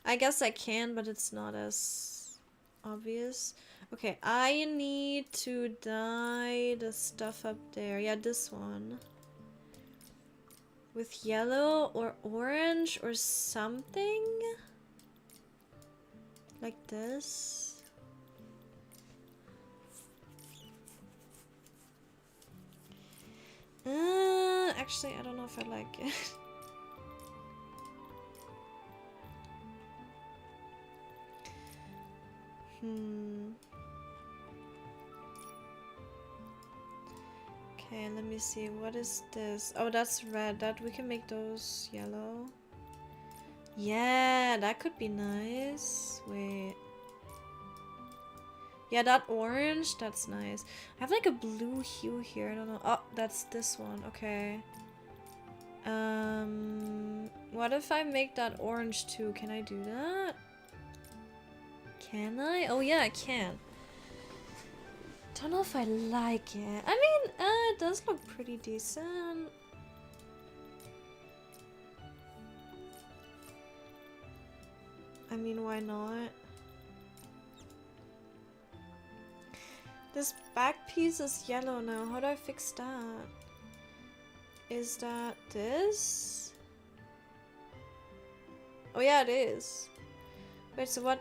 I can, but it's not as obvious. Okay, I need to dye the stuff up there. Yeah, this one. With yellow or orange or something? Like this. Actually, I don't know if I like it. Okay, let me see. What is this? Oh, that's red. That we can make those yellow. Yeah, that could be nice. Wait. Yeah, that orange, that's nice. I have like a blue hue here. I don't know. Oh, that's this one. Okay. What if I make that orange too? Can I do that? Can I? Oh yeah, I can. Don't know if I like it. I mean, it does look pretty decent. I mean, why not? This back piece is yellow now. How do I fix that? Is that this? Oh yeah, it is. Wait, so what?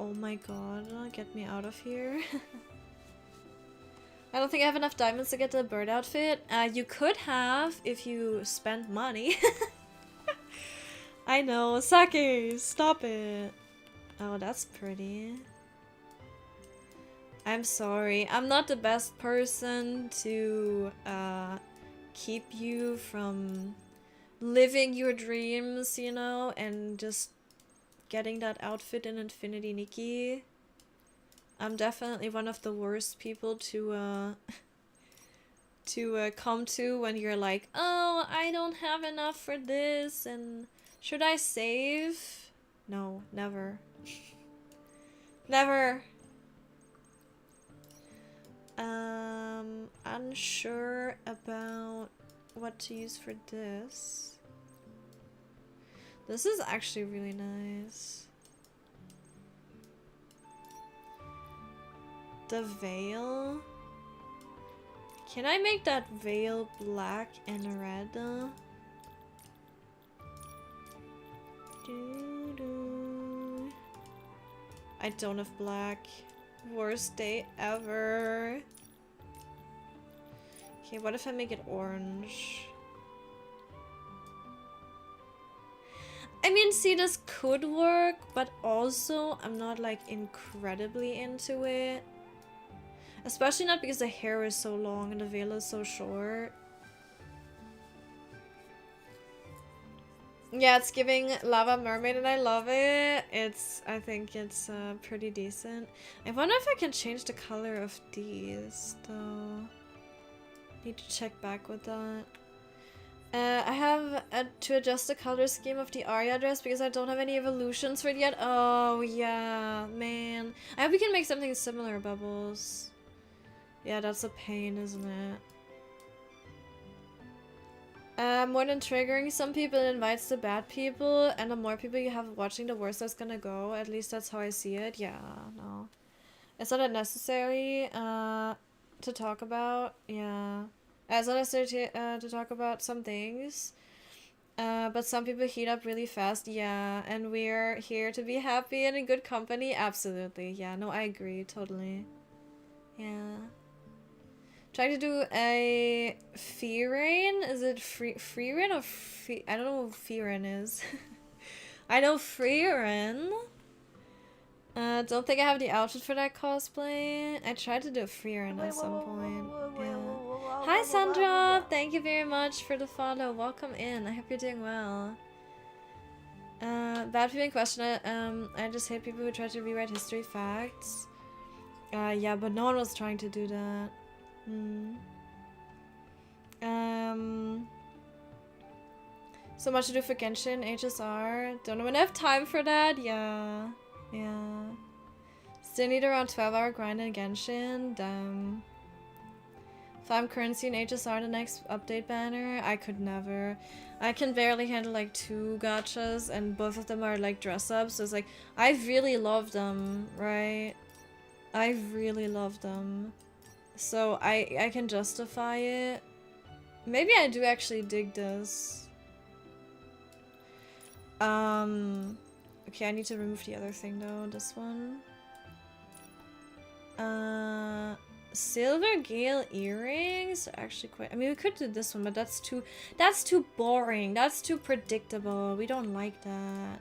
Oh my god, get me out of here. I don't think I have enough diamonds to get the bird outfit. You could have if you spent money. I know, Sake, stop it. Oh, that's pretty. I'm sorry, I'm not the best person to keep you from living your dreams, you know, and just getting that outfit in Infinity Nikki. I'm definitely one of the worst people to come to when you're like, oh, I don't have enough for this, and should I save? No, never. Never. Unsure about what to use for this. This is actually really nice. The veil. Can I make that veil black and red? I don't have black. Worst day ever. Okay, what if I make it orange? I mean, see, this could work, but also I'm not like incredibly into it. Especially not because the hair is so long and the veil is so short. Yeah, it's giving Lava Mermaid and I love it. I think it's pretty decent. I wonder if I can change the color of these though. Need to check back with that. I have to adjust the color scheme of the Arya dress because I don't have any evolutions for it yet. Oh yeah, man. I hope we can make something similar, Bubbles. Yeah, that's a pain, isn't it? More than triggering some people, it invites the bad people, and the more people you have watching, the worse that's gonna go. At least that's how I see it. Yeah, no. It's not necessary to talk about. Yeah. It's not necessary to talk about some things. But some people heat up really fast. Yeah, and we're here to be happy and in good company. Absolutely. Yeah, no, I agree. Totally. Yeah. Trying to do a Fearin. Is it Freerin or I don't know what Fearin is. I know Freerin. Don't think I have the outfit for that cosplay. I tried to do a Freerin at some point. Yeah. Hi Sandra! Thank you very much for the follow. Welcome in. I hope you're doing well. Bad people in question. I just hate people who try to rewrite history facts. Yeah, but no one was trying to do that. So much to do for Genshin, HSR. Don't know when I have time for that. Yeah. Yeah. Still need around 12-hour grind in Genshin. Damn. 5 currency in HSR the next update banner. I could never. I can barely handle like 2 gachas and both of them are like dress ups. So it's like, I really love them, right? I really love them. So I can justify it. Maybe I do actually dig this. Okay, I need to remove the other thing though, this one. Silver Gale earrings are actually quite, I mean we could do this one, but that's too boring. That's too predictable. We don't like that.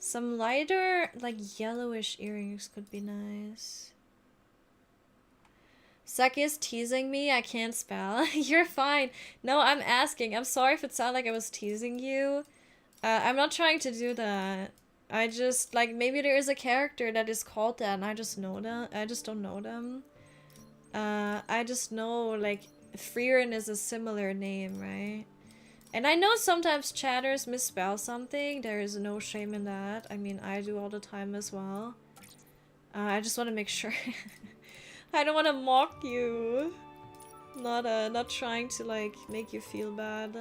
Some lighter, like yellowish earrings could be nice. Saki is teasing me. I can't spell. You're fine. No, I'm asking. I'm sorry if it sounded like I was teasing you. I'm not trying to do that. I just, like, maybe there is a character that is called that and I just know that. I just don't know them. I just know, like, Freerin is a similar name, right? And I know sometimes chatters misspell something. There is no shame in that. I mean, I do all the time as well. I just want to make sure. I don't want to mock you. Not trying to like make you feel bad.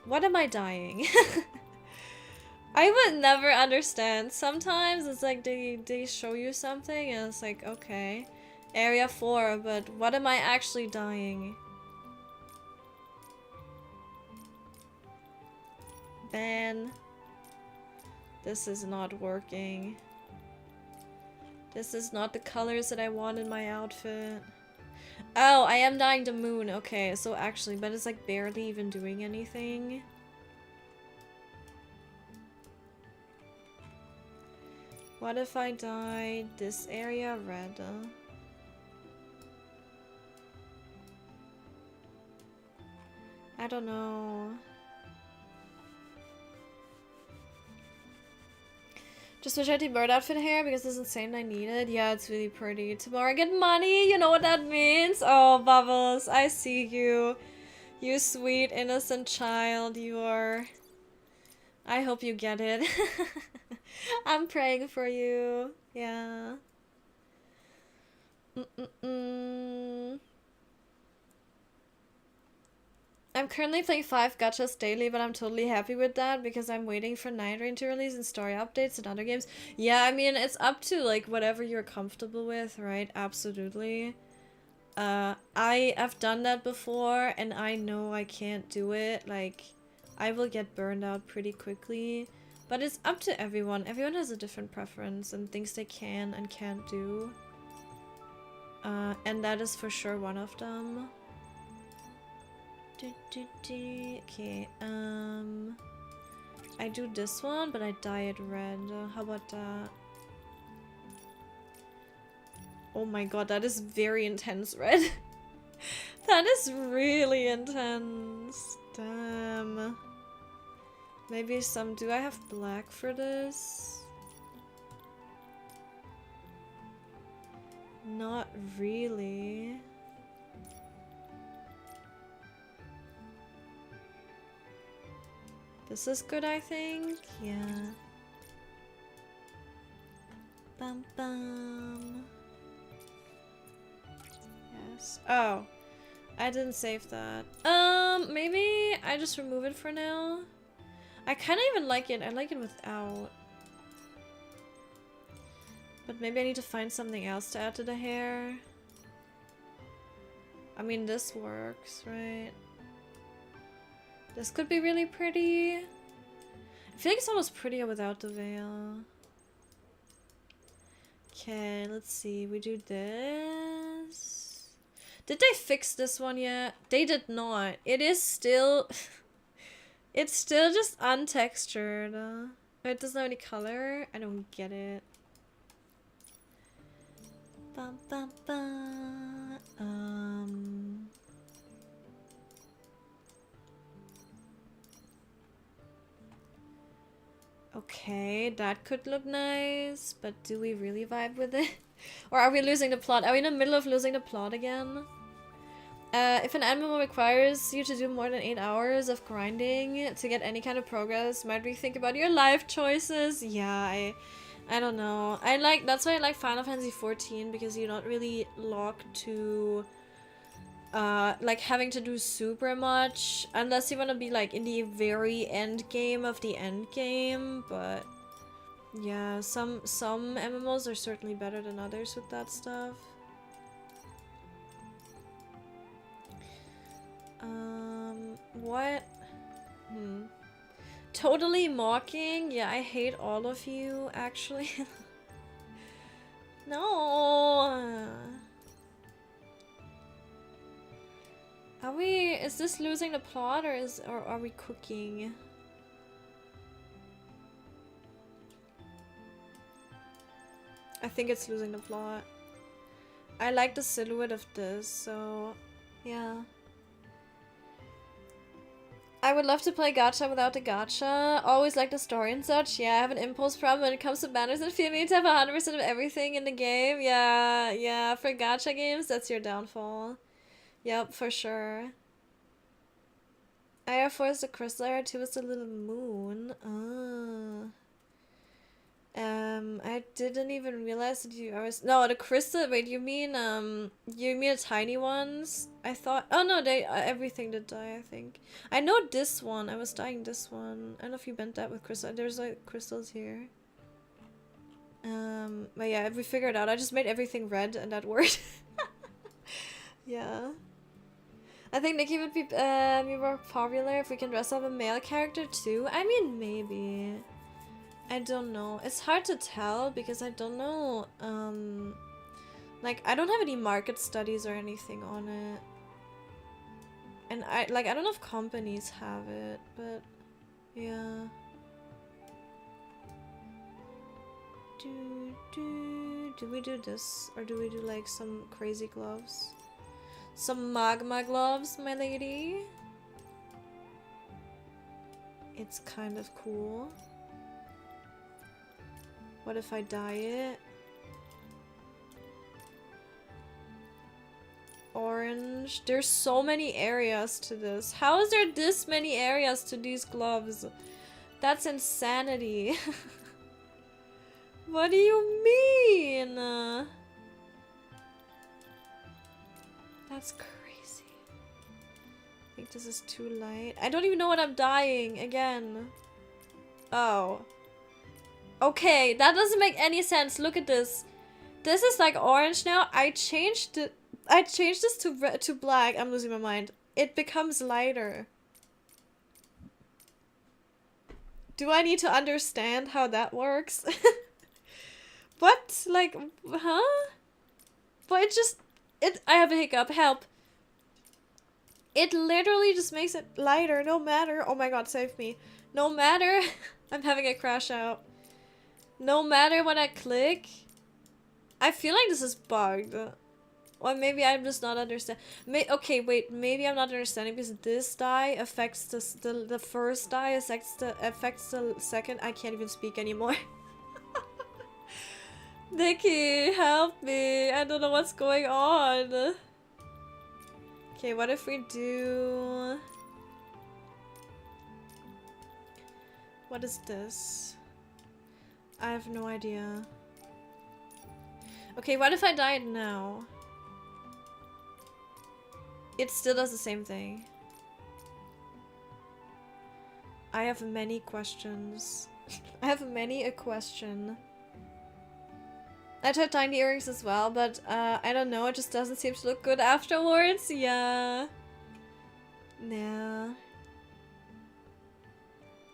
What am I dying? I would never understand. Sometimes it's like they show you something and it's like, okay. Area 4, but what am I actually dying? Man, this is not working. This is not the colors that I want in my outfit. Oh, I am dying the moon. Okay, so actually, but it's like barely even doing anything. What if I dye this area red? I don't know. Just wish I had the bird outfit hair because it's insane I need it. Yeah, it's really pretty. Tomorrow I get money, you know what that means? Oh, Bubbles, I see you. You sweet, innocent child, you are. I hope you get it. I'm praying for you. Yeah. I'm currently playing 5 gachas daily, but I'm totally happy with that because I'm waiting for Night Rain to release and story updates and other games. Yeah, I mean, it's up to, like, whatever you're comfortable with, right? Absolutely. I have done that before, and I know I can't do it. Like, I will get burned out pretty quickly. But it's up to everyone. Everyone has a different preference and things they can and can't do. And that is for sure one of them. Okay, I do this one, but I dye it red. How about that? Oh my god, that is very intense red. That is really intense. Damn. Maybe some... Do I have black for this? Not really. This is good, I think. Yeah. Bum bum. Yes. Oh. I didn't save that. Maybe I just remove it for now. I kind of even like it. I like it without. But maybe I need to find something else to add to the hair. I mean, this works, right? This could be really pretty. I feel like it's almost prettier without the veil. Okay, let's see. We do this. Did they fix this one yet? They did not. It is still... It's still just untextured. It doesn't have any color. I don't get it. Bum, bum, bum. Okay, that could look nice, but do we really vibe with it? Or are we losing the plot? Are we in the middle of losing the plot again? If an MMO requires you to do more than 8 hours of grinding to get any kind of progress, might we think about your life choices? Yeah, I don't know. That's why I like Final Fantasy 14 because you're not really locked to like having to do super much unless you want to be like in the very end game of the end game, but yeah, some MMOs are certainly better than others with that stuff. What? Totally mocking? Yeah, I hate all of you, actually. No! Are we... Is this losing the plot or are we cooking? I think it's losing the plot. I like the silhouette of this, so... Yeah. I would love to play gacha without the gacha. Always like the story and such. Yeah, I have an impulse problem when it comes to banners and feel me to have 100% of everything in the game. Yeah, for gacha games, that's your downfall. Yep, for sure. Area 4 is the crystal, Area 2 is the little moon. I didn't even realize that you always... No, the crystal... Wait, you mean the tiny ones? I thought... Oh no, they... everything did die, I think. I know this one. I was dying this one. I don't know if you bent that with crystal. There's like crystals here. But yeah, we figured it out. I just made everything red and that worked. Yeah. I think Nikki would be more popular if we can dress up a male character too. I mean, maybe. I don't know. It's hard to tell because I don't know. Like, I don't have any market studies or anything on it. And I don't know if companies have it, but yeah. Do we do this? Or do we do like some crazy gloves? Some magma gloves, my lady. It's kind of cool. What if I dye it? Orange. There's so many areas to this. How is there this many areas to these gloves? That's insanity. What do you mean? That's crazy. I think this is too light. I don't even know what I'm dyeing again. Oh. Okay, that doesn't make any sense. Look at this. This is like orange now. I changed this to black. I'm losing my mind. It becomes lighter. Do I need to understand how that works? What? Like, huh? But I have a hiccup. Help. It literally just makes it lighter no matter. Oh my god, save me. No matter. I'm having a crash out. No matter what I click. I feel like this is bugged. Or maybe I'm just not understanding. Okay, wait. Maybe I'm not understanding because this dye affects the first dye affects the second. I can't even speak anymore. Nikki, help me. I don't know what's going on. Okay, what if we do... What is this? I have no idea. Okay, what if I dye it now? It still does the same thing. I have many questions. I have many a question. I tried tiny earrings as well, but I don't know, it just doesn't seem to look good afterwards. Yeah. Yeah.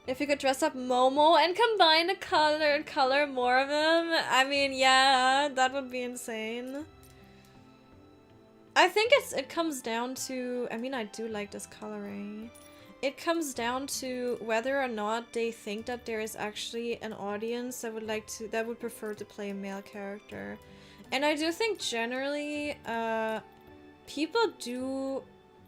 If you could dress up Momo and combine the color more of them, I mean, yeah, that would be insane. I think it comes down to, I mean, I do like this coloring. It comes down to whether or not they think that there is actually an audience that would prefer to play a male character. And I do think generally, people do,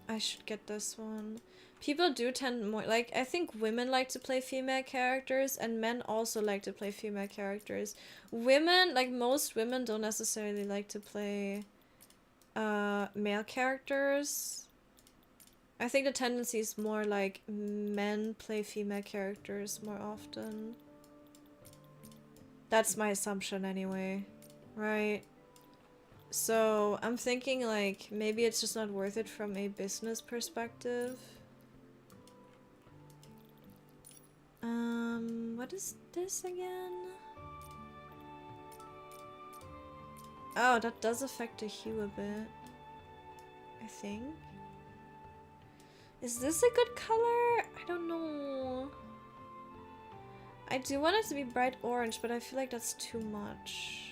I should get this one. People do tend more, like, I think women like to play female characters and men also like to play female characters. Women, like most women don't necessarily like to play male characters. I think the tendency is more like men play female characters more often. That's my assumption anyway, right? So I'm thinking like maybe it's just not worth it from a business perspective. What is this again? Oh, that does affect the hue a bit, I think. Is this a good color? I don't know. I do want it to be bright orange, but I feel like that's too much.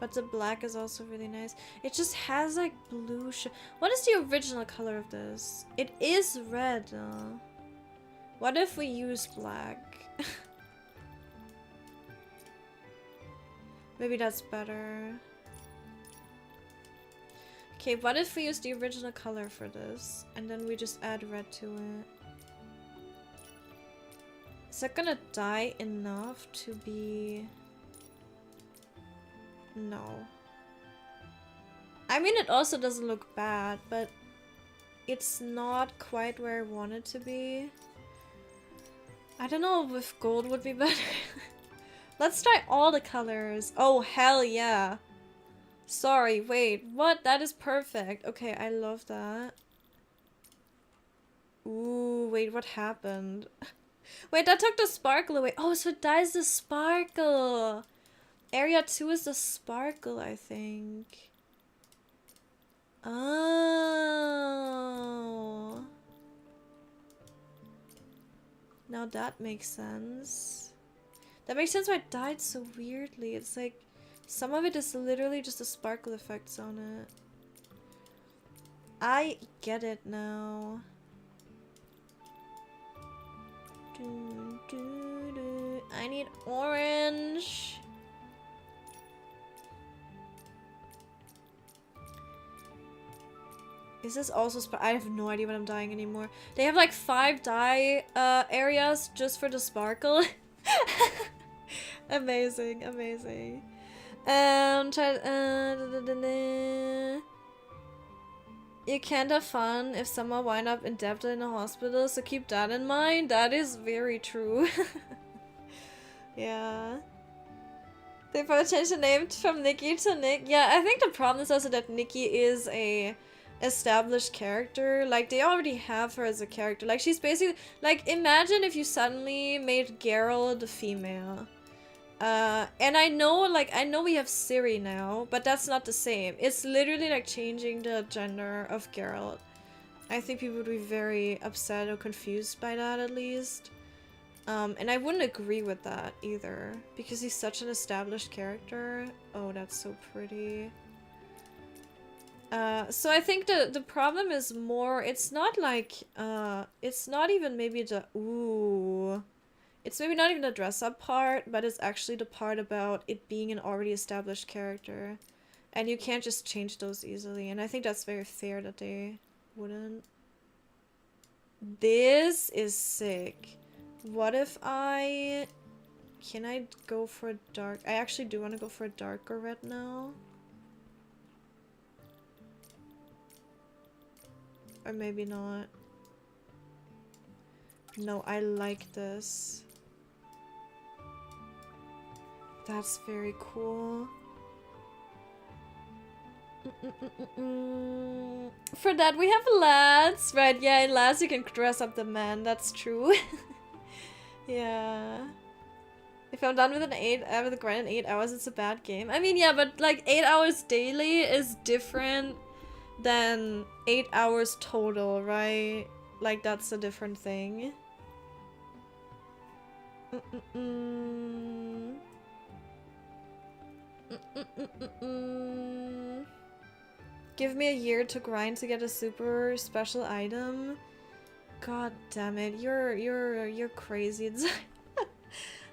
But the black is also really nice. It just has like blue What is the original color of this? It is red. What if we use black? Maybe that's better. Okay, what if we use the original color for this and then we just add red to it? Is that gonna dye enough to be... No. I mean, it also doesn't look bad, but it's not quite where I want it to be. I don't know if gold would be better. Let's try all the colors. Oh, hell yeah. Sorry, wait. What? That is perfect. Okay, I love that. Ooh, wait, what happened? Wait, that took the sparkle away. Oh, so it dies the sparkle. Area 2 is the sparkle, I think. Oh. Now that makes sense. That makes sense why it died so weirdly. It's like, some of it is literally just the sparkle effects on it. I get it now. I need orange. Is this also I have no idea what I'm dyeing anymore. They have like 5 dye areas just for the sparkle. Amazing, amazing. You can't have fun if someone wind up indebted in a hospital, so keep that in mind. That is very true. Yeah. They probably changed the name from Nikki to Nick. Yeah, I think the problem is also that Nikki is a established character. Like, they already have her as a character. Like, she's basically... Like, imagine if you suddenly made Geralt a female. And I know we have Ciri now, but that's not the same. It's literally like changing the gender of Geralt. I think people would be very upset or confused by that, at least. And I wouldn't agree with that either, because he's such an established character. Oh, that's so pretty. So I think the problem is more, it's not like, it's not even maybe the, ooh. It's maybe not even the dress-up part, but it's actually the part about it being an already established character. And you can't just change those easily, and I think that's very fair that they wouldn't. This is sick. What if I... Can I go for a dark... I actually do want to go for a darker red now. Or maybe not. No, I like this. That's very cool. For that we have lads. Right, yeah, in lads you can dress up the man. That's true. Yeah. If I'm done with with a grind in 8 hours, it's a bad game. I mean, yeah, but like 8 hours daily is different than 8 hours total, right? Like, that's a different thing. Give me a year to grind to get a super special item. God damn it, you're crazy.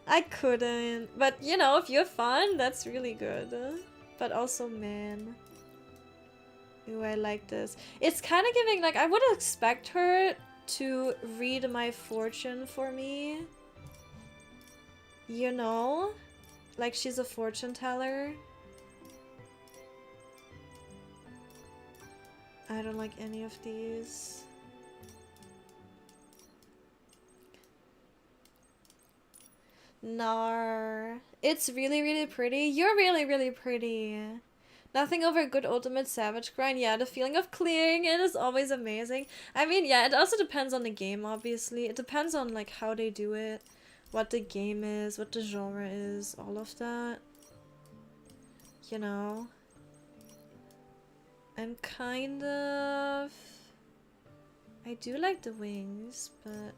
I couldn't. But you know, if you have fun, that's really good. But also, man. Ooh, I like this. It's kind of giving, like, I would expect her to read my fortune for me. You know? Like, she's a fortune teller. I don't like any of these. Nar. It's really, really pretty. You're really, really pretty. Nothing over a good ultimate savage grind. Yeah, the feeling of clearing it is always amazing. I mean, yeah, it also depends on the game, obviously. It depends on, like, how they do it. What the game is, what the genre is, all of that. You know? I'm kind of... I do like the wings, but...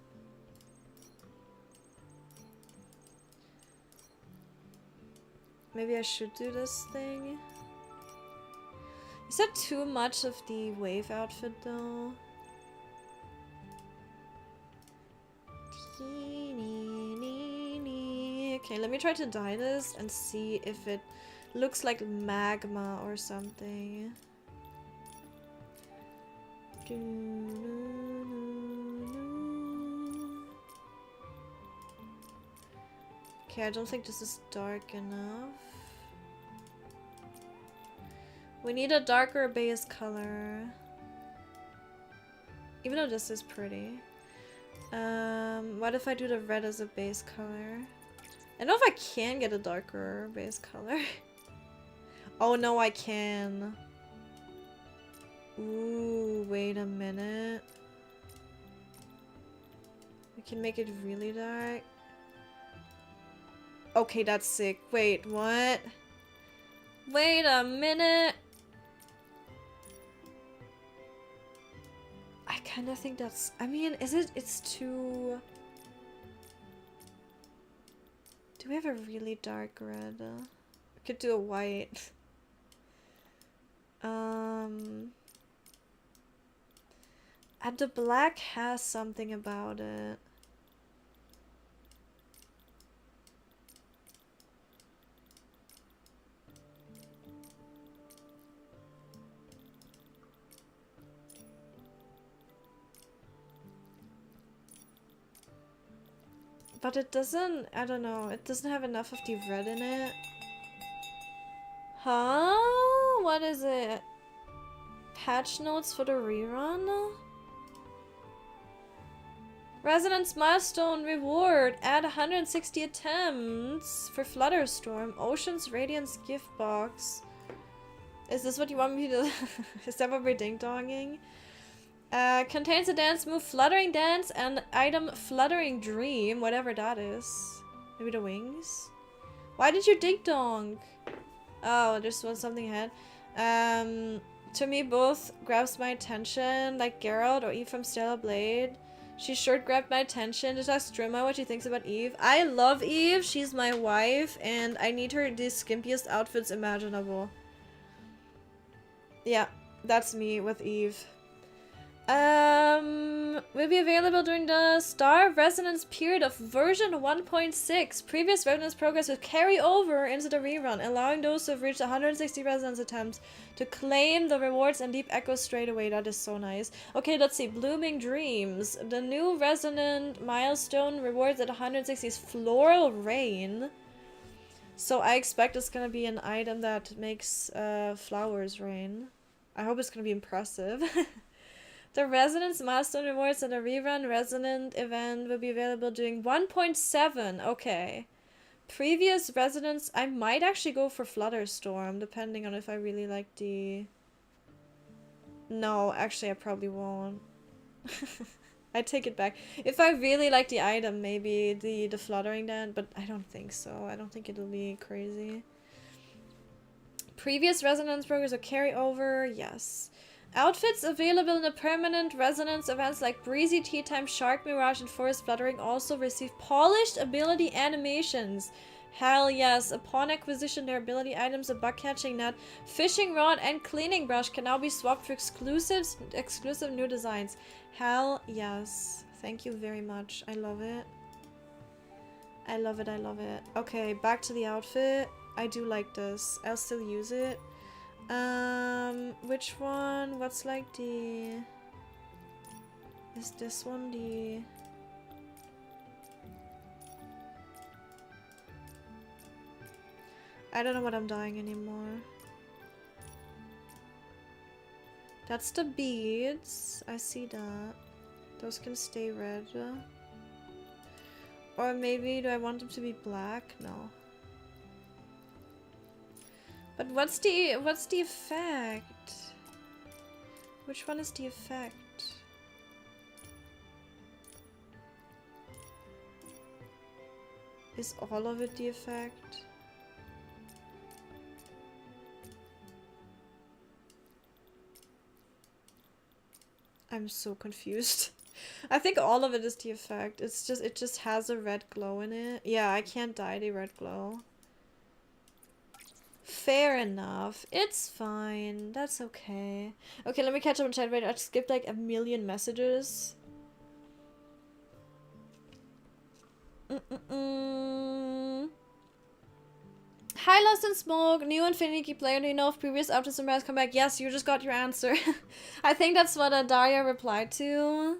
Maybe I should do this thing. Is that too much of the wave outfit, though? Okay, let me try to dye this and see if it looks like magma or something. Okay, I don't think this is dark enough. We need a darker base color. Even though this is pretty. What if I do the red as a base color? I don't know if I can get a darker base color. Oh no, I can. Ooh, wait a minute. We can make it really dark. Okay, that's sick. Wait, what? Wait a minute. I kind of think that's... I mean, is it... It's too... Do we have a really dark red? We could do a white. And the black has something about it. But it doesn't, I don't know, it doesn't have enough of the red in it. Huh? What is it? Patch notes for the rerun? Resonance milestone reward. Add 160 attempts for Flutterstorm. Ocean's Radiance gift box. Is this what you want me to... Is that what we're ding-donging? Contains a dance move Fluttering Dance and item Fluttering Dream, whatever that is. Maybe the wings? Why did you ding-dong? Oh, there's something ahead. To me, both grabs my attention, like Geralt or Eve from Stellar Blade. She sure grabbed my attention. Just ask Strimma what she thinks about Eve. I love Eve. She's my wife, and I need her the skimpiest outfits imaginable. Yeah, that's me with Eve. Will be available during the Star of Resonance period of version 1.6. Previous Resonance progress will carry over into the rerun, allowing those who have reached 160 Resonance attempts to claim the rewards and Deep Echo straight away. That is so nice. Okay, let's see. Blooming Dreams. The new Resonant milestone rewards at 160 is Floral Rain. So I expect it's gonna be an item that makes flowers rain. I hope it's gonna be impressive. The Resonance milestone rewards at the rerun Resonant event will be available during 1.7. Okay. Previous Resonance, I might actually go for Flutterstorm, depending on if I really like the... No, actually I probably won't. I take it back. If I really like the item, maybe the Fluttering Dance, but I don't think so. I don't think it'll be crazy. Previous Resonance progress will carry over, yes. Outfits available in the permanent Resonance events like Breezy Tea Time, Shark Mirage, and Forest Fluttering also receive polished ability animations. Hell yes. Upon acquisition, their ability items, a bug catching net, fishing rod, and cleaning brush can now be swapped for exclusive new designs. Hell yes. Thank you very much. I love it. I love it, I love it. Okay, back to the outfit. I do like this. I'll still use it. Which one? What's like the... Is this one the... I don't know what I'm dyeing anymore. That's the beads. I see that. Those can stay red. Or maybe do I want them to be black? No. But what's the effect? Which one is the effect? Is all of it the effect? I'm so confused. I think all of it is the effect. It just has a red glow in it. Yeah, I can't dye the red glow. Fair enough. It's fine. That's okay. Okay, let me catch up on chat. Wait, I skipped like a million messages. Hi, Lost in Smoke. New Infinity Key player. Do you know if previous Optus and Brass come back? Yes, you just got your answer. I think that's what Daria replied to.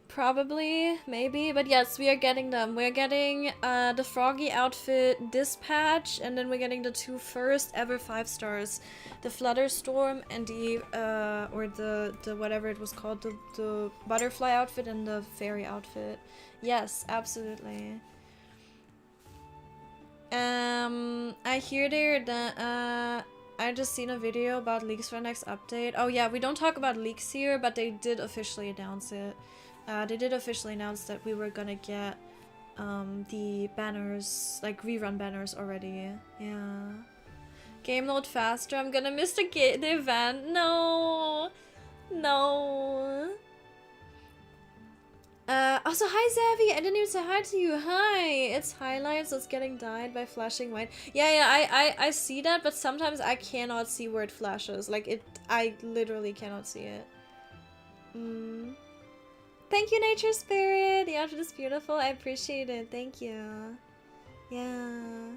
Probably, maybe, but yes, we are getting them. We're getting the Froggy outfit dispatch, and then we're getting the two first ever 5 stars, the Flutterstorm and the or the whatever it was called, the butterfly outfit and the fairy outfit. Yes, absolutely. I hear there that I just seen a video about leaks for the next update. Oh yeah, we don't talk about leaks here, but they did officially announce it. They did officially announce that we were gonna get the banners, like rerun banners already. Yeah. Game load faster. I'm gonna miss the event. No. No. Also, hi Zavi! I didn't even say hi to you. Hi! It's highlights that's getting dyed by flashing white. Yeah, I see that, but sometimes I cannot see where it flashes. Like, I literally cannot see it. Thank you, Nature Spirit! The outfit is beautiful. I appreciate it. Thank you. Yeah.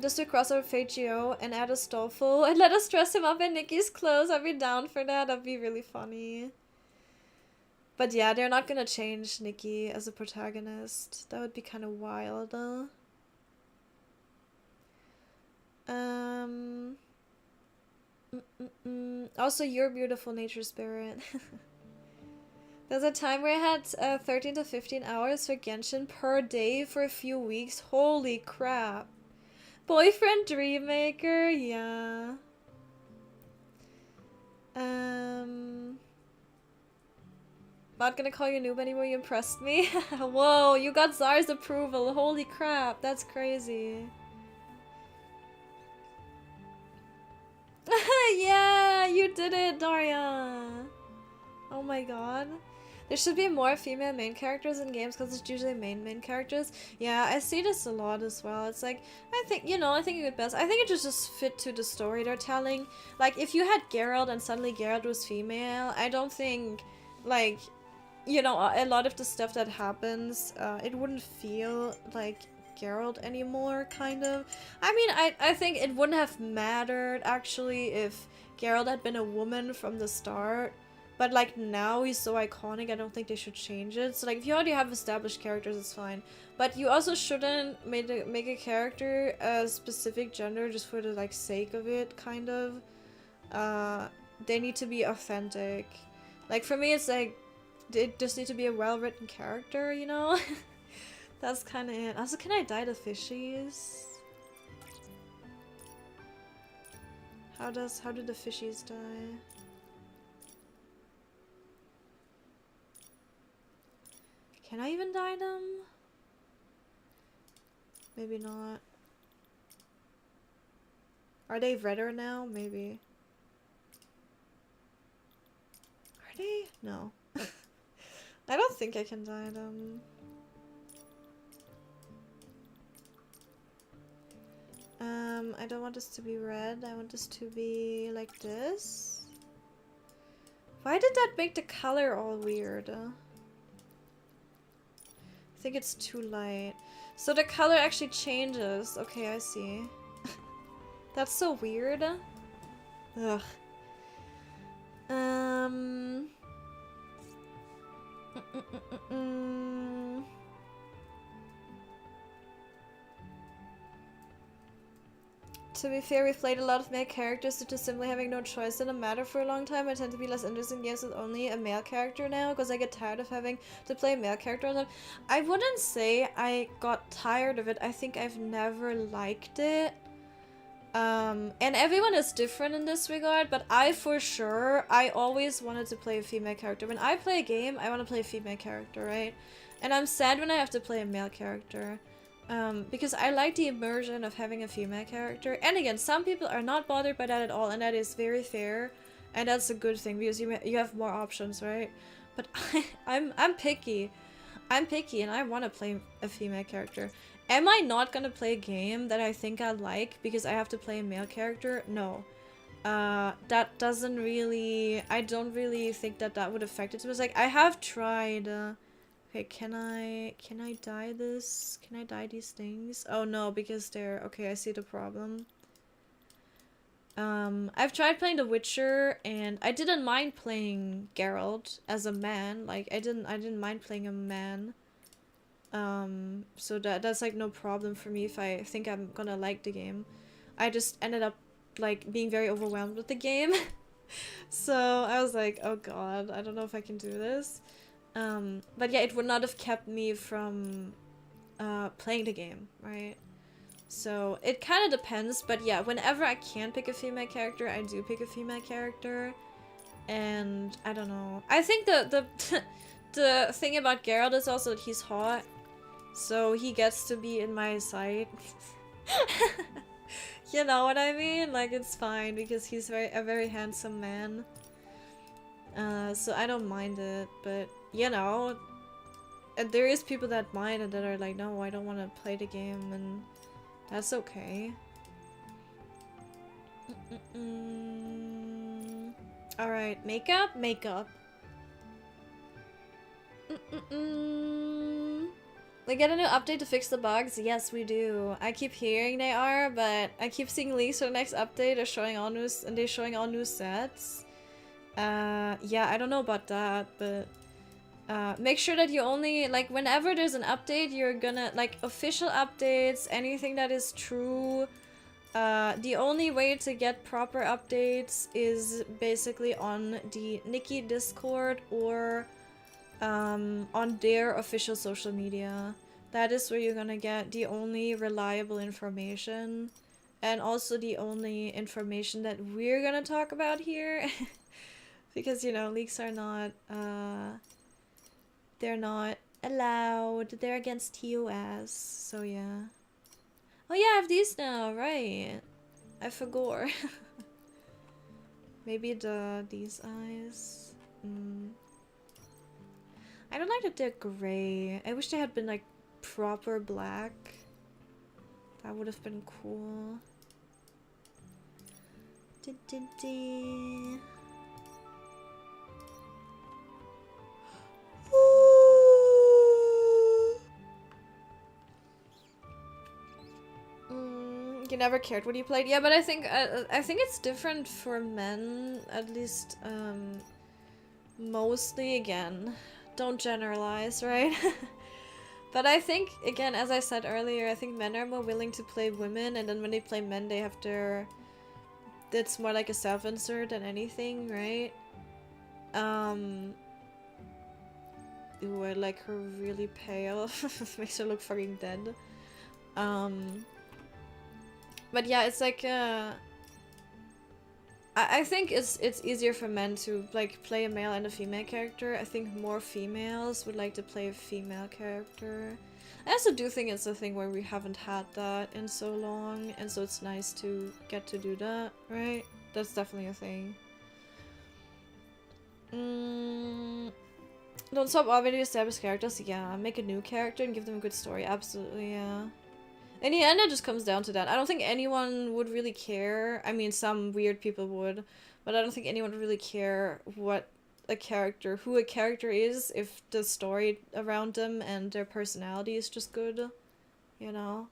Just do a crossover Fate Geo and add a Stolful and let us dress him up in Nikki's clothes. I'd be down for that. That'd be really funny. But yeah, they're not gonna change Nikki as a protagonist. That would be kind of wild. Also, you're beautiful, Nature Spirit. There's a time where I had 13 to 15 hours for Genshin per day for a few weeks. Holy crap. Boyfriend Dreammaker, yeah. Not gonna call you noob anymore, you impressed me. Whoa, you got Czar's approval. Holy crap, that's crazy. Yeah, you did it, Daria. Oh my god. There should be more female main characters in games because it's usually main characters. Yeah, I see this a lot as well. It's like, I think it would best. I think it just fit to the story they're telling. Like, if you had Geralt and suddenly Geralt was female, I don't think, like, you know, a lot of the stuff that happens, it wouldn't feel like Geralt anymore, kind of. I mean, I think it wouldn't have mattered, actually, if Geralt had been a woman from the start. But, like, now he's so iconic, I don't think they should change it. So, like, if you already have established characters, it's fine. But you also shouldn't make a character a specific gender just for the, like, sake of it, kind of. They need to be authentic. Like, for me, it's like, they just need to be a well-written character, you know? That's kind of it. Also, can I dye the fishies? How do the fishies die? Can I even dye them? Maybe not. Are they redder now? Maybe. Are they? No. I don't think I can dye them. I don't want this to be red. I want this to be like this. Why did that make the color all weird? I think it's too light. So the color actually changes. Okay, I see. That's so weird. Ugh. To be fair, we've played a lot of male characters due to simply having no choice in a matter for a long time. I tend to be less interested in games with only a male character now because I get tired of having to play a male character all the time. I wouldn't say I got tired of it. I think I've never liked it. And everyone is different in this regard, but I always wanted to play a female character. When I play a game, I want to play a female character, right? And I'm sad when I have to play a male character. Because I like the immersion of having a female character. And again, some people are not bothered by that at all, and that is very fair. And that's a good thing, because you have more options, right? But I'm picky. I'm picky, and I want to play a female character. Am I not gonna play a game that I think I like because I have to play a male character? No. That doesn't really... I don't really think that would affect it. It was like, I have tried... Okay, can I dye this? Can I dye these things? Oh no, because they're... Okay, I see the problem. I've tried playing The Witcher, and I didn't mind playing Geralt as a man. Like, I didn't mind playing a man. So that's like no problem for me if I think I'm gonna like the game. I just ended up like being very overwhelmed with the game. So I was like, oh god, I don't know if I can do this. But yeah, it would not have kept me from playing the game, right? So it kind of depends, but yeah, whenever I can pick a female character, I do pick a female character. And I don't know. I think the the thing about Geralt is also that he's hot. So he gets to be in my sight. You know what I mean? Like, it's fine because he's a very handsome man. So I don't mind it, but you know, and there is people that mind and that are like, no, I don't want to play the game, and that's okay. Alright, makeup? Makeup. We get a new update to fix the bugs? Yes, we do. I keep hearing they are, but I keep seeing leaks for the next update. They're showing all new, and they're showing all new sets. Yeah, I don't know about that, but make sure that you only, like, whenever there's an update, you're gonna, like, official updates, anything that is true. The only way to get proper updates is basically on the Nikki Discord or on their official social media. That is where you're gonna get the only reliable information, and also the only information that we're gonna talk about here. Because, you know, leaks are not, they're not allowed. They're against TOS, so yeah. Oh yeah, I have these now, right. I forgot. Maybe these eyes. I don't like that they're gray. I wish they had been like proper black. That would have been cool. You never cared when you played? Yeah, but I think it's different for men, at least mostly. Again, don't generalize, right? But I think, again, as I said earlier, I think men are more willing to play women, and then when they play men, they have their... It's more like a self-insert than anything, right? Ooh, I like her really pale. Makes her look fucking dead. But yeah, it's like, I think it's easier for men to, like, play a male and a female character. I think more females would like to play a female character. I also do think it's a thing where we haven't had that in so long, and so it's nice to get to do that, right? That's definitely a thing. Don't swap already established characters? Yeah, make a new character and give them a good story. Absolutely, yeah. In the end, it just comes down to that. I don't think anyone would really care. I mean, some weird people would, but I don't think anyone would really care who a character is if the story around them and their personality is just good, you know?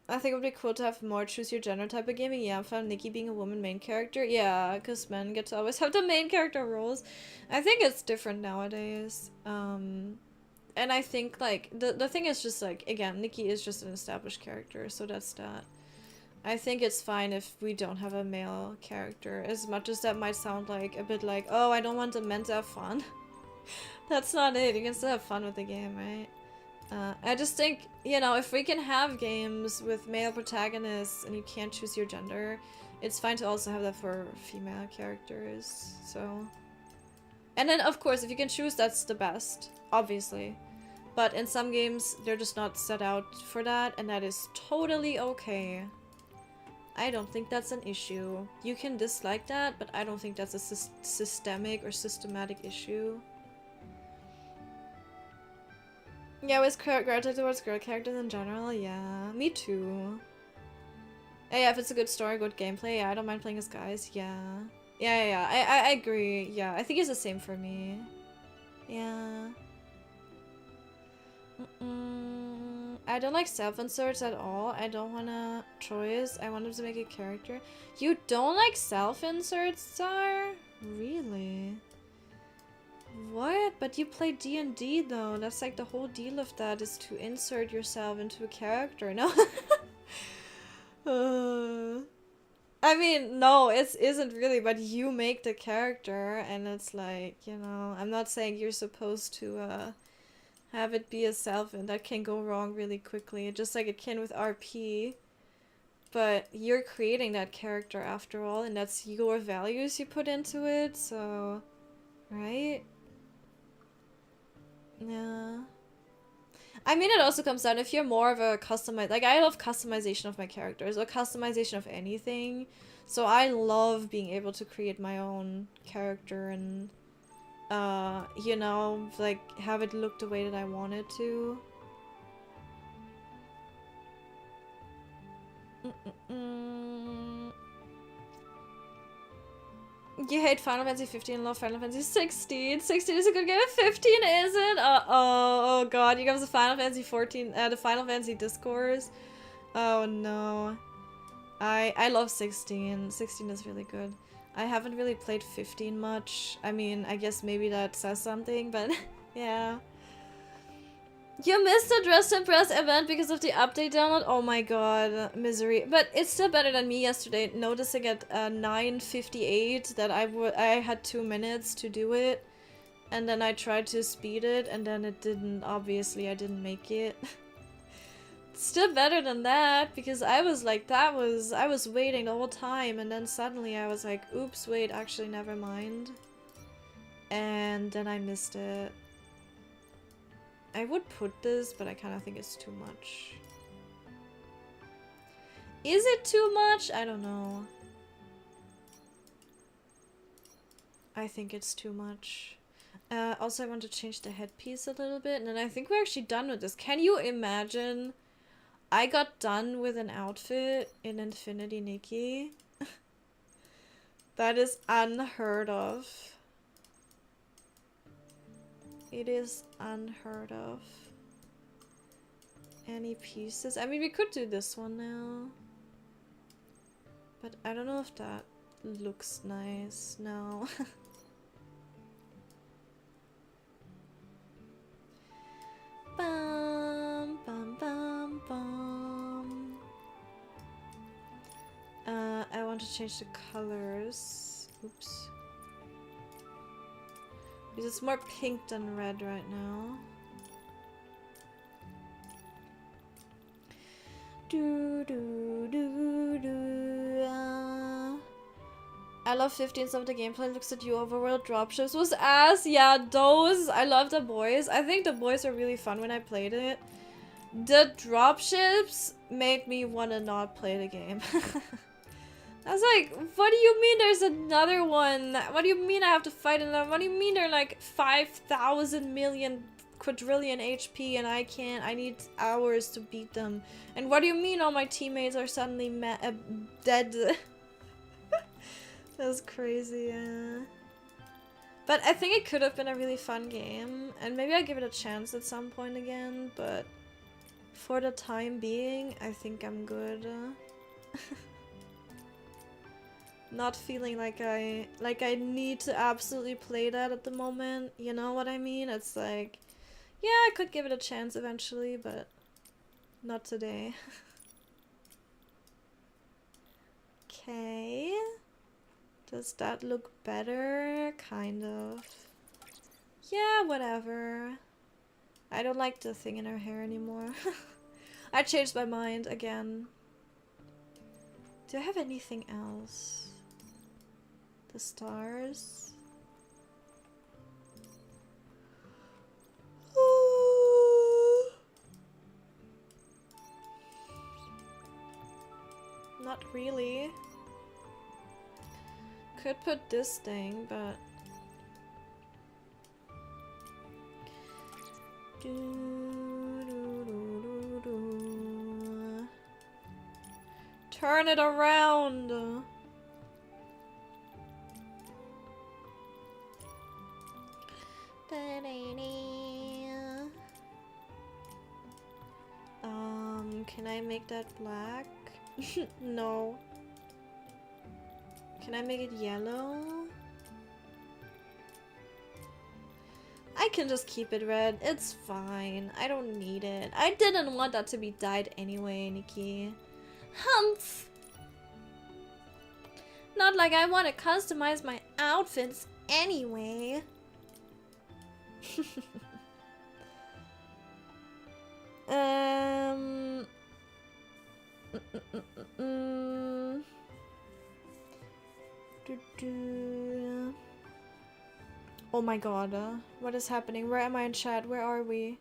I think it would be cool to have more choose your gender type of gaming. Yeah, I found Nikki being a woman main character. Yeah, because men get to always have the main character roles. I think it's different nowadays. And I think, like, the thing is just, like, again, Nikki is just an established character, so that's that. I think it's fine if we don't have a male character, as much as that might sound like a bit like, oh, I don't want the men to have fun. That's not it. You can still have fun with the game, right? I just think, you know, if we can have games with male protagonists and you can't choose your gender, it's fine to also have that for female characters, so... And then, of course, if you can choose, that's the best, obviously. But in some games, they're just not set out for that, and that is totally okay. I don't think that's an issue. You can dislike that, but I don't think that's a systemic or systematic issue. Yeah, I always gravitate towards girl characters in general, yeah. Me too. Yeah, if it's a good story, good gameplay, yeah, I don't mind playing as guys, yeah. Yeah, I agree. Yeah, I think it's the same for me. Yeah. I don't like self-inserts at all. I don't want a choice. I want them to make a character. You don't like self-inserts, Tsar? Really? What? But you play D&D though. That's like the whole deal of that is to insert yourself into a character, no? I mean, no, it isn't really, but you make the character, and it's like, you know, I'm not saying you're supposed to, have it be a self, and that can go wrong really quickly, just like it can with RP. But you're creating that character after all, and that's your values you put into it, so... Right? Yeah. I mean, it also comes down if you're more of a like, I love customization of my characters, or customization of anything. So I love being able to create my own character and, you know, like, have it look the way that I want it to. You hate Final Fantasy 15 and love Final Fantasy 16. 16 is a good game, 15 isn't? Oh god, here comes the Final Fantasy 14, the Final Fantasy discourse. Oh no. I love 16. 16 is really good. I haven't really played 15 much. I mean, I guess maybe that says something, but yeah. You missed the Dress to Impress event because of the update download? Oh my god, misery. But it's still better than me yesterday, noticing at 9:58 that I had 2 minutes to do it. And then I tried to speed it, and then it didn't, obviously I didn't make it. Still better than that, because I was like, I was waiting the whole time, and then suddenly I was like, oops, wait, actually never mind. And then I missed it. I would put this, but I kind of think it's too much. Is it too much? I don't know. I think it's too much. Also, I want to change the headpiece a little bit, and then I think we're actually done with this. Can you imagine? I got done with an outfit in Infinity Nikki. That is unheard of. It is unheard of. Any pieces? I mean, we could do this one now. But I don't know if that looks nice. No. Bum, bum, bum, bum. I want to change the colors. Oops. Because it's more pink than red right now. Do do do do. I love 15. Some of the gameplay looks at you overworld dropships was ass. Yeah, those. I love the boys. I think the boys were really fun when I played it. The dropships made me want to not play the game. I was like, what do you mean there's another one? What do you mean I have to fight another? What do you mean they're like 5,000 million quadrillion HP and I can't? I need hours to beat them. And what do you mean all my teammates are suddenly dead? That's crazy, yeah. But I think it could have been a really fun game. And maybe I'll give it a chance at some point again. But for the time being, I think I'm good. Not feeling like I need to absolutely play that at the moment. You know what I mean? It's like, yeah, I could give it a chance eventually, but not today. Okay. Does that look better? Kind of. Yeah, whatever. I don't like the thing in her hair anymore. I changed my mind again. Do I have anything else? The stars. Not really. Could put this thing, but turn it around. Can I make that black? No. Can I make it yellow? I can just keep it red. It's fine. I don't need it. I didn't want that to be dyed anyway, Nikki. Humph! Not like I want to customize my outfits anyway. Oh my god, what is happening? Where am I in chat? Where are we?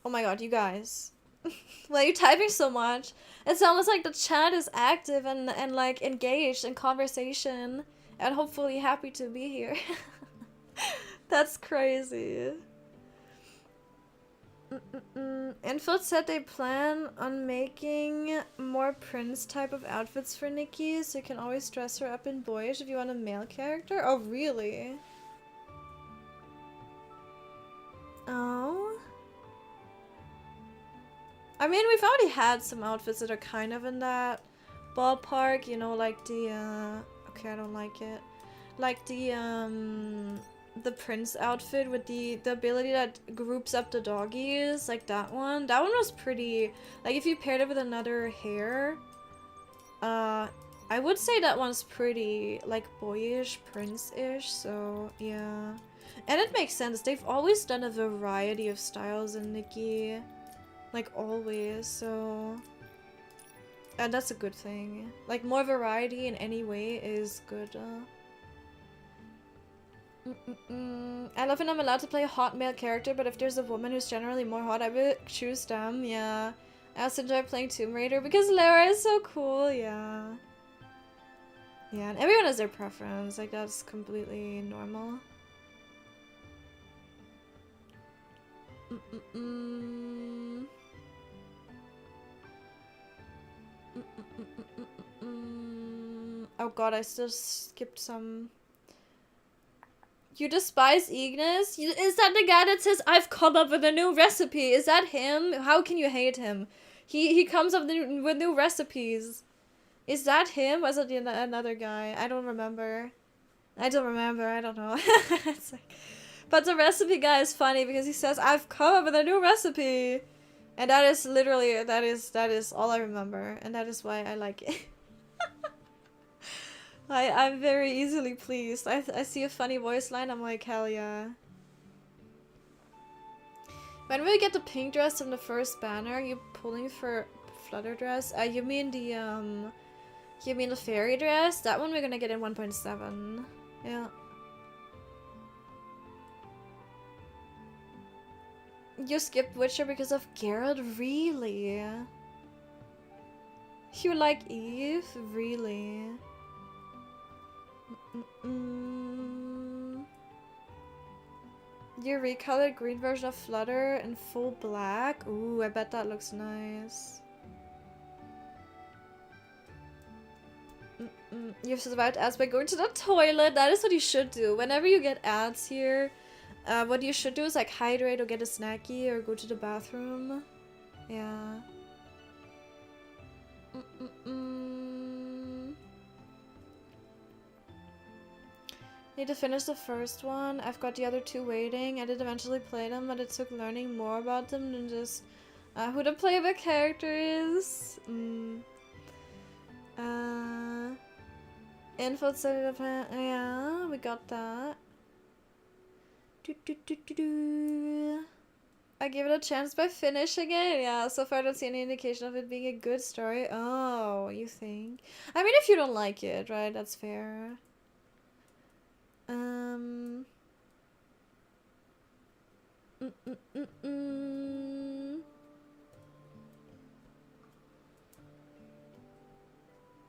Oh my god, you guys. Why are you typing so much? It's almost like the chat is active and like engaged in conversation and hopefully happy to be here. That's crazy. Info said they plan on making more Prince type of outfits for Nikki, so you can always dress her up in boyish if you want a male character. Oh, really? Oh. I mean, we've already had some outfits that are kind of in that ballpark, you know, like the, okay, I don't like it. Like the Prince outfit with the ability that groups up the doggies, like that one. That one was pretty, like if you paired it with another hair, I would say that one's pretty, like, boyish, Prince-ish, so yeah. And it makes sense, they've always done a variety of styles in Nikki. Like, always, so... And that's a good thing. Like, more variety in any way is good. I love when I'm allowed to play a hot male character, but if there's a woman who's generally more hot, I would choose them, yeah. I also enjoy playing Tomb Raider because Lara is so cool, yeah. Yeah, and everyone has their preference, like, that's completely normal. Oh god, I still skipped some. You despise Ignis? Is that the guy that says, I've come up with a new recipe? Is that him? How can you hate him? He comes up with new recipes. Is that him? Was it another guy? I don't remember. I don't know. It's like, but the recipe guy is funny because he says, I've come up with a new recipe. And that is literally, that is all I remember. And that is why I like it. I'm very easily pleased. I see a funny voice line, I'm like, hell yeah. When we get the pink dress from the first banner, you pulling for flutter dress? You mean the fairy dress? That one we're gonna get in 1.7. Yeah. You skipped Witcher because of Geralt? Really? You like Eve? Really? You recolored green version of Flutter in full black? Ooh, I bet that looks nice. You've survived ads by going to the toilet. That is what you should do. Whenever you get ads here, what you should do is like hydrate or get a snacky or go to the bathroom. Yeah. Need to finish the first one. I've got the other two waiting. I did eventually play them, but it took learning more about them than just who the playable character is. Info set up. Yeah, we got that. I gave it a chance by finishing it. Yeah, so far I don't see any indication of it being a good story. Oh, you think? I mean, if you don't like it, right? That's fair.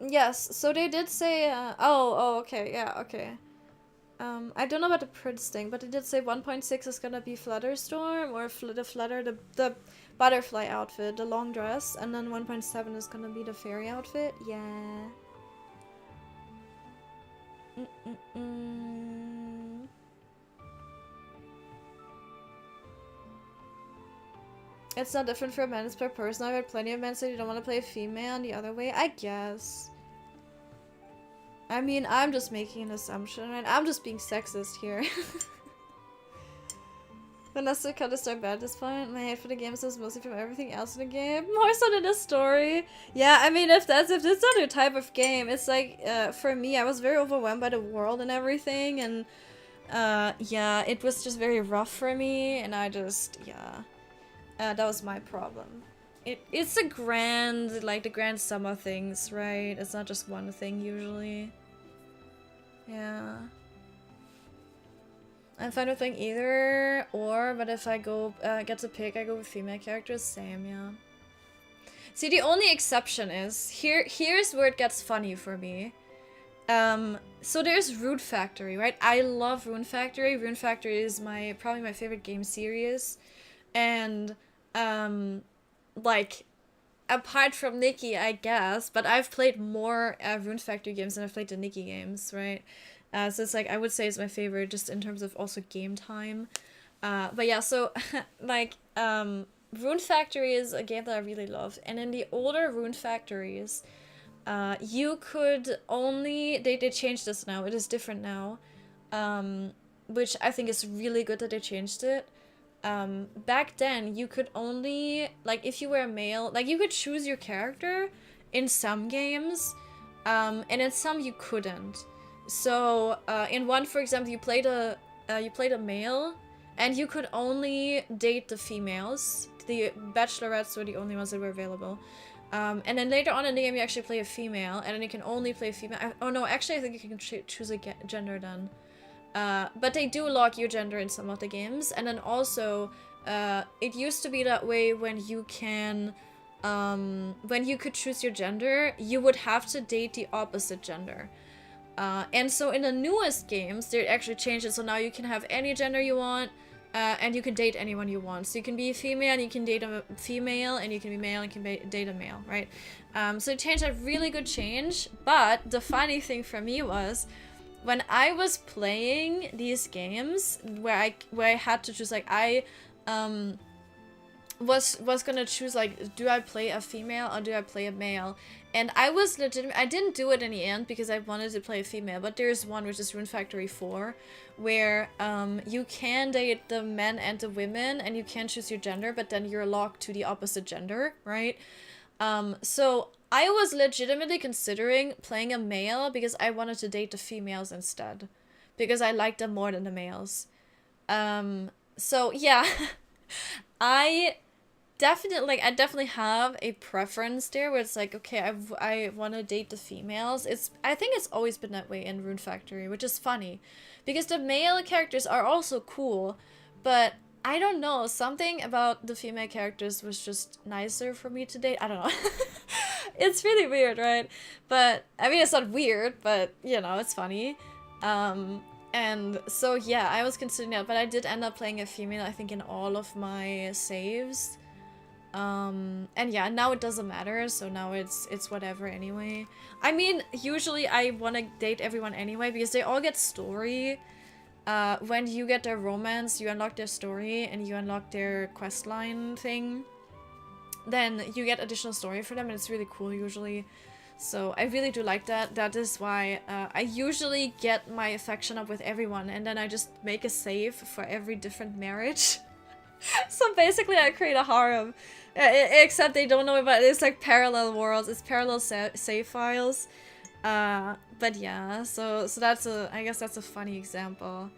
Yes, so they did say, okay, yeah, okay. I don't know about the Prince thing, but they did say 1.6 is gonna be Flutterstorm, or the butterfly outfit, the long dress, and then 1.7 is gonna be the fairy outfit. Yeah. It's not different for men, it's per person. I've heard plenty of men say you don't want to play a female and the other way. I guess. I mean, I'm just making an assumption, right? I'm just being sexist here. Vanessa cut is so bad at this point. My hate for the game is mostly from everything else in the game. More so than the story. Yeah, I mean, if that's not your type of game, it's like, for me, I was very overwhelmed by the world and everything, and Yeah, it was just very rough for me, and I just, yeah. That was my problem. It's a grand, like the grand sum of things, right? It's not just one thing usually. Yeah. I'm fine with playing either or, but if I go get to pick, I go with female characters. Same, yeah. See, the only exception is here's where it gets funny for me. So there's Rune Factory, right? I love Rune Factory. Rune Factory is probably my favorite game series, and like, apart from Nikki, I guess, but I've played more Rune Factory games than I've played the Nikki games, right? So it's like, I would say it's my favorite just in terms of also game time. But yeah, so like, Rune Factory is a game that I really love. And in the older Rune Factories, you could only, they changed this now, it is different now. Which I think is really good that they changed it. Back then you could only, like, if you were a male, like, you could choose your character in some games, and in some you couldn't. So in one, for example, you played a male, and you could only date the females. The bachelorettes were the only ones that were available. And then later on in the game you actually play a female, and then you can only play female. Oh no, actually I think you can choose a gender then. But they do lock your gender in some of the games. And then also, it used to be that way when you can, when you could choose your gender, you would have to date the opposite gender. And so in the newest games, they actually changed it, so now you can have any gender you want, and you can date anyone you want. So you can be female, and you can date a female, and you can be male, and you can date a male, right? So it changed, a really good change, but the funny thing for me was, when I was playing these games, where I had to choose, like, I was gonna choose, like, do I play a female or do I play a male? And I was legitimate. I didn't do it in the end because I wanted to play a female, but there's one, which is Rune Factory 4, where you can date the men and the women, and you can choose your gender, but then you're locked to the opposite gender, right? So I was legitimately considering playing a male because I wanted to date the females instead, because I liked them more than the males. So yeah, I definitely have a preference there where it's like, okay, I want to date the females. I think it's always been that way in Rune Factory, which is funny, because the male characters are also cool, but I don't know, something about the female characters was just nicer for me to date. I don't know. It's really weird, right? But I mean, it's not weird, but you know, it's funny. And so yeah, I was considering that, but I did end up playing a female, I think, in all of my saves. And yeah, now it doesn't matter, so now it's whatever anyway. I mean, usually I want to date everyone anyway, because they all get story. When you get their romance, you unlock their story, and you unlock their questline thing. Then you get additional story for them, and it's really cool usually. So I really do like that. That is why I usually get my affection up with everyone, and then I just make a save for every different marriage. So basically I create a harem, except they don't know about it. It's like parallel worlds, it's parallel save files. But yeah, so that's I guess that's a funny example.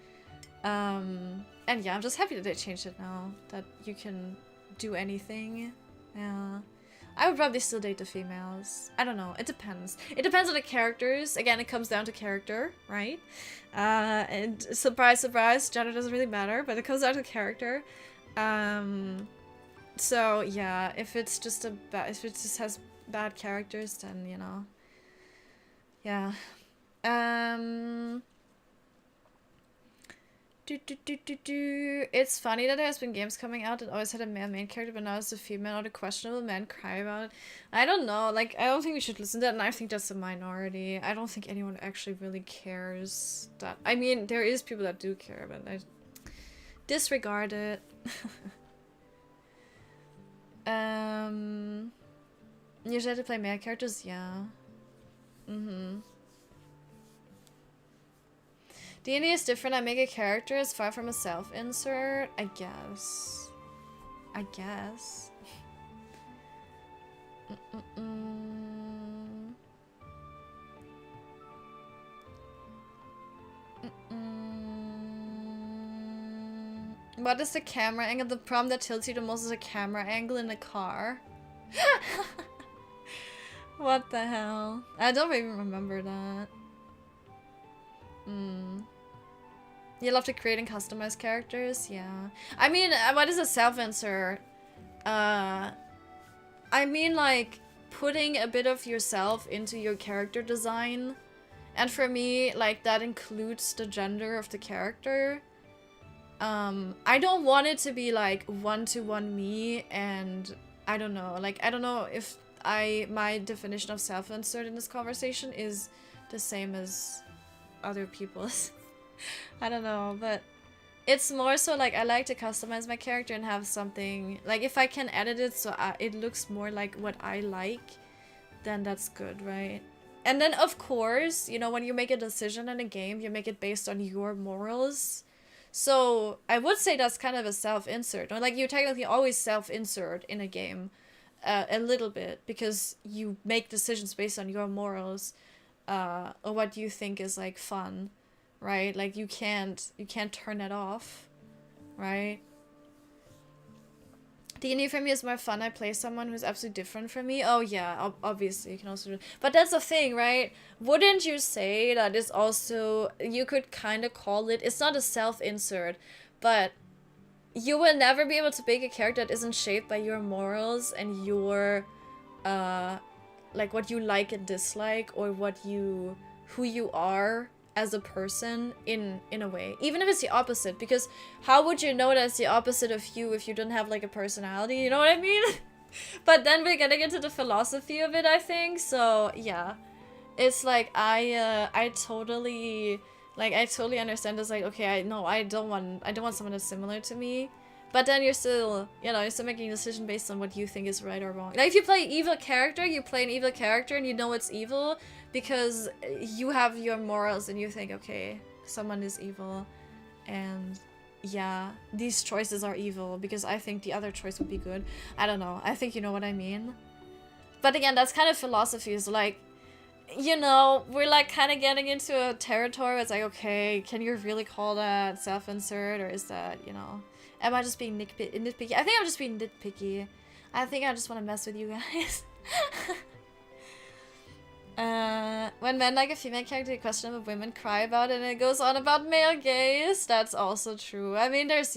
And yeah, I'm just happy that they changed it now, that you can do anything. Yeah, I would probably still date the females. I don't know, it depends. It depends on the characters. Again, it comes down to character, right? And surprise, surprise, gender doesn't really matter, but it comes down to character. So yeah, if it's just if it just has bad characters, then, you know, yeah. It's funny that there has been games coming out that always had a male main character, but now it's a female, or the questionable men cry about it. I don't know, like, I don't think we should listen to that, and I think that's a minority. I don't think anyone actually really cares that. I mean, there is people that do care, but I disregard it. Usually have to play male characters, yeah. D&D is different. I make a character as far from a self-insert, I guess. What is the camera angle? The problem that tilts you the most is a camera angle in a car. What the hell? I don't even remember that. You love to create and customize characters? Yeah. I mean, what is a self-insert? I mean, like, putting a bit of yourself into your character design. And for me, like, that includes the gender of the character. I don't want it to be, like, one-to-one me, and I don't know. Like, I don't know if my definition of self-insert in this conversation is the same as other people's. I don't know, but it's more so like I like to customize my character and have something like if I can edit it so it looks more like what I like, then that's good, right? And then of course, you know, when you make a decision in a game, you make it based on your morals. So I would say that's kind of a self-insert. Or like you technically always self-insert in a game a little bit because you make decisions based on your morals or what you think is like fun. Right? Like you can't turn it off, right? D&D for me is more fun. I play someone who's absolutely different from me. Oh yeah, obviously you can also do. But that's the thing, right? Wouldn't you say that is also, you could kind of call it, it's not a self-insert, but you will never be able to make a character that isn't shaped by your morals and your, like what you like and dislike or who you are as a person in a way, even if it's the opposite, because how would you know that's the opposite of you if you don't have like a personality, you know what I mean? But then we're getting into the philosophy of it, I think. So yeah, it's like I totally understand this, like, okay, I don't want someone that's similar to me. But then you're still, you know, you're still making a decision based on what you think is right or wrong. Like if you play evil character, you play an evil character and you know it's evil because you have your morals and you think, okay, someone is evil. And yeah, these choices are evil because I think the other choice would be good. I don't know. I think you know what I mean. But again, that's kind of philosophy. Is like, you know, we're like kind of getting into a territory where it's like, okay, can you really call that self-insert or is that, you know... Am I just being nitpicky? I think I'm just being nitpicky. I think I just want to mess with you guys. When men like a female character, they question if women cry about it and it goes on about male gaze. That's also true. I mean, there's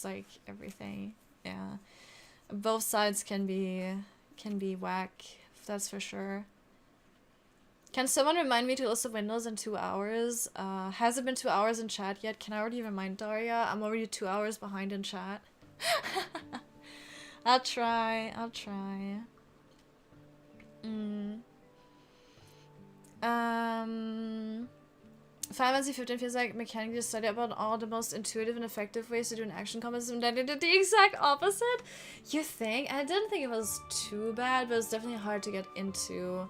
like everything. Yeah. Both sides can be whack, that's for sure. Can someone remind me to list the windows in 2 hours? Has it been 2 hours in chat yet? Can I already remind Daria? I'm already 2 hours behind in chat. I'll try. 5-15 feels like mechanically study about all the most intuitive and effective ways to do an action combat system. Then it did the exact opposite. You think? I didn't think it was too bad, but it's definitely hard to get into.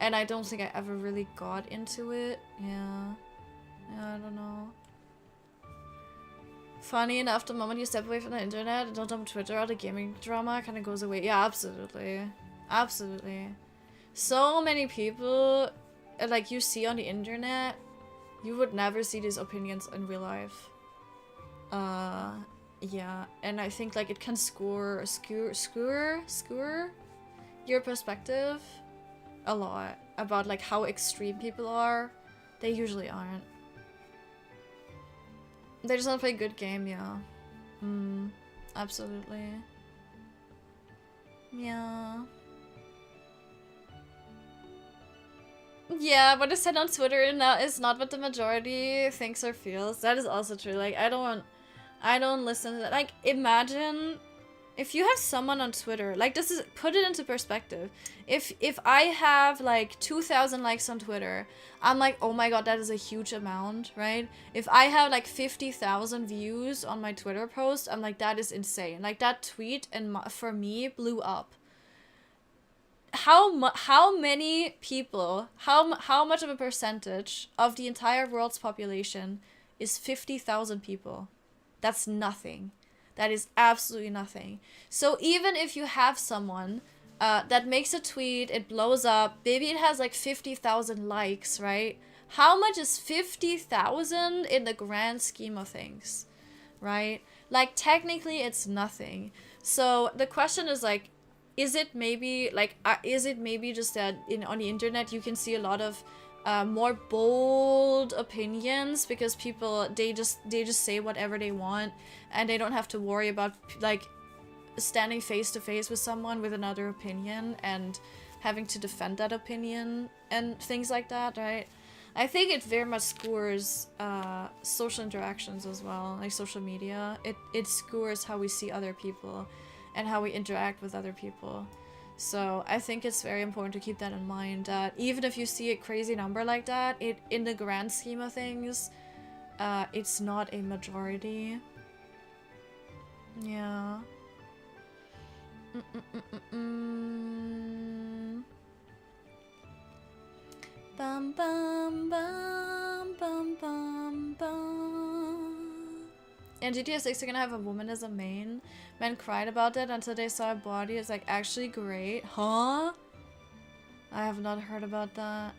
And I don't think I ever really got into it. Yeah, I don't know. Funny enough, the moment you step away from the internet and don't jump on Twitter, all the gaming drama kind of goes away. Yeah, absolutely. Absolutely. So many people, like, you see on the internet, you would never see these opinions in real life. Yeah, and I think, like, it can skewer your perspective a lot about like how extreme people are. They usually aren't. They just want to play a good game, yeah. Absolutely. Yeah. Yeah, what is said on Twitter now is not what the majority thinks or feels. That is also true. Like, I don't listen to that. Like, imagine if you have someone on Twitter, like, this is, put it into perspective. If I have like 2,000 likes on Twitter, I'm like, oh my god, that is a huge amount, right? If I have like 50,000 views on my Twitter post, I'm like, that is insane. Like, that tweet and for me blew up. How many people, how much of a percentage of the entire world's population is 50,000 people? That's nothing. That is absolutely nothing. So even if you have someone that makes a tweet, it blows up, maybe it has like 50,000 likes, right? How much is 50,000 in the grand scheme of things? right? Like, technically it's nothing. So the question is like, is it maybe just that on the internet you can see a lot of more bold opinions because people, they just say whatever they want and they don't have to worry about like standing face to face with someone with another opinion and having to defend that opinion and things like that, right? I think it very much skewers social interactions as well, like social media. It skewers how we see other people and how we interact with other people. So I think it's very important to keep that in mind, that even if you see a crazy number like that, in the grand scheme of things, it's not a majority. Yeah. Bum bum bum bum bum bum. In GTA 6 you're gonna have a woman as a main. Men cried about it until they saw a body. It's like actually great. Huh? I have not heard about that.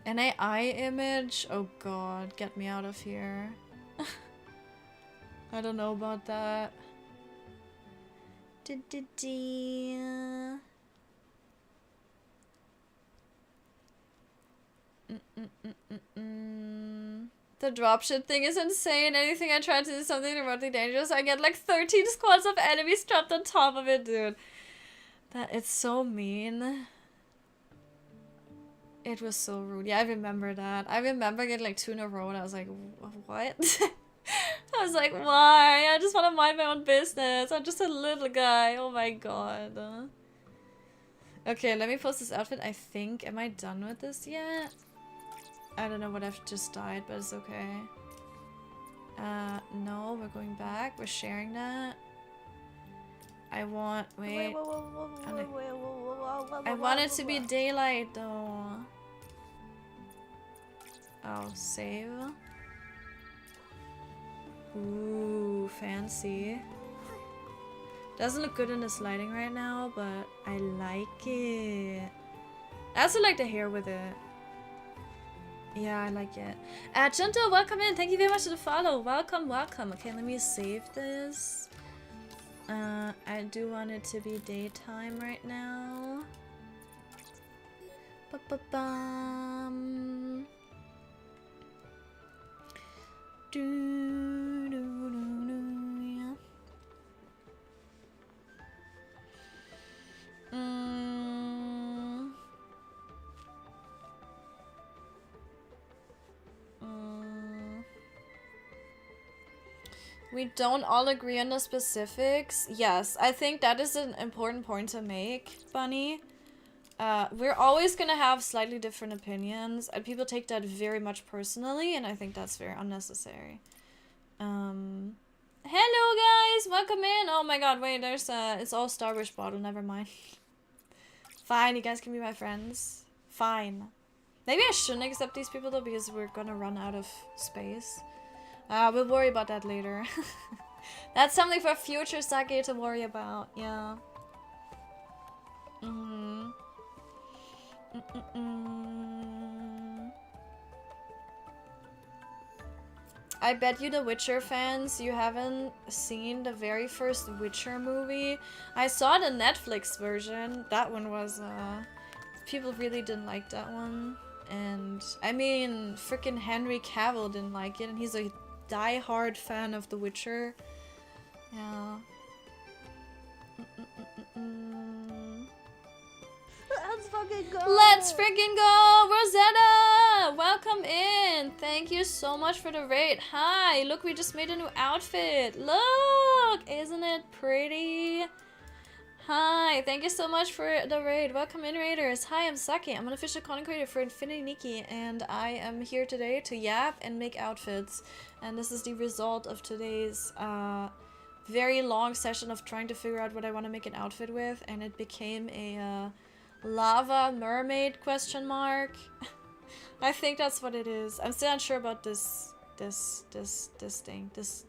An AI image? Oh god, get me out of here. I don't know about that. The dropship thing is insane. Anything I try to do something remotely dangerous, I get like 13 squads of enemies trapped on top of it, dude. It's so mean. It was so rude. Yeah, I remember that. I remember getting like 2 in a row and I was like, what? I was like, why? I just want to mind my own business. I'm just a little guy. Oh my god. Okay, let me post this outfit. I think. Am I done with this yet? I don't know what I've just dyed, but it's okay. No, we're going back. We're sharing that. I want... Wait. I want it to be daylight, though. Oh, save. Ooh, fancy. Doesn't look good in this lighting right now, but I like it. I also like the hair with it. Yeah, I like it. Junto, welcome in. Thank you very much for the follow. Welcome, welcome. Okay, let me save this. I do want it to be daytime right now. Ba-ba-bum. Do-do-do-do, yeah. We don't all agree on the specifics. Yes, I think that is an important point to make, Bunny. We're always gonna have slightly different opinions, and people take that very much personally, and I think that's very unnecessary. Hello guys, welcome in. Oh my god, wait, there's it's all Starwish bottle, never mind. Fine, you guys can be my friends. Fine. Maybe I shouldn't accept these people though, because we're gonna run out of space. We'll worry about that later. That's something for future Sake to worry about, yeah. I bet you the Witcher fans, you haven't seen the very first Witcher movie. I saw the Netflix version. That one was, people really didn't like that one. And, I mean, freaking Henry Cavill didn't like it, and he's a die-hard fan of The Witcher. Yeah. Let's fucking go! Let's freaking go! Rosetta! Welcome in! Thank you so much for the raid. Hi! Look, we just made a new outfit. Look! Isn't it pretty? Hi! Thank you so much for the raid. Welcome in, raiders. Hi, I'm Saki. I'm an official content creator for Infinity Nikki, and I am here today to yap and make outfits. And this is the result of today's very long session of trying to figure out what I want to make an outfit with, and it became a lava mermaid question mark. I think that's what it is. I'm still unsure about this thing, this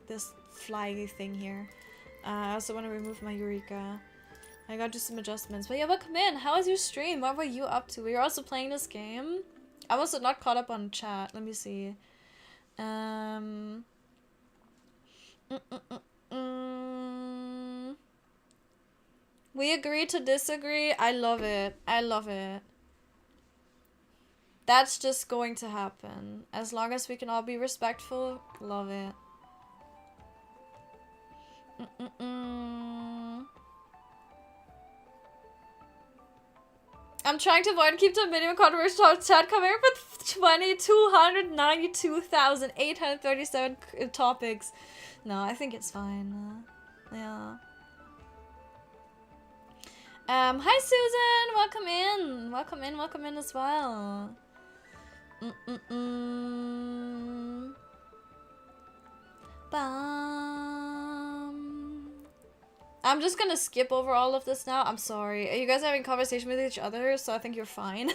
fly thing here. I also want to remove my Eureka. I gotta do some adjustments. But yeah, welcome in. How was your stream? What were you up to? We were also playing this game. I was not caught up on chat. Let me see. Mm. We agree to disagree. I love it. I love it. That's just going to happen. As long as we can all be respectful, love it. I'm trying to avoid keep the minimum controversial chat coming up with 292,837 topics. No, I think it's fine. Yeah. Hi Susan! Welcome in! Welcome in as well. Bum. I'm just gonna skip over all of this now. I'm sorry. You guys are having conversation with each other, so I think you're fine.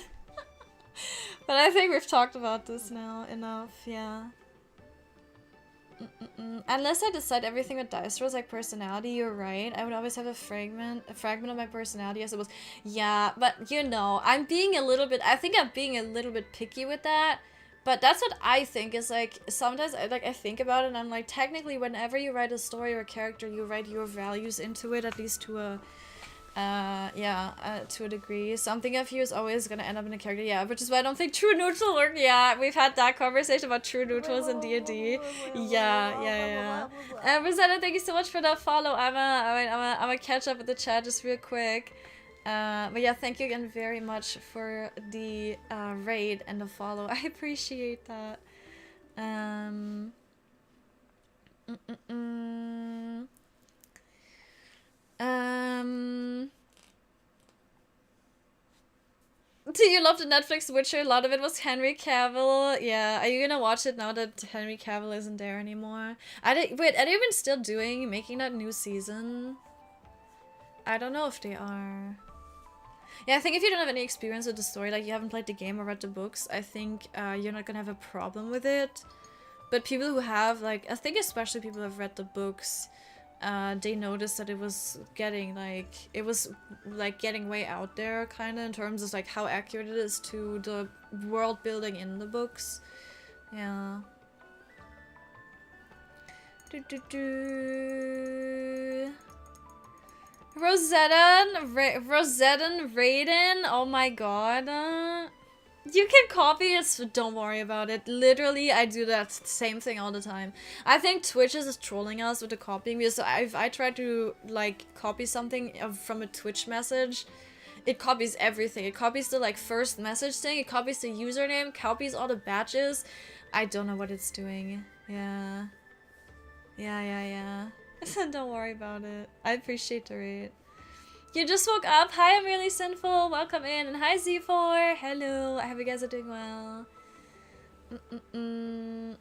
But I think we've talked about this now enough, yeah. Unless I decide everything with dice rolls, like personality, you're right. I would always have a fragment of my personality, I suppose. Yeah, but you know, I think I'm being a little bit picky with that. But that's what I think is like, sometimes I think about it and I'm like, technically whenever you write a story or a character, you write your values into it, at least to a to a degree. Something of you is always gonna end up in a character, yeah, which is why I don't think true neutral work. Yeah, we've had that conversation about true neutrals in D&D. Yeah. Rosetta, thank you so much for that follow. I'm gonna catch up with the chat just real quick. But yeah, thank you again very much for the raid and the follow. I appreciate that. Do you love the Netflix Witcher? A lot of it was Henry Cavill. Yeah, are you gonna watch it now that Henry Cavill isn't there anymore? Wait, are they even still making that new season? I don't know if they are. Yeah, I think if you don't have any experience with the story, like you haven't played the game or read the books, I think you're not gonna have a problem with it. But people who have, like, I think especially people who have read the books, they noticed that it was getting way out there, kind of, in terms of like how accurate it is to the world building in the books. Yeah. Rosetten Raiden, oh my god. You can copy it, don't worry about it. Literally, I do that same thing all the time. I think Twitch is just trolling us with the copying, because if I try to like copy something from a Twitch message, it copies everything. It copies the like first message thing, it copies the username, copies all the badges. I don't know what it's doing. Yeah. Don't worry about it. I appreciate the raid. You just woke up. Hi, I'm really sinful. Welcome in. And hi, Z4. Hello. I hope you guys are doing well.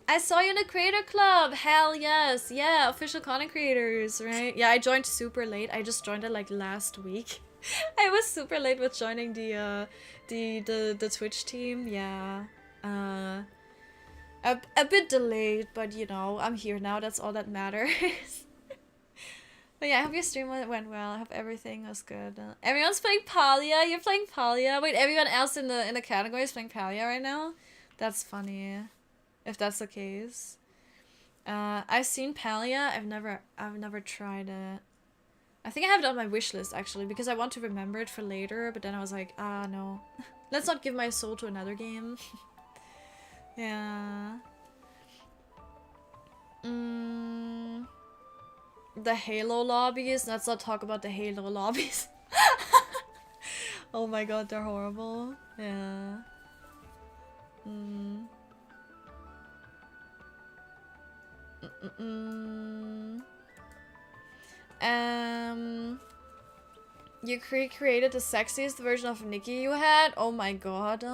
I saw you in the creator club. Hell yes. Yeah, official content creators, right? Yeah, I joined super late. I just joined it like last week. I was super late with joining the Twitch team. Yeah. A bit delayed, but you know, I'm here now. That's all that matters. But yeah, I hope your stream went well. I hope everything was good. Everyone's playing Palia. You're playing Palia. Wait, everyone else in the category is playing Palia right now? That's funny. If that's the case. I've seen Palia. I've never tried it. I think I have it on my wish list actually, because I want to remember it for later, but then I was like, no. Let's not give my soul to another game. Yeah. The Halo lobbies? Let's not talk about the Halo lobbies. Oh my god, they're horrible. Yeah. You created the sexiest version of Nikki you had? Oh my god.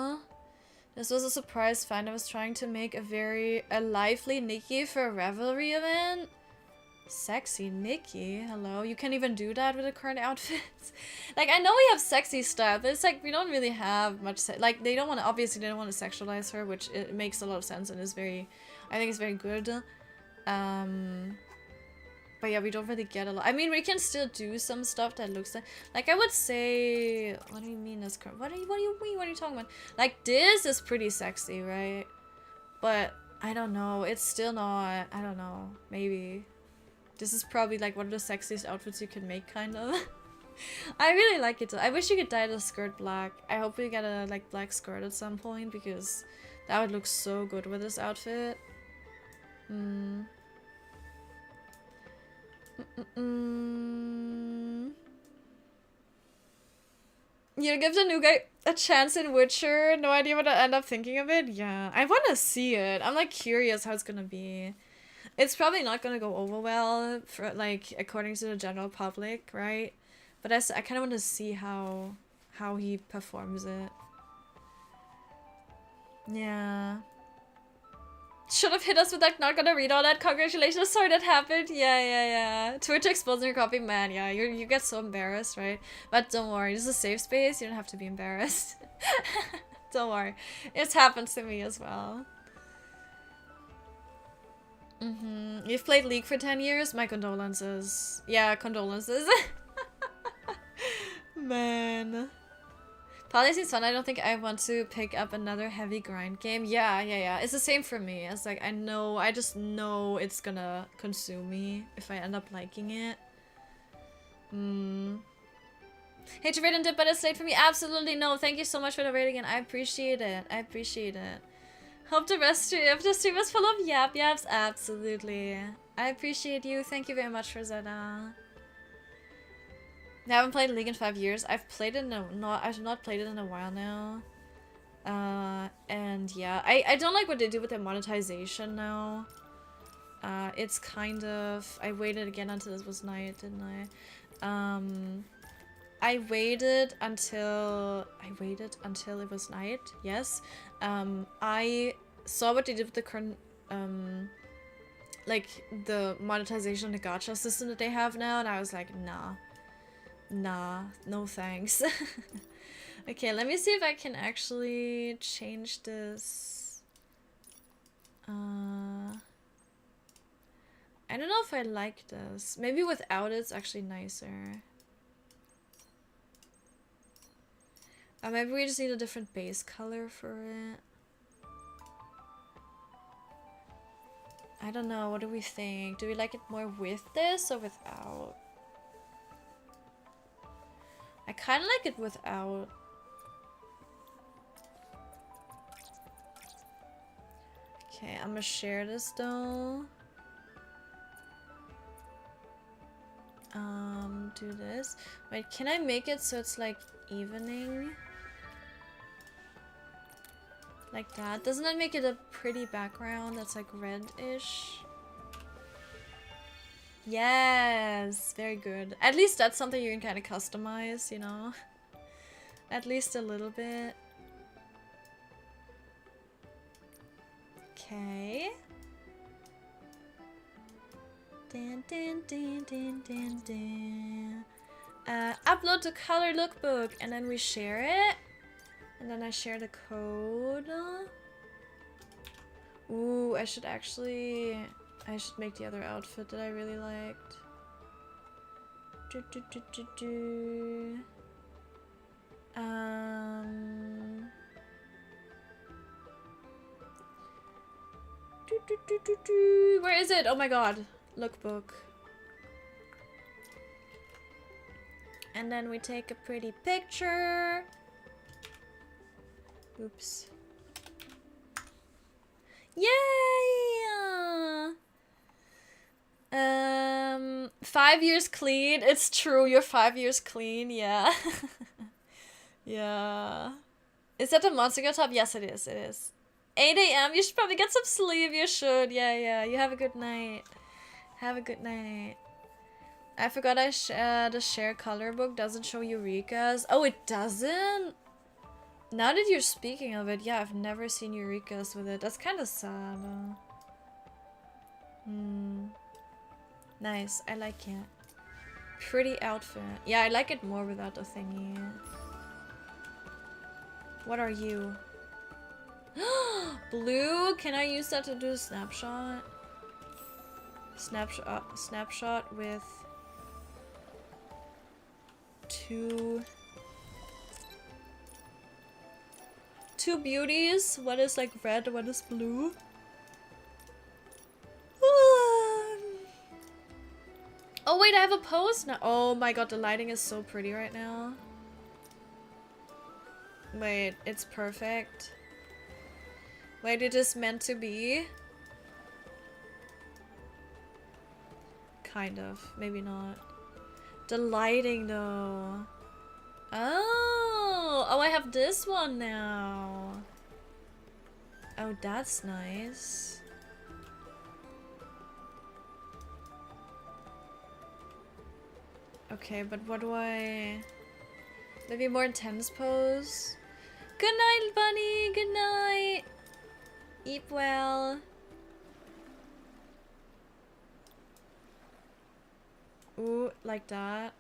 This was a surprise find. I was trying to make a lively Nikki for a Revelry event. Sexy Nikki? Hello? You can't even do that with the current outfits? Like, I know we have sexy stuff, but it's like, we don't really have much like, obviously they don't want to sexualize her, which it makes a lot of sense and is I think it's very good. But yeah, we don't really get a lot. I mean, we can still do some stuff that looks like I would say, what do you mean this current? What do you mean? What are you talking about? Like, this is pretty sexy, right? But I don't know. It's still not. I don't know. Maybe. This is probably like one of the sexiest outfits you can make, kind of. I really like it. I wish you could dye the skirt black. I hope we get a like black skirt at some point because that would look so good with this outfit. You give the new guy a chance in Witcher. No idea what I end up thinking of it. Yeah, I want to see it. I'm like curious how it's gonna be. It's probably not gonna go over well for like according to the general public, right? But I kind of want to see how he performs it. Yeah. Should have hit us with like not gonna read all that. Congratulations, sorry that happened. Yeah. Twitch exposing your copy, man. Yeah, you get so embarrassed, right? But don't worry, this is a safe space. You don't have to be embarrassed. Don't worry, it's happened to me as well. You've played League for 10 years? My condolences. Yeah, condolences. Man. Probably seems fun. I don't think I want to pick up another heavy grind game. Yeah. It's the same for me. It's like, I just know it's gonna consume me if I end up liking it. Hate to rate and dip, but it's late for me. Absolutely no. Thank you so much for the rating, and I appreciate it. Hope the rest of the stream is full of yaps. Absolutely. I appreciate you. Thank you very much for Zeta. I haven't played League in 5 years. I've not played it in a while now. And yeah, I don't like what they do with their monetization now. It's kind of, I waited again until this was night, didn't I? I waited until it was night. Yes. I saw what they did with the current like the monetization, the gacha system that they have now, and I was like, nah, no thanks. Okay, let me see if I can actually change this. I don't know if I like this. Maybe without it's actually nicer. Maybe we just need a different base color for it. I don't know, what do we think? Do we like it more with this or without? I kind of like it without. Okay, I'm gonna share this though. Do this. Wait, can I make it so it's like evening? Like that. Doesn't that make it a pretty background that's like red-ish? Yes, very good. At least that's something you can kind of customize, you know? At least a little bit. Okay. Upload to color lookbook, and then we share it. And then I share the code. Ooh, I should make the other outfit that I really liked. Where is it? Oh my god. Lookbook. And then we take a pretty picture. Oops. Yay! 5 years clean. It's true, you're 5 years clean, yeah. Yeah. Is that the Monster Girl top? Yes, it is, 8 AM, you should probably get some sleep, you should. Yeah, you have a good night. Have a good night. I forgot the share color book doesn't show Eureka's. Oh, it doesn't? Now that you're speaking of it, yeah, I've never seen Eureka's with it. That's kind of sad. Nice, I like it. Pretty outfit. Yeah, I like it more without the thingy. What are you? Blue? Can I use that to do a snapshot? Snapshot with two beauties. One is like red, one is blue. Oh wait, I have a pose now. Oh my god, the lighting is so pretty right now. Wait, it's perfect. Wait, it is meant to be? Kind of. Maybe not. The lighting though. Oh! Oh, I have this one now. Oh, that's nice. Okay, but what do I... Maybe a more intense pose? Good night, bunny! Good night! Eat well. Ooh, like that.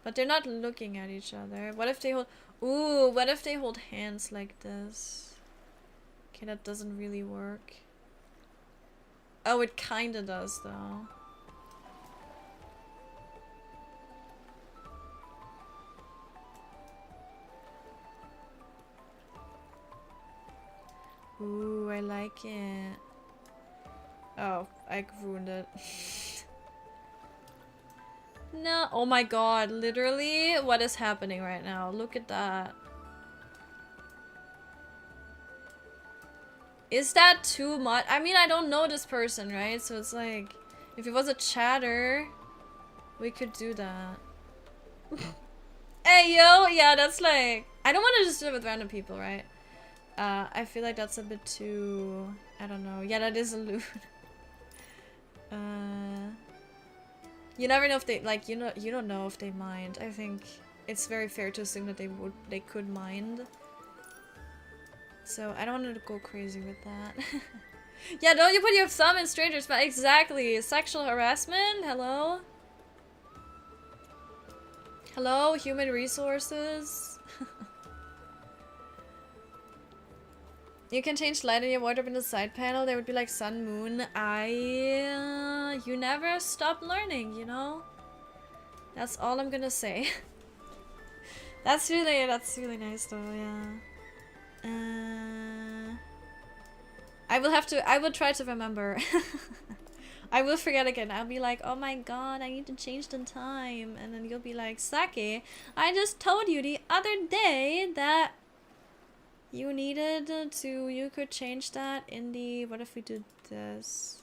But they're not looking at each other. What if they hold... Ooh, what if they hold hands like this? Okay, that doesn't really work. Oh, it kinda does, though. Ooh, I like it. Oh, I ruined it. No, oh my god, literally, what is happening right now? Look at that. Is that too much? I mean, I don't know this person, right? So it's like, if it was a chatter, we could do that. Hey, yo! Yeah, that's like... I don't want to just do it with random people, right? I feel like that's a bit too... I don't know. Yeah, that is a lewd. You never know if they... Like, you don't know if they mind. I think it's very fair to assume that they could mind. So, I don't want to go crazy with that. Yeah, don't you put your thumb in strangers' mouth. Exactly. Sexual harassment? Hello? Hello, human resources? You can change light in your wardrobe in the side panel. There would be like sun, moon. You never stop learning, you know? That's all I'm gonna say. That's really nice though, yeah. I will try to remember. I will forget again. I'll be like, oh my god, I need to change the time. And then you'll be like, Sake, I just told you the other day that you needed to, you could change that in the, what if we did this?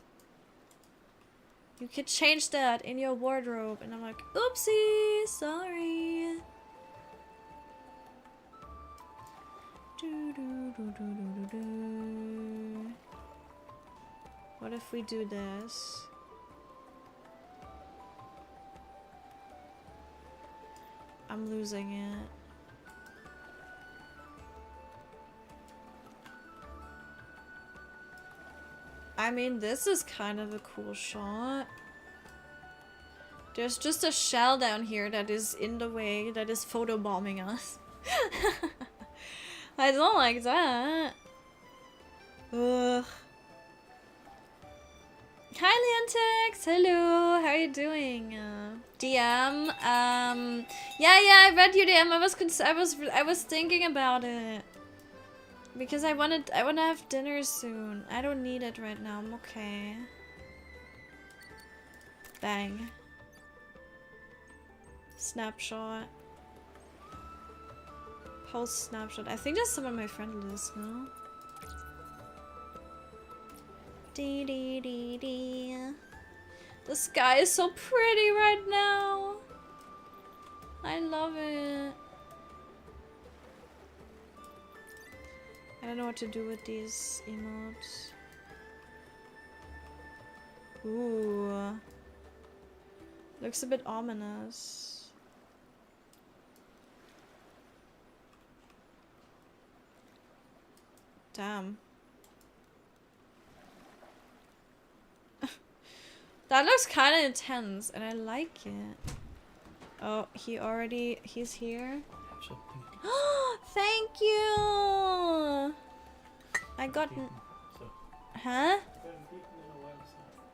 You could change that in your wardrobe. And I'm like, oopsie, sorry. What if we do this? I'm losing it. I mean, this is kind of a cool shot. There's just a shell down here that is in the way, that is photobombing us. I don't like that. Ugh. Hi Leontex, hello, how are you doing? DM, yeah, I read your DM. I was thinking about it because I wanna have dinner soon. I don't need it right now. I'm okay. Bang. Snapshot. Post snapshot. I think that's some of my friend list, no? Dee dee dee dee. The sky is so pretty right now. I love it. I don't know what to do with these emotes. Ooh. Looks a bit ominous. Damn. That looks kind of intense, and I like it. Oh, he's here. Thank you! I got... Huh?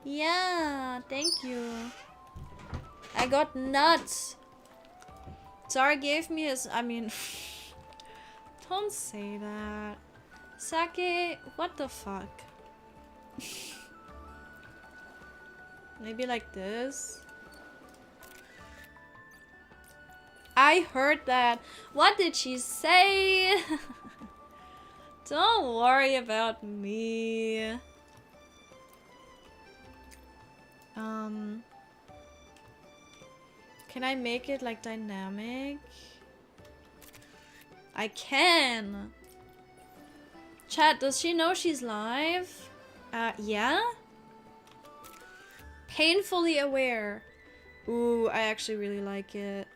Yeah, thank you. I got nuts. Zara gave me his... I mean... Don't say that. Sake, what the fuck? Maybe like this. I heard that. What did she say? Don't worry about me. Can I make it like dynamic? I can. Chat, does she know she's live? Yeah? Painfully aware. Ooh, I actually really like it.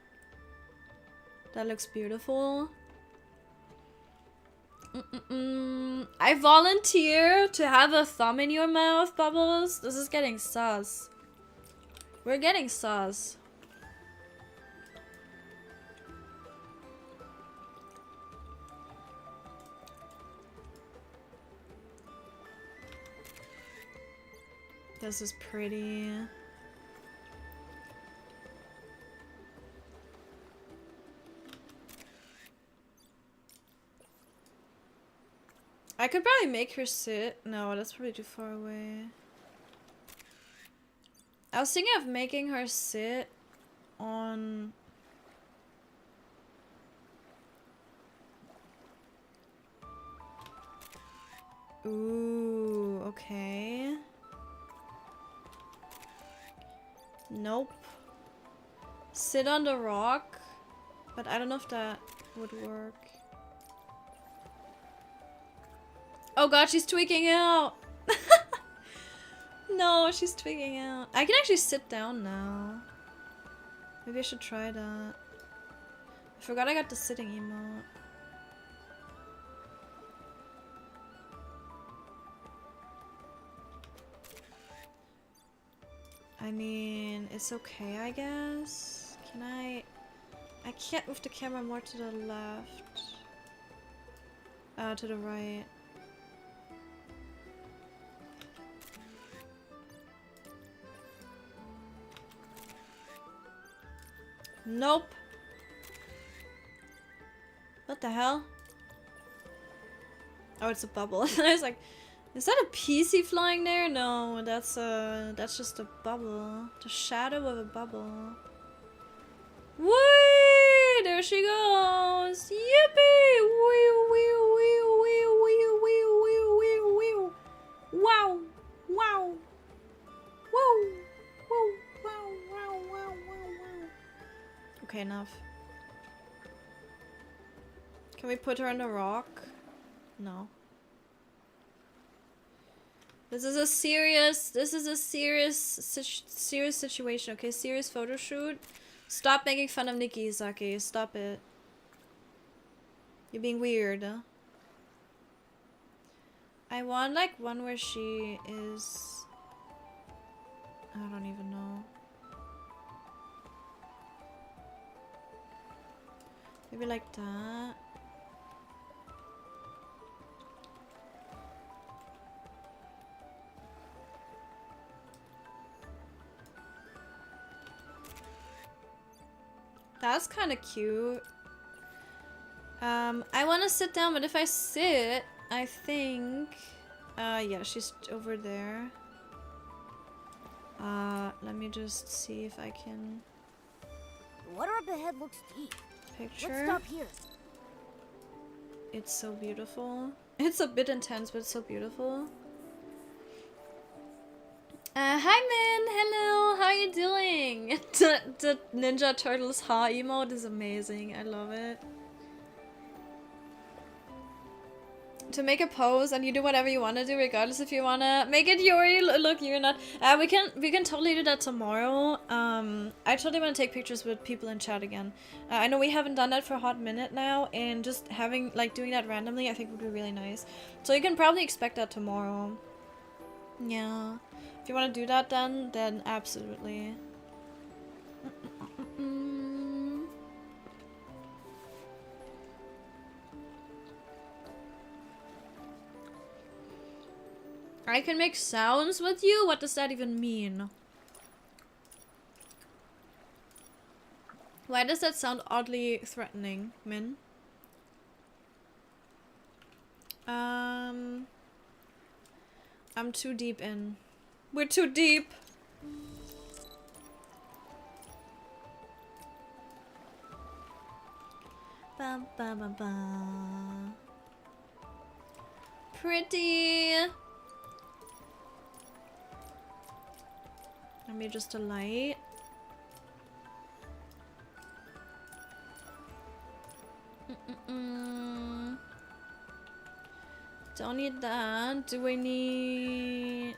That looks beautiful. I volunteer to have a thumb in your mouth, Bubbles. This is getting sus. We're getting sus. This is pretty. I could probably make her sit. No, that's probably too far away. I was thinking of making her sit on... Ooh, okay. Nope. Sit on the rock. But I don't know if that would work. Oh god, she's tweaking out! No, she's tweaking out. I can actually sit down now. Maybe I should try that. I forgot I got the sitting emote. I mean, it's okay, I guess. Can I can't move the camera more to the left. To the right. Nope. What the hell? Oh, it's a bubble. I was like, is that a PC flying there? No, that's just a bubble. The shadow of a bubble. Whee! There she goes! Yippee! Wee wee wee wee wee wee wee wee wee. Wow! Wow! Whoa! Whoa! Wow! Wow! Wow! Wow! Wow! Okay, enough. Can we put her on the rock? No. This is a serious situation, okay? Serious photo shoot. Stop making fun of Nikki, Saki. Stop it. You're being weird. I want like one where she is... I don't even know. Maybe like that. That's kind of cute. I want to sit down, but if I sit, I think... yeah, she's over there. Let me just see if I can... Water up ahead looks deep. Picture. Let's stop here. It's so beautiful. It's a bit intense, but it's so beautiful. Hi Min! Hello! How are you doing? The Ninja Turtles ha emote is amazing. I love it. To make a pose and you do whatever you want to do, regardless if you want to make it Yuri. Look, you're not. We can totally do that tomorrow. I totally want to take pictures with people in chat again. I know we haven't done that for a hot minute now, and just having like doing that randomly, I think would be really nice. So you can probably expect that tomorrow. Yeah. If you want to do that then absolutely. I can make sounds with you? What does that even mean? Why does that sound oddly threatening, Min? I'm too deep in. We're too deep. Bum, bum, bum, bum. Pretty. Let me just a light. Don't need that. Do we need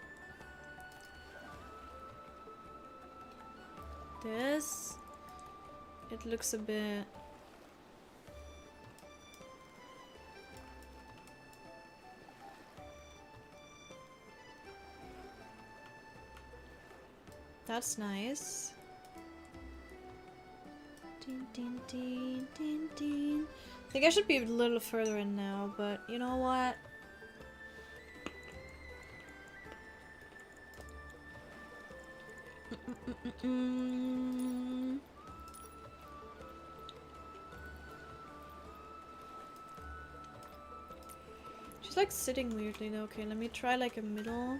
this? It looks a bit. That's nice. Ding, ding, ding, ding, ding. I think I should be a little further in now, but you know what? She's like sitting weirdly though. Okay, let me try like a middle.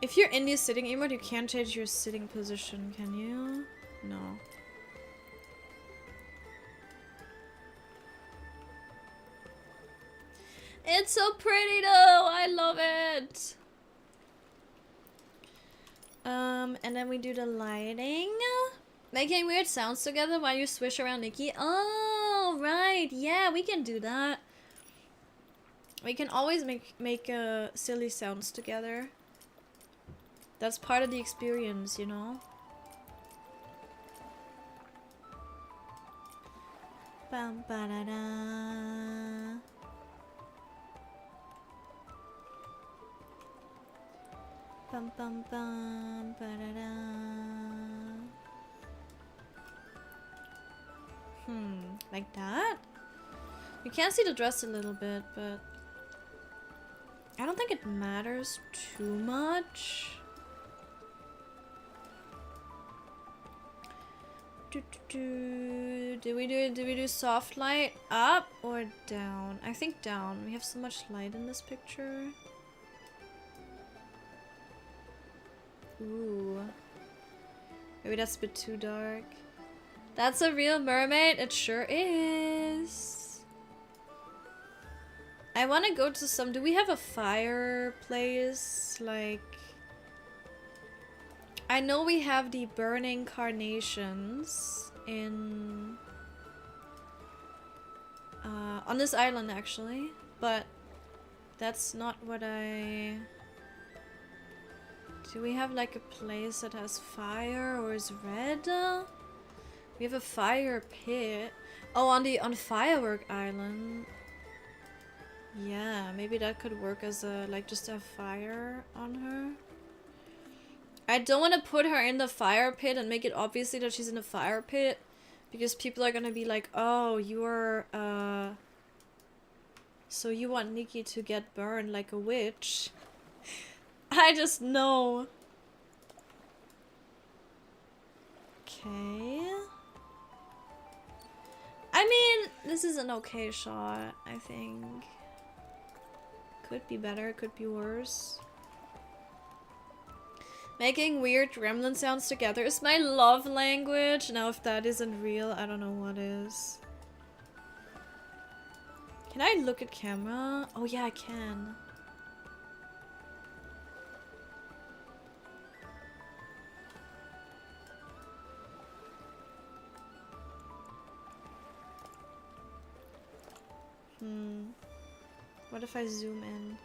If you're in the sitting emote, you can't change your sitting position, can you? No. It's so pretty though! I love it! And then we do the lighting. Making weird sounds together while you swish around Nikki. Oh, right. Yeah, we can do that. We can always make silly sounds together. That's part of the experience, you know? Bum ba da da. Bum bum bum ba da da. Like that? You can see the dress a little bit, but I don't think it matters too much. Do we do soft light up or down? I think down. We have so much light in this picture. Ooh. Maybe that's a bit too dark. That's a real mermaid? It sure is. I want to go to some... Do we have a fireplace? Like... I know we have the burning carnations in... on this island, actually. But that's not what I... Do we have like a place that has fire or is red? We have a fire pit. Oh, on Firework Island. Yeah, maybe that could work as a, like, just a fire on her. I don't want to put her in the fire pit and make it obviously that she's in the fire pit. Because people are gonna be like, oh, you're, so you want Nikki to get burned like a witch. I just know. Okay. I mean, this is an okay shot, I think. Could be better, could be worse. Making weird gremlin sounds together is my love language. Now, if that isn't real, I don't know what is. Can I look at camera? Oh yeah, I can. What if I zoom in?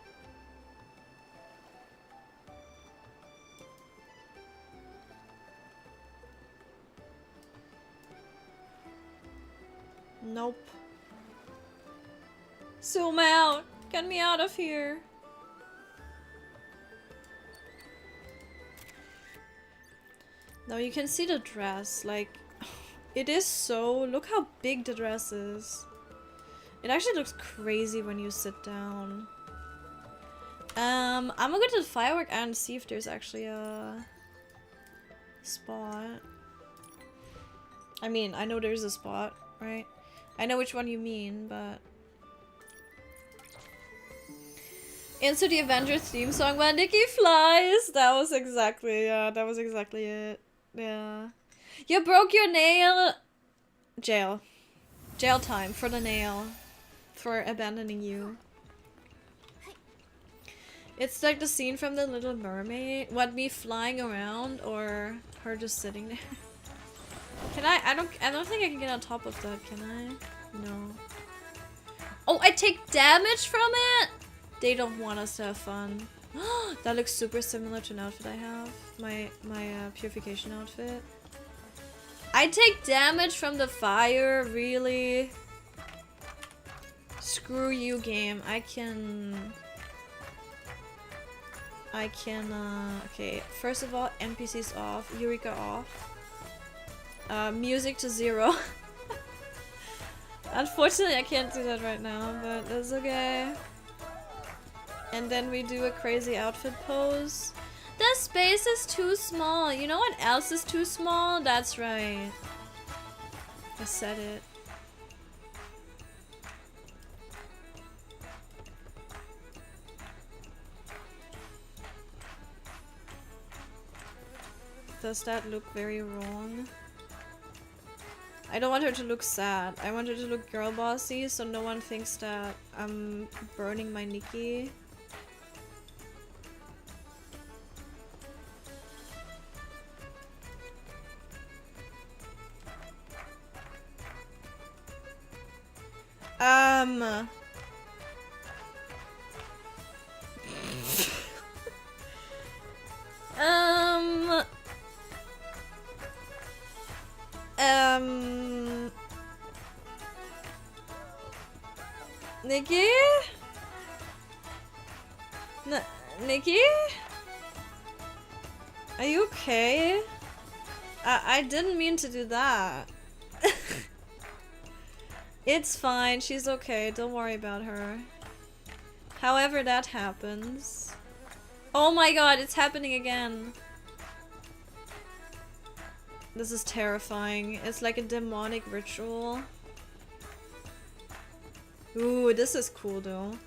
Nope. Zoom out! Get me out of here! No, you can see the dress, like... It is so... Look how big the dress is. It actually looks crazy when you sit down. I'm gonna go to the firework and see if there's actually a spot. I mean, I know there's a spot, right? I know which one you mean, but... Into the Avengers theme song when Nikki flies! That was exactly, yeah, that was exactly it. Yeah. You broke your nail. Jail. Jail time for the nail. For abandoning you. It's like the scene from The Little Mermaid. What, me flying around or her just sitting there? Can I don't think I can get on top of that, can I? No. Oh, I take damage from it? They don't want us to have fun. That looks super similar to an outfit I have. My purification outfit. I take damage from the fire, really? Screw you, game. I can, okay, first of all, NPCs off, Eureka off. Music to 0. Unfortunately, I can't do that right now, but that's okay. And then we do a crazy outfit pose. The space is too small. You know what else is too small? That's right. I said it. Does that look very wrong? I don't want her to look sad. I want her to look girl bossy so no one thinks that I'm burning my Nikki. Nikki? Nikki? Are you okay? I didn't mean to do that. It's fine, she's okay, don't worry about her. However that happens. Oh my god, it's happening again. This is terrifying. It's like a demonic ritual. Ooh, this is cool though.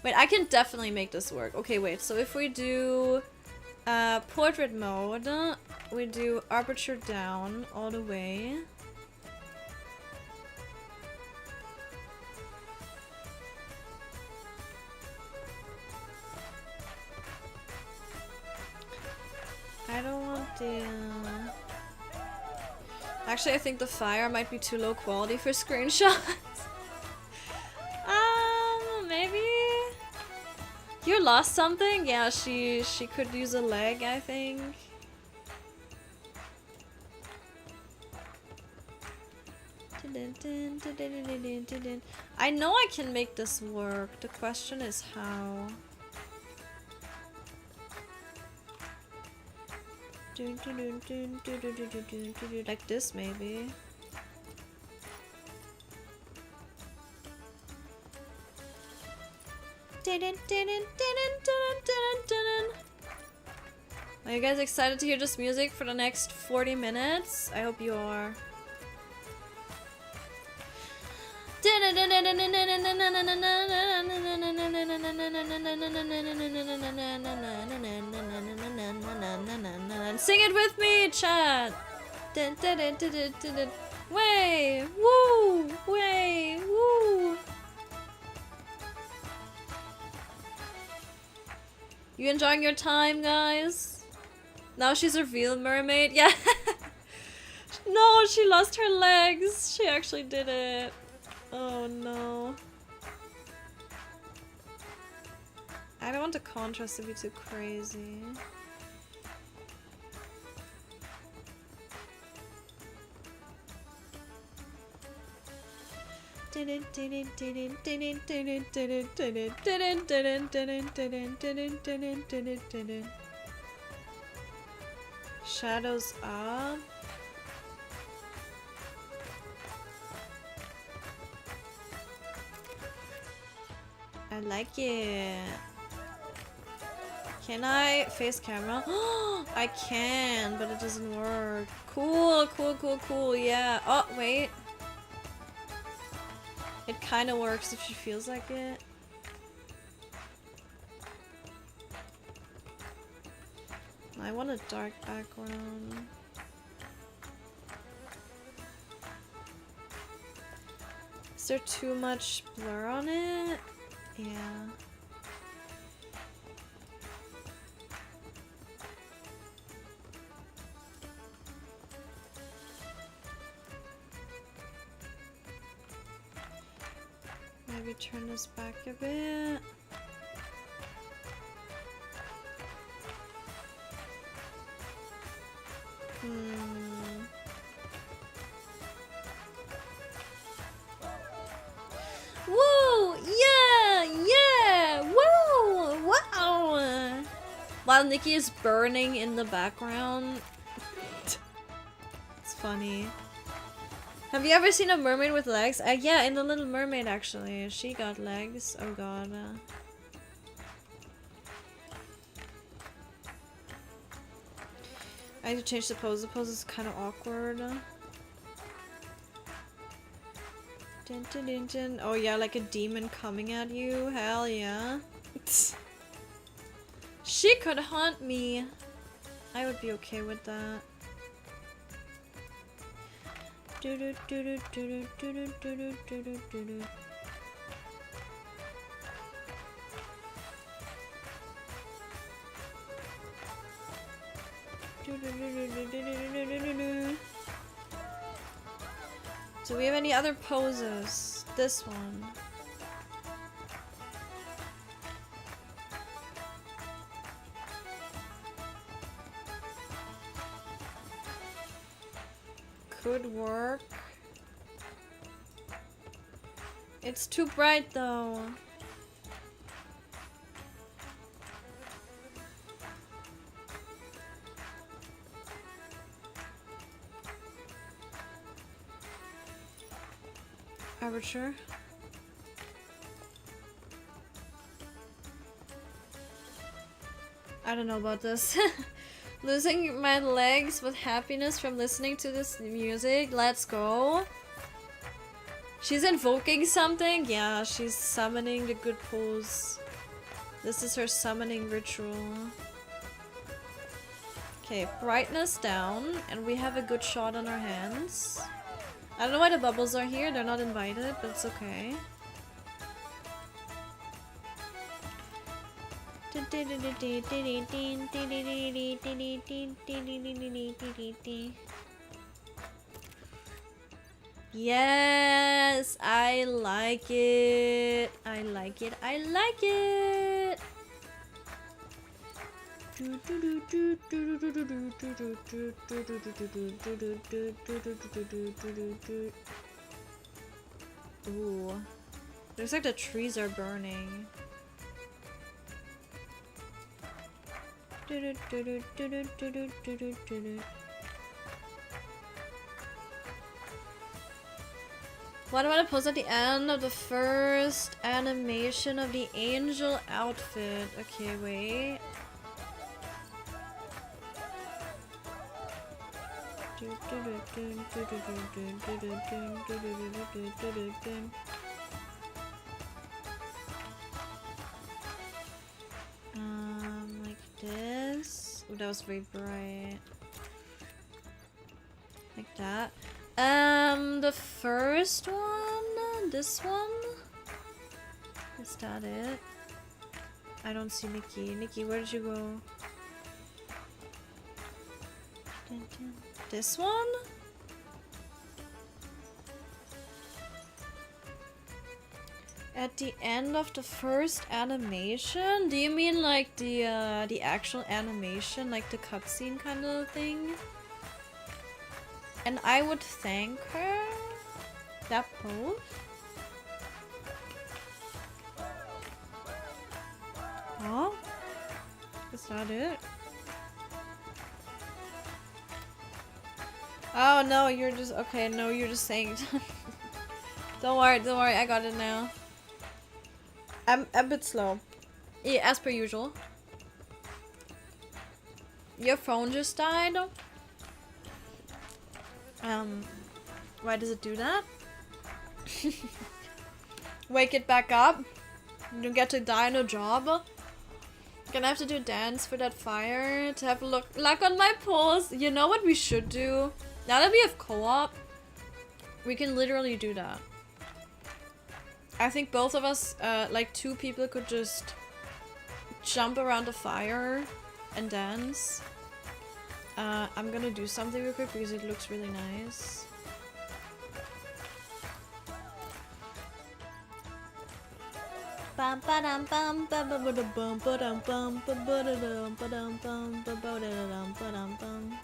Wait, I can definitely make this work. Okay, wait, so if we do portrait mode, we do aperture down all the way. I don't want the... Actually, I think the fire might be too low quality for screenshots. Maybe... You lost something? Yeah, she could use a leg, I think. I know I can make this work. The question is how. Like this, maybe. Are you guys excited to hear this music for the next 40 minutes? I hope you are. Sing it with me, chat! Way! Woo! Way! Woo! You enjoying your time, guys? Now she's a real mermaid. Yeah. No, she lost her legs. She actually did it. Oh no. I don't want the contrast to be too crazy. Shadows up. I like it. Can I face camera? I can, but it doesn't work. Cool, cool, cool, cool, yeah. Oh, wait. It kind of works if she feels like it. I want a dark background. there too much blur on it? Yeah. Maybe turn this back a bit. Whoa! Yeah! Yeah! Whoa! Wow! While Nikki is burning in the background. It's funny. Have you ever seen a mermaid with legs? Yeah, in The Little Mermaid actually. She got legs. Oh god. I need to change the pose. The pose is kind of awkward. Dun, dun, dun, dun. Oh yeah, like a demon coming at you. Hell yeah. She could haunt me. I would be okay with that. Do do do do do do do do do do do do. Do we have any other poses? This one. Could work. It's too bright though. Aperture. I don't know about this. Losing my legs with happiness from listening to this music. Let's go. She's invoking something. Yeah, she's summoning the good pose. This is her summoning ritual. Okay, brightness down, and we have a good shot on our hands. I don't know why the bubbles are here. They're not invited, but it's okay. Yes, I like it. I like it. I like it. Ooh. Looks like the trees are burning. What about a pose at the end of the first animation of the angel outfit? Okay, wait. Like this. Oh, that was very bright. Like that. The first one? This one? Is that it? I don't see Nikki. Nikki, where did you go? This one? At the end of the first animation? Do you mean like the actual animation, like the cutscene kind of thing? And I would thank her. That pose. Huh? Is that it? Oh no, you're just okay. No, you're just saying. Don't worry. I got it now. I'm a bit slow. Yeah, as per usual. Your phone just died. Why does it do that? Wake it back up. You don't get to die on a job. Gonna have to do a dance for that fire to have luck on my pulse. You know what we should do? Now that we have co-op, we can literally do that. I think both of us, like 2 people could just jump around the fire and dance. I'm gonna do something real quick because it looks really nice. Bum ba-dum bum ba-ba-ba-da-bum ba-dum bum ba-ba-da-dum ba-dum bum ba-ba-da-dum ba-dum bum.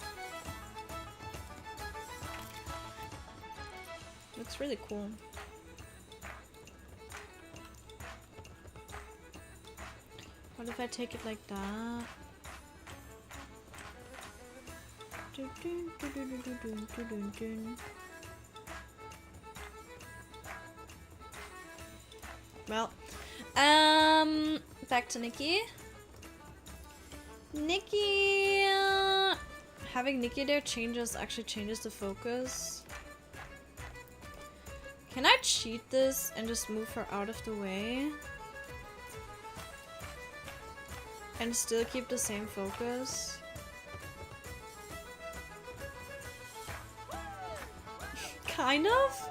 Looks really cool. What if I take it like that? Well, back to Nikki. Nikki, having Nikki there actually changes the focus. Can I cheat this and just move her out of the way? And still keep the same focus? Kind of?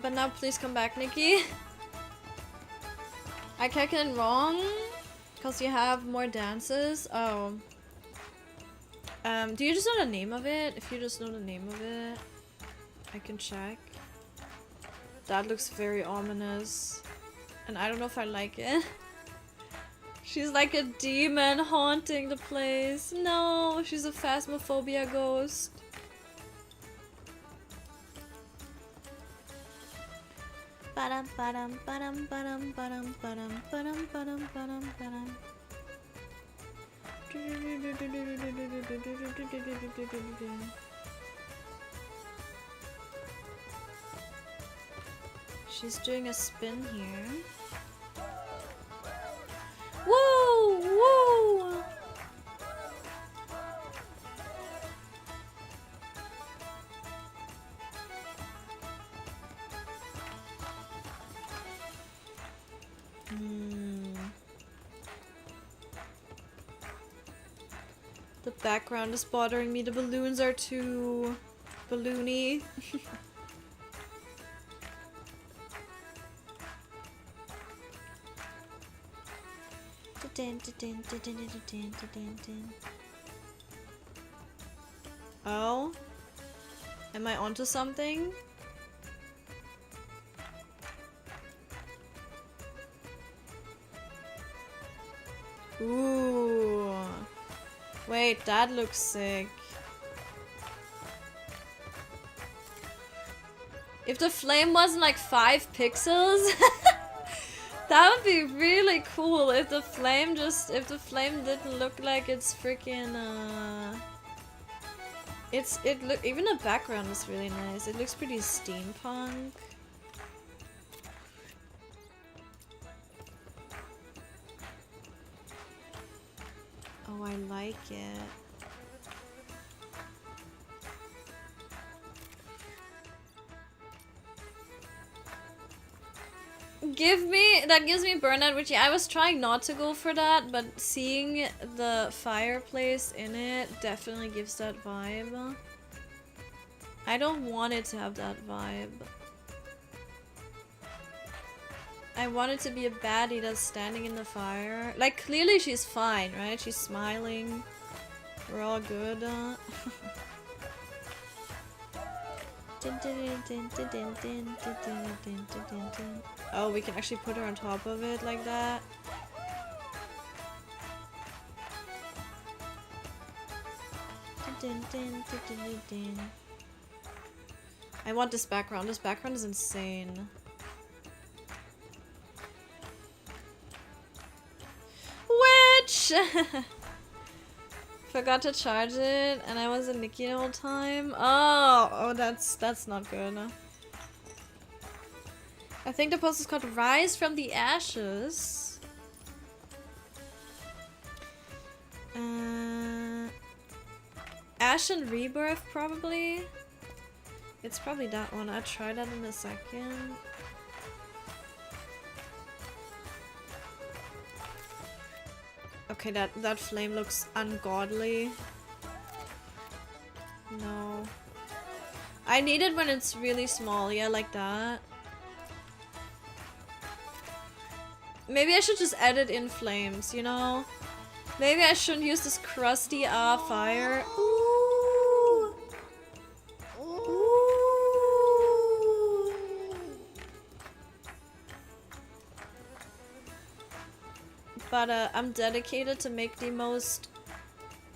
But now please come back, Nikki. I calculated wrong because you have more dances. Oh. Do you just know the name of it? If you just know the name of it, I can check. That looks very ominous. And I don't know if I like it. She's like a demon haunting the place. No, she's a phasmophobia ghost. Badum badum badum badum badum badum badum badum badum badum. She's doing a spin here. Whoa! Whoa! The background is bothering me. The balloons are too balloony. Oh? Am I onto something? Ooh. Wait, that looks sick. If the flame wasn't like 5 pixels, that would be really cool. If the flame didn't look like it's freaking even the background is really nice. It looks pretty steampunk. Oh, I like it. That gives me burnout, which I was trying not to go for that, but seeing the fireplace in it definitely gives that vibe. I don't want it to have that vibe. I want it to be a baddie that's standing in the fire. Like, clearly she's fine, right? She's smiling. We're all good. Oh, we can actually put her on top of it like that. I want this background. This background is insane. Witch! Forgot to charge it, and I was a Nikki the whole time. Oh, that's not good. I think the post is called Rise from the Ashes. Ash and Rebirth, probably. It's probably that one. I'll try that in a second. Okay, that flame looks ungodly. No. I need it when it's really small, yeah, like that. Maybe I should just edit in flames, you know? Maybe I shouldn't use this crusty fire. Ooh. Ooh. But I'm dedicated to make the most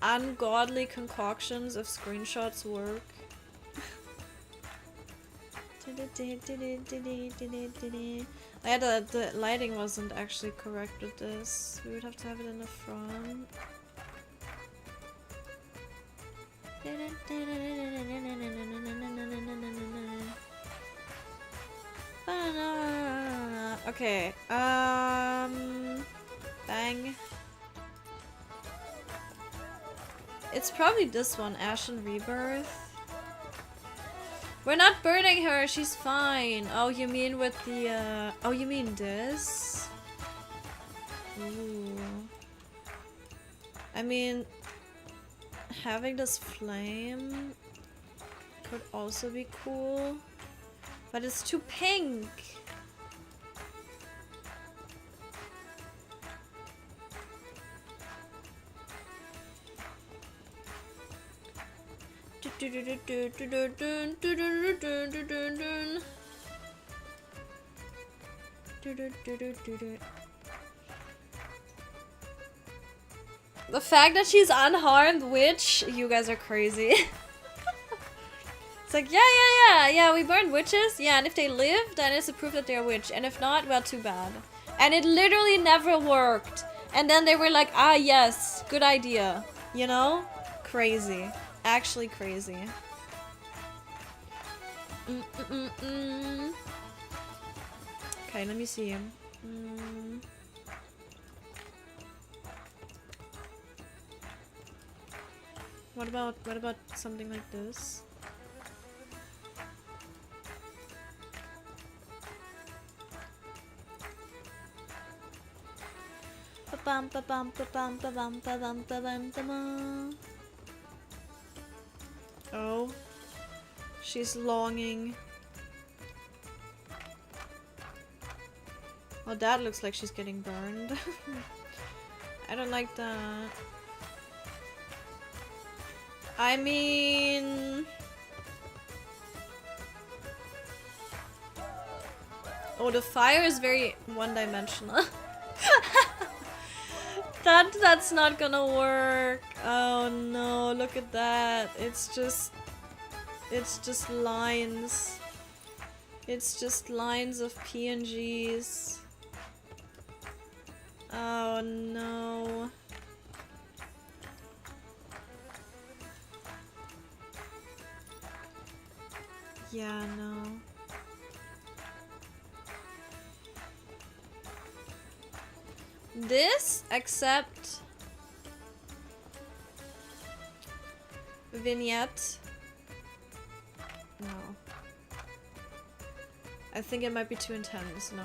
ungodly concoctions of screenshots work. Yeah, the lighting wasn't actually correct with this. We would have to have it in the front. Okay, bang. It's probably this one, Ashen Rebirth. We're not burning her, she's fine. Oh, you mean with the, oh, you mean this? Ooh. I mean, having this flame could also be cool, but it's too pink. The fact that she's unharmed witch, you guys are crazy. It's like, yeah, we burned witches, yeah, and if they live, then it's a proof that they're a witch, and if not, well, too bad. And it literally never worked. And then they were like, ah, yes, good idea. You know? Crazy. Actually crazy. Okay, let me see. What about something like this? Oh, she's longing. Oh, that looks like she's getting burned. I don't like that. I mean... Oh, the fire is very one-dimensional. That's not gonna work. Oh no, look at that. It's just lines. It's just lines of PNGs. Oh no. Yeah, no. This, except vignette. No. I think it might be too intense, no.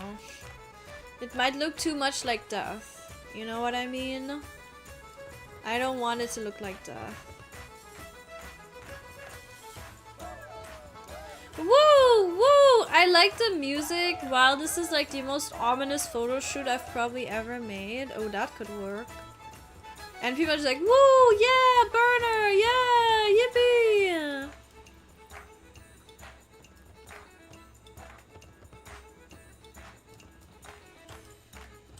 It might look too much like death. You know what I mean? I don't want it to look like death. Woo! Woo! I like the music. Wow, this is like the most ominous photo shoot I've probably ever made. Oh, that could work. And people are just like, woo! Yeah! Burner! Yeah! Yippee!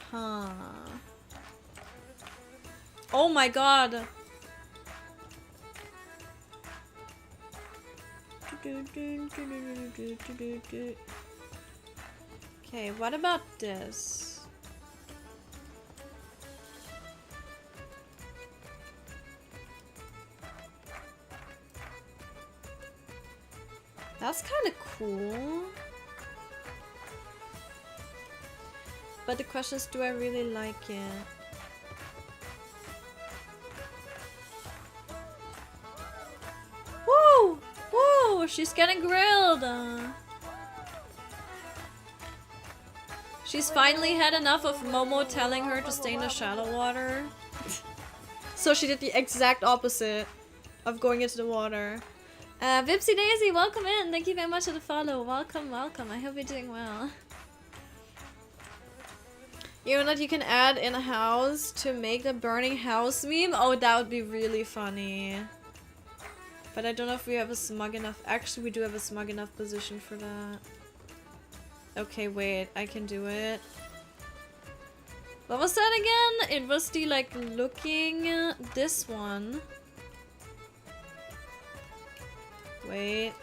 Huh. Oh my god! Okay, what about this? That's kind of cool. But the question is, do I really like it? Woo! Woo! She's getting grilled! She's finally had enough of Momo telling her to stay in the shallow water. So she did the exact opposite of going into the water. Vipsy Daisy, welcome in. Thank you very much for the follow. Welcome, welcome. I hope you're doing well. You know that you can add in a house to make the burning house meme? Oh, that would be really funny. But I don't know if we have a smug enough... Actually, we do have a smug enough position for that. Okay, wait. I can do it. What was that again? It was the, like, looking... This one. Wait.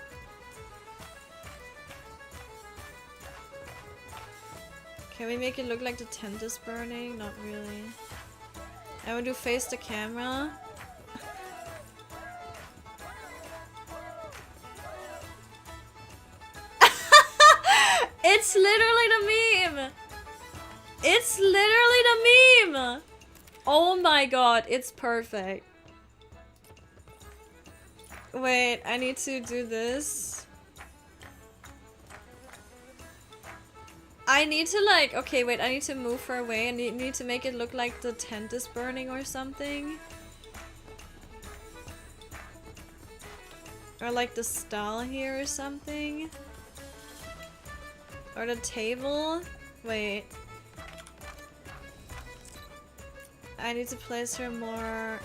Can we make it look like the tent is burning? Not really. I will do face the camera. It's literally the meme! It's literally the meme! Oh my god, it's perfect. Wait, I need to do this. I need to like, okay wait, I need to move her away and need to make it look like the tent is burning or something. Or like the stall here or something. Or the table. Wait. I need to place her more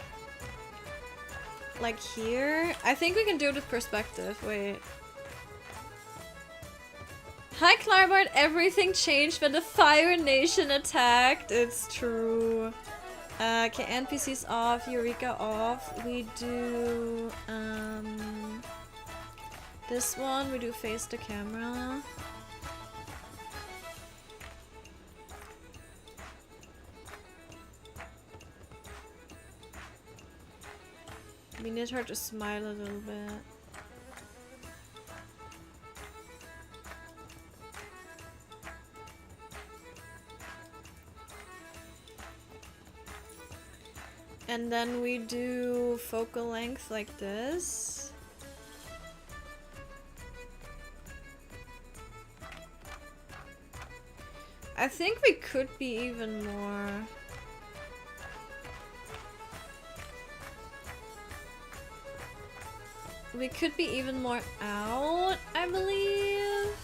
like here. I think we can do it with perspective. Wait. Hi Clarbart, everything changed when the Fire Nation attacked. It's true. Okay, NPCs off, Eureka off. We do this one, we do face the camera. We need her to smile a little bit. And then we do focal length like this. I think we could be even more. We could be even more out, I believe.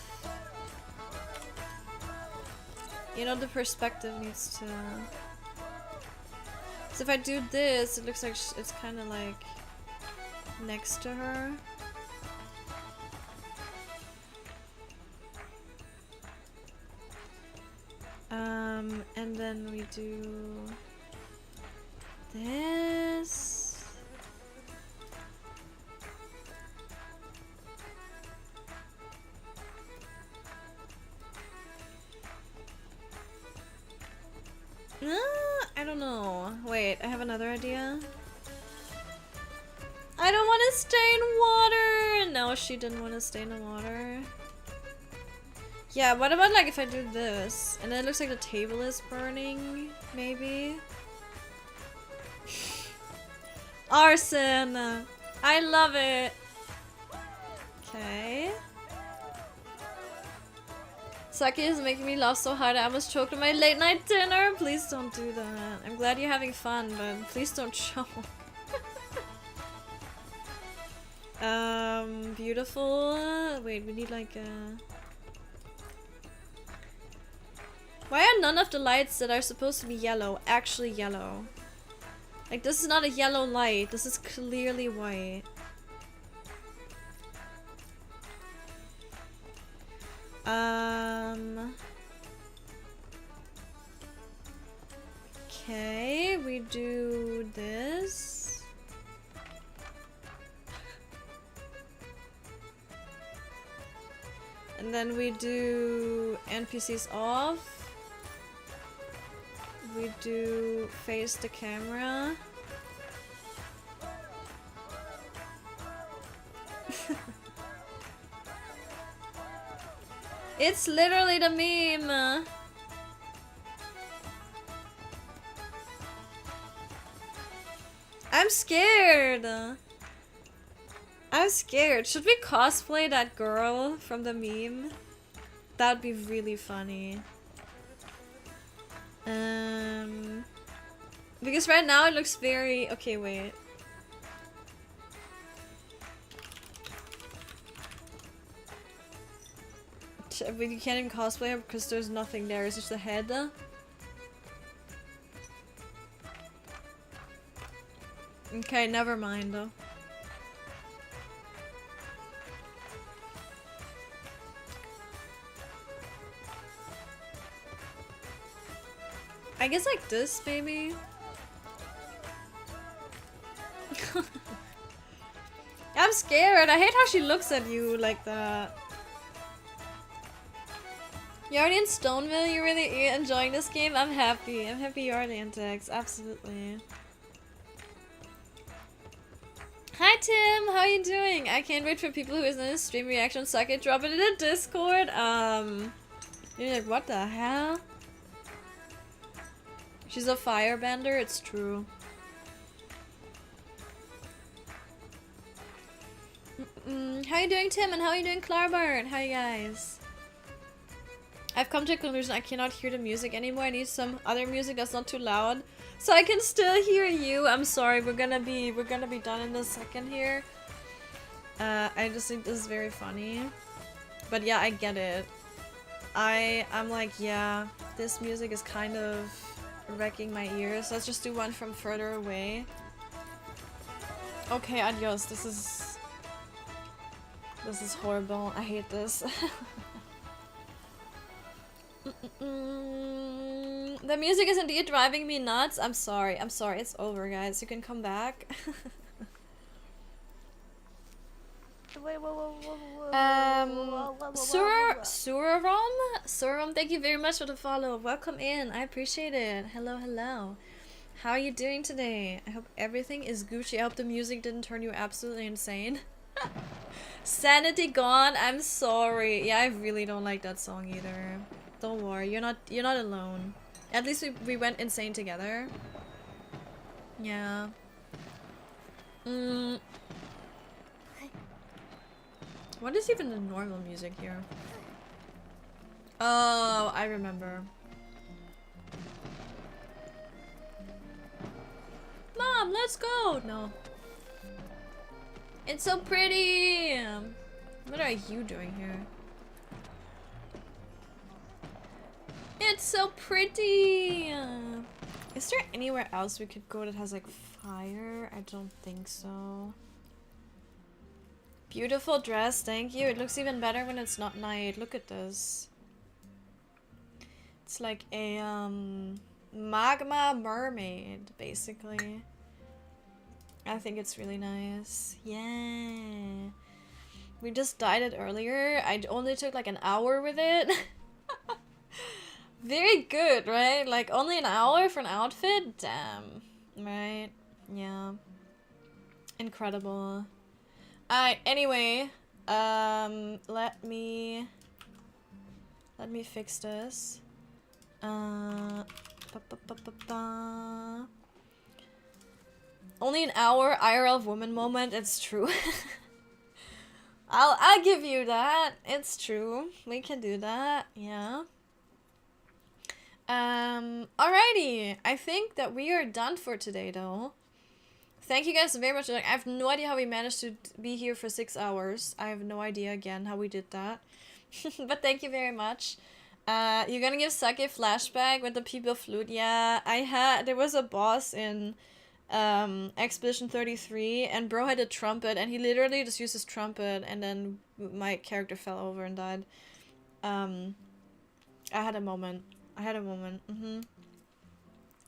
You know, the perspective needs to... So if I do this, it looks like it's kind of like next to her. And then we do this. I don't know. Wait, I have another idea. I don't want to stay in water! No, she didn't want to stay in the water. Yeah, what about like if I do this? And then it looks like the table is burning, maybe? Arson! I love it! Okay. Sake is making me laugh so hard I almost choked on my late night dinner. Please don't do that. I'm glad you're having fun, but please don't choke. Beautiful. Wait, we need like a... Why are none of the lights that are supposed to be yellow actually yellow? Like, this is not a yellow light. This is clearly white. Okay, we do this. And then we do NPCs off. We do face the camera. It's literally the meme. I'm scared. I'm scared. Should we cosplay that girl from the meme? That'd be really funny. Because right now it looks very... Okay, wait. But you can't even cosplay her because there's nothing there. It's just the head. Okay, never mind though. I guess like this, maybe? I'm scared. I hate how she looks at you like that. You're already in Stoneville? You're really enjoying this game? I'm happy. I'm happy you're already in Tex. Absolutely. Hi Tim! How are you doing? I can't wait for people who isn't in a stream reaction so I can drop it in a Discord. You're like, what the hell? She's a firebender, it's true. How you doing, Tim? And how you doing, Clarbert? How you guys? I've come to a conclusion I cannot hear the music anymore. I need some other music that's not too loud, so I can still hear you. I'm sorry. We're gonna be done in a second here. I just think this is very funny, but yeah, I get it. I'm like, yeah, this music is kind of wrecking my ears. Let's just do one from further away. Okay, adios. This is horrible. I hate this. The music is indeed driving me nuts. I'm sorry. I'm sorry. It's over, guys. You can come back. Suram, thank you very much for the follow. Welcome in. I appreciate it. Hello, hello. How are you doing today? I hope everything is Gucci. I hope the music didn't turn you absolutely insane. Sanity gone. I'm sorry. Yeah, I really don't like that song either. Don't worry, you're not alone. At least we went insane together. Yeah. What is even the normal music here? Oh, I remember. Mom, let's go! No. It's so pretty! What are you doing here? It's so pretty! Is there anywhere else we could go that has like fire? I don't think so. Beautiful dress, thank you. It looks even better when it's not night. Look at this. It's like a magma mermaid, basically. I think it's really nice. Yeah. We just dyed it earlier. I only took like an hour with it. Very good, right? Like only an hour for an outfit? Damn. Right? Yeah. Incredible. Alright, anyway. Let me fix this. Only an hour IRL woman moment, it's true. I'll give you that. It's true. We can do that. Yeah. Alrighty. I think that we are done for today though. Thank you guys very much. I have no idea how we managed to be here for 6 hours. I have no idea again how we did that. But thank you very much. You're gonna give Sake flashback with the people flute. Yeah, there was a boss in Expedition 33 and bro had a trumpet and he literally just used his trumpet and then my character fell over and died. I had a moment.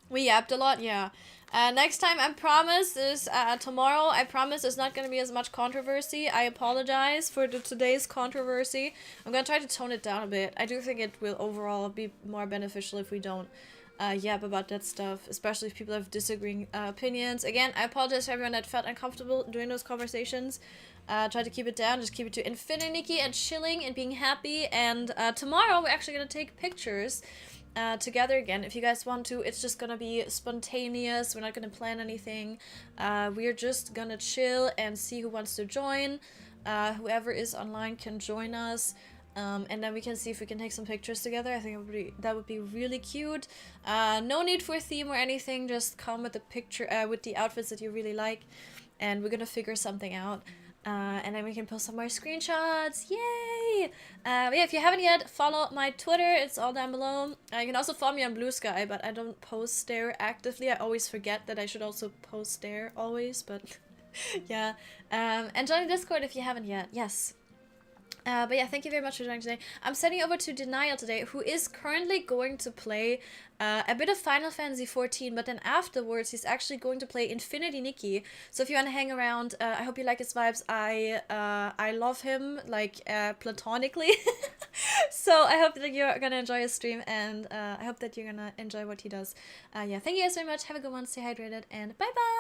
We yapped a lot, yeah. Next time, I promise, is tomorrow. I promise there's not going to be as much controversy. I apologize for today's controversy. I'm going to try to tone it down a bit. I do think it will overall be more beneficial if we don't yap about that stuff, especially if people have disagreeing opinions. Again, I apologize to everyone that felt uncomfortable during those conversations. Try to keep it down, just keep it to infinity, Nikki, and chilling and being happy. And tomorrow, we're actually going to take pictures together again. If you guys want to, it's just gonna be spontaneous. We're not gonna plan anything. We're just gonna chill and see who wants to join. Whoever is online can join us, and then we can see if we can take some pictures together. I think that would be really cute. No need for a theme or anything. Just come with the picture, with the outfits that you really like, and we're gonna figure something out. And then we can post some more screenshots. Yay! But yeah, if you haven't yet, follow my Twitter. It's all down below. You can also follow me on Blue Sky, but I don't post there actively. I always forget that I should also post there always, but yeah. And join the Discord if you haven't yet. Yes. But yeah, thank you very much for joining today. I'm sending over to Denial today, who is currently going to play a bit of Final Fantasy XIV, but then afterwards he's actually going to play Infinity Nikki. So if you want to hang around, I hope you like his vibes. I love him, like, platonically. So I hope that you're gonna enjoy his stream, and I hope that you're gonna enjoy what he does. Yeah, thank you guys very much. Have a good one, stay hydrated, and bye-bye!